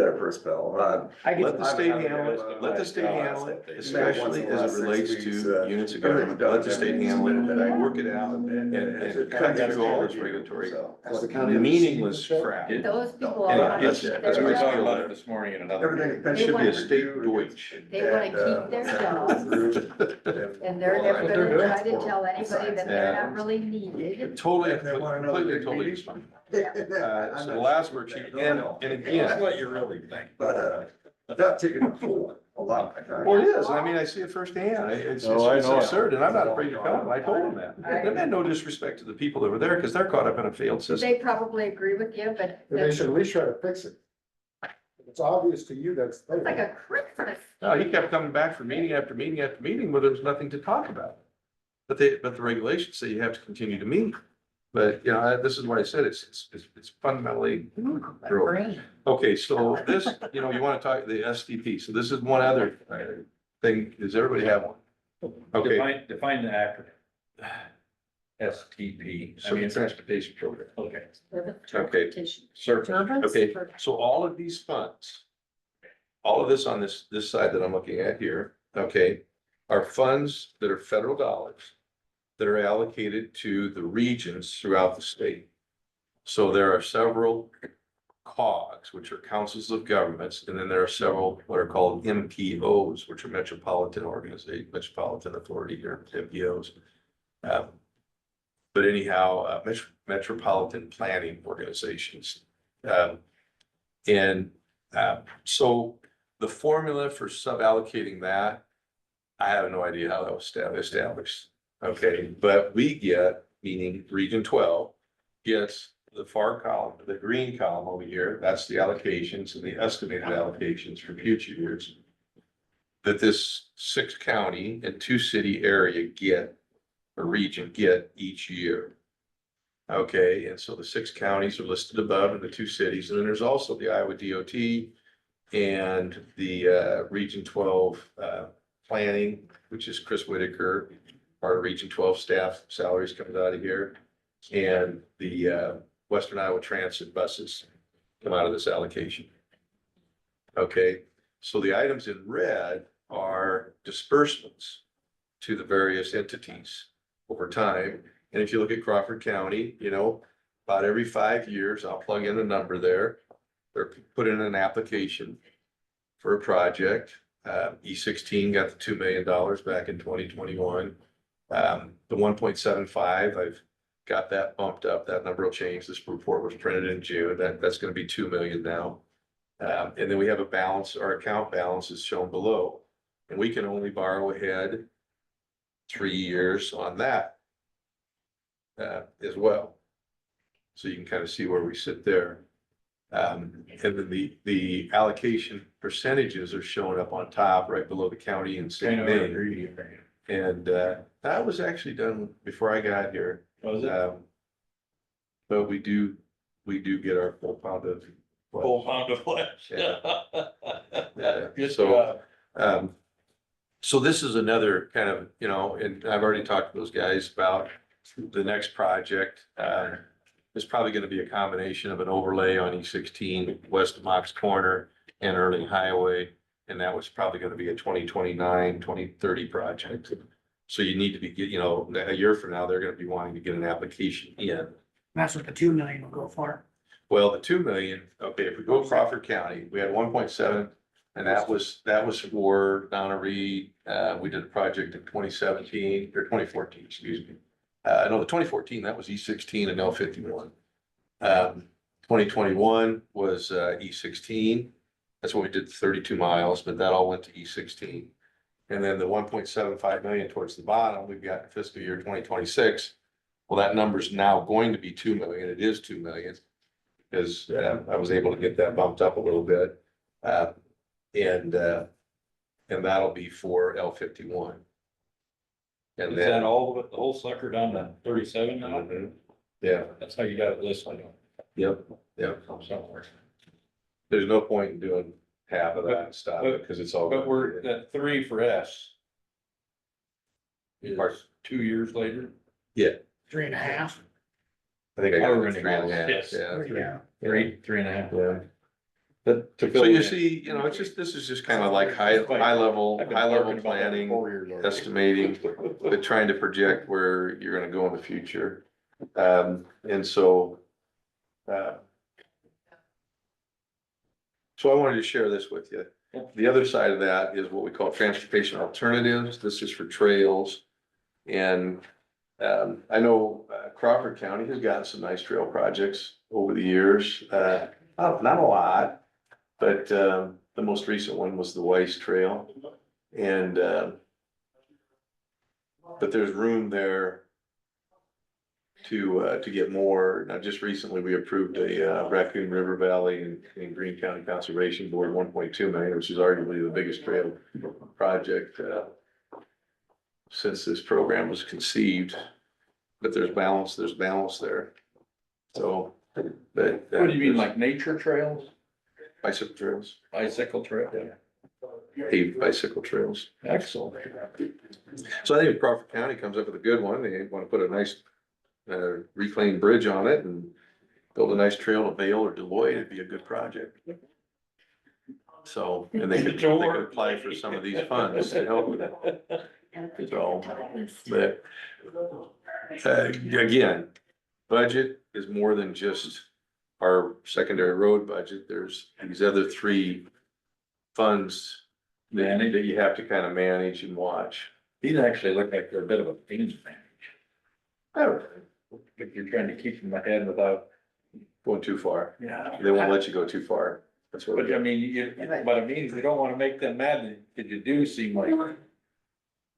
I get Let the state handle it, let the state handle it, especially as it relates to units of government, let the state handle it, and work it out, and cut through all this regulatory Has the county meaningless crap. Those people Anyway, are. that's That's what we talked about it this morning in another meeting. That should be a state Deutsch. They wanna keep their jobs, and they're never gonna try to tell anybody that they're not really needed. Totally, completely, totally dysfunctional. So the last worksheet, and again. That's what you really think. That taking a full, a lot of time. Well, it is, I mean, I see it firsthand, it's absurd, and I'm not afraid to tell them, I told them that. And then no disrespect to the people that were there, because they're caught up in a failed system. They probably agree with you, but They that's should at least try to fix it. It's obvious to you that's. like a Christmas. No, he kept coming back for meeting after meeting after meeting, where there was nothing to talk about. But the regulations say you have to continue to meet. But, you know, this is what I said, it's fundamentally broken. Okay, so this, you know, you wanna talk the SDP, so this is one other thing, does everybody have one? Okay, Define the acronym. STP, I mean, transportation program, okay. Service. okay, so all of these funds, all of this on this side that I'm looking at here, okay, are funds that are federal dollars that are allocated to the regions throughout the state. So there are several COGs, which are councils of governments, and then there are several what are called MPOs, which are metropolitan organization, metropolitan authority or MPOs. But anyhow, metropolitan planning organizations. So the formula for sub-allocating that, I have no idea how that was established. Okay, but we get, meaning Region 12, gets the far column, the green column over here, that's the allocations and the estimated allocations for future years. That this 6-county and 2-city area get, or region get each year. Okay, and so the 6 counties are listed above and the 2 cities, and then there's also the Iowa DOT and the Region 12 planning, which is Chris Whitaker. Our Region 12 staff salaries comes out of here. And the Western Iowa Transit buses come out of this allocation. Okay, so the items in red are disbursements to the various entities over time. And if you look at Crawford County, you know, about every 5 years, I'll plug in a number there. They're put in an application for a project. E16 got the $2 million back in 2021. The 1.75, I've got that bumped up. That number will change. This report was printed in June. That's gonna be 2 million now. And then we have a balance, our account balance is shown below. And we can only borrow ahead 3 years on that as well. So you can kind of see where we sit there. And then the allocation percentages are showing up on top, right below the county and city name. And that was actually done before I got here. Was it? But we do get our full pound of. Full pound of flesh. Yeah. Good So, job. so this is another kind of, you know, and I've already talked to those guys about the next project. It's probably gonna be a combination of an overlay on E16 west of Mox Corner and Erling Highway. And that was probably gonna be a 2029, 2030 project. So you need to be, you know, a year from now, they're gonna be wanting to get an application in. That's what the 2 million will go for. Well, the 2 million, okay, if we go Crawford County, we had 1.7, and that was for Donna Reed. We did a project in 2017 or 2014, excuse me. No, the 2014, that was E16 and L51. 2021 was E16. That's when we did 32 miles, but that all went to E16. And then the 1.75 million towards the bottom, we've got fiscal year 2026. Well, that number's now going to be 2 million. It is 2 million. Because I was able to get that bumped up a little bit. And that'll be for L51. And Is then, that all of it, the whole sucker down to 37 now? Mhm. Yeah, That's how you got it listed. yep. Somewhere. There's no point in doing half of that and stop it, But- because it's all. But we're at 3 for S. Is Pardon? 2 years later. 3.5. I think I got Already 3.5, yes. yeah. Yeah. 3.5. Yeah. But to So fill you in- see, you know, it's just, this is just kind of like high I've been level talking about that for planning, 4 years already. estimating, but trying to project where you're gonna go in the future. And so, so I wanted to share this with you. The other side of that is what we call transportation alternatives. This is for trails. And I know Crawford County has gotten some nice trail projects over the years. Not a lot, but the most recent one was the Weiss Trail. And but there's room there to get more. Now, just recently, we approved a Raccoon River Valley and Greene County Conservation Board 1.2 million, which is arguably the biggest trail project since this program was conceived. But there's balance there. So, but. What do you mean, like nature trails? Bicycle trails, Bicycle trail? paved bicycle trails. Excellent. So I think if Crawford County comes up with a good one, they want to put a nice reclaimed bridge on it and build a nice trail to Vail or Deloitte, it'd be a good project. So, and they could apply for some of these funds to help with it. So, but again, budget is more than just our secondary road budget. There's these other 3 funds that you have to kind of manage and watch. These actually look like they're a bit of a pain manage. I don't know, If you're trying to keep them ahead without. going too far. Yeah. They won't let you go too far. That's what. But I mean, you don't wanna make them mad, that you do seem like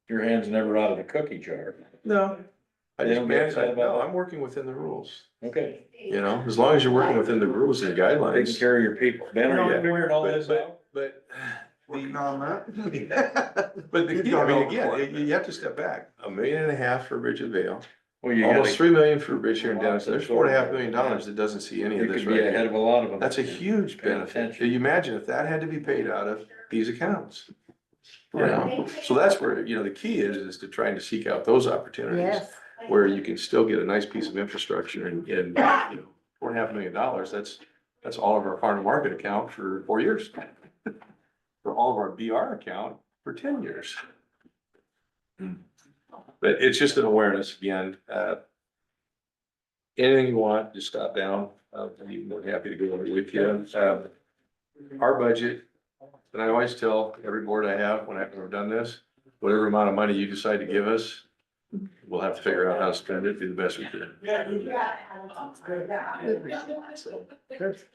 your hand's never out of the cookie jar. No. I They just don't get manage, upset about no, that? I'm working within the rules, Okay. you know, as long as you're working within the rules and Taking guidelines. care of your people. Ben, are you figuring all this out? But. Working on that. But the key, I mean, again, you have to step back, $1.5 million for Bridge of Vale, Well, you Almost gotta, 3 million for bridge here in Dennis. There's $4.5 million that doesn't see any you of this could be right ahead here. of a lot of them. That's a huge Pay benefit. attention. Can you imagine if that had to be paid out of these accounts? You know, so that's where, you know, the key is to trying to seek out those opportunities. Yes. Where you can still get a nice piece of infrastructure and, you know, $4.5 million, that's all of our farm to market account for 4 years. For all of our BR account for 10 years. But it's just an awareness again, anything you want, just stop down, I'm even more than happy to go over with you. Our budget, and I always tell every board I have when I've done this, whatever amount of money you decide to give us, we'll have to figure out how to spend it, do the best we can.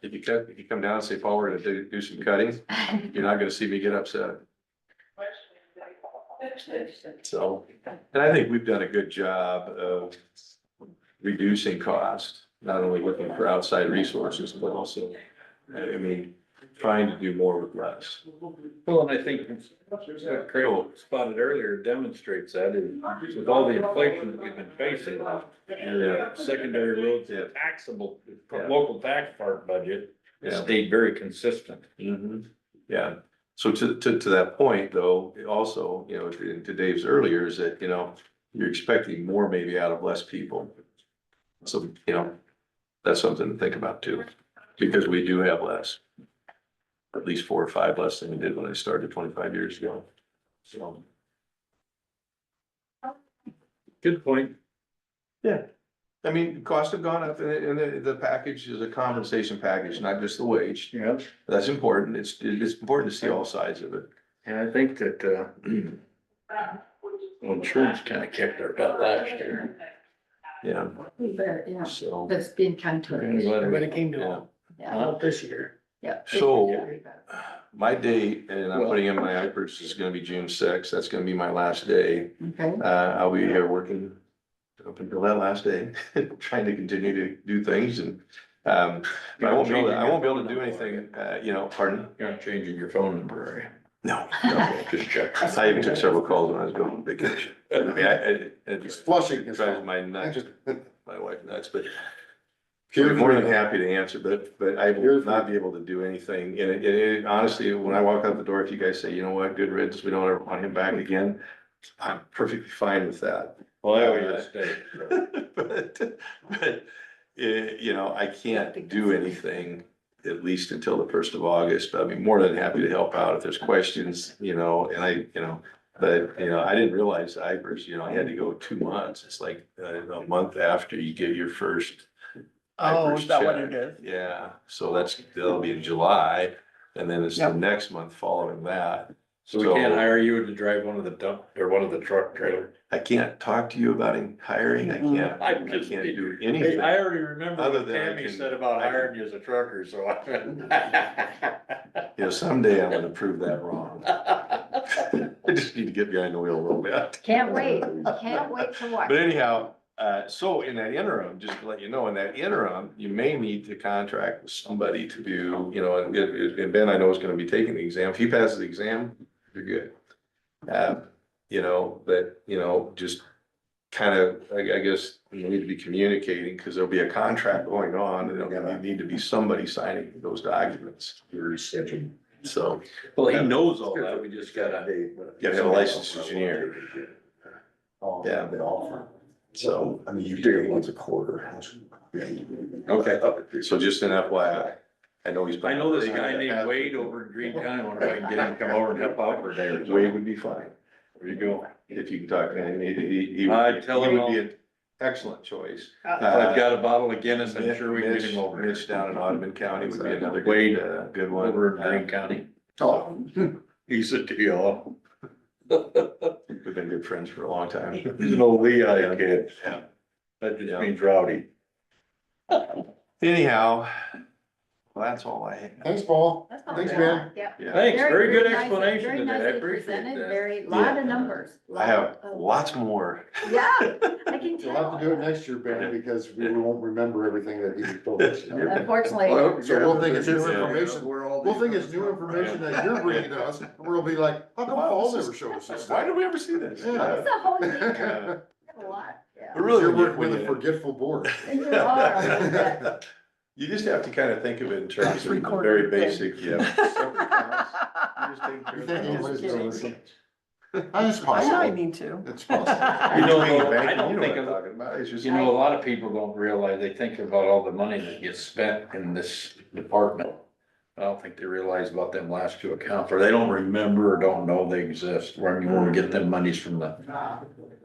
If you come down and say, Paul, we're gonna do some cutting, you're not gonna see me get upset. So, and I think we've done a good job of reducing cost, not only looking for outside resources, but also, I mean, trying to do more with less. Well, and I think what Craig spotted earlier demonstrates that is with all the inflation that we've been facing, your secondary roads, the taxable, local tax part budget has stayed very consistent. Mhm. Yeah, so to that point though, also, you know, to Dave's earlier is that, you know, you're expecting more maybe out of less people. So, you know, that's something to think about too, because we do have less. At least 4 or 5 less than we did when I started 25 years ago. So. Good point. Yeah. I mean, costs have gone up and the package is a compensation package, not just the wage. Yeah. That's important. It's important to see all sides of it. And I think that, well, insurance kind of kicked our butt last year. Yeah. But, yeah, So. that's being kind to us. When it came to Yeah. Yeah, this year. yeah. So my date, and I'm putting in my IPERS, is gonna be June 6th. That's gonna be my last day. Okay, I'll be here working up until that last day, trying to continue to do things and, but I won't be able to do anything, you know, pardon? You're not changing your phone number, are you? No. Just check. I even took several calls when I was going on vacation. I mean, it He's flushing his drives phone. my wife nuts, but I'd be more than happy to answer, but I will not be able to do anything. And it honestly, when I walk out the door, if you guys say, you know what, good riddance, we don't ever want him back again, I'm perfectly fine with that. Well, I owe you a steak. But, you know, I can't do anything at least until the 1st of August. I'd be more than happy to help out if there's questions, you know, and but, you know, I didn't realize IPERS, you know, I had to go 2 months. It's like a month after you get your first. Oh, IPERS is that what check. it is? Yeah, so that'll be in July, and then it's the Yep. next month following that. So we can't hire you to drive one of the dump or one of the truck trailers. I can't talk to you about hiring, I can't I'm do Hey, anything. I already remember Other what than I Tammy can- said about I can- hiring you as a trucker, so You know, someday I'm gonna prove that wrong. I just need to get behind the wheel a little bit. can't wait to watch. But anyhow, so in that interim, just to let you know, in that interim, you may need to contract with somebody to do, you know, and Ben, I know is gonna be taking the exam. If he passes the exam, you're good. You know, but, you know, just kind of, I guess, you need to be communicating, because there'll be a contract going on, and there'll need to be somebody signing those documents. So, well, he knows all that. We just gotta. have a licensed engineer. Yeah. So, I mean, you do it once a quarter. Okay. so just an FYI, I know he's. I know this guy named Wade over in Green County. I wonder if I can get him to come over and help out for a day or so. Wade would be fine, There you go. if you can talk to him, he I'd tell him would be I'll- an excellent choice. If I've got a bottle of Guinness, I'm sure we can get him over. Mitch down in Audubon County would be another Wade, good one. Over in Green County. Oh, He's a deal. We've been good friends for a long time. He's an old Lehigh kid. Yeah. That just Yeah. means rowdy. Anyhow, well, that's all I have. thanks, Paul. That's not Thanks, bad. Ben. Yeah. Yeah. Thanks, very good nice- explanation very today. I nicely appreciate presented, that. Very, lot of numbers. I have lot of- lots more. Yeah, I can You'll have tell. to do it next year, Ben, because we won't remember everything that he told us. Unfortunately, So we'll think it's new Yeah. information. We'll think it's new information that you're bringing to us, and we'll be like, how come Paul never showed us this Why stuff? did we ever see this? Yeah. it's a whole year. Yeah. A lot, yeah. We're really You're good working with a with it. forgetful board. You are a little bit. You just have to kind of think of it in terms That's of the recorded very thing. basic, yeah. Separate accounts. You just take care You of think the anybody's bills. gonna listen? It's I might possible. need to. It's possible. You know, Between I banking, don't you know think what I'm of- talking about, it's just. You know, a lot of people don't realize, they think about all the money that gets spent in this department. I don't think they realize about them last two accounts, or they don't remember or don't know they exist, where we get them monies from the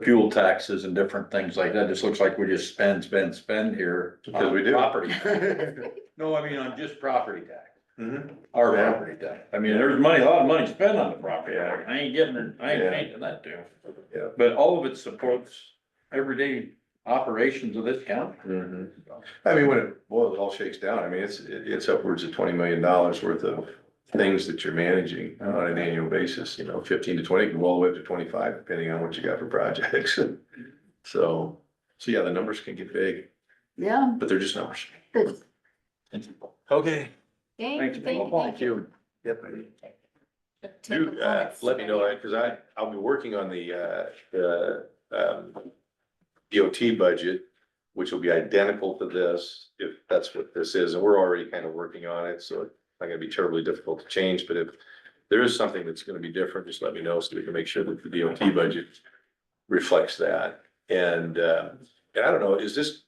fuel taxes and different things like that. It just looks like we just spend here. Because we do. Property. No, I mean, on just property tax, Mhm. our Yeah. property tax. I mean, there's money, a lot of money spent on the property tax. I ain't getting it, I ain't Yeah. paying that too. Yeah. But all of it supports everyday operations of this county. Mhm. I mean, when it all shakes down, I mean, it's upwards of $20 million worth of things that you're managing on an annual basis, you know, 15 to 20, can go all the way up to 25, depending on what you got for projects. So yeah, the numbers can get big, Yeah, but they're just numbers. good. Okay. Thank you. Thank you. Yep. Do, let me know, because I'll be working on the DOT budget, which will be identical to this, if that's what this is, and we're already kind of working on it, so it's not gonna be terribly difficult to change, but if there is something that's gonna be different, just let me know so we can make sure that the DOT budget reflects that. And I don't know, is this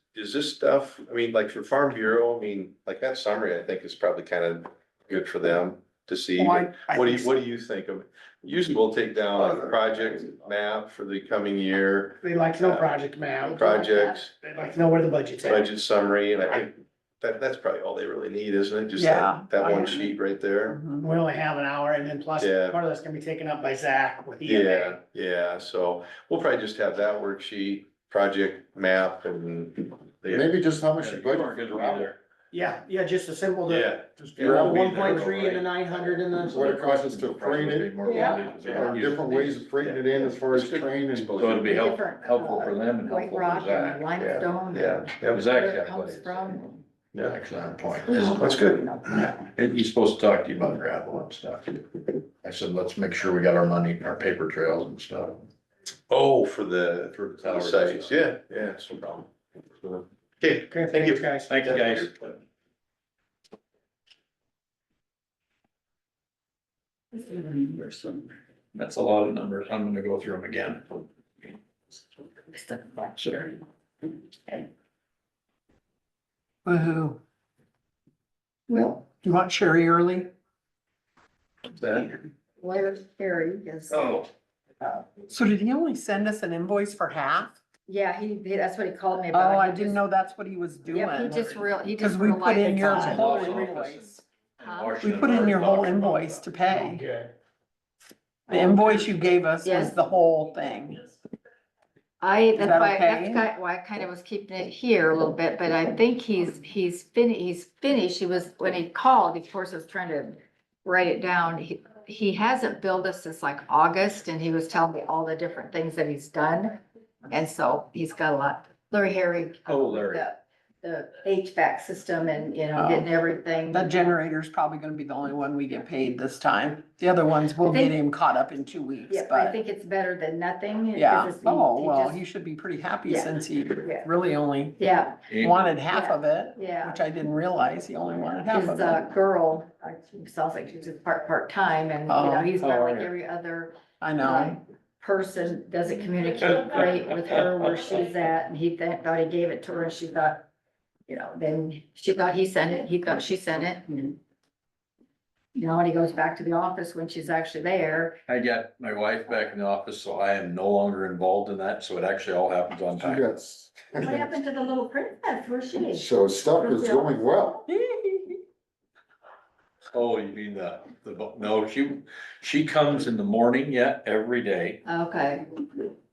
stuff, I mean, like for Farm Bureau, I mean, like that summary, I think is probably kind of good for them to see. Well, I What do think you, what do you think of? Usually we'll take down like a project map for the coming year, They'd like to know project map, projects, they'd like to know where the budget's at. budget summary, and I think that's probably all they really need, isn't it? Just Yeah. that one sheet right there. Mhm. We only have an hour and then plus Yeah. part of that's gonna be taken up by Zach with Yeah, EMA. yeah, so we'll probably just have that worksheet, project map and. Maybe just how much you budget for gravel. Yeah, just a simple, Yeah. Just you know, gravel. 1.3 and the 900 and What it the. costs us to frame it, or different ways of framing it in as far as train and. So it'd be Different, helpful for them and White helpful rock for and Zach. limestone. Yeah, Because Where Zach it got comes places. from. yeah, Excellent point. that's good. He's supposed to talk to you about gravel and stuff. I said, let's make sure we got our money, our paper trails and stuff. Oh, for the towers and sites, stuff. yeah, it's no problem. Okay, Okay, thank you. guys. Thank you, guys. That's a lot of numbers. I'm gonna go through them again. Sure. Woohoo. Well, Do you want Sherry early? where's Harry is, Oh, So did he only send us an invoice for half? yeah, that's what he called me Oh, about. I He didn't just- know that's what he was Yep, he doing. just Cause we put in your realized- whole Washington invoice. Huh? We put in your whole invoice to pay. Okay. The invoice you gave us was Yes. the whole thing. That's that why, okay? why I kind of was keeping it here a little bit, but I think he's finished. He was, when he called, of course, I was trying to write it down. He hasn't billed us since like August, and he was telling me all the different things that he's done. And so he's got a lot, Harry. Oh, Larry. The HVAC system and, you know, Oh. getting everything. That generator's probably gonna be the only one we get paid this time. The other ones, we'll I think- get him caught up in 2 weeks, Yeah, I but think it's better than nothing. 'cause yeah. it's- Oh, he well, just- he should be pretty happy Yeah. since he Yeah. really only Yeah, wanted half of it, yeah. which I didn't realize he only wanted half His of it. girl, sounds like she's just part-time and, you know, Oh. he's not Oh, like yeah. every other I know. person, doesn't communicate great with her where she's at, and he thought he gave it to her, and she thought, you know, then she thought he sent it, he thought she sent it, and you know, and he goes back to the office when she's actually there. I got my wife back in the office, so I am no longer involved in that, so it actually all happens on You time. got, What happened to the little princess? Where's she? so stuff is going well. Oh, you mean no, she comes in the morning yet, every day, Okay,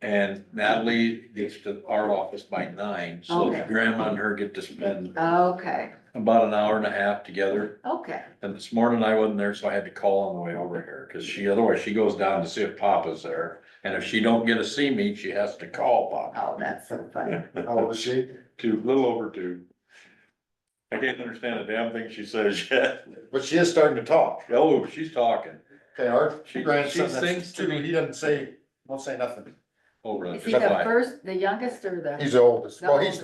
and Natalie gets to our office by 9, so Okay. grandma and her get to spend okay, about an hour and a half together. okay. And this morning I wasn't there, so I had to call on the way over here, cause otherwise she goes down to see if Papa's there. And if she don't get to see me, she has to call Papa. Oh, that's so funny. How old is she? 2, little over 2. I can't understand a damn thing she says yet. But she is starting to talk. Oh, she's talking. Okay, our She grandson, sings that's to me. he doesn't say, won't say nothing. over. Is he That's the why. first, the youngest or the? He's the oldest. The Well, he's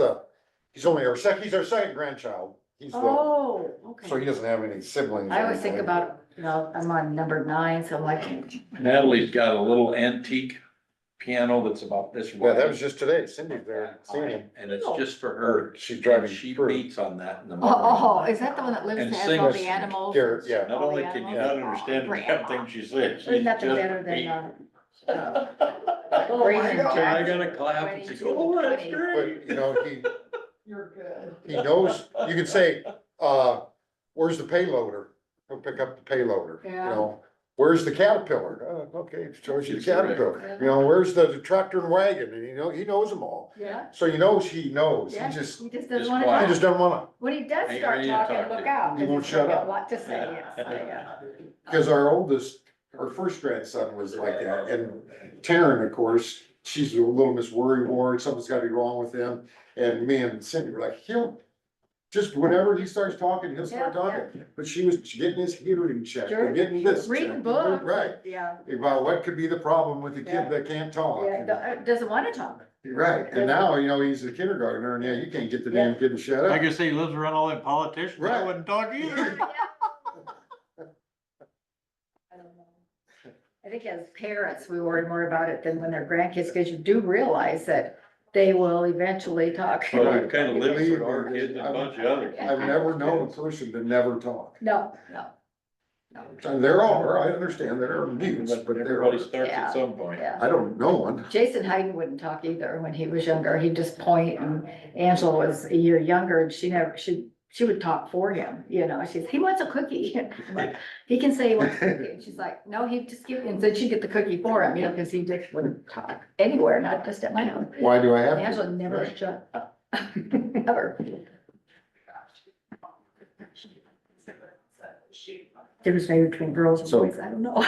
only he's our second grandchild. He's Oh, so he okay. doesn't have any siblings. I or always think anything. about, I'm on number 9, so I'm like, Natalie's got a little antique piano that's about this Yeah, wide. that was just today. Cindy's there seeing him. And it's just for Or her. she's And driving she through. beats on that in the morning. oh, is that the one that lives, And that has all sings. the animals? Garrett, yeah. Not All only the can you animals? not understand the damn thing she says. There's she's nothing just better than, beat. Oh my God. And I gotta clap and say, oh, that's great. But, you know, You're good. he knows, you can say, where's the payloader? He'll pick up the payloader, you Yeah. know? Where's the Caterpillar? Okay, it shows you the She's right. Caterpillar. You know, where's the tractor and wagon? And he knows them all. Yeah, So he knows, he knows. yeah, He just doesn't just wanna quiet. he talk. just doesn't wanna, When he does Ain't start ready to talking, talk look to. out. He 'cause won't he's shut got up. a lot to say, yes, yeah. because our first grandson was like that. And Taryn, of course, she's a little Miss Worry Ward, something's gotta be wrong with him. And me and Cindy were like, just whenever he starts talking, he'll start Yeah, talking. But she was getting his hearing checked, Sure. and getting this. Reading checked. books. Right, Yeah, about what could be the problem with the Yeah. kid that can't talk. yeah, doesn't wanna talk. Right, and now, he's a kindergartner, and yeah, you can't get the damn kid to shut Like up. I say, he lives around all them politicians, I Right. wouldn't talk either. I don't know. I think as parents, we worry more about it than when they're grandkids, because you do realize that they will eventually talk. Well, we kind of live for our kids and a bunch of others. I've never known a person to never talk. No. And there are, I understand, there are mutes, but there Everybody are, starts Yeah. at some point. Yeah. I don't know one. Jason Hayden wouldn't talk either when he was younger. He'd just point, and Angela was a year younger, and she would talk for him, he wants a cookie. I'm like, he can say he wants a cookie. And she's like, no, he just give, and then she'd get the cookie for him, because he just wouldn't talk anywhere, not just at my house. Why do I have And to? Angela never shut up. Never. Difference maybe between girls and So- boys, I don't know.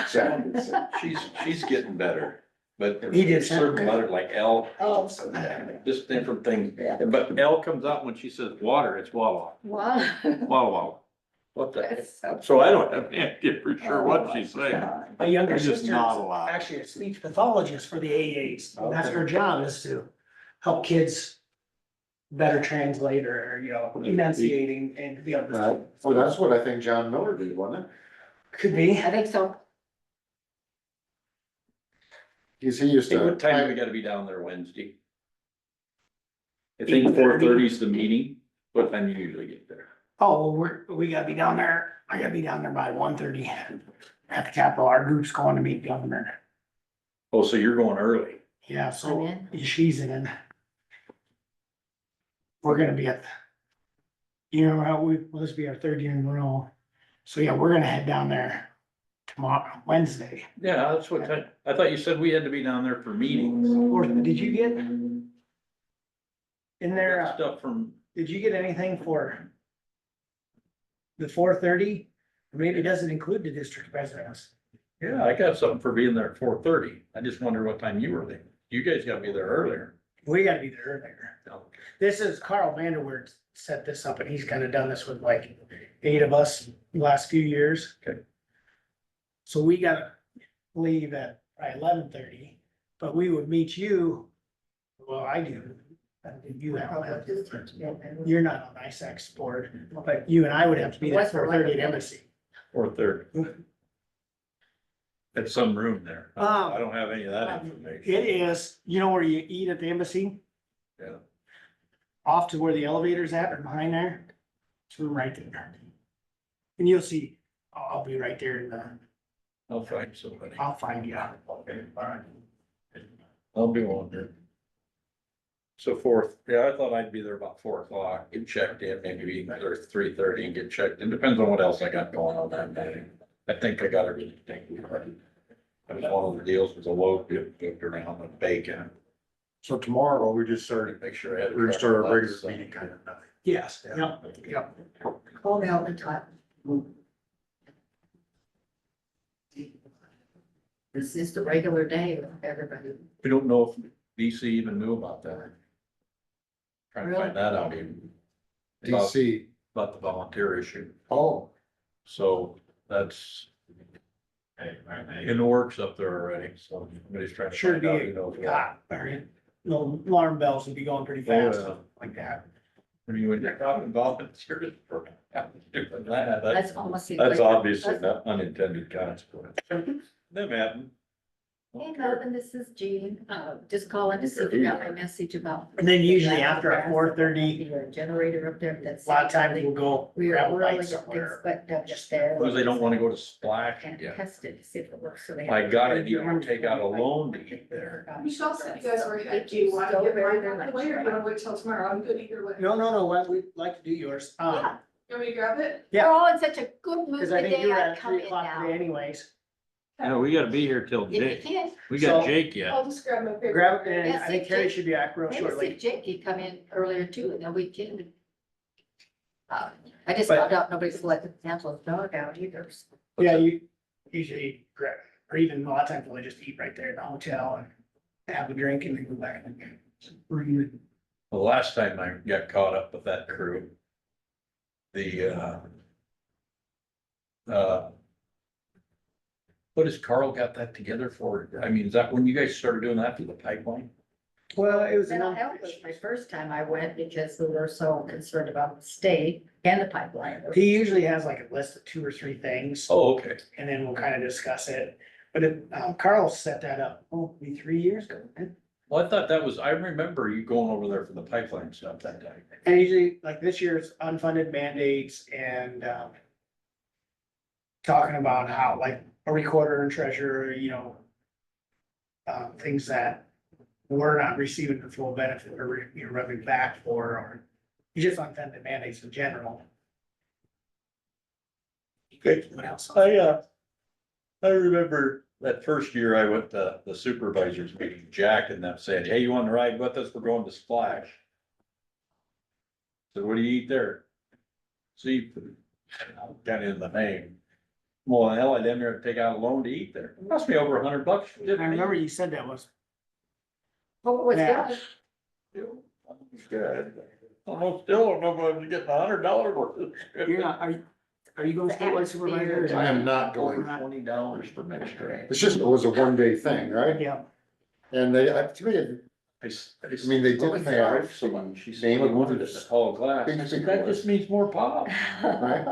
She's getting better, but He did certain letters like L, Oh. just different things. Yeah. But L comes out when she says water, it's Wawa, Wow. Wawa. What the heck? That's so So I don't have any idea for sure what she's saying. My younger I just sister nod is a lot. actually a speech pathologist for the AAs. That's her job, is to help kids better translate or, enunciating and be able Right, to. well, that's what I think John Miller did, wasn't it? Could be. I think so. He used Hey, to. what time do we gotta be down there Wednesday? I think 4:30 is the meeting. What time do you usually get there? Oh, well, we gotta be down there. I gotta be down there by 1:30 at the Capitol. Our group's going to meet down there. Oh, so you're going early. Yeah, I'm so in. she's in. We're gonna be at, this will be our 3rd year in a row. So yeah, we're gonna head down there tomorrow, Wednesday. Yeah, that's what, I thought you said we had to be down there for meetings. Or did you get in there, Stuff from, did you get anything for the 4:30? Maybe it doesn't include the district residents. yeah, I got something for being there at 4:30. I just wonder what time you were there. You guys gotta be there earlier. We gotta be there earlier. This is Carl Vanderweerd set this up, and he's kind of done this with like 8 of us the last few years. Okay. So we gotta leave at 11:30, but we would meet you. Well, I do. You have, you're not on ISAC's board, but you and I would have to be there at 4:30 at embassy. 4:30. At some room there. I Um, don't have any of that information. It is, where you eat at the embassy? Yeah. Off to where the elevator's at or behind there, it's room right there. And you'll see, I'll be right there in the, I'll find somebody. I'll find you. Okay, all right. I'll be on there. So I thought I'd be there about 4 o'clock, get checked in, maybe or 3:30 and get checked in. Depends on what else I got going on that day. I think I got everything taken care of. That was one of the deals with the loaf get moved around with bacon. So tomorrow, we just started, Make sure I had. we're gonna start our enough regular stuff. meeting kind of thing. Yes, yep. Call me all the time. This is the regular day with everybody. We don't know if DC even knew about that. Trying to Really? find that out even. About DC, about the volunteer issue. oh, So that's, in the works up there already, so somebody's trying to Sure find be out, a who knows what. cop, or the alarm bells would be going pretty Oh, fast, yeah. like that. I mean, when you're talking about it, it's yours for, different that, That's almost. seems that's like- obviously not unintended consequence. Them happen. Hey Melvin, this is Jean, just calling to see if you got my message about. And then usually after at 4:30, The generator up there, that's. a lot of times we'll go We grab are a really bite getting things somewhere. buttoned up just there. Because they don't wanna go to Splash And again. test it to see if it works, so they. My God, I need to take out a loan to eat there. Michelle said you guys already had. Do you want to get mine out of the way, or do you want to wait till tomorrow? I'm good either way. No, we'd like to do yours. Yeah. You want me to grab it? We're all in such a good mood Cause I think today, you were I'd at come 3 in o'clock now. today anyways. No, we gotta be here till If you Jake. can, We got So- Jake yet. I'll just grab my paper. Grab, and Yeah, I think see, Terry Jake- should be back real maybe see shortly. if Jake could come in earlier too, and then we can. I just But- found out nobody's let the cancel his dog out either. So. Yeah, you usually grab, or even a lot of times we'll just eat right there in the hotel and have a drink and then go back. The last time I got caught up with that crew, what has Carl got that together for? I mean, is that when you guys started doing that for the pipeline? Well, it was. Mental health was my first time I went because we were so concerned about the state and the pipeline. He usually has like a list of 2 or 3 things. Oh, okay. And then we'll kind of discuss it. But Carl set that up, maybe 3 years ago. Well, I thought that was, I remember you going over there for the pipeline stuff that day. And usually, like this year's unfunded mandates and talking about how, like, a recorder and treasurer, things that we're not receiving the full benefit or, rubbing back for, or just unfunded mandates in general. Good. What else? I remember that first year I went to the supervisors meeting, Jack and them said, hey, you want to ride with us? We're going to Splash. So what do you eat there? Seafood. Kind of in the name. Well, hell, I didn't have to take out a loan to eat there. It cost me over $100. I remember you said that was. What was Yeah. that? Good. Almost still don't know if I'm getting $100 worth. You're not, are you going to statewide supervisor? or- I am not going. $20 for next year. It's just, it was a 1-day thing, right? Yeah. And they, to me, I mean, they did pay out. She said, Name we of wanted this. a tall glass. Big I said, thing that was. just means more pop. Right?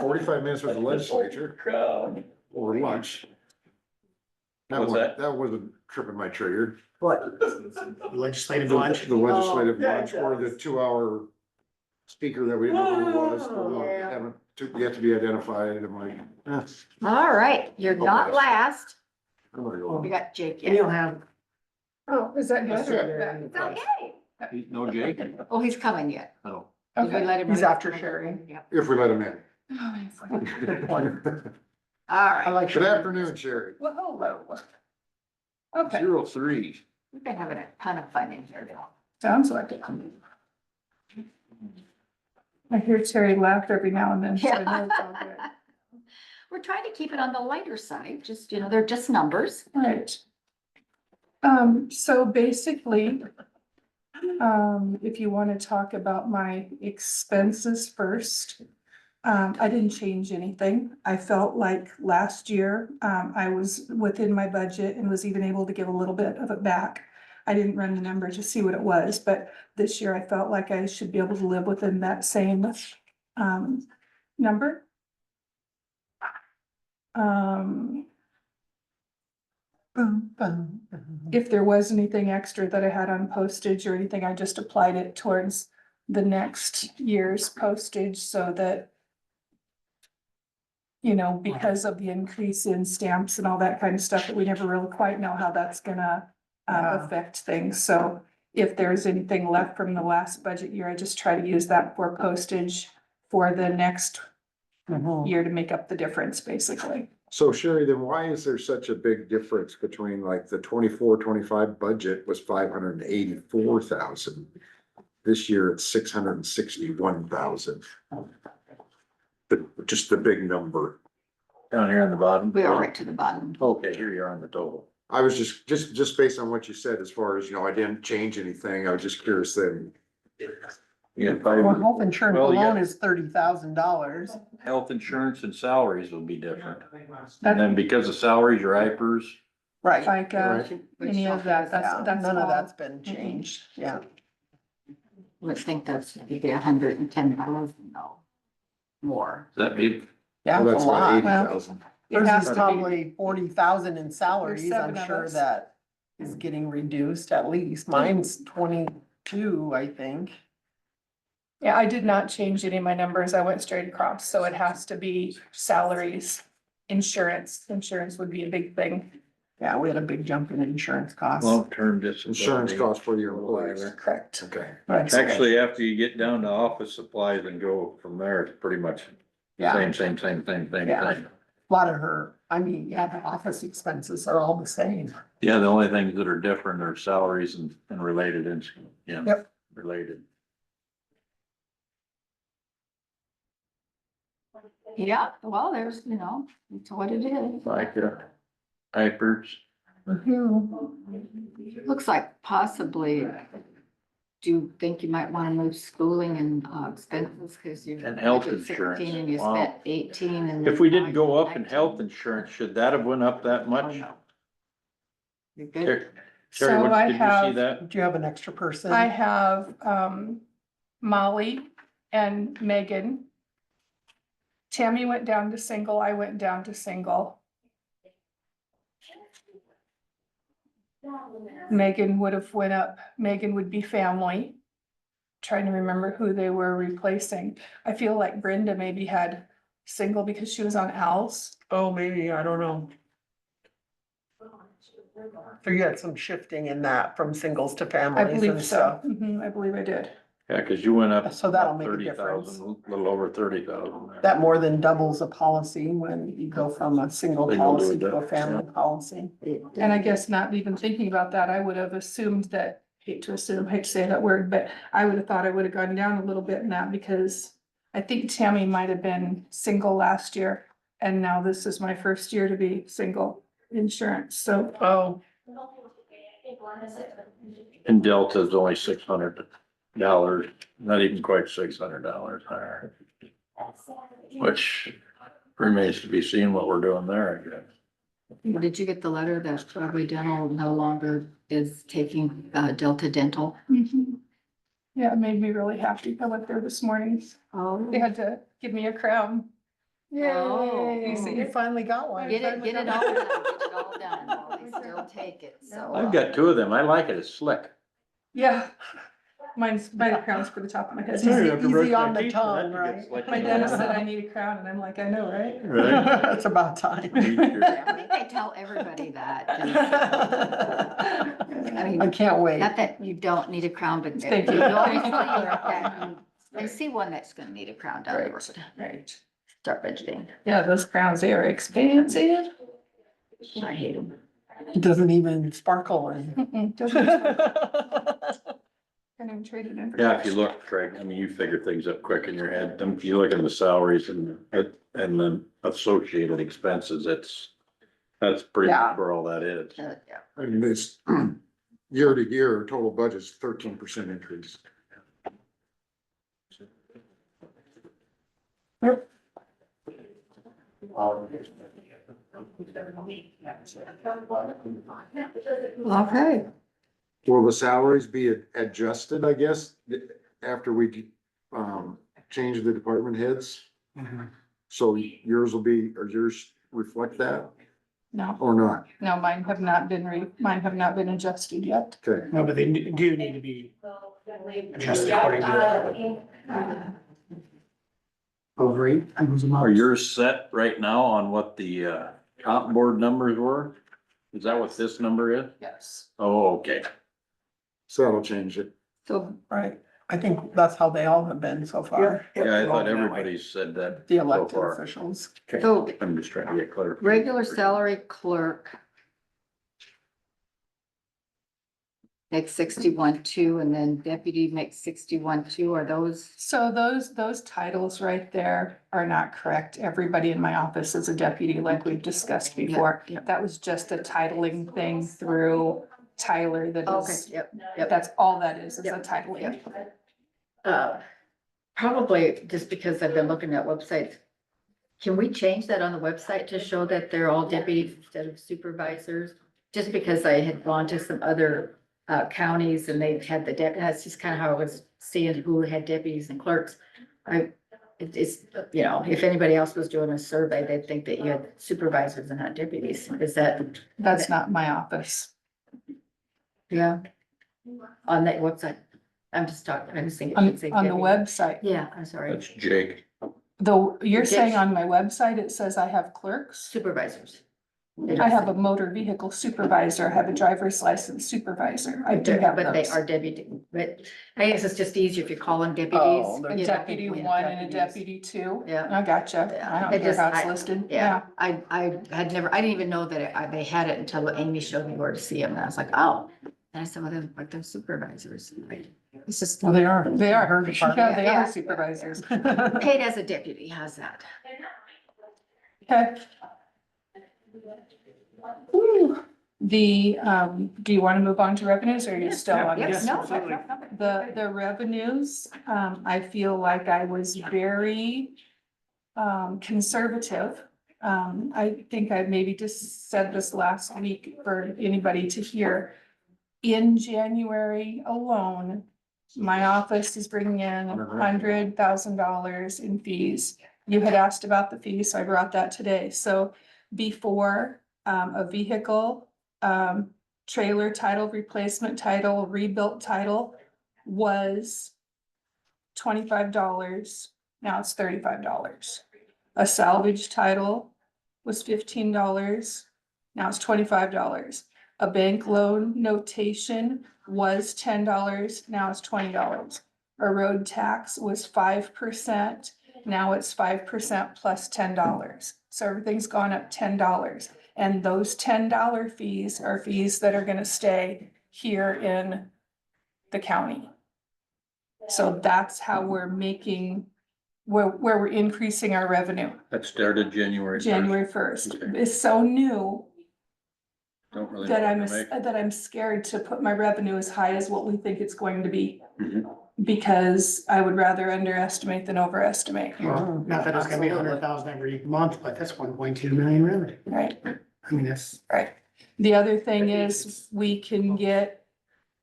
45 minutes with the legislature Crowd. over lunch. What's that? That wasn't tripping my trigger. What? Legislative lunch? The legislative Oh, yeah, lunch it or the does. 2-hour speaker that we didn't know who was, or Yeah. haven't, yet to be identified. I'm like, All right, you're not last. I'm gonna go. We got Jake And you'll yet. have. Oh, is that That's good? It's okay. No Jake? Oh, he's coming yet. Oh. Did we let him? He's know? after Sherry. Yep. If we let him in. All I right, like. Good afternoon, Sherry. Well, hello. Okay, 03. we've been having a ton of fun in here now. sounds like it. I hear Terry laugh every now and then, so I know it's all good. We're trying to keep it on the lighter side, just, they're just numbers. Right. So basically, if you want to talk about my expenses first, I didn't change anything. I felt like last year, I was within my budget and was even able to give a little bit of it back. I didn't run the number to see what it was, but this year I felt like I should be able to live within that same, number. If there was anything extra that I had on postage or anything, I just applied it towards the next year's postage so that, because of the increase in stamps and all that kind of stuff, that we never really quite know how that's gonna affect things. So if there's anything left from the last budget year, I just try to use that for postage for the next year to make up the difference, basically. So Sherry, then why is there such a big difference between like the 24-25 budget was 584,000? This year it's 661,000. Just the big number. Down here on the bottom? We are right to the bottom. Okay, here you are on the total. I was just based on what you said, as far as, I didn't change anything. I was just curious then. You got Well, five, health insurance Well, yeah. alone is $30,000. health insurance and salaries will be different. And then because of salaries, your IPers, Right. FICA, any of that, Yeah, that's none of all. that's been changed, yeah. Would think that's maybe 110,000 though, more. that be, Yeah, Well, it's that's a about lot. 80,000. It Hers has is to be. probably 40,000 in salaries, I'm seven of sure us. that is getting reduced at least. Mine's 22, I think. Yeah, I did not change any of my numbers. I went straight across, so it has to be salaries, insurance. Insurance would be a big thing. Yeah, we had a big jump in insurance costs. long-term disability. Insurance costs for your employees. Correct. Okay. Actually, after you get down to office supplies and go from there, it's pretty much Yeah, same Yeah. thing. a lot of her, I mean, yeah, the office expenses are all the same. Yeah, the only things that are different are salaries and related, and, yeah. Yep. Related. Yeah, well, there's, it's what it is. Like, IPers. Looks like possibly, do you think you might wanna move schooling and expenses, cause you. And health budgeted 16 insurance. And you Wow. spent 18 and. If we didn't go now up in 19. health insurance, should that have went up that Oh, much? no. You're good. Terry, So what, I did you see have- that? Do you have an extra person? I have, Molly and Megan. Tammy went down to single, I went down to single. Megan would have went up, Megan would be family. Trying to remember who they were replacing. I feel like Brenda maybe had single because she was on Al's. Oh, maybe, I don't know. So you had some shifting in that from singles to I families believe and so. stuff. I believe I did. Yeah, cause you went up. So that'll make a 30,000, a little over 30,000. That more than doubles a policy when you go from a single Single to policy to a- a family policy. And I guess not even thinking about that, I would have assumed that, hate to say that word, but I would have thought I would have gone down a little bit in that because I think Tammy might have been single last year. And now this is my first year to be single insurance, so. Oh, And Delta's only $600, not even quite $600 higher. Which remains to be seen what we're doing there, I guess. Did you get the letter that Broadway Dental no longer is taking Delta Dental? Yeah, it made me really happy. I went there this morning. Oh. They had to give me a crown. Oh. you see, you finally got one. Get it all done, get it all done, while they still take it, so. I've got two of them. I like it. It's slick. Yeah. My crown's for the top of my head. It's easy on the tongue, right? My dentist said I need a crown and I'm like, I know, right? Right? It's about time. Yeah, I think they tell everybody that. I mean, I can't wait. not that you don't need a crown, but Thank you. obviously I see one that's gonna need a crown down the road. Right. Start budgeting. Yeah, those crowns, they are expensive. I hate them. It doesn't even sparkle and. Can't even trade it in. for Yeah, if you cash. look, Craig, I mean, you figure things up quick in your head. If you look at the salaries and then associated expenses, that's pretty Yeah. much where all that is. Yeah. I mean, this year to year, total budget's 13% increase. Okay. Will the salaries be adjusted, I guess, after we, change the department heads? So yours will be, or yours reflect that No, or not? no, mine have not been adjusted yet. Okay. No, but they do need to be adjusted according to. Over eight. Are yours set right now on what the comp board numbers were? Is that what this number is? Yes. Oh, okay. So that'll change it. So Right, I think that's how they all have been so far, Yeah, I thought everybody said that the so elected far. officials. So I'm just trying to get clear. regular salary clerk makes 61.2 and then deputy makes 61.2. Are those? So those titles right there are not correct. Everybody in my office is a deputy, like we've discussed before. Yeah. That was just a titling thing through Tyler that Okay, is, yep. that's all that is a Yep. titling. Probably just because I've been looking at websites. Can we change that on the website to show that they're all deputies instead of supervisors? Just because I had gone to some other counties and they've had the that's just kind of how I was seeing who had deputies and clerks. It's, you know, if anybody else was doing a survey, they'd think that you had supervisors and not deputies. Is that? That's not my office. Yeah. On that website. I'm just talking, I'm just thinking. On the website. Yeah, I'm sorry. That's Jake. Though you're saying Yes. on my website, it says I have clerks. Supervisors. I have a motor vehicle supervisor, I have a driver's license supervisor. I do have But they those. are deputy, but I guess it's just easier if you call them deputies. Oh, A You don't think deputy we have one and a deputies. deputy two. Yeah. I gotcha. Yeah. I It don't care just- how it's I- listed. Yeah, I had never, I didn't even know that they had it until Amy showed me where to see them. And I was like, oh. And I said, well, they're like, they're supervisors. It's just. Well, they are. Her department. Yeah, they Yeah. are supervisors. Paid as a deputy, how's that? Okay. Ooh. Do you want to move on to revenues or are you still on Yes, this? no, absolutely. The revenues, I feel like I was very conservative. I think I maybe just said this last week for anybody to hear. In January alone, my office is bringing in $100,000 in fees. You had asked about the fees, so I brought that today. So before a vehicle, trailer title, replacement title, rebuilt title was $25. Now it's $35. A salvage title was $15. Now it's $25. A bank loan notation was $10. Now it's $20. A road tax was 5%. Now it's 5% plus $10. So everything's gone up $10. And those $10 fees are fees that are gonna stay here in the county. So that's how we're making, where we're increasing our revenue. That started January 1st. January 1st. Okay. It's so new Don't really know that what to make. I'm scared to put my revenue as high as what we think it's going to be. Mhm. Because I would rather underestimate than overestimate, Well, not that it's gonna be $100,000 every month, but that's 1.2 million revenue. right? I mean, that's. Right. The other thing is we can get,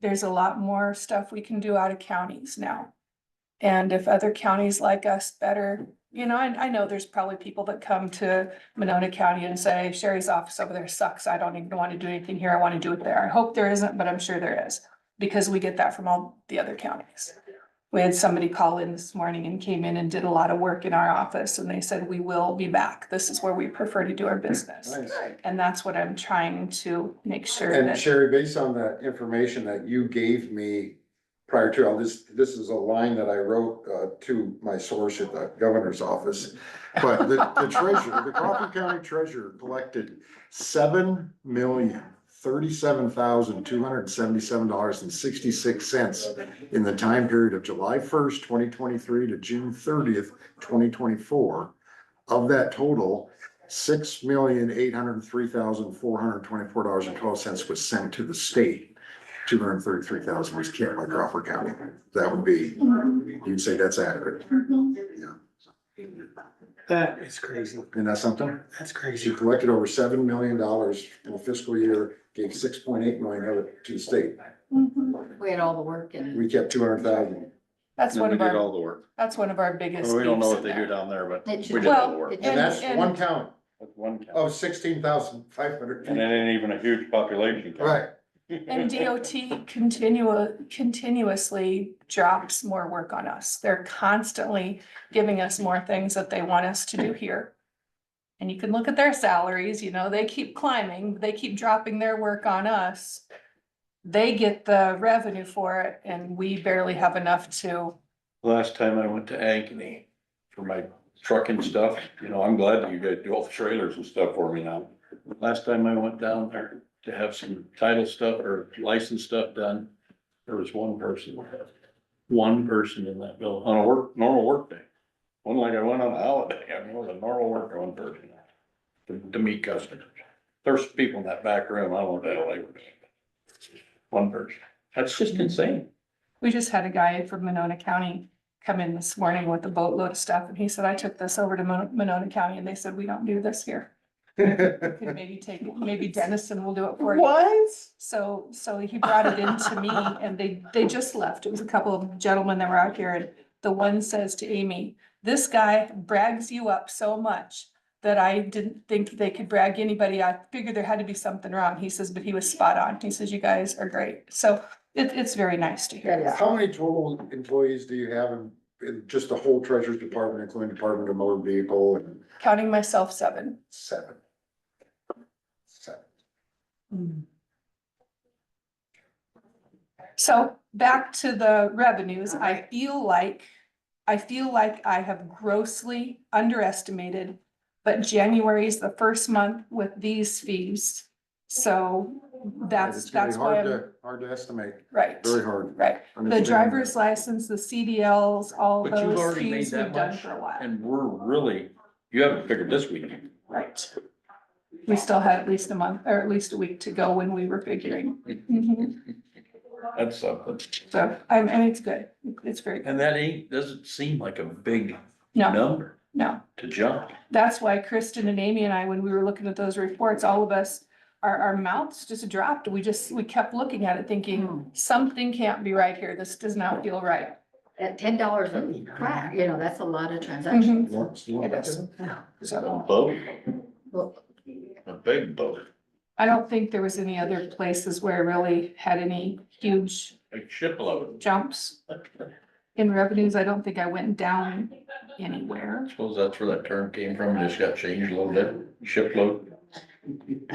there's a lot more stuff we can do out of counties now. And if other counties like us better, you know, I know there's probably people that come to Monona County and say, Sherry's office over there sucks. I don't even want to do anything here. I want to do it there. I hope there isn't, but I'm sure there is. Because we get that from all the other counties. We had somebody call in this morning and came in and did a lot of work in our office and they said, we will be back. This is where we prefer to do our business. Nice. And that's what I'm trying to make sure And that, Sherry, based on that information that you gave me prior to, this is a line that I wrote to my source at the governor's office. But the treasurer, the Crawford County treasurer collected $7,037,277.66 in the time period of July 1st, 2023 to June 30th, 2024. Of that total, $6,803,424.12 was sent to the state. 233,000 was kept by Crawford County. That would be, you'd say that's accurate. Yeah. That is crazy. Isn't that something? That's She crazy. collected over $7 million in a fiscal year, gave 6.8 million of it to the state. We had all the work and. We kept 200,000. that's And one we of did all our, the work. that's one of our biggest. Well, we don't know beefs what they in do there. down there, but It we should- did all the Well, work. it- And that's And- one count That's one count. of 16,500. And it ain't even a huge population. count. Right. And DOT continuously drops more work on us. They're constantly giving us more things that they want us to do here. And you can look at their salaries, you know, they keep climbing, they keep dropping their work on us. They get the revenue for it and we barely have enough to, Last time I went to Ankeny for my trucking stuff, you know, I'm glad that you guys do all the trailers and stuff for me now. Last time I went down there to have some title stuff or license stuff done, there was one person in that building on a normal work day. One like I went on a holiday, I mean, it was a normal work, one person to meet customers. There's people in that back room, I don't know what the hell they were doing. One person, that's just insane. we just had a guy from Monona County come in this morning with a boatload of stuff, and he said, I took this over to Monona County, and they said, we don't do this here. Could maybe take it, maybe Dennison will do it for you. What? So he brought it in to me, and they just left. It was a couple of gentlemen that were out here, and the one says to Amy, this guy brags you up so much that I didn't think they could brag anybody. I figured there had to be something wrong. He says, but he was spot on. He says, you guys are great. So it's very nice to hear. Yeah. How many total employees do you have in just the whole treasurer's department, including Department of Motor Vehicle and Counting myself 7. 7? So back to the revenues, I feel like I have grossly underestimated, but January is the first month with these fees. So It's gonna be that's why I'm, hard to estimate, right, very hard. right. The Understand driver's license, the CDLs, all But you've those already made fees that we've done much, for a while, and we're really, you haven't figured this week. right? We still had at least a month, or at least a week to go when we were figuring. Mhm. That's something. So, and it's good, it's very good. And that doesn't seem like a big No, number no. to jump. That's why Kristen and Amy and I, when we were looking at those reports, all of us, our mouths just dropped. We kept looking at it thinking, something can't be right here. This does not feel right. At $10 a crack, you know, that's a lot of transactions. It is. So Boat, Well, a big boat, I don't think there was any other places where it really had any huge a shipload. jumps in revenues. I don't think I went down anywhere. Suppose that's where that term came from, just got changed a little bit, shipload.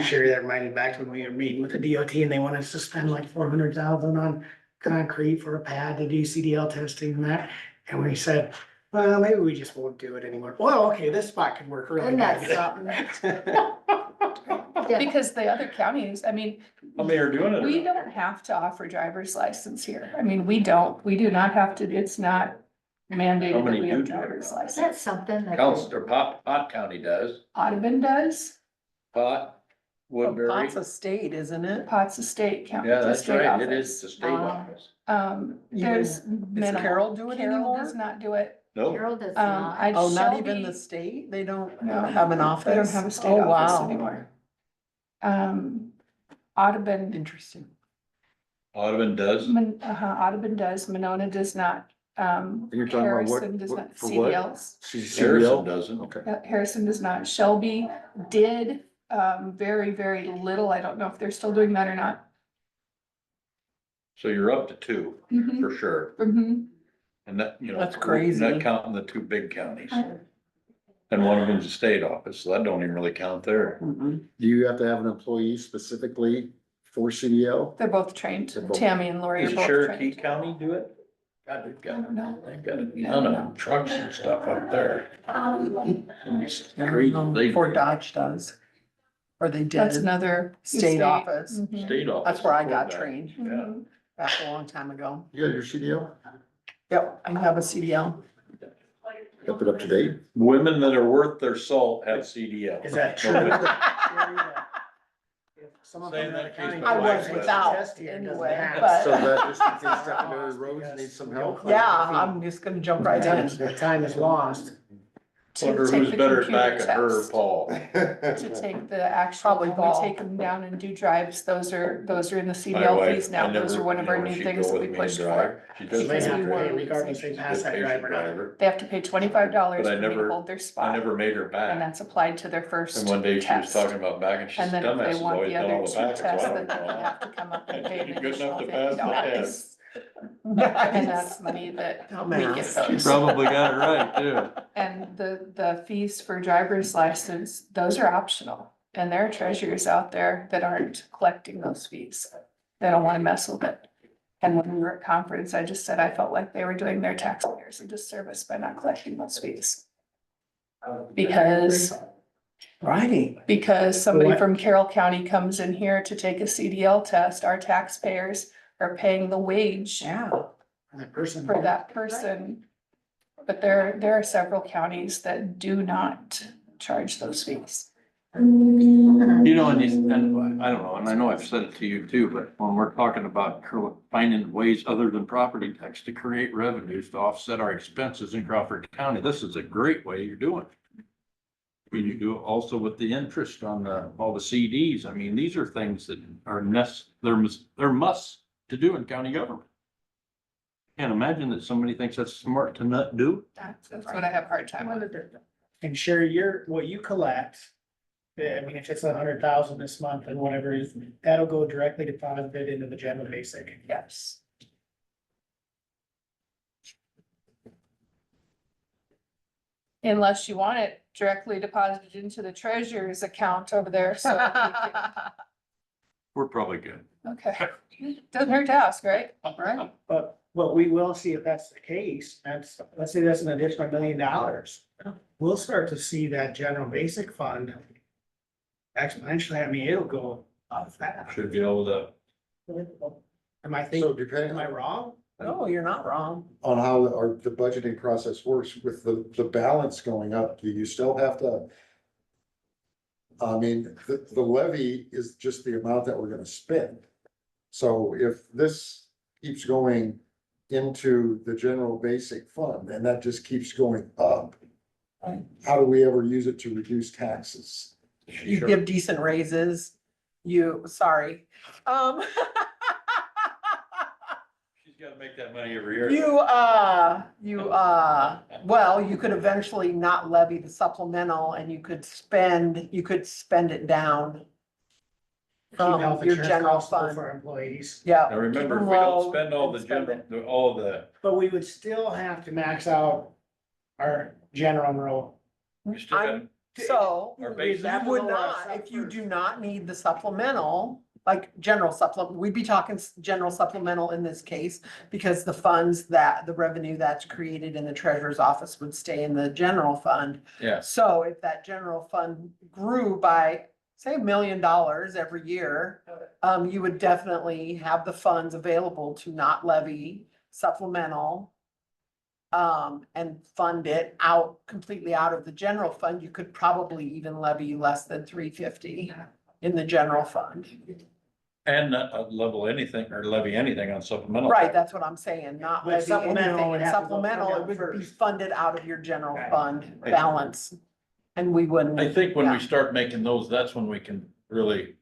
Sherry, that reminded me back to when we were meeting with the DOT and they wanted us to spend like 400,000 on concrete for a pad to do CDL testing and that. And we said, well, maybe we just won't do it anymore. Well, okay, this spot could work really Isn't that good. something? Yeah. Because the other counties, I mean, How many are doing it? we don't have to offer driver's license here. I mean, we do not have to, it's not mandated How that many we do have do it? driver's Is license. that something that? Counts, or Pot County does, Audubon does, Pot, Woodbury. Potts a state, isn't it? Potts Estate County. Yeah, the that's state right, it office. is the state office. There's Is minimal. Carroll do it Carroll anymore? does not do it. No, Carol does I not. Oh, not even Shelby- the state? They don't No. have an office? They don't have a state Oh, office wow. anymore. Audubon, Interesting. Audubon does. Audubon does, Monona does not, You're talking about what- Harrison does what- not, for what? CDLs. Harrison doesn't. Okay. Harrison does not, Shelby did, very, very little, I don't know if they're still doing that or not. So you're up to 2, Mhm, for sure, mhm. and that, you know. That's crazy. Not counting the 2 big counties. And one of them's a state office, so that don't even really count there. Mm-mm. Do you have to have an employee specifically for CDL? They're both trained, They're both- Tammy and Lori are Does both Cherokee trained. County do it? God, they've I don't know. got a ton of trucks and stuff up there. It's crazy, they, Fort Dodge does. Or they That's did, another. state office. Mhm. state office. That's where I got before that. trained, Yeah. Mhm. back a long time ago. You got your CDL? Yep, I have a CDL. Kept it up to date? Women that are worth their salt have CDL. Is that true? Someone Say from that another case, county. my I wife was says- without Test here, it doesn't anyway, have. but- So that just in case secondary roads need some help? Yeah, I'm just gonna jump right in. The time is lost. Wonder To take who's the better at computer backing her or test. Paul? To take the actual, Probably when we ball. take them down and do drives, those are in the My CDL wife, fees now, I those never- are one of you our know, new she'd things go that with we me to pushed drive. for. She So does. they Because have we to were- pay regardless if they pass that driver or not. They have to pay $25 But I for me to never- hold their I spot, never made her and back. that's applied to their first And one day she was test. talking about backing, she And said, then if dumbass they has want always the done other all two the backing, so tests, I then don't they know. have to come up and pay You're an good additional enough to pass the $50. test. And that's money that we get Dumbass. those. Probably got it right, too. And the fees for driver's license, those are optional. And there are treasurers out there that aren't collecting those fees. They don't wanna mess with it. And when we were at conference, I just said I felt like they were doing their taxpayers a disservice by not collecting those fees. Because somebody What? from Carroll County comes in here to take a CDL test, our taxpayers are paying the wage Yeah. That person. for that person. But there are several counties that do not charge those fees. You know, and I don't know, and I know I've said it to you too, but when we're talking about finding ways other than property tax to create revenues to offset our expenses in Crawford County, this is a great way you're doing it. I mean, you do it also with the interest on all the CDs. I mean, these are things that are they're must to do in county government. Can't imagine that somebody thinks that's smart to not do. That's what I have a hard time with. And sure, what you collect, I mean, if it's 100,000 this month and whatever, that'll go directly deposited into the general basic. Yes. Unless you want it directly deposited into the treasurer's account over there, so. We're probably good. Okay, doesn't hurt to ask, right? Right? But what we will see if that's the case, let's say that's an additional $1 million. We'll start to see that general basic fund exponentially. I mean, it'll go up fast. Should be able to. Am I So thinking, depending am I wrong? No, you're not wrong. on how the budgeting process works with the balance going up, you still have to. I mean, the levy is just the amount that we're gonna spend. So if this keeps going into the general basic fund and that just keeps going up, how do we ever use it to reduce taxes? You give decent raises, sorry. She's gotta make that money every year. Well, you could eventually not levy the supplemental and you could spend it down. Keep health Your insurance general costs low fund. for our employees, Yeah. Now remember, keep if 'em we don't low spend all the and spend general, all the, but we would still have to max out our general role. we still got, I'm- So, Our you basic- would not, if you do not need the supplemental, like general supplement, we'd be talking general supplemental in this case. Because the the revenue that's created in the treasurer's office would stay in the general fund. yeah. So if that general fund grew by, say, $1 million every year, you would definitely have the funds available to not levy supplemental. And fund it completely out of the general fund. You could probably even levy less than $350 in the general fund. And not levy anything on supplemental. Right, that's what I'm saying, not But levy supplemental anything. would And have to go supplemental, down it would be first. funded out of your general Okay. fund Right. balance. And we wouldn't. I think when we Yeah. start making those, that's when we can really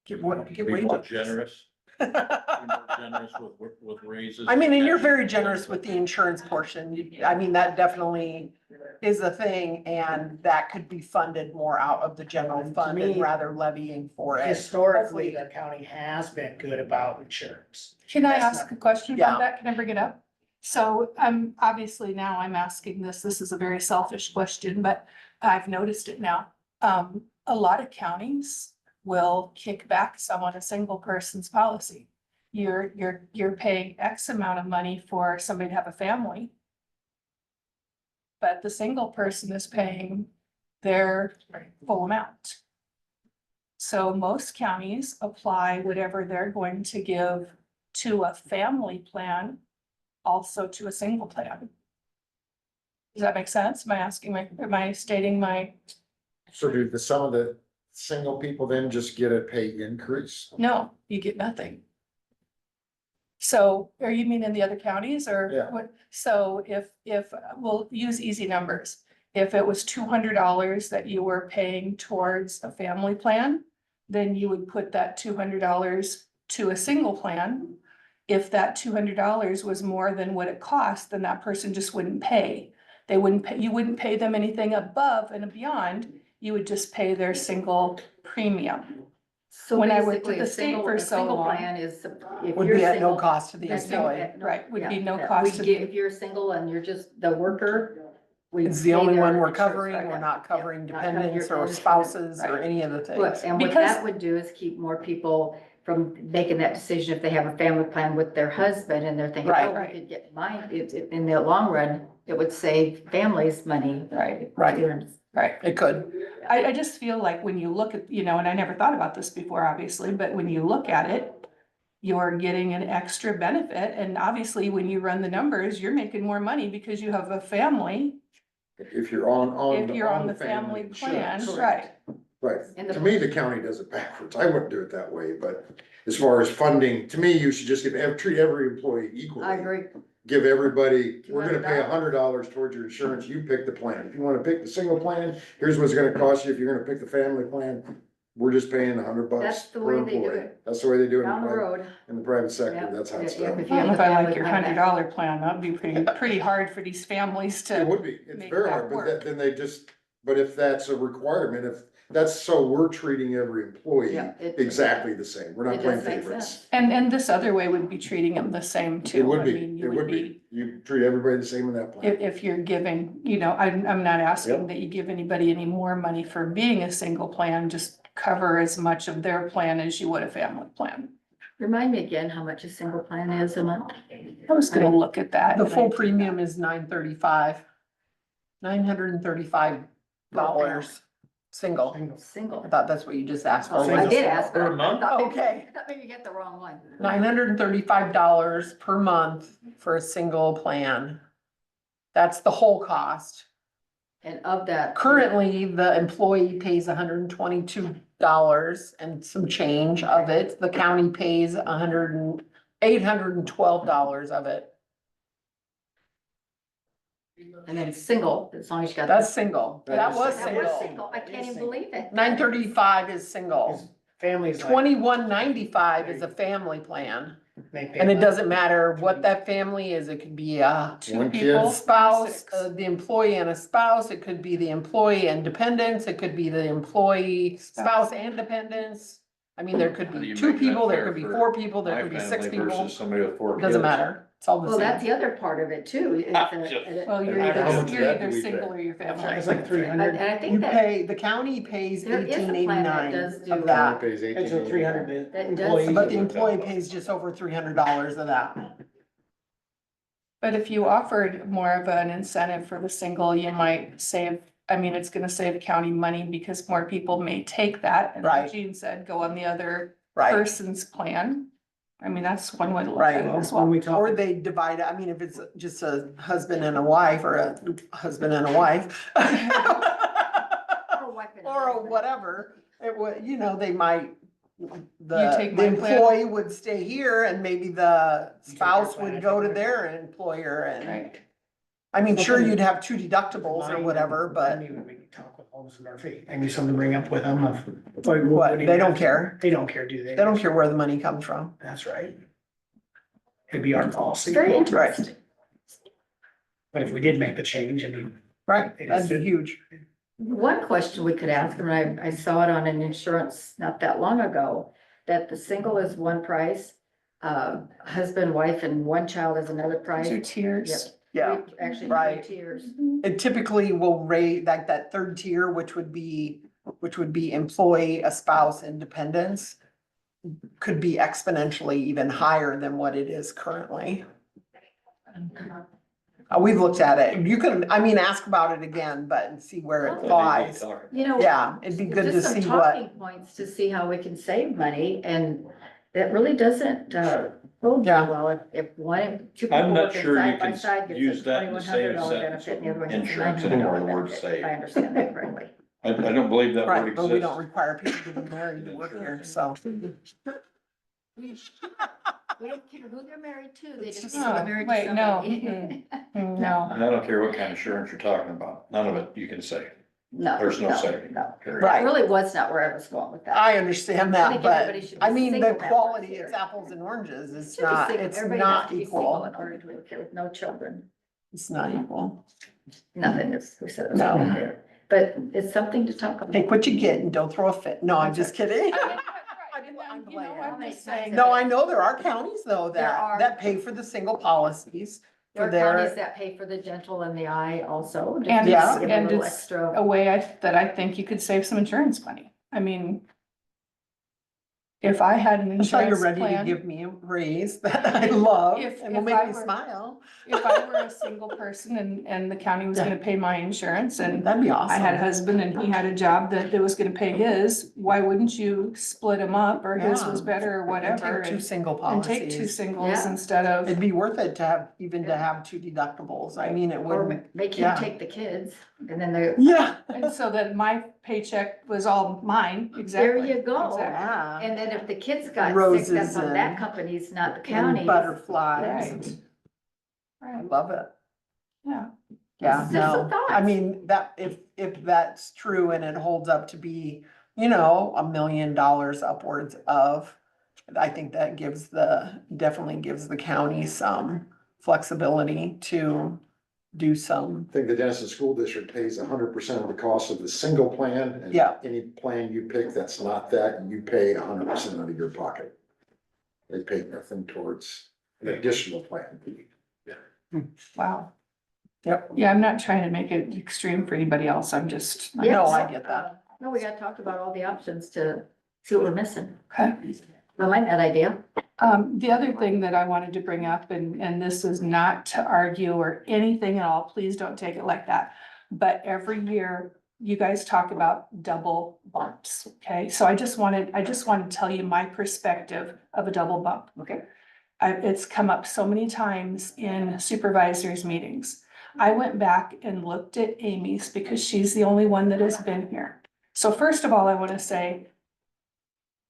Get be more wages. generous. Be more generous with raises. I mean, and you're very generous with the insurance portion. I mean, that definitely is a thing, and that could be funded more out of the general fund me, and rather levying for it. Historically, the county has been good about insurance. Can I That's ask a question Yeah. about that? Can I bring it up? So obviously now I'm asking this is a very selfish question, but I've noticed it now. A lot of counties will kick back someone a single person's policy. You're paying X amount of money for somebody to have a family. But the single person is paying their full amount. So most counties apply whatever they're going to give to a family plan, also to a single plan. Does that make sense? Am I stating my, So do some of the single people then just get a pay increase? no, you get nothing. So, are you mean in the other counties or Yeah. what? So if, we'll use easy numbers. If it was $200 that you were paying towards a family plan, then you would put that $200 to a single plan. If that $200 was more than what it cost, then that person just wouldn't pay. They wouldn't pay, you wouldn't pay them anything above and beyond. You would just pay their single premium. So When I worked basically, at the state for a so single long- plan is. if Would you're be at no single- cost to the there's no- employee. Right, would be yeah, no that cost we to give- the- If you're single and you're just the worker. we It's the pay only their one we're insurance, covering. right, We're yeah, not yeah, covering not covering dependents your or insurance, spouses or right. any of the things. What- And what Because- that would do is keep more people from making that decision if they have a family plan with their husband and they're thinking, Right. oh, we could get mine. In the long run, it would save families money. Right, Right. right. It could. I just feel like when you look at, and I never thought about this before, obviously, but when you look at it, you're getting an extra benefit, and obviously, when you run the numbers, you're making more money because you have a family if you're on. If you're on the family plan, insurance. right. Right, And the- to me, the county does it backwards, I wouldn't do it that way, but as far as funding, to me, you should just treat every employee equally. I agree. Give everybody, we're gonna pay $200. $100 towards your insurance, you pick the plan, if you wanna pick the single plan, here's what's gonna cost you, if you're gonna pick the family plan, we're just paying $100 That's the per way they do employee. it. That's the way they do it Down the road. in the private sector, Yep. that's how it's Yeah, done. if you have If a I like family your plan, $100 plan, that'd be pretty hard for these families It to, would be, it's make very that hard, but work. then they just, but if that's a requirement, if that's so we're treating every employee Yeah, it- exactly the same, we're not It playing does make favorites. sense. and this other way would be treating them the same too. It would I be, mean, you it would be, you treat everybody the same in that plan. If you're giving, I'm not asking Yep. that you give anybody any more money for being a single plan, just cover as much of their plan as you would a family plan. Remind me again how much a single plan is a month? I was gonna look at that. The and I full did premium is $935 single. Single. I thought that's what you just asked for. Oh, I did ask. Per but I month? thought maybe- Okay. I thought maybe you get the wrong one. $935 per month for a single plan. That's the whole cost. And of that. Currently, the employee pays $122 and some change of it. The county pays $812 of it. And then single, as long as you got. That's single. That was That was single. single. I can't even believe it. $935 is single. Families. like, $21.95 is a family plan. they pay And it about- doesn't matter what that family is. It could be two One people, kid. spouse, the employee and a spouse. It could be the employee and dependents. It could be the employee, spouse and dependents. I mean, there could How do be you two make that people, there fair could be for 4 people, there My could be 6 family people. versus somebody with 4 kids. Doesn't matter. It's all the Well, that's same. the other part of it too. is Ah, that- just- Well, you're How much of either that do we pay? single or you're family. It's like 300. And I You think that, pay, the county pays There is a plan that $18.89 does do of that, Pays It's a 300 That does- employees. but the employee pays just over $300 of that. But if you offered more of an incentive for the single, you might save, I mean, it's gonna save the county money because more people may take that. And like Right. Gene said, go on the other Right. person's plan. I mean, that's one way to look at it Right. as When well. we talk. Or they divide it, I mean, if it's just a husband and a wife or a husband and a wife. Or a whatever, it would, they might, the take my plan. employee would stay here and maybe the You take spouse your plan, would go to take their employer and. Right. I mean, sure, Something- you'd have 2 deductibles or whatever, but Maybe we can talk with Holmes and Murphy, maybe something to bring up with them of. what, they don't care. They don't care, do they? They don't care where the money comes from. That's right. It'd be our policy. very interesting. But if we did make the change, I mean. Right, that'd be huge. One question we could ask, and I saw it on an insurance not that long ago, that the single is one price, husband, wife, and one child is another price. 2 tiers. Yeah, Actually, right. 3 tiers. it typically will rate like that 3rd tier, which would be employee, a spouse, and dependents. Could be exponentially even higher than what it is currently. We've looked at it. You can, ask about it again, but see where it lies. You know. Yeah, it'd be good to just some see what, talking points to see how we can save money, and that really doesn't, bode Yeah. well, if two I'm people not working sure you side by can side gets use a that in the same $2,100 sentence benefit, and the other one gets a insurance anymore, the $900 word benefit, save. if I understand that correctly. I don't believe that word right, but we don't exists. require people to be married to work here, so. We don't care who they're married to, they just Oh, get married to wait, no, somebody. No. And I don't care what kind of insurance you're talking about. None of it you can say. No. There's no saving. No. Period. Right. It really was not where I was going with that. I understand I that, think but everybody should be the single that quality, works it's here. apples and oranges, it's Should be not, single. it's Everybody has not to be single equal, in order to live here with no children. it's not equal. Nothing is, we said it was No. right there. But it's something to talk about. Take what you get and don't throw a fit, no, I'm just kidding. I'm just saying. No, I know there are counties though There are. that pay for the single policies There for are their, counties that pay for the gentle and the eye also. just And to Yeah. give a and little it's extra. a way that I think you could save some insurance money. I mean, if I had an Until you're insurance ready to plan, give me a raise that I love If- and will if make I me were- smile. if I were a single person and the county was gonna pay my insurance and That'd be I had a awesome. husband and he had a job that was gonna pay his, why wouldn't you split them up or his was Yeah. better or And whatever? take two single And take two policies. singles Yeah. instead of, It'd be worth it to have, even to have two deductibles. I mean, it Or wouldn't. make him Yeah. take the kids and then they're, Yeah. and so that my paycheck was all mine, there exactly. you go. Exactly. Yeah. And then if the kids got sick, Roses that's on that and- company's, not the And county's. butterflies. I Right, love it. yeah. Yeah, Just some no, I thoughts. mean, that, if that's true and it holds up to be, $1 million upwards of, I think that definitely gives the county some flexibility to do some, I think the Denison School District pays 100% of the cost of the single plan. And Yeah. any plan you pick that's not that, you pay 100% out of your pocket. They pay nothing towards an additional plan. Wow. Yep. Yeah, I'm not trying to make it extreme for anybody else. I'm just. Yeah, No, I get that. No, we gotta talk about all the options to see what we're missing. Okay. I like that idea. The other thing that I wanted to bring up, and this is not to argue or anything at all, please don't take it like that. But every year, you guys talk about double bumps, okay? So I just wanted to tell you my perspective of a double bump. Okay. It's come up so many times in supervisors meetings. I went back and looked at Amy's because she's the only one that has been here. So first of all, I want to say,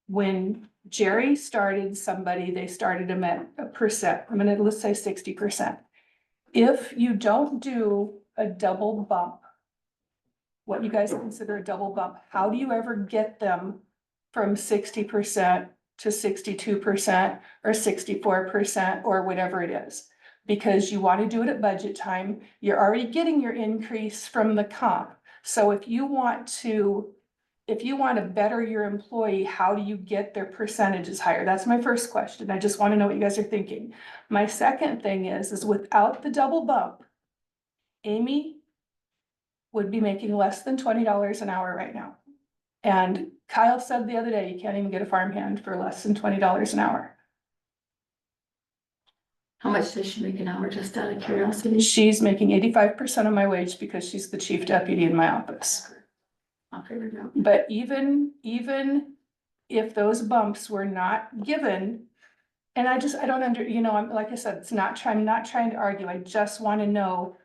when Jerry started somebody, they started him at a percent. Let's say 60%. If you don't do a double bump, what you guys consider a double bump, how do you ever get them from 60% to 62% or 64% or whatever it is? Because you want to do it at budget time, you're already getting your increase from the comp. So if you want to better your employee, how do you get their percentages higher? That's my first question. I just want to know what you guys are thinking. My second thing is without the double bump, Amy would be making less than $20 an hour right now. And Kyle said the other day, you can't even get a farmhand for less than $20 an hour. How much does she make an hour, just out of curiosity? She's making 85% of my wage because she's the chief deputy in my office. I'll figure it out. But even if those bumps were not given, and I don't I'm, like I said, I'm not trying to argue. I just want to know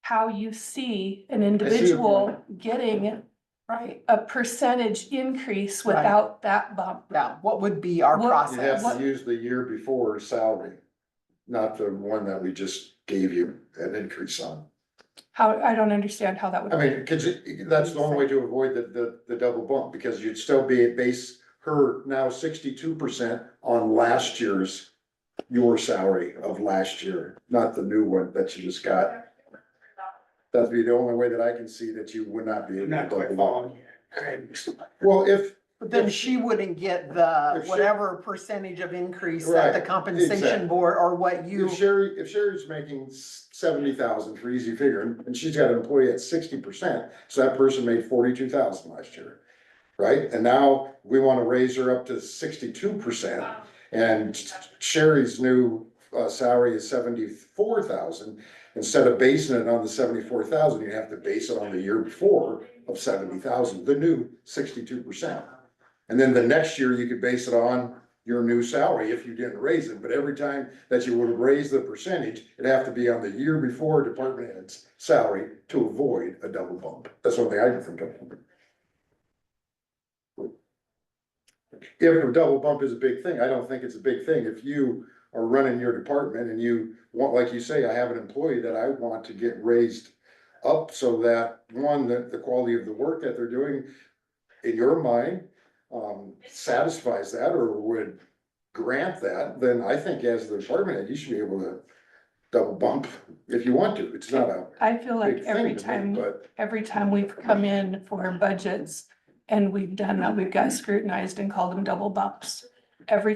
how you see an individual getting Right. a percentage increase Right. without that bump. Yeah, what would be our What- You process? have to use the year before salary, not the one that we just gave you an increase on. How, I don't understand how that would. I mean, cause that's the only way to avoid the double bump, because you'd still base her now 62% on last year's, your salary of last year, not the new one that you just got. That'd be the only way that I can see that you would not be able to Not quite double following bump. you. Well, if, But then she wouldn't get the If she- whatever percentage of increase that the Right, compensation exactly. board or what you. if Sherry's making 70,000 for easy figure, and she's got an employee at 60%, so that person made 42,000 last year. Right? And now we wanna raise her up to 62%, and Sherry's new salary is 74,000. Instead of basing it on the 74,000, you have to base it on the year before of 70,000, the new 62%. And then the next year, you could base it on your new salary if you didn't raise it, but every time that you would raise the percentage, it'd have to be on the year before department head's salary to avoid a double bump. That's one thing I can think of. If a double bump is a big thing, I don't think it's a big thing. If you are running your department and you want, like you say, I have an employee that I want to get raised up so that, one, that the quality of the work that they're doing in your mind satisfies that or would grant that, then I think as the department head, you should be able to double bump if you want to. It's not a I feel like big thing to me, but every time we've come in for budgets and we've done that, we've got scrutinized and called them double bumps. Every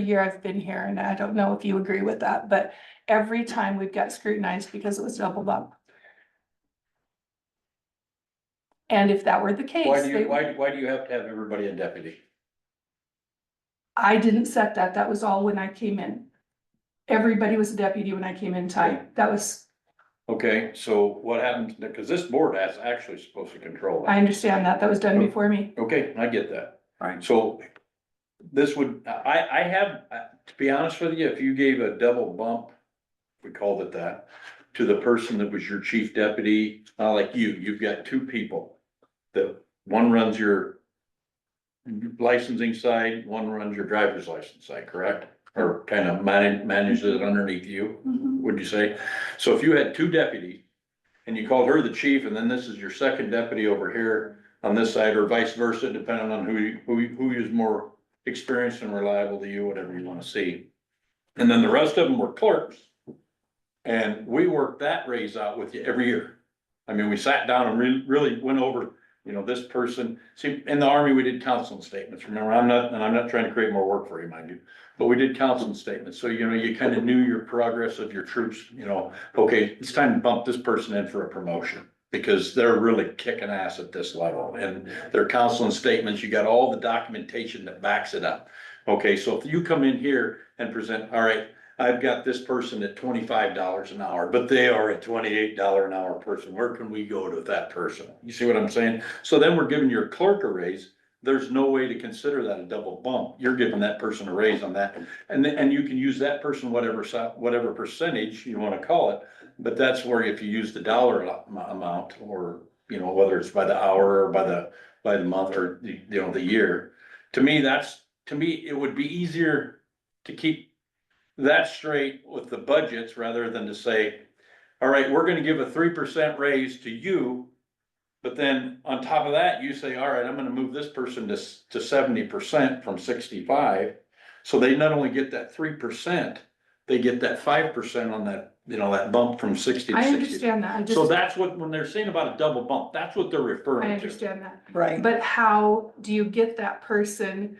year I've been here, and I don't know if you agree with that, but every time we've got scrutinized because it was double bump. And if that were the case, Why do you have to have everybody a deputy? I didn't set that. That was all when I came in. Everybody was a deputy when I came in tight. That was, Okay, so what happens, because this board is actually supposed to control I that. understand that. That was done before me. Okay, I get that. Right. So this would, I have, to be honest with you, if you gave a double bump, we called it that, to the person that was your chief deputy, like you've got two people. That one runs your licensing side, one runs your driver's license side, correct? Or kind of manages it underneath you, would you say? So if you had two deputies and you called her the chief, and then this is your second deputy over here on this side, or vice versa, depending on who is more experienced and reliable to you, whatever you wanna see. And then the rest of them were clerks. And we worked that raise out with you every year. I mean, we sat down and really went over, this person, see, in the Army, we did counseling statements, remember, I'm not trying to create more work for you, mind you. But we did counseling statements, so you kind of knew your progress of your troops, okay, it's time to bump this person in for a promotion. Because they're really kicking ass at this level, and their counseling statements, you got all the documentation that backs it up. Okay, so if you come in here and present, all right, I've got this person at $25 an hour, but they are a $28 an hour person. Where can we go to that person? You see what I'm saying? So then we're giving your clerk a raise. There's no way to consider that a double bump. You're giving that person a raise on that. And you can use that person, whatever percentage you wanna call it. But that's where if you use the dollar amount, or, whether it's by the hour or by the month or the year. To me, it would be easier to keep that straight with the budgets rather than to say, all right, we're gonna give a 3% raise to you. But then on top of that, you say, all right, I'm gonna move this person to 70% from 65. So they not only get that 3%, they get that 5% on that, that bump from 60 to I 60. understand that. So that's what, when they're saying about a double bump, that's what they're referring I to. understand that. Right. But how do you get that person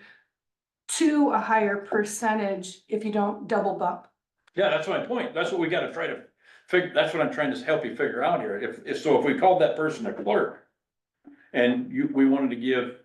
to a higher percentage if you don't double bump? Yeah, that's my point. That's what we gotta try to figure, that's what I'm trying to help you figure out here. If we called that person a clerk and we wanted to give,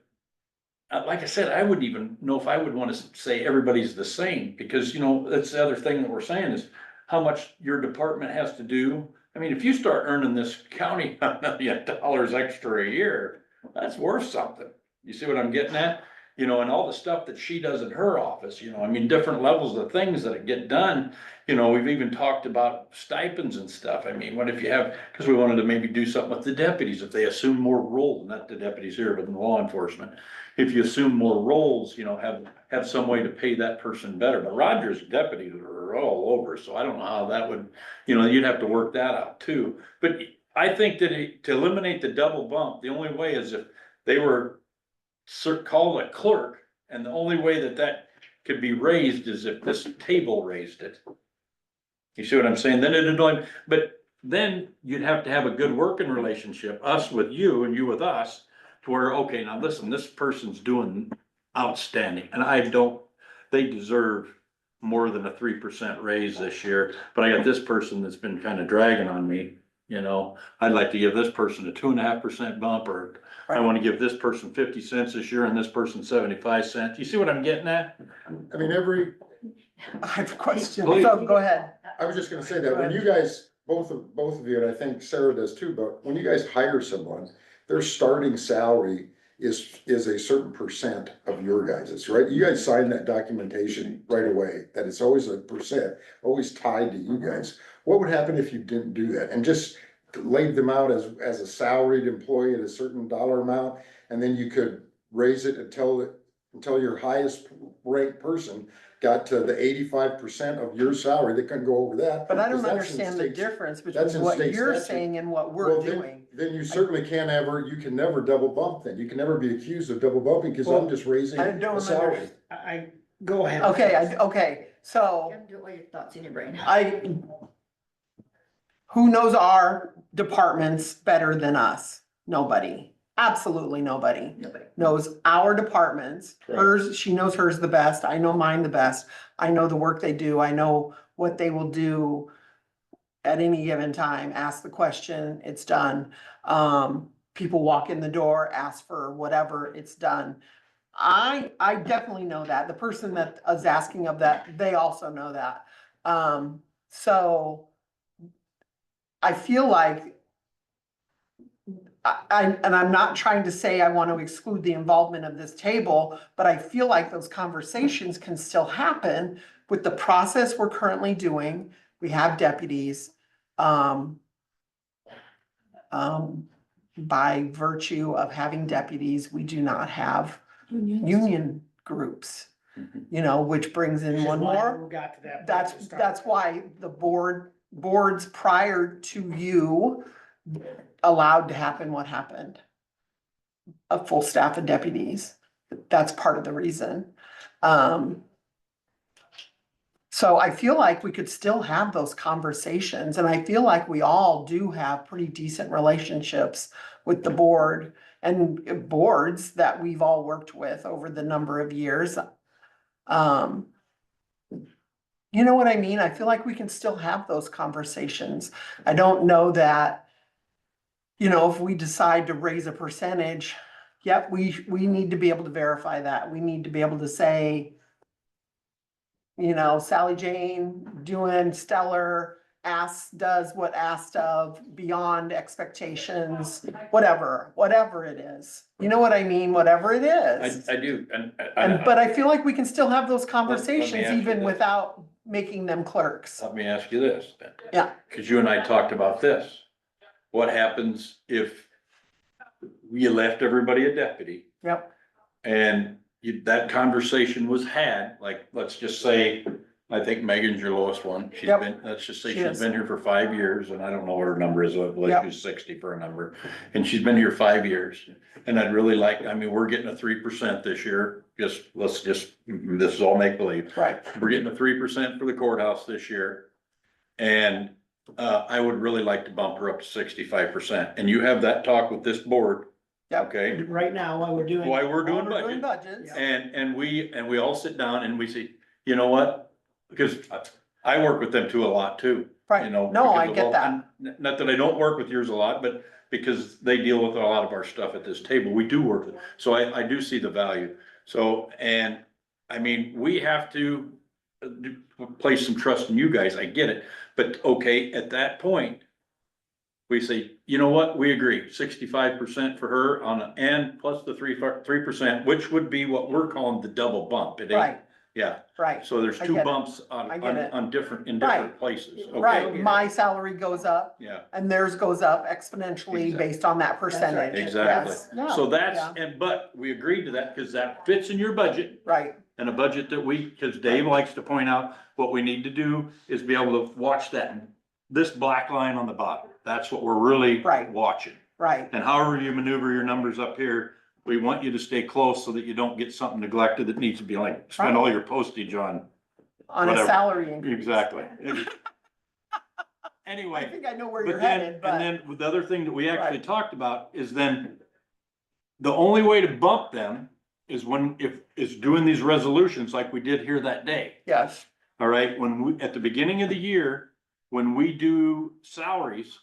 like I said, I wouldn't even know if I would wanna say everybody's the same, because, that's the other thing that we're saying is how much your department has to do. I mean, if you start earning this county $1 million extra a year, that's worth something. You see what I'm getting at? And all the stuff that she does in her office, different levels of things that get done. We've even talked about stipends and stuff. I mean, what if you have, because we wanted to maybe do something with the deputies, if they assume more roles, not the deputies here, but in law enforcement. If you assume more roles, have some way to pay that person better. But Roger's deputies are all over, so I don't know how that would, you'd have to work that out too. But I think that to eliminate the double bump, the only way is if they were called a clerk, and the only way that could be raised is if this table raised it. You see what I'm saying? But then you'd have to have a good working relationship, us with you and you with us, to where, okay, now listen, this person's doing outstanding, and they deserve more than a 3% raise this year, but I got this person that's been kind of dragging on me. I'd like to give this person a 2.5% bump, or I want to give this person 50 cents this year and this person 75 cents. You see what I'm getting at? I mean, I have a question, Please. so go ahead. I was just gonna say that when you guys, both of you, and I think Sarah does too, but when you guys hire someone, their starting salary is a certain percent of your guys's, right? You guys sign that documentation right away, that it's always a percent, always tied to you guys. What would happen if you didn't do that and just laid them out as a salaried employee at a certain dollar amount, and then you could raise it until your highest ranked person got to the 85% of your salary? They couldn't go over that. But I don't because that's in understand the state- difference that's between in what state you're statute. saying and what Well, we're doing. then you certainly you can never double bump then. You can never be accused of double bumping, because Well, I'm just raising I a don't salary. Go ahead. Okay, so Do all your thoughts in your brain. who knows our departments better than us? Nobody. Absolutely nobody knows our departments. Hers, she knows hers the best. I know mine the best. I know the work they do. I know what they will do at any given time. Ask the question, it's done. People walk in the door, ask for whatever, it's done. I definitely know that. The person that is asking of that, they also know that. So I feel like and I'm not trying to say I want to exclude the involvement of this table, but I feel like those conversations can still happen with the process we're currently doing. We have deputies. By virtue of having deputies, we do not have union groups, you know, which brings in one more. We got to that. point That's, to start that's with. why the boards prior to you allowed to happen what happened. A full staff of deputies. That's part of the reason. So I feel like we could still have those conversations, and I feel like we all do have pretty decent relationships with the board and boards that we've all worked with over the number of years. You know what I mean? I feel like we can still have those conversations. I don't know that, you know, if we decide to raise a percentage, yep, we need to be able to verify that. We need to be able to say, you know, Sally Jane doing stellar, does what asked of, beyond expectations, whatever it is. You know what I mean? Whatever it is. I do, But I feel like we can still have those let me conversations ask you even this. without making them clerks. let me ask you this then. Yeah. Cause you and I talked about this. What happens if you left everybody a deputy Yep, and that conversation was had, like, let's just say, I think Megan's your lowest one. She's Yep. been, let's just say She she's is. been here for 5 years, and I don't know what her number is, Yep. let's use 60 for a number. And she's been here 5 years, and I'd really like, I mean, we're getting a 3% this year, this is all make believe. right. We're getting a 3% for the courthouse this year. And, I would really like to bump her up to 65%, and you have that talk with this board, Yep. okay? Right now, while we're doing. Why we're doing While we're doing budget. budgets. And we all sit down and we say, you know what? Because I work with them too a lot too, you Right, know. no, I because of get all- that. and Not that I don't work with yours a lot, but because they deal with a lot of our stuff at this table, we do work with, so I do see the value. So, and I mean, we have to place some trust in you guys, I get it, but okay, at that point, we say, you know what, we agree, 65% for her and plus the 3%, which would be what we're calling the double bump. It ain't, Right, yeah, right, so there's I two get it. bumps I get it. in different Right. places, okay? right. My salary goes up Yeah, and theirs goes up exponentially based on that percentage. exactly. Yes. Yeah, So that's, yeah. but we agreed to that because that fits in your budget. Right, And a budget that because Dave likes to point out, what we need to do is be able to watch this black line on the bottom. That's what we're really Right. watching. right, And however you maneuver your numbers up here, we want you to stay close so that you don't get something neglected that needs to be like, spend all your postage on. on a Whatever. salary increase. Exactly. I Anyway, think I know where but you're then, headed, and but, then the other thing that we actually Right. talked about is then the only way to bump them is is doing these resolutions like we did here that day. yes, All right, at the beginning of the year, when we do salaries,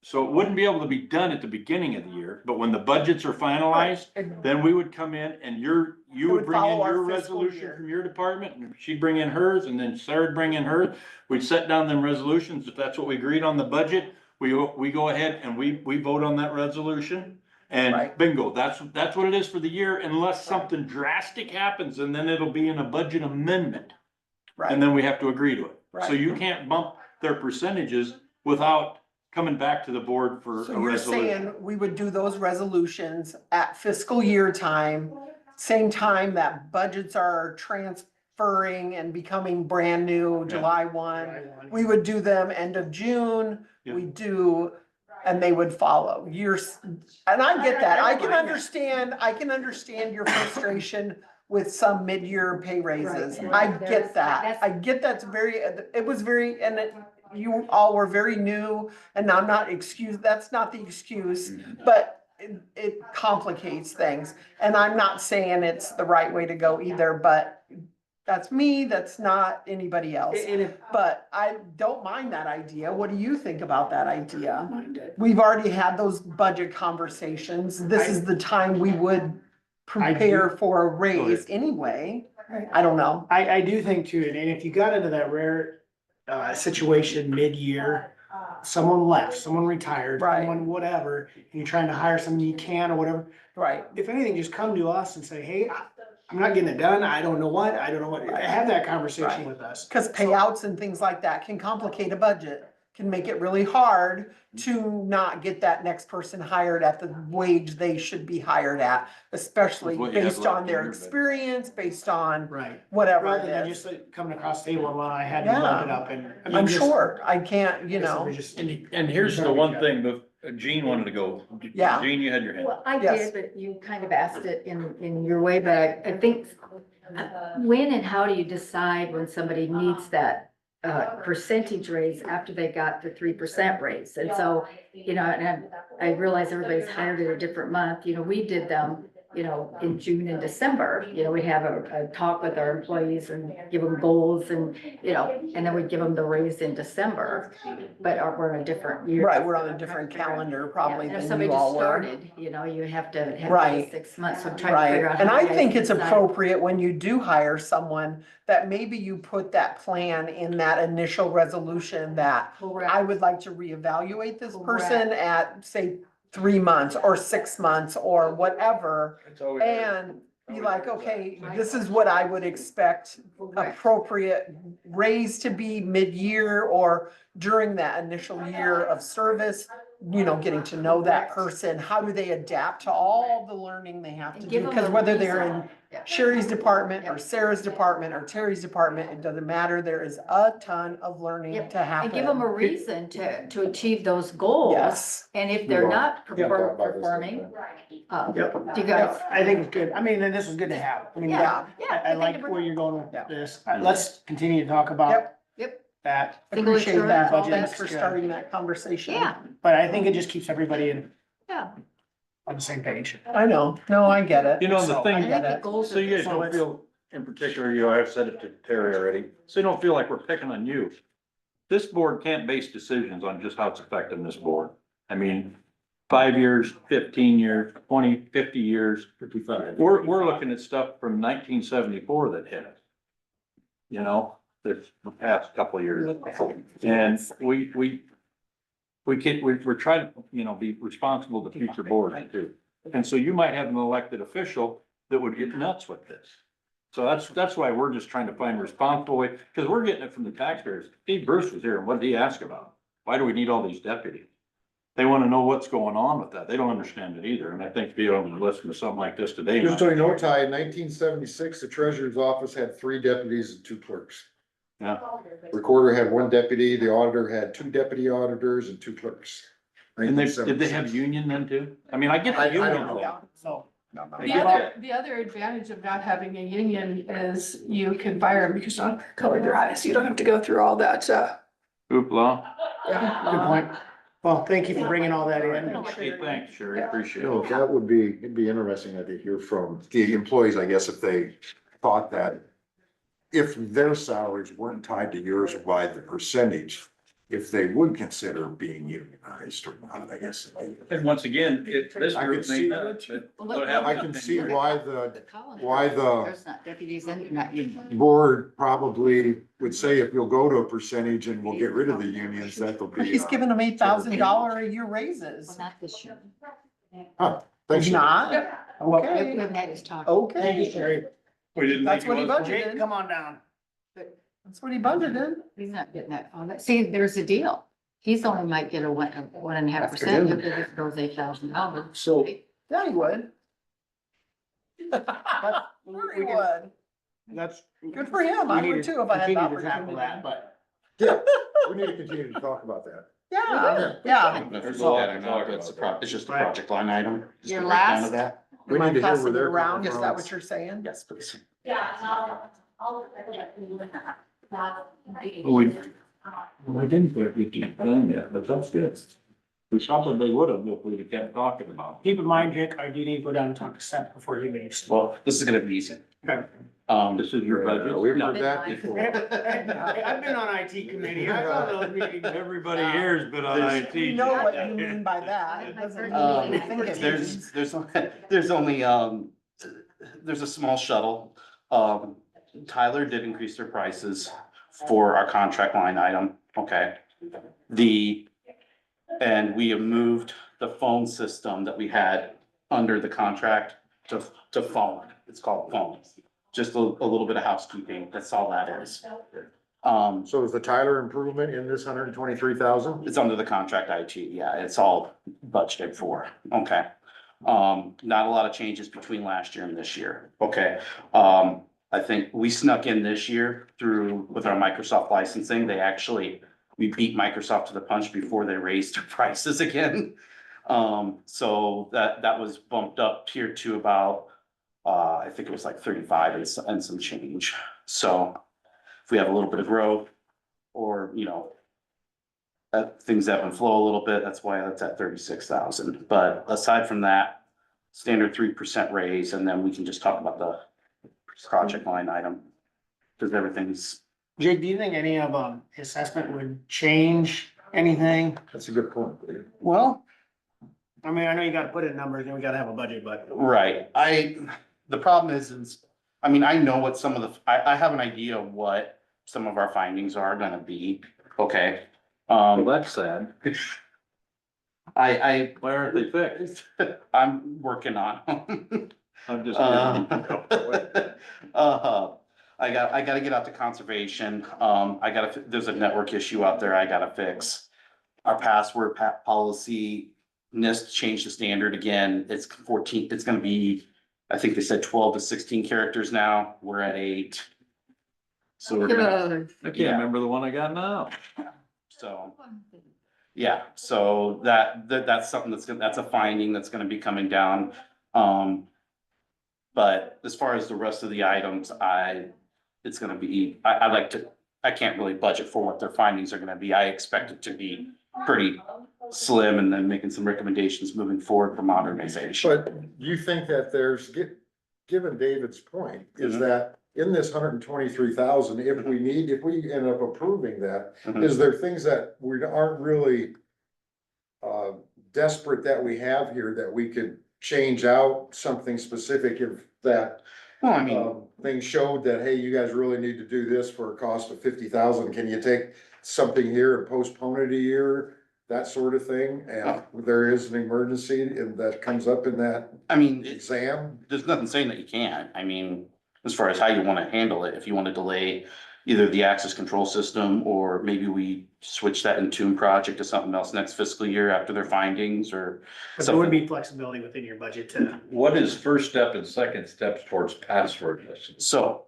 so it wouldn't be able to be done at the beginning of the year, but when the budgets are finalized, It- then we would come in and you It would would bring in follow our your fiscal resolution year. from your department, and she'd bring in hers, and then Sarah'd bring in hers. We'd set down them resolutions, if that's what we agreed on the budget, we go ahead and we vote on that resolution. And Right. bingo, that's what it is for the year, unless something drastic happens, and then it'll be in a budget amendment. And right, then we have to agree to it. So Right. you can't bump their percentages without coming back to the board for a so you're resolution. saying we would do those resolutions at fiscal year time, same time that budgets are transferring and becoming brand new, July 1. We would do them end of June, Yeah. we do, and they would follow years. And I get that, I can understand your frustration with some mid-year pay raises. Right. I There's- get that, that's- I get it was very, you all were very new, and I'm not that's not the excuse, but it complicates things. And I'm not saying it's the right way to go either, but that's me, that's not anybody else. And if, But I don't mind that idea. What do you think about that idea? We've already had those budget conversations. This is the time we would prepare for a raise anyway. I don't know. I do think too, and if you got into that rare, situation mid-year, someone left, someone retired, Right. someone whatever, and you're trying to hire someone you can or whatever, Right, if anything, just come to us and say, hey, I'm not getting it done, I don't know what, have that conversation Right. with us. because payouts and things like that can complicate a budget, can make it really hard to not get that next person hired at the wage they should be hired at, especially With what you have based left on in their your budget. experience, based on Right. whatever Rather it than is. just like coming across the table, well, I had to look it up and. I mean, I'm just- sure, I can't, you I guess know, we're just- And here's the one thing, but Gene wanted to go. Yeah. Gene, you had your hand. Well, I Yes. did, but you kind of asked it in your way, but I think when and how do you decide when somebody needs that percentage raise after they got the 3% raise? And so, you know, and I realize everybody's hired in a different month, you know, we did them, you know, in June and December, you know, we have a talk with our employees and give them goals and, you know, and then we give them the raise in December. But we're in a different year. right, we're on a different calendar probably Yeah, and if than somebody you just all were. started, you know, you have to have Right. 6 months, so I'm trying to figure Right, out. and how I you guys think it's decide. appropriate when you do hire someone, that maybe you put that plan in that initial resolution that Correct. I would like to reevaluate this Correct. person at, say, 3 months or 6 months or whatever. And be like, okay, this is what I would expect Correct. appropriate raise to be mid-year or during that initial year of service. You know, getting to know that person, how do they adapt to all the learning they have to And give do? them Because a whether they're reason. in Yeah. Sherry's department or Yep. Sarah's department or Terry's department, it doesn't matter, there is a ton of learning Yep. to happen. And give them a reason to achieve those goals. Yes. And if they're not Yeah. performing, Yep. you guys. I think it's good. I mean, and this is good to have. I mean, Yeah. Yeah. I like where you're going with Yeah. this. Let's continue to talk about Yep. Yep. that. Single Appreciate insurance, that, all thanks that. for starting that conversation. Yeah, But I think it just keeps everybody yeah. on the same page. I know, no, I get it. You know, the So, thing, I think the it. goals so are. you guys don't feel, in particular, you know, I've said it to Terry already, so you don't feel like we're picking on you. This board can't base decisions on just how it's affecting this board. I mean, 5 years, 15 years, 20, 50 years. 55. We're looking at stuff from 1974 that hit us. You know, the past couple of years. And we're trying to, you know, be responsible to future boards too. And so you might have an elected official that would get nuts with this. So that's why we're just trying to find a responsible way, because we're getting it from the taxpayers. Steve Bruce was here, and what did he ask about? Why do we need all these deputies? They wanna know what's going on with that. They don't understand it either, and I think being able to listen to something like this today. Just so you know, Ty, in 1976, the treasurer's office had 3 deputies and 2 clerks. Yeah. Recorder had 1 deputy, the auditor had 2 deputy auditors and 2 clerks. And did they have union then too? I mean, I get I the don't union know. thing. So. I get that. The other advantage of not having a union is you can fire them because you don't color their eyes. You don't have to go through all that, Hoopla. Good point. Well, thank you for bringing all that in. Hey, thanks, Sherry, appreciate You know, it. that would be, it'd be interesting to hear from the employees, I guess, if they thought that if their salaries weren't tied to yours by the percentage, if they would consider being unionized or not, I guess. And once again, this I group could see made that. that. Well, I can see why why There's not deputies and not union. board probably would say if you'll go to a percentage and we'll get rid of the unions, that'll be. He's giving them $8,000 a year raises. Well, not this year. Thanks. He's not? We Okay, haven't had this talk. Thank you, okay. Sherry. We didn't That's think what he it was. Jake, budgeted. come on down. That's what he budgeted. He's not getting that. Oh, see, there's a deal. He's only might get a 1.5% if it goes $8,000. So. Yeah, he would. But Sure he we can- would. That's. Good for him. I we need would to too if I had the continue to tackle opportunity. that, But Yeah, we need to continue to talk about that. Yeah, yeah. There's So- that or not, it's it's just a Right. project line item. Just Your a breakdown last- of that. We Am I need to hear where passing it they're around? coming Is from. that what you're saying? Yes, please. We didn't put it in yet, but that's good. We probably would have if we'd have kept talking about keep in mind, Jake, I do need to go down and talk to Seth before he leaves. Well, this is gonna be easy. Okay. it. This is your budget. We've heard that before. I've been on IT committee. I know those meetings. Everybody here's been on There's- IT. We know what you mean by that. It doesn't mean what we think it means. There's only, there's a small shuttle. Tyler did increase their prices for our contract line item, okay? And we have moved the phone system that we had under the contract to phone. It's called phone. Just a little bit of housekeeping, that's all that is. So is the Tyler improvement in this 123,000? It's under the contract IT, yeah, it's all budgeted for, okay? Not a lot of changes between last year and this year, okay? I think we snuck in this year with our Microsoft licensing, we beat Microsoft to the punch before they raised their prices again. So that was bumped up here to about, I think it was like 35 and some change. So if we have a little bit of growth or, things ebb and flow a little bit, that's why that's at 36,000. But aside from that, standard 3% raise, and then we can just talk about the project line item. Cause everything's, Jake, do you think any of, assessment would change anything? That's a good point. Well, I mean, I know you gotta put in numbers and we gotta have a budget, but. right, the problem is, I mean, I know what I have an idea of what some of our findings are gonna be, okay? Well, that's sad. I, Why aren't they fixed? I'm working on them. I'm just kidding. I gotta get out to conservation. There's a network issue out there I gotta fix. Our password policy, NIST changed the standard again. It's 14, it's gonna be, I think they said 12 to 16 characters now. We're at 8. So we're gonna, I can't Yeah. remember the one I got now. so. Yeah, so that's something that's a finding that's gonna be coming down. But as far as the rest of the items, it's gonna be, I can't really budget for what their findings are gonna be. I expect it to be pretty slim and then making some recommendations moving forward for modernization. But you think that given David's point, is that in this 123,000, if we end up approving that, is there things that we aren't really desperate that we have here that we could change out something specific if that Well, I mean, thing showed that, hey, you guys really need to do this for a cost of 50,000, can you take something here and postpone it a year? That sort of thing, and there is an emergency and that comes up in that I mean, exam? there's nothing saying that you can't. I mean, as far as how you wanna handle it, if you wanna delay either the access control system, or maybe we switch that Intune project to something else next fiscal year after their findings, or But there would something. be flexibility within your budget to. What is first step and second steps towards passwordless? So,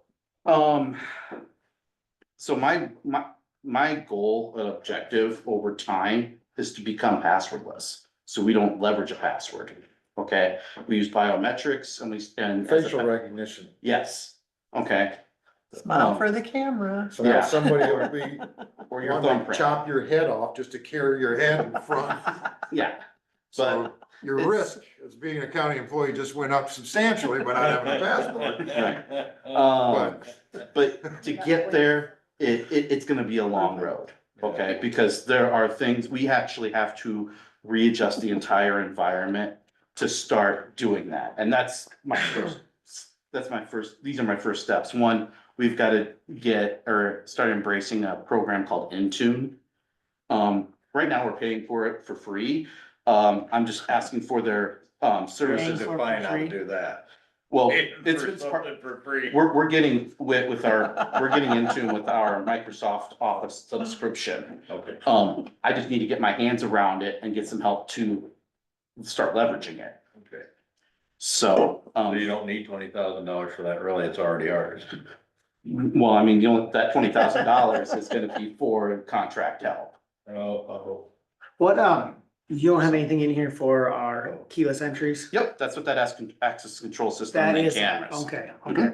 so my goal and objective over time is to become passwordless, so we don't leverage a password, okay? We use biometrics and. Facial recognition. Yes, okay. Smile for the camera. So now Yeah. somebody will be, Or your want to thumbprint, chop your head off just to carry your head in front. yeah, So your it's- risk as being a county employee just went up substantially by not having a passport. but to get there, it's gonna be a long road, okay? Because there are things, we actually have to readjust the entire environment to start doing that, and these are my first steps. One, we've got to start embracing a program called Intune. Right now, we're paying for it for free. I'm just asking for their services. Define how to do that. Well, For it's part, something for free. we're getting we're getting Intune with our Microsoft Office subscription. Okay. I just need to get my hands around it and get some help to start leveraging it. Okay. So, So you don't need $20,000 for that, really, it's already ours. well, I mean, that $20,000 is gonna be for contract help. Oh, What, you don't have anything in here for our keyless entries? Yep, that's what that access control system That and is, cameras. okay, okay.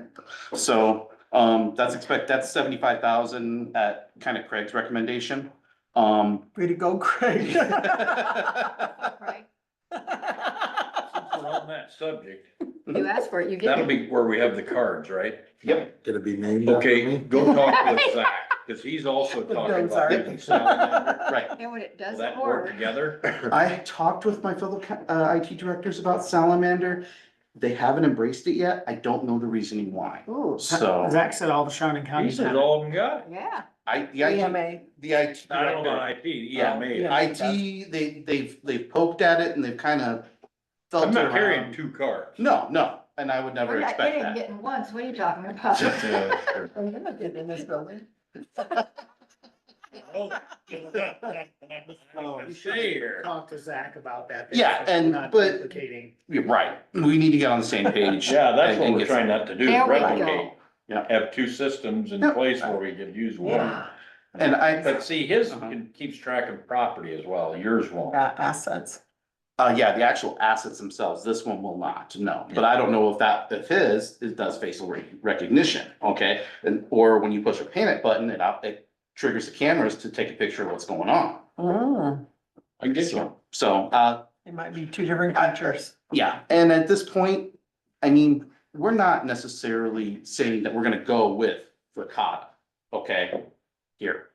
So, that's 75,000 at kind of Craig's recommendation. Way to go, Craig. Right? Since we're on that subject, You ask for it, you get that'll it. be where we have the cards, right? Yep, Gonna be named after Okay, me? go talk with Zach, cause he's also talking Those about are- getting salamander. right. And when it Will doesn't that work work, together? I talked with my fellow IT directors about Salamander. They haven't embraced it yet. I don't know the reasoning why. Ooh, So Zach said all the surrounding He counties says have it. all of them got it. Yeah. the IT, EMA. the IT. I don't know about IT, yeah, maybe. yeah. IT, they've poked at it and they've kind of felt I'm it not carrying around. 2 cars. No, and I would never We're not expect getting, that. getting once, what are you talking about? Oh, you're not getting in this building. Stay here. Talk to Zach about that. Yeah, so we're and- not but- duplicating. You're right. We need to get on the same page. Yeah, that's and- what and we're get trying not to do, There we replicate. go. Yeah. Have 2 systems in Yep. place where we could use one. And But see, his Uh-huh. keeps track of property as well, yours won't. Assets. yeah, the actual assets themselves, this one will not, no. But I don't know if his, it does facial recognition, okay? And, or when you push a panic button, it triggers the cameras to take a picture of what's going on. I get you. So, It might be 2 different creatures. yeah, and at this point, I mean, we're not necessarily saying that we're gonna go with Verkada, okay? Here,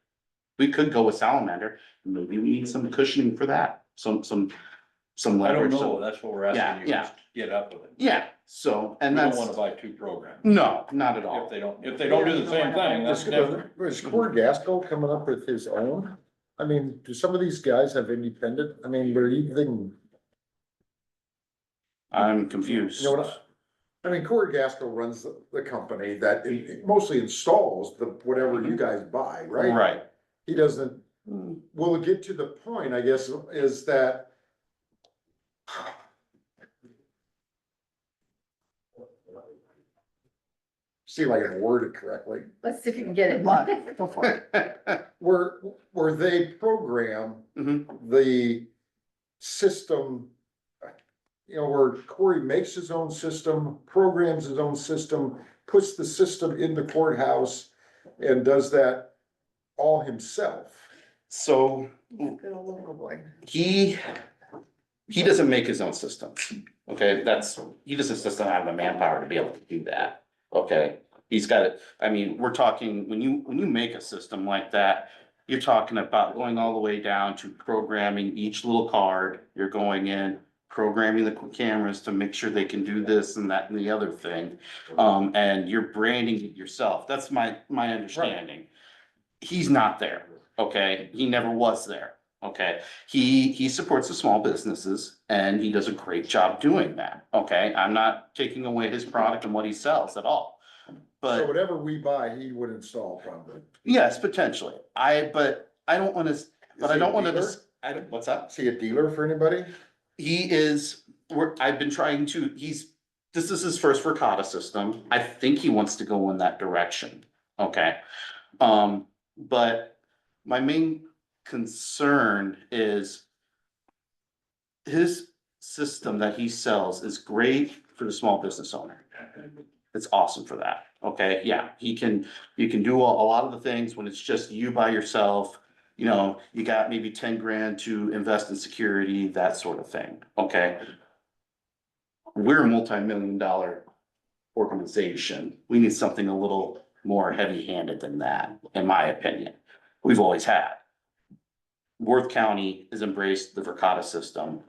we could go with Salamander, maybe we need some cushioning for that, some I don't leverage. know, that's what we're asking you, Yeah, just get up with it. Yeah, so, We and don't that's, wanna buy 2 programs. no, not at all. If they don't do the same thing, that's different. Is Cord Gasco coming up with his own? I mean, do some of these guys have independent, I mean, we're even, I'm confused. you know what? I mean, Cord Gasco runs the company that mostly installs whatever you guys buy, right? Right. He doesn't, will it get to the point, I guess, is that see if I can word it correctly, Let's see if you can get it. Go for it. where they program Mhm. the system, you know, where Corey makes his own system, programs his own system, puts the system in the courthouse and does that all himself. So, Good old local boy. he doesn't make his own system, okay, he doesn't have the manpower to be able to do that, okay? He's got it, I mean, we're talking, when you make a system like that, you're talking about going all the way down to programming each little card, you're going in, programming the cameras to make sure they can do this and that and the other thing. And you're branding it yourself, that's my understanding. He's not there, okay, he never was there, okay? He supports the small businesses and he does a great job doing that, okay? I'm not taking away his product and what he sells at all. So But whatever we buy, he would install probably. yes, potentially, but I don't wanna, but I don't wanna dealer? just, what's that? Is he a dealer for anybody? He is, I've been trying to, this is his first Verkada system. I think he wants to go in that direction, okay? But my main concern is his system that he sells is great for the small business owner. It's awesome for that, okay? Yeah, you can do a lot of the things when it's just you by yourself. You know, you got maybe 10 grand to invest in security, that sort of thing, okay? We're a multi-million-dollar organization. We need something a little more heavy-handed than that, in my opinion. We've always had. Worth County has embraced the Verkada system,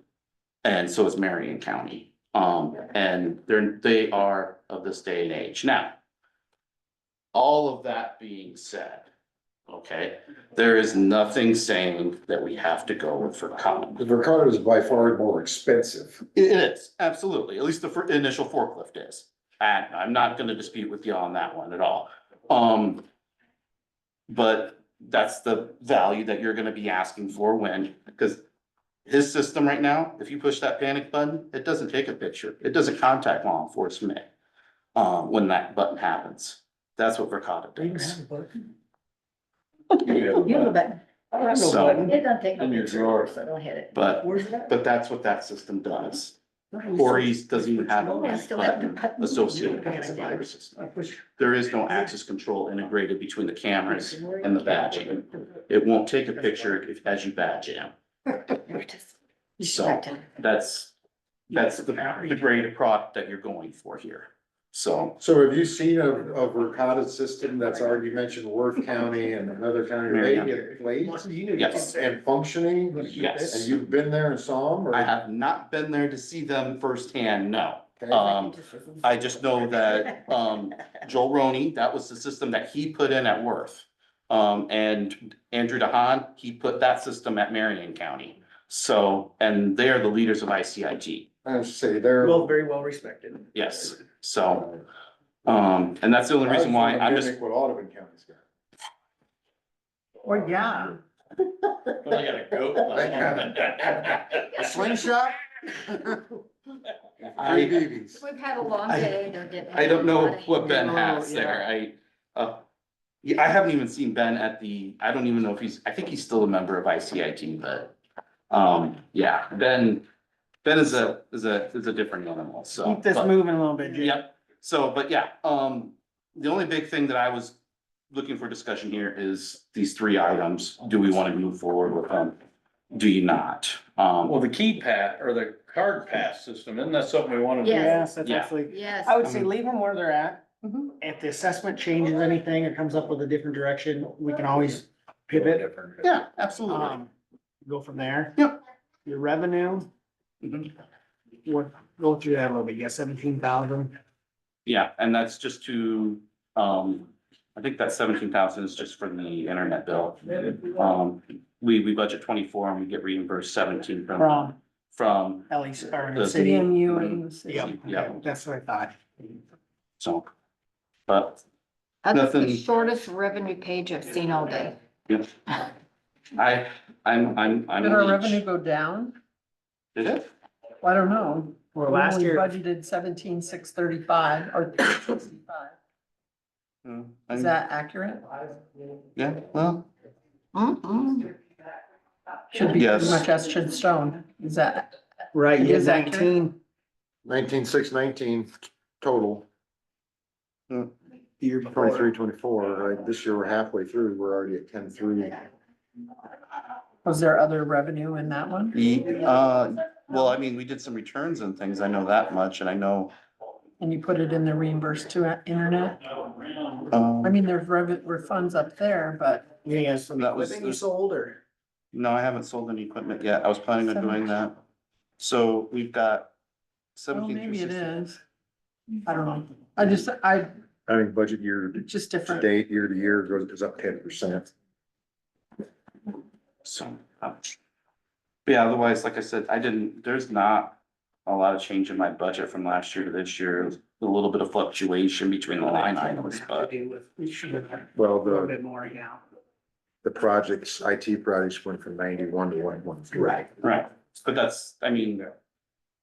and so has Marion County. And they are of this day and age. Now, all of that being said, okay, there is nothing saying that we have to go with Verkada. The Verkada is by far more expensive. It is, absolutely, at least the initial forklift is. And I'm not gonna dispute with you on that one at all. But that's the value that you're gonna be asking for because his system right now, if you push that panic button, it doesn't take a picture. It doesn't contact law enforcement, when that button happens. That's what Verkada does. You have a button. So, It doesn't take no In your picture, drawer. so don't hit it. but that's what that system does. Corey's doesn't even have a panic button associated with the virus system. There is no access control integrated between the cameras and the badging. It won't take a picture as you badge in. So that's the grade of product that you're going for here. So, So have you seen a Verkada system that's already mentioned Worth County and another county, are they in place yes, and functioning? yes. And you've been there and saw them or? I have not been there to see them firsthand, no. I just know that, Joel Roney, that was the system that he put in at Worth. And Andrew DeHaan, he put that system at Marion County. So, and they're the leaders of ICIG. I would say they're. Both very well respected. Yes, so, and that's the only reason why I'm just. What Audubon County's got. Well, yeah. A slingshot? I- Three BBs. We've had a long day, they're getting. I don't know what Ben Oh, has yeah. there, yeah, I haven't even seen Ben at I don't even know if I think he's still a member of ICIG, but, yeah, Ben is a different animal, so. Keep this but- moving a little bit, Jake. Yep, so, but yeah, the only big thing that I was looking for discussion here is these three items. Do we want to move forward with them? Do you not? Well, the key pass or the card pass system, isn't that something we want to do? Yes. Yes, that's Yeah. absolutely, Yes. I would say leave them where they're at. Mhm. If the assessment changes anything or comes up with a different direction, we can always pivot, Yeah, absolutely. go from there. Yep. Your revenue, Mhm. go through that a little bit, yeah, 17,000. Yeah, and that's just to, I think that 17,000 is just for the internet bill. We budget 24 and we get reimbursed 17 from, At least, or The the city. CMU and the city. Yep, Yeah. that's what I thought. so. But, That's the nothing- shortest revenue page I've seen all day. yeah. I'm. Did our revenue go down? Did it? I don't know. Well, We last only year, budgeted 17,635 or 365. Is that accurate? Yeah, well, Should be Yes. pretty much as should stone. Is that? right, you Is had accurate? 19 19,619 total, the year before. 23, 24, right? This year we're halfway through, we're already at 10,3. Was there other revenue in that one? well, I mean, we did some returns and things. I know that much and I know, And you put it in the reimbursed to internet? um, I mean, there's funds up there, but Yeah, some That was- equipment you sold or? no, I haven't sold any equipment yet. I was planning on doing that. So we've got well, 17 through maybe it 16. is. I don't know. I I think budget year it's just to different. date, year to year goes up 10%. So, but yeah, otherwise, like I said, there's not a lot of change in my budget from last year to this year. A little bit of fluctuation between the line items, but We should have a Well, little the, bit more, yeah. the projects, IT projects went from 91 to 113. right. But that's, I mean,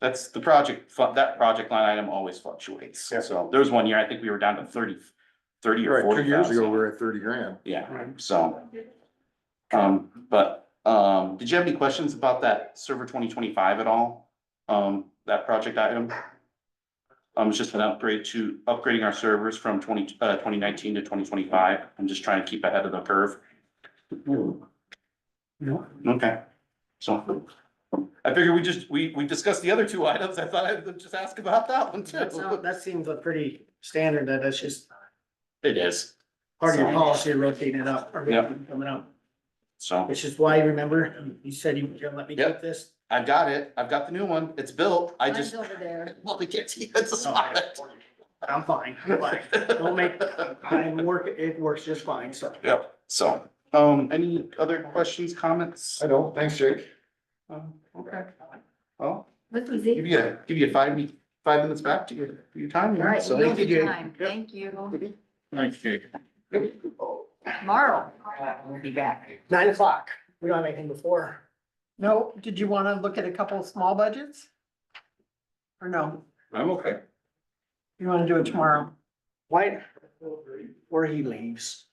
that's the project, that project line item always fluctuates. Yeah. So there was one year, I think we were down to 30 or Right, 2 40,000. years ago, we were at 30 grand. Yeah, so. Did you have any questions about that server 2025 at all? That project item? It's just an upgrading our servers from 2019 to 2025. I'm just trying to keep ahead of the curve. No. Okay, so. I figured we discussed the other two items. I thought I would just ask about that one too. That seems a pretty standard, that it's just It is, part of your policy, rotating it up, or Yep. coming up. so Which is why, remember, you said you were gonna let me Yep. keep this? I've got it. I've got the new one. It's built. I Mine's just, over there. well, we can't see it's a spot. I'm fine, don't make, it works just fine, so. Yep, so, any other questions, comments? I don't, thanks, Jake. Okay. Well, This was easy. give you 5 minutes back to your time. All right, So, we'll thank you, be Jake. time. Thank you. Thanks, Jake. Tomorrow, we'll be back. 9 o'clock, we don't have anything before. No, did you wanna look at a couple of small budgets? Or no? I'm okay. You wanna do it tomorrow? Why, where he leaves.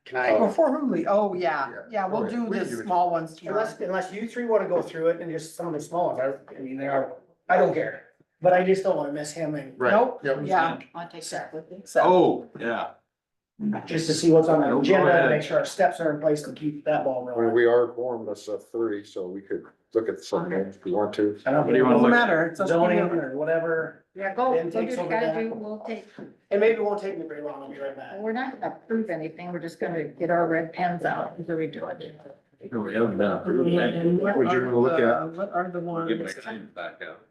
Can I, Before who oh, yeah, we'll Go do ahead. We the can do it. small ones tomorrow. unless you three wanna go through it and just some of the small ones, I mean, they are, I don't care. But I just don't wanna miss him and Right. Nope, Yep. yeah, Want to take that with me? so, Oh, yeah. just to see what's on the Go agenda, ahead. and make sure our steps are in place to keep that ball rolling. We are quorum, that's 30, so we could look at something if we want to. I don't What do you wanna doesn't look at? matter, it's up to Zoning you. or whatever, Yeah, go Ben do what takes you over gotta that. do. We'll take, and maybe it won't take me very long, I'll be right back. we're not gonna approve anything. We're just gonna get our red pens out as we do it. And what Would you are look the- at? What are the Give my ones? time back out.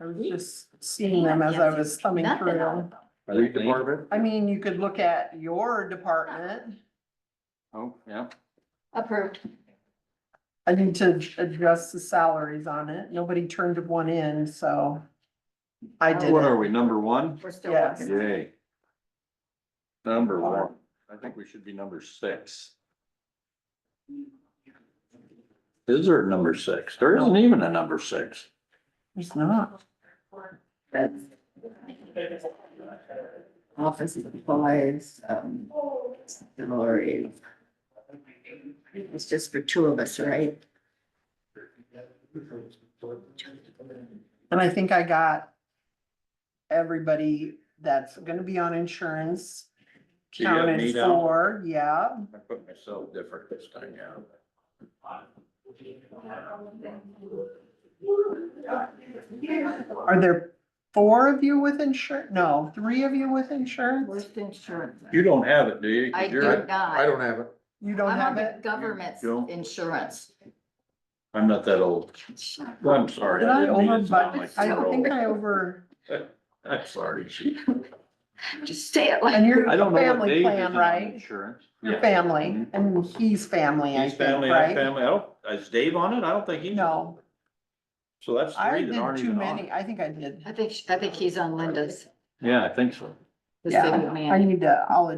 I was just seeing them as I was thumbing Nothing through out them. of them. Street department, I mean, you could look at your department. Oh, yeah. Approved. I need to adjust the salaries on it. Nobody turned one in, so I did What are it. we, number one? We're still Yes. working on it. Yay. Number one. I think we should be number 6. Is there a number 6? There isn't even a number 6. It's not. That's office supplies, salaries. It's just for two of us, right? And I think I got everybody that's gonna be on insurance So you got me counted down? for, yeah. I put myself different this time, yeah. Are there 4 of you with insurance? No, 3 of you with insurance? Where's the insurance? You don't have it, do you? 'Cause I you're- do not. I don't have it. You don't I'm on have the it? government's You don't? insurance. I'm not that old. Well, I'm sorry. Did I didn't mean over, to sound like I you're think old. I over, I'm sorry. Just say it like. and you're I don't know what family Dave plan, is on right? insurance. Your Yeah. family, and he's family, I He's think, family, I'm right? family. Oh, is Dave on it? I don't think he's. No, So that's I 3 that did aren't too even on many. it. I think I did. I think he's on Linda's, Yeah, I think so. the city Yeah, I man. need to, I'll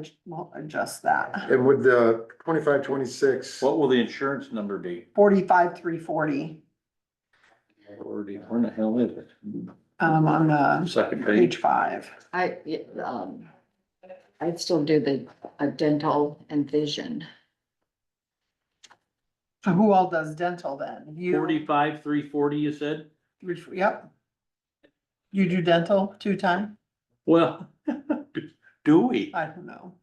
adjust that. And with the 25, 26, What will the insurance number be? 45,340, Where the hell is it? on the Second page page. 5. I'd still do the dental and vision. So who all does dental then? You? 45,340, you said? Yep. You do dental 2 times? Well, do we? I don't know.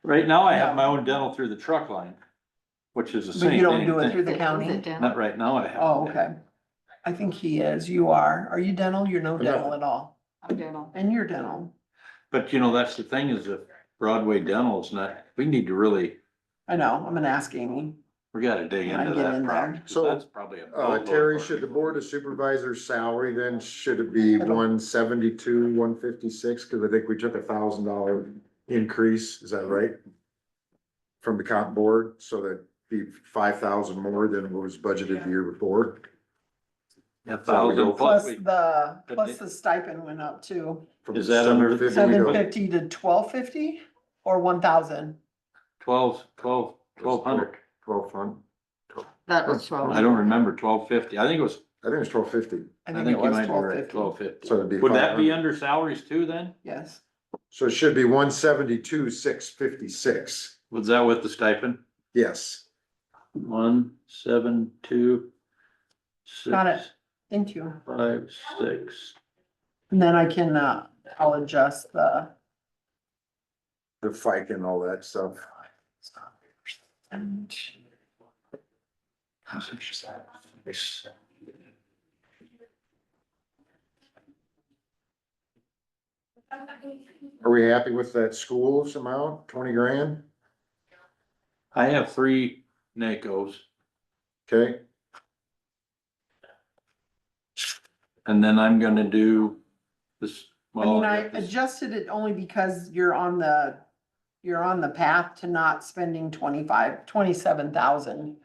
Right now I have No. my own dental through the truck line, which is the But same you don't thing. do it through the Is it county? dental? Not right now I have. Oh, okay. I think he is. You are. Are you dental? You're no No. dental at all. I'm dental. And you're dental. But you know, that's the thing is if Broadway Dental is not, we need to really, I know. I'm gonna ask Amy. we gotta dig When I into get that in problem. there. 'Cause So, that's probably a boatload Terry, for should the it. board of supervisors salary then, should it be I don't- 172, 156? Cause I think we took $1,000 increase, is that right? From the comp board, so that'd be 5,000 more than what was budgeted the year before. A thousand plus. Plus we- the stipend went up too. From Is that under the- 750 750 to 1250 or 1,000? 1,200. 1200. That was I 12. don't remember, 1,250. I think it was, I think it was 1250. I I think think it you was might be right, 1250. 1,250. So it'd be Would that be 500. under salaries too then? Yes. So it should be 172, 656. Was that with the stipend? Yes. 172. Got it. Thank you. 5, 6. And then I can, I'll adjust the. The FICA and all that stuff. Are we happy with that school's amount, 20 grand? I have 3 NACOs Okay, and then I'm gonna do this. I well, mean, I got this- adjusted it only because you're on the path to not spending 27,000.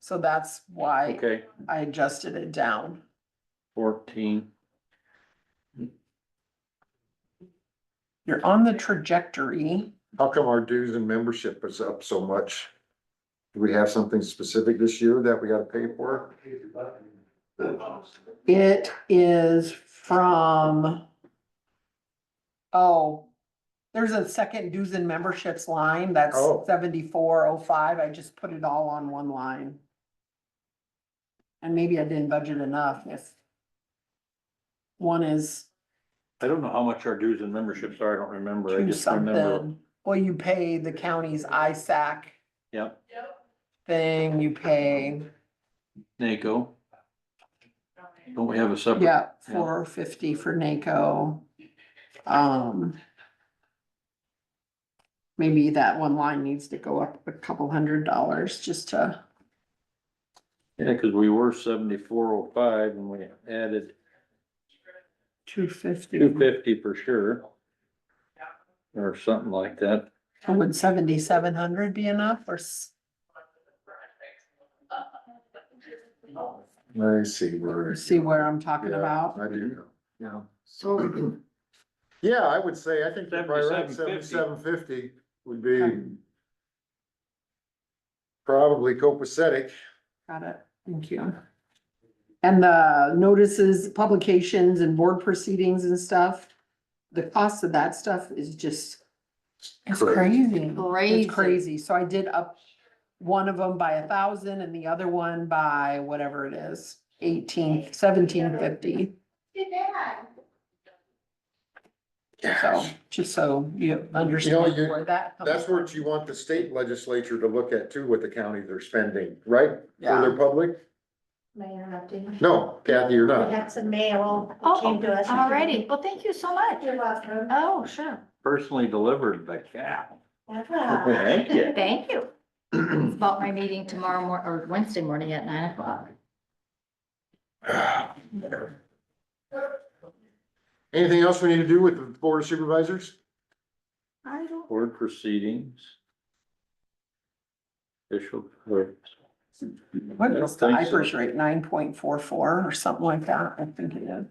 So that's why Okay, I adjusted it down. 14. You're on the trajectory. how come our dues and membership is up so much? Do we have something specific this year that we gotta pay for? It is from. Oh, there's a second dues and memberships line that's Oh. 7405. I just put it all on one line. And maybe I didn't budget enough if. One is I don't know how much our dues and memberships are, I don't remember, I 2 just remember. something. Well, you pay the county's ISAC Yep, thing, you pay, NACO. Don't we have a separate? yeah, 450 for NACO. Maybe that one line needs to go up a couple $100 just to, Yeah, cause we were 7405 and we added 250. 250 for sure. Or something like that. Would 7,700 be enough or? I see where. See where I'm talking Yeah, about? I do, yeah. So Yeah, I would say, I think you're probably right, 77.50. 77.50 would be probably copacetic. Got it. Thank you. And the notices, publications and board proceedings and stuff, the cost of that stuff is just, it's crazy. Crazy. It's crazy. So I did up one of them by 1,000 and the other one by whatever it is, 1750. So, just so you understand you- where that. comes That's from. what you want the state legislature to look at too, what the counties are spending, right? For Yeah. their public? No, Kathy, you're not. Got some mail. Oh, alrighty. Well, thank you so much. You're welcome. Oh, sure. Personally delivered by cat. Ah. Thank you. Thank you. It's about my meeting tomorrow or Wednesday morning at 9 o'clock. Anything else we need to do with the board of supervisors? I don't. Board proceedings. Official. Or- What I don't is the think so. IPERS rate, 9.44 or something like that? I think it is.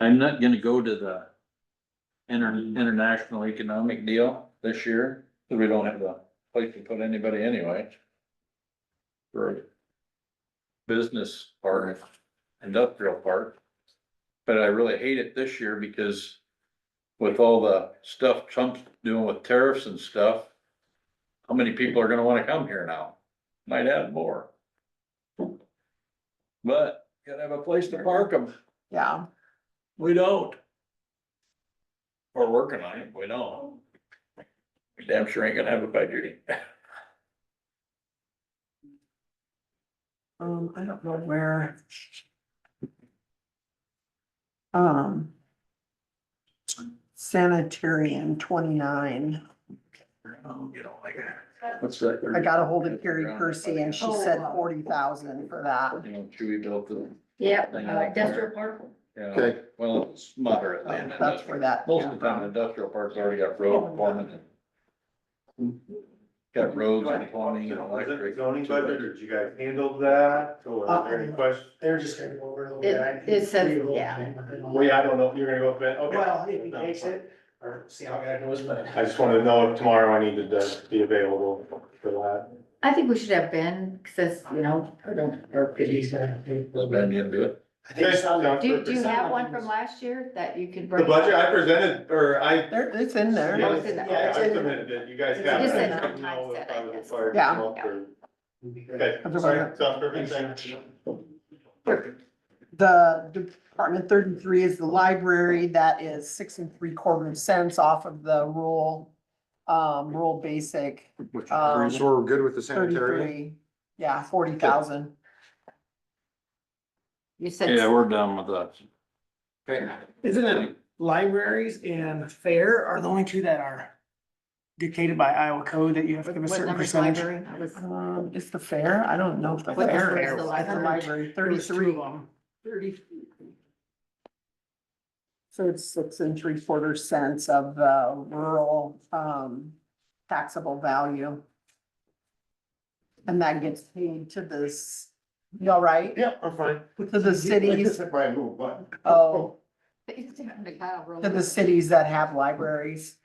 I'm not gonna go to the international economic deal this year, because we don't have a place to put anybody anyway. For business park, industrial park. But I really hate it this year because with all the stuff Trump's doing with tariffs and stuff, how many people are gonna wanna come here now? Might add more. But gotta have a place to park them. Yeah. We don't. We're working on it, we don't. We damn sure ain't gonna have a budget. I don't know where. Sanitarian 29. What's that? I got a hold of Carrie Kersey and she said 40,000 for that. You know, Chewy built the. Yep, industrial park. Yeah, Okay. well, it's moderately. in That's where industrial. that. Most of the time, industrial parks already got road plumbing. Got roads and plumbing and electric. Zoning budget, or did you guys handle that, or are there any questions? They're just gonna go over it a little bit. It says, yeah. Well, yeah, I don't know if you're gonna go with it, okay. Well, if he takes it, or see how that goes, but. I just wanted to know if tomorrow I needed to be available for that. I think we should have Ben, says, you know, or Well, then you do it. I think it's on there. do you have one from last year that you could The bring? budget I presented, or I. There, it's in there. Oh, it's in there. Yeah, I submitted it, you guys got it. You said I didn't sometimes know if that, I I was guess. required to Yeah. come up or- Okay, sorry, sounds perfect, thank you. The Department 33 is the library. That is 6 3/4 cents off of the rural basic. So we're good with the sanitarium? 33, yeah, 40,000. You said. Yeah, we're done with that. Okay. Isn't it libraries and fair are the only two that are dictated by Iowa code that you have to give a What certain number's percentage? library? I was- Is the fair? I don't know if the What fair number is. is the That's the library, There was 33. two of them. 30. So it's 6 3/4 cents of the rural, taxable value. And that gets paid to this, you all right? Yeah, I'm fine. To the cities, By a little button. oh, to the cities that have libraries.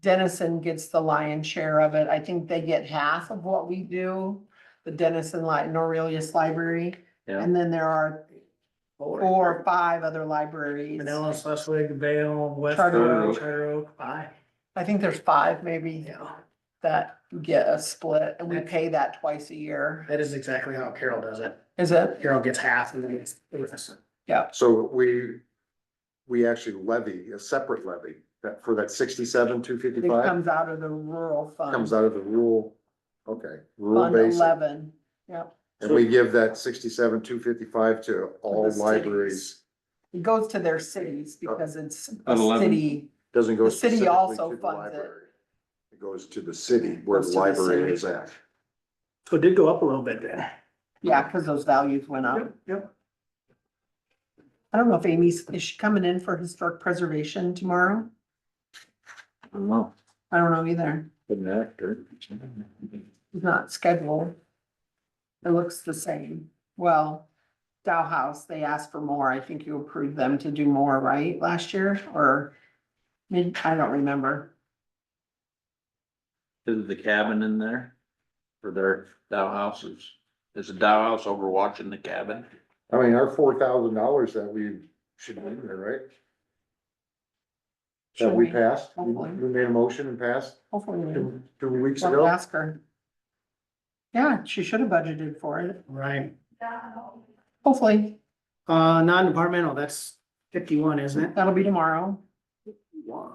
Denison gets the lion's share of it. I think they get half of what we do, the Denison Norelius Library. Yeah. And then there are 4 or 5 other libraries. Manila, Schleswig, Vale, West Charter Oak, Oak. Charter Oak, five. I think there's 5 maybe Yeah, that get a split and we pay that twice a year. that is exactly how Carol does it. Is it? Carol gets half and then it's the rest. So we actually levy a separate levy that for that 67, It 255 comes out of the rural fund. comes out of the rural, okay, rural Fund basic. 11, yep. And we give that 67, 255 to all the cities. libraries. It goes to their cities because it's a 11. city Doesn't go The city specifically also to the funds it. library. It goes to the city where Goes the to the library city. is at. So it did go up a little bit then. Yeah, cause those values went up. Yep. I don't know if is she coming in for historic preservation tomorrow? I don't know, I don't know either. an actor. It's not scheduled. It looks the same. Well, Dow House, they asked for more. I think you approved them to do more, right, last year, or I don't remember. Is the cabin in there for their Dow houses? Is the Dow house overwatching the cabin? I mean, our $4,000 that we should be in there, right? That we Should passed, Hopefully. we made a motion and passed Hopefully. 2 weeks We'll ago. ask her. Yeah, she should have budgeted for it. Right. Hopefully, Non-departmental, that's 51, isn't it? that'll be tomorrow. One.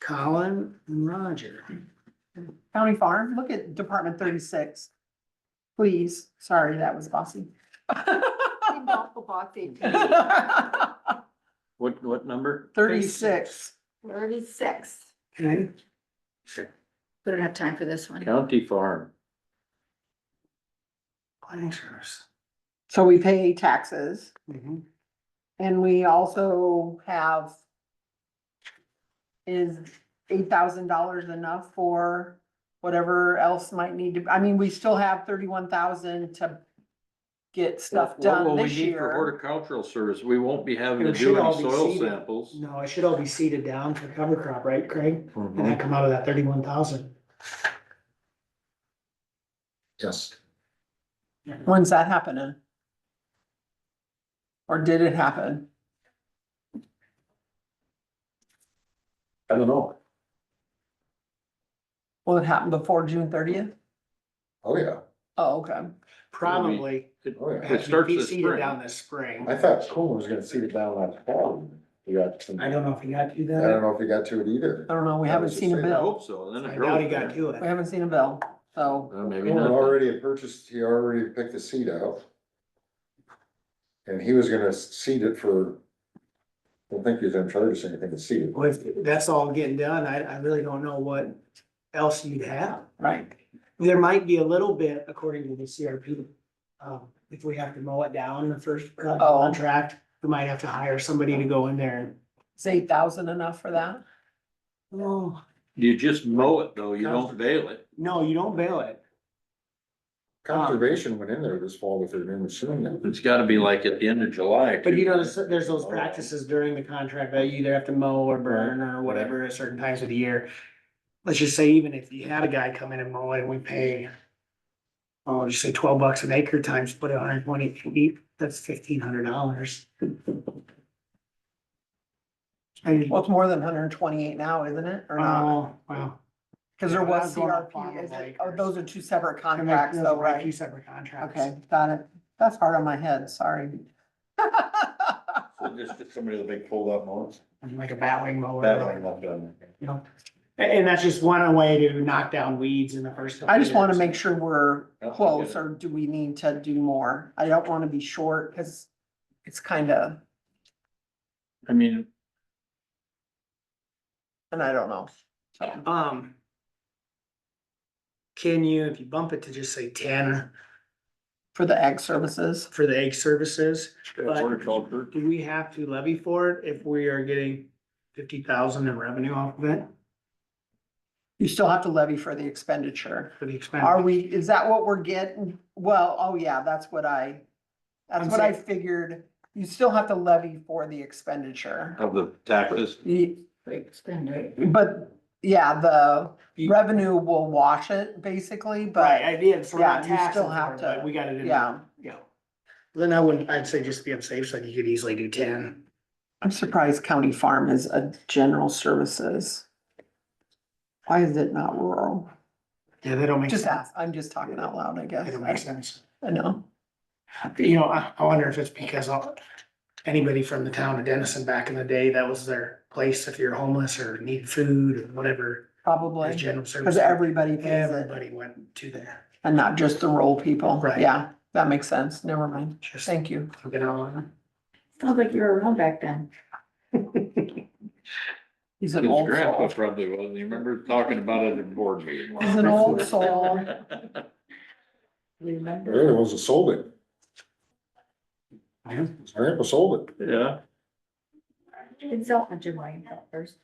Colin and Roger. County Farm, look at Department 36. Please, sorry, that was bossy. What number? 36. 36. Okay. We don't have time for this one. County Farm. Planning service. So we pay taxes Mhm. and we also have. Is $8,000 enough for whatever else might need to, I mean, we still have 31,000 to get stuff What will done we this need for year. horticultural service? We won't be having to It should do any all be soil seeded. samples. No, it should all be seeded down for cover crop, right, Craig? And that Mhm. come out of that 31,000. Yes. When's that happening? Or did it happen? I don't know. Will it happen before June 30th? Oh, yeah. Oh, okay. Probably. Oh, yeah. It Have to starts be this seeded spring. down this spring. I thought Cool was gonna see it down that fall. We got some, I don't know if he got to do I don't that. know if he got to it either. I don't know, we That haven't was the seen a same. I bill. hope so, then I it doubt he grows got there. to We it. haven't seen a bill, so. Well, maybe Cool not. already had purchased, he already picked the seed out. And he was gonna seed it for, I don't think he was gonna charge us anything to seed it. Well, if that's all getting done, I really don't know what else you'd have. Right. There might be a little bit according to the CRP. If we have to mow it down the first contract, we might have to hire somebody to go in there. Is 8,000 enough for that? Oh, You just mow it though, you don't bale it. no, you don't bail it. Conservation went in there this fall with their new machine. It's gotta be like at the end of July. But you too. know, there's those practices during the contract that you either have to mow or burn or whatever at certain times of the year. Let's just say even if you had a guy come in and mow it and we pay, oh, just say $12 an acre times, put 120 feet, that's $1,500. Well, it's more than 128 now, isn't it? Or not? Oh, wow. Cause there Yeah, was that's going up CRP, farm is it, acres. oh, those are two separate And contracts those though, are right? two separate contracts. Okay, got it. That's hard on my head, sorry. So just somebody with a big fold out mower. Like a batwing mower. Battling up done. You know, and that's just one way to knock down weeds in the first. I just wanna years. make sure we're Yeah, close, okay. or do we need to do more? I don't wanna be short, cause it's kinda, I mean, and I don't know. So, Can you, if you bump it to just say 10 for the ag services, for the egg services, but horticulture. do we have to levy for it if we are getting 50,000 in revenue off of it you still have to levy for the expenditure. for the Are expense? we, is that what we're getting? Well, oh yeah, that's what I figured. You still have to levy for the expenditure. Of the taxes. But yeah, the revenue will wash it basically, Right, but I did, so we're yeah, not you taxing still have for it, to- but we got it in. yeah. Yeah. Then I'd say just be on safe side, you could easily do 10. I'm surprised county farm is a general services. Why is it not rural? Yeah, they don't make Just sense. ask, I'm just talking out loud, I guess. They don't make sense. I know. You know, I wonder if it's because anybody from the town of Denison back in the day, that was their place if you're homeless or need food or whatever. Probably, As general cause service. everybody pays it Everybody went to there. and not just the rural people. Right. Yeah, that makes sense. Never mind. Just Thank you. you know, Sounds like you were around back then. He's His an old grandpa soul. probably was, you remember talking about it at a board meeting. He's an old soul. Remember? Really was a sold it. His grandpa sold it. Yeah. Consult with your mind first.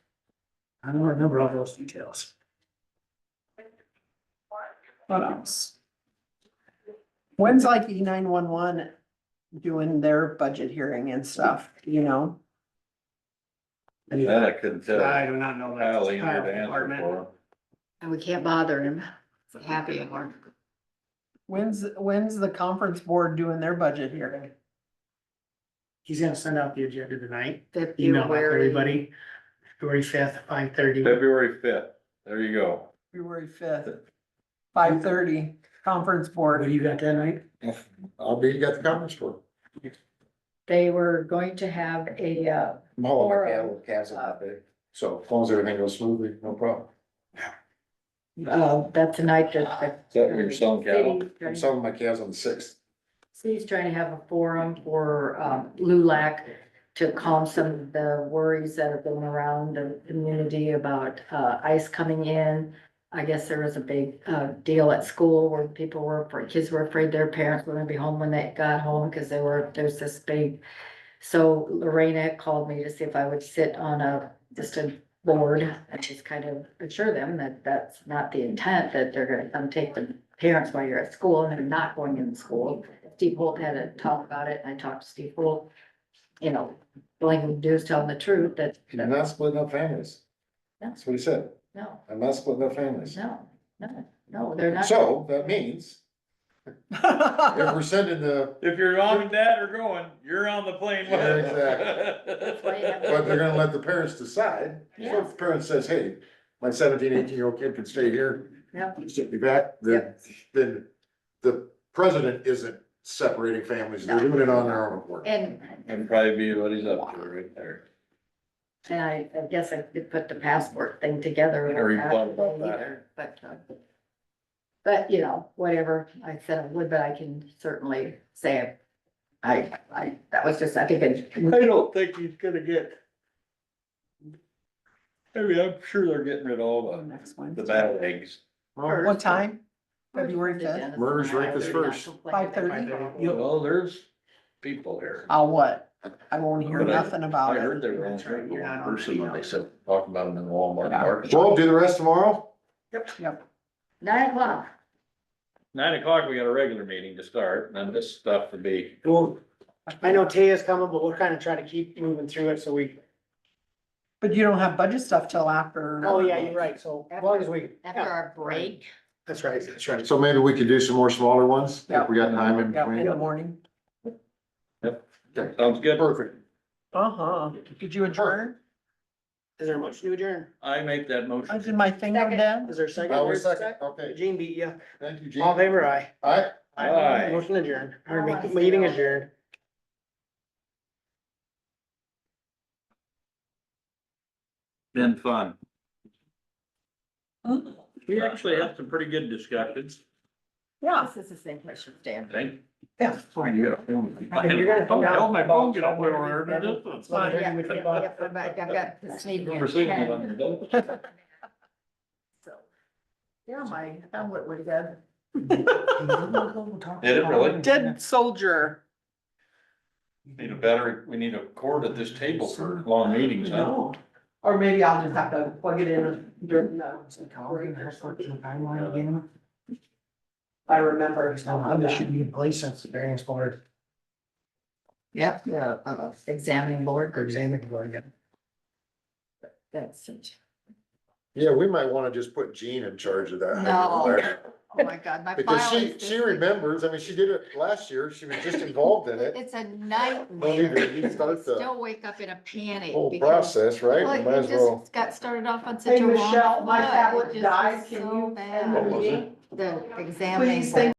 I don't remember all those details. What else? When's like E911 doing their budget hearing and stuff, you know? That I couldn't tell. I do not know that. Kyle ain't here to Kyle answer department. for him. And we can't bother him. It's a happy hour. When's the conference board doing their budget hearing? He's gonna send out the agenda tonight. Email out to February. everybody. February 5th, 5:30. February 5th, there you go. February 5th, 5:30, conference What board. do you got that night? You got the conference for. They were going to have a, I'm hauling my Forum. cattle, calves out there. So as long as everything goes smoothly, no problem. that's the night that. Is that where you're selling cattle? I'm selling my calves on the 6th. City's trying to have a forum for, LULAC to calm some of the worries that have been around the community about, ice coming in. I guess there was a big, deal at school where people were, kids were afraid their parents were gonna be home when they got home, cause there's this big. So Lorena called me to see if I would sit on just a board and just kind of assure them that that's not the intent, that they're gonna come take the parents while you're at school and they're not going in school. Steve Holt had a talk about it, and I talked to Steve Holt, you know, the only thing we can do is tell them the truth, that. I'm not splitting up families. No. That's what he said. No, I'm not splitting up families. no, they're not. So that means if we're sending the, If your mom and dad are going, you're on the plane with Yeah, them. exactly. but they're gonna let the parents decide. So if the parent says, hey, my 17, 18-year-old kid can stay here, Yeah. sit me back, then the president isn't separating families. They're doing it on their own accord. And That'd probably be what he's up to right there. And I guess I could put the passport thing together. Or you thought about that. But, you know, whatever, I said I would, but I can certainly say, that was just, I think I don't think he's gonna get. I mean, I'm sure they're getting rid of all Next the one. bad eggs. What time? February 5th? Murder's rape is first. 5:30? Well, there's people here. I'll what? I won't hear But nothing about I it. heard they were only trying to go one person when they said, talking about them in the Walmart parking Well, lot. do the rest tomorrow? Yep. 9 o'clock. 9 o'clock, we got a regular meeting to start, and then this stuff would be, Well, I know Taya's coming, but we'll kind of try to keep moving through it so we, But you don't have budget stuff till after. oh yeah, you're right. So as long as we. After yeah, our break. That's right, that's right. So maybe we could do some more smaller ones Yeah. if we got time in Yep, in the between. morning. sounds good. Perfect. Uh-huh. Did you adjourn? Is there a motion to adjourn? I make that I motion. did my thing on that. Is there a second? I was There's a second, okay. Gene beat you. Thank you, Gene. All in favor, aye. Aye. Aye. Motion adjourned, or meeting adjourned. Been fun. We actually had some pretty good discussions, Yeah. This is the same question, Stan. I think. Yeah. Fine, you gotta film me. You're gonna come down. Hell, my phone get all the way around. It's fine. Yeah, I've got this need. Never seen it on the. So, yeah, my tablet would have. Did it really? Dead soldier. Need a battery, we need a cord at this table for long meetings, huh? No. Or maybe I'll just have to plug it in during the. Timeline again. I remember. This should be in place since the variance board Yep, examining board. or examining board again. That's it. Yeah, we might wanna just put Jean in charge of that. No. Oh my God, my Because file is. she remembers, I mean, she did it last year, she was just involved in it. It's a Don't nightmare. even start the Still wake up in a panic. whole because- process, right? Well, We Might it as well. just got started off on such Hey, a wrong Michelle, my foot. It tablet just died. was Can so you bad. end the What was it? meeting? The examining Please, board.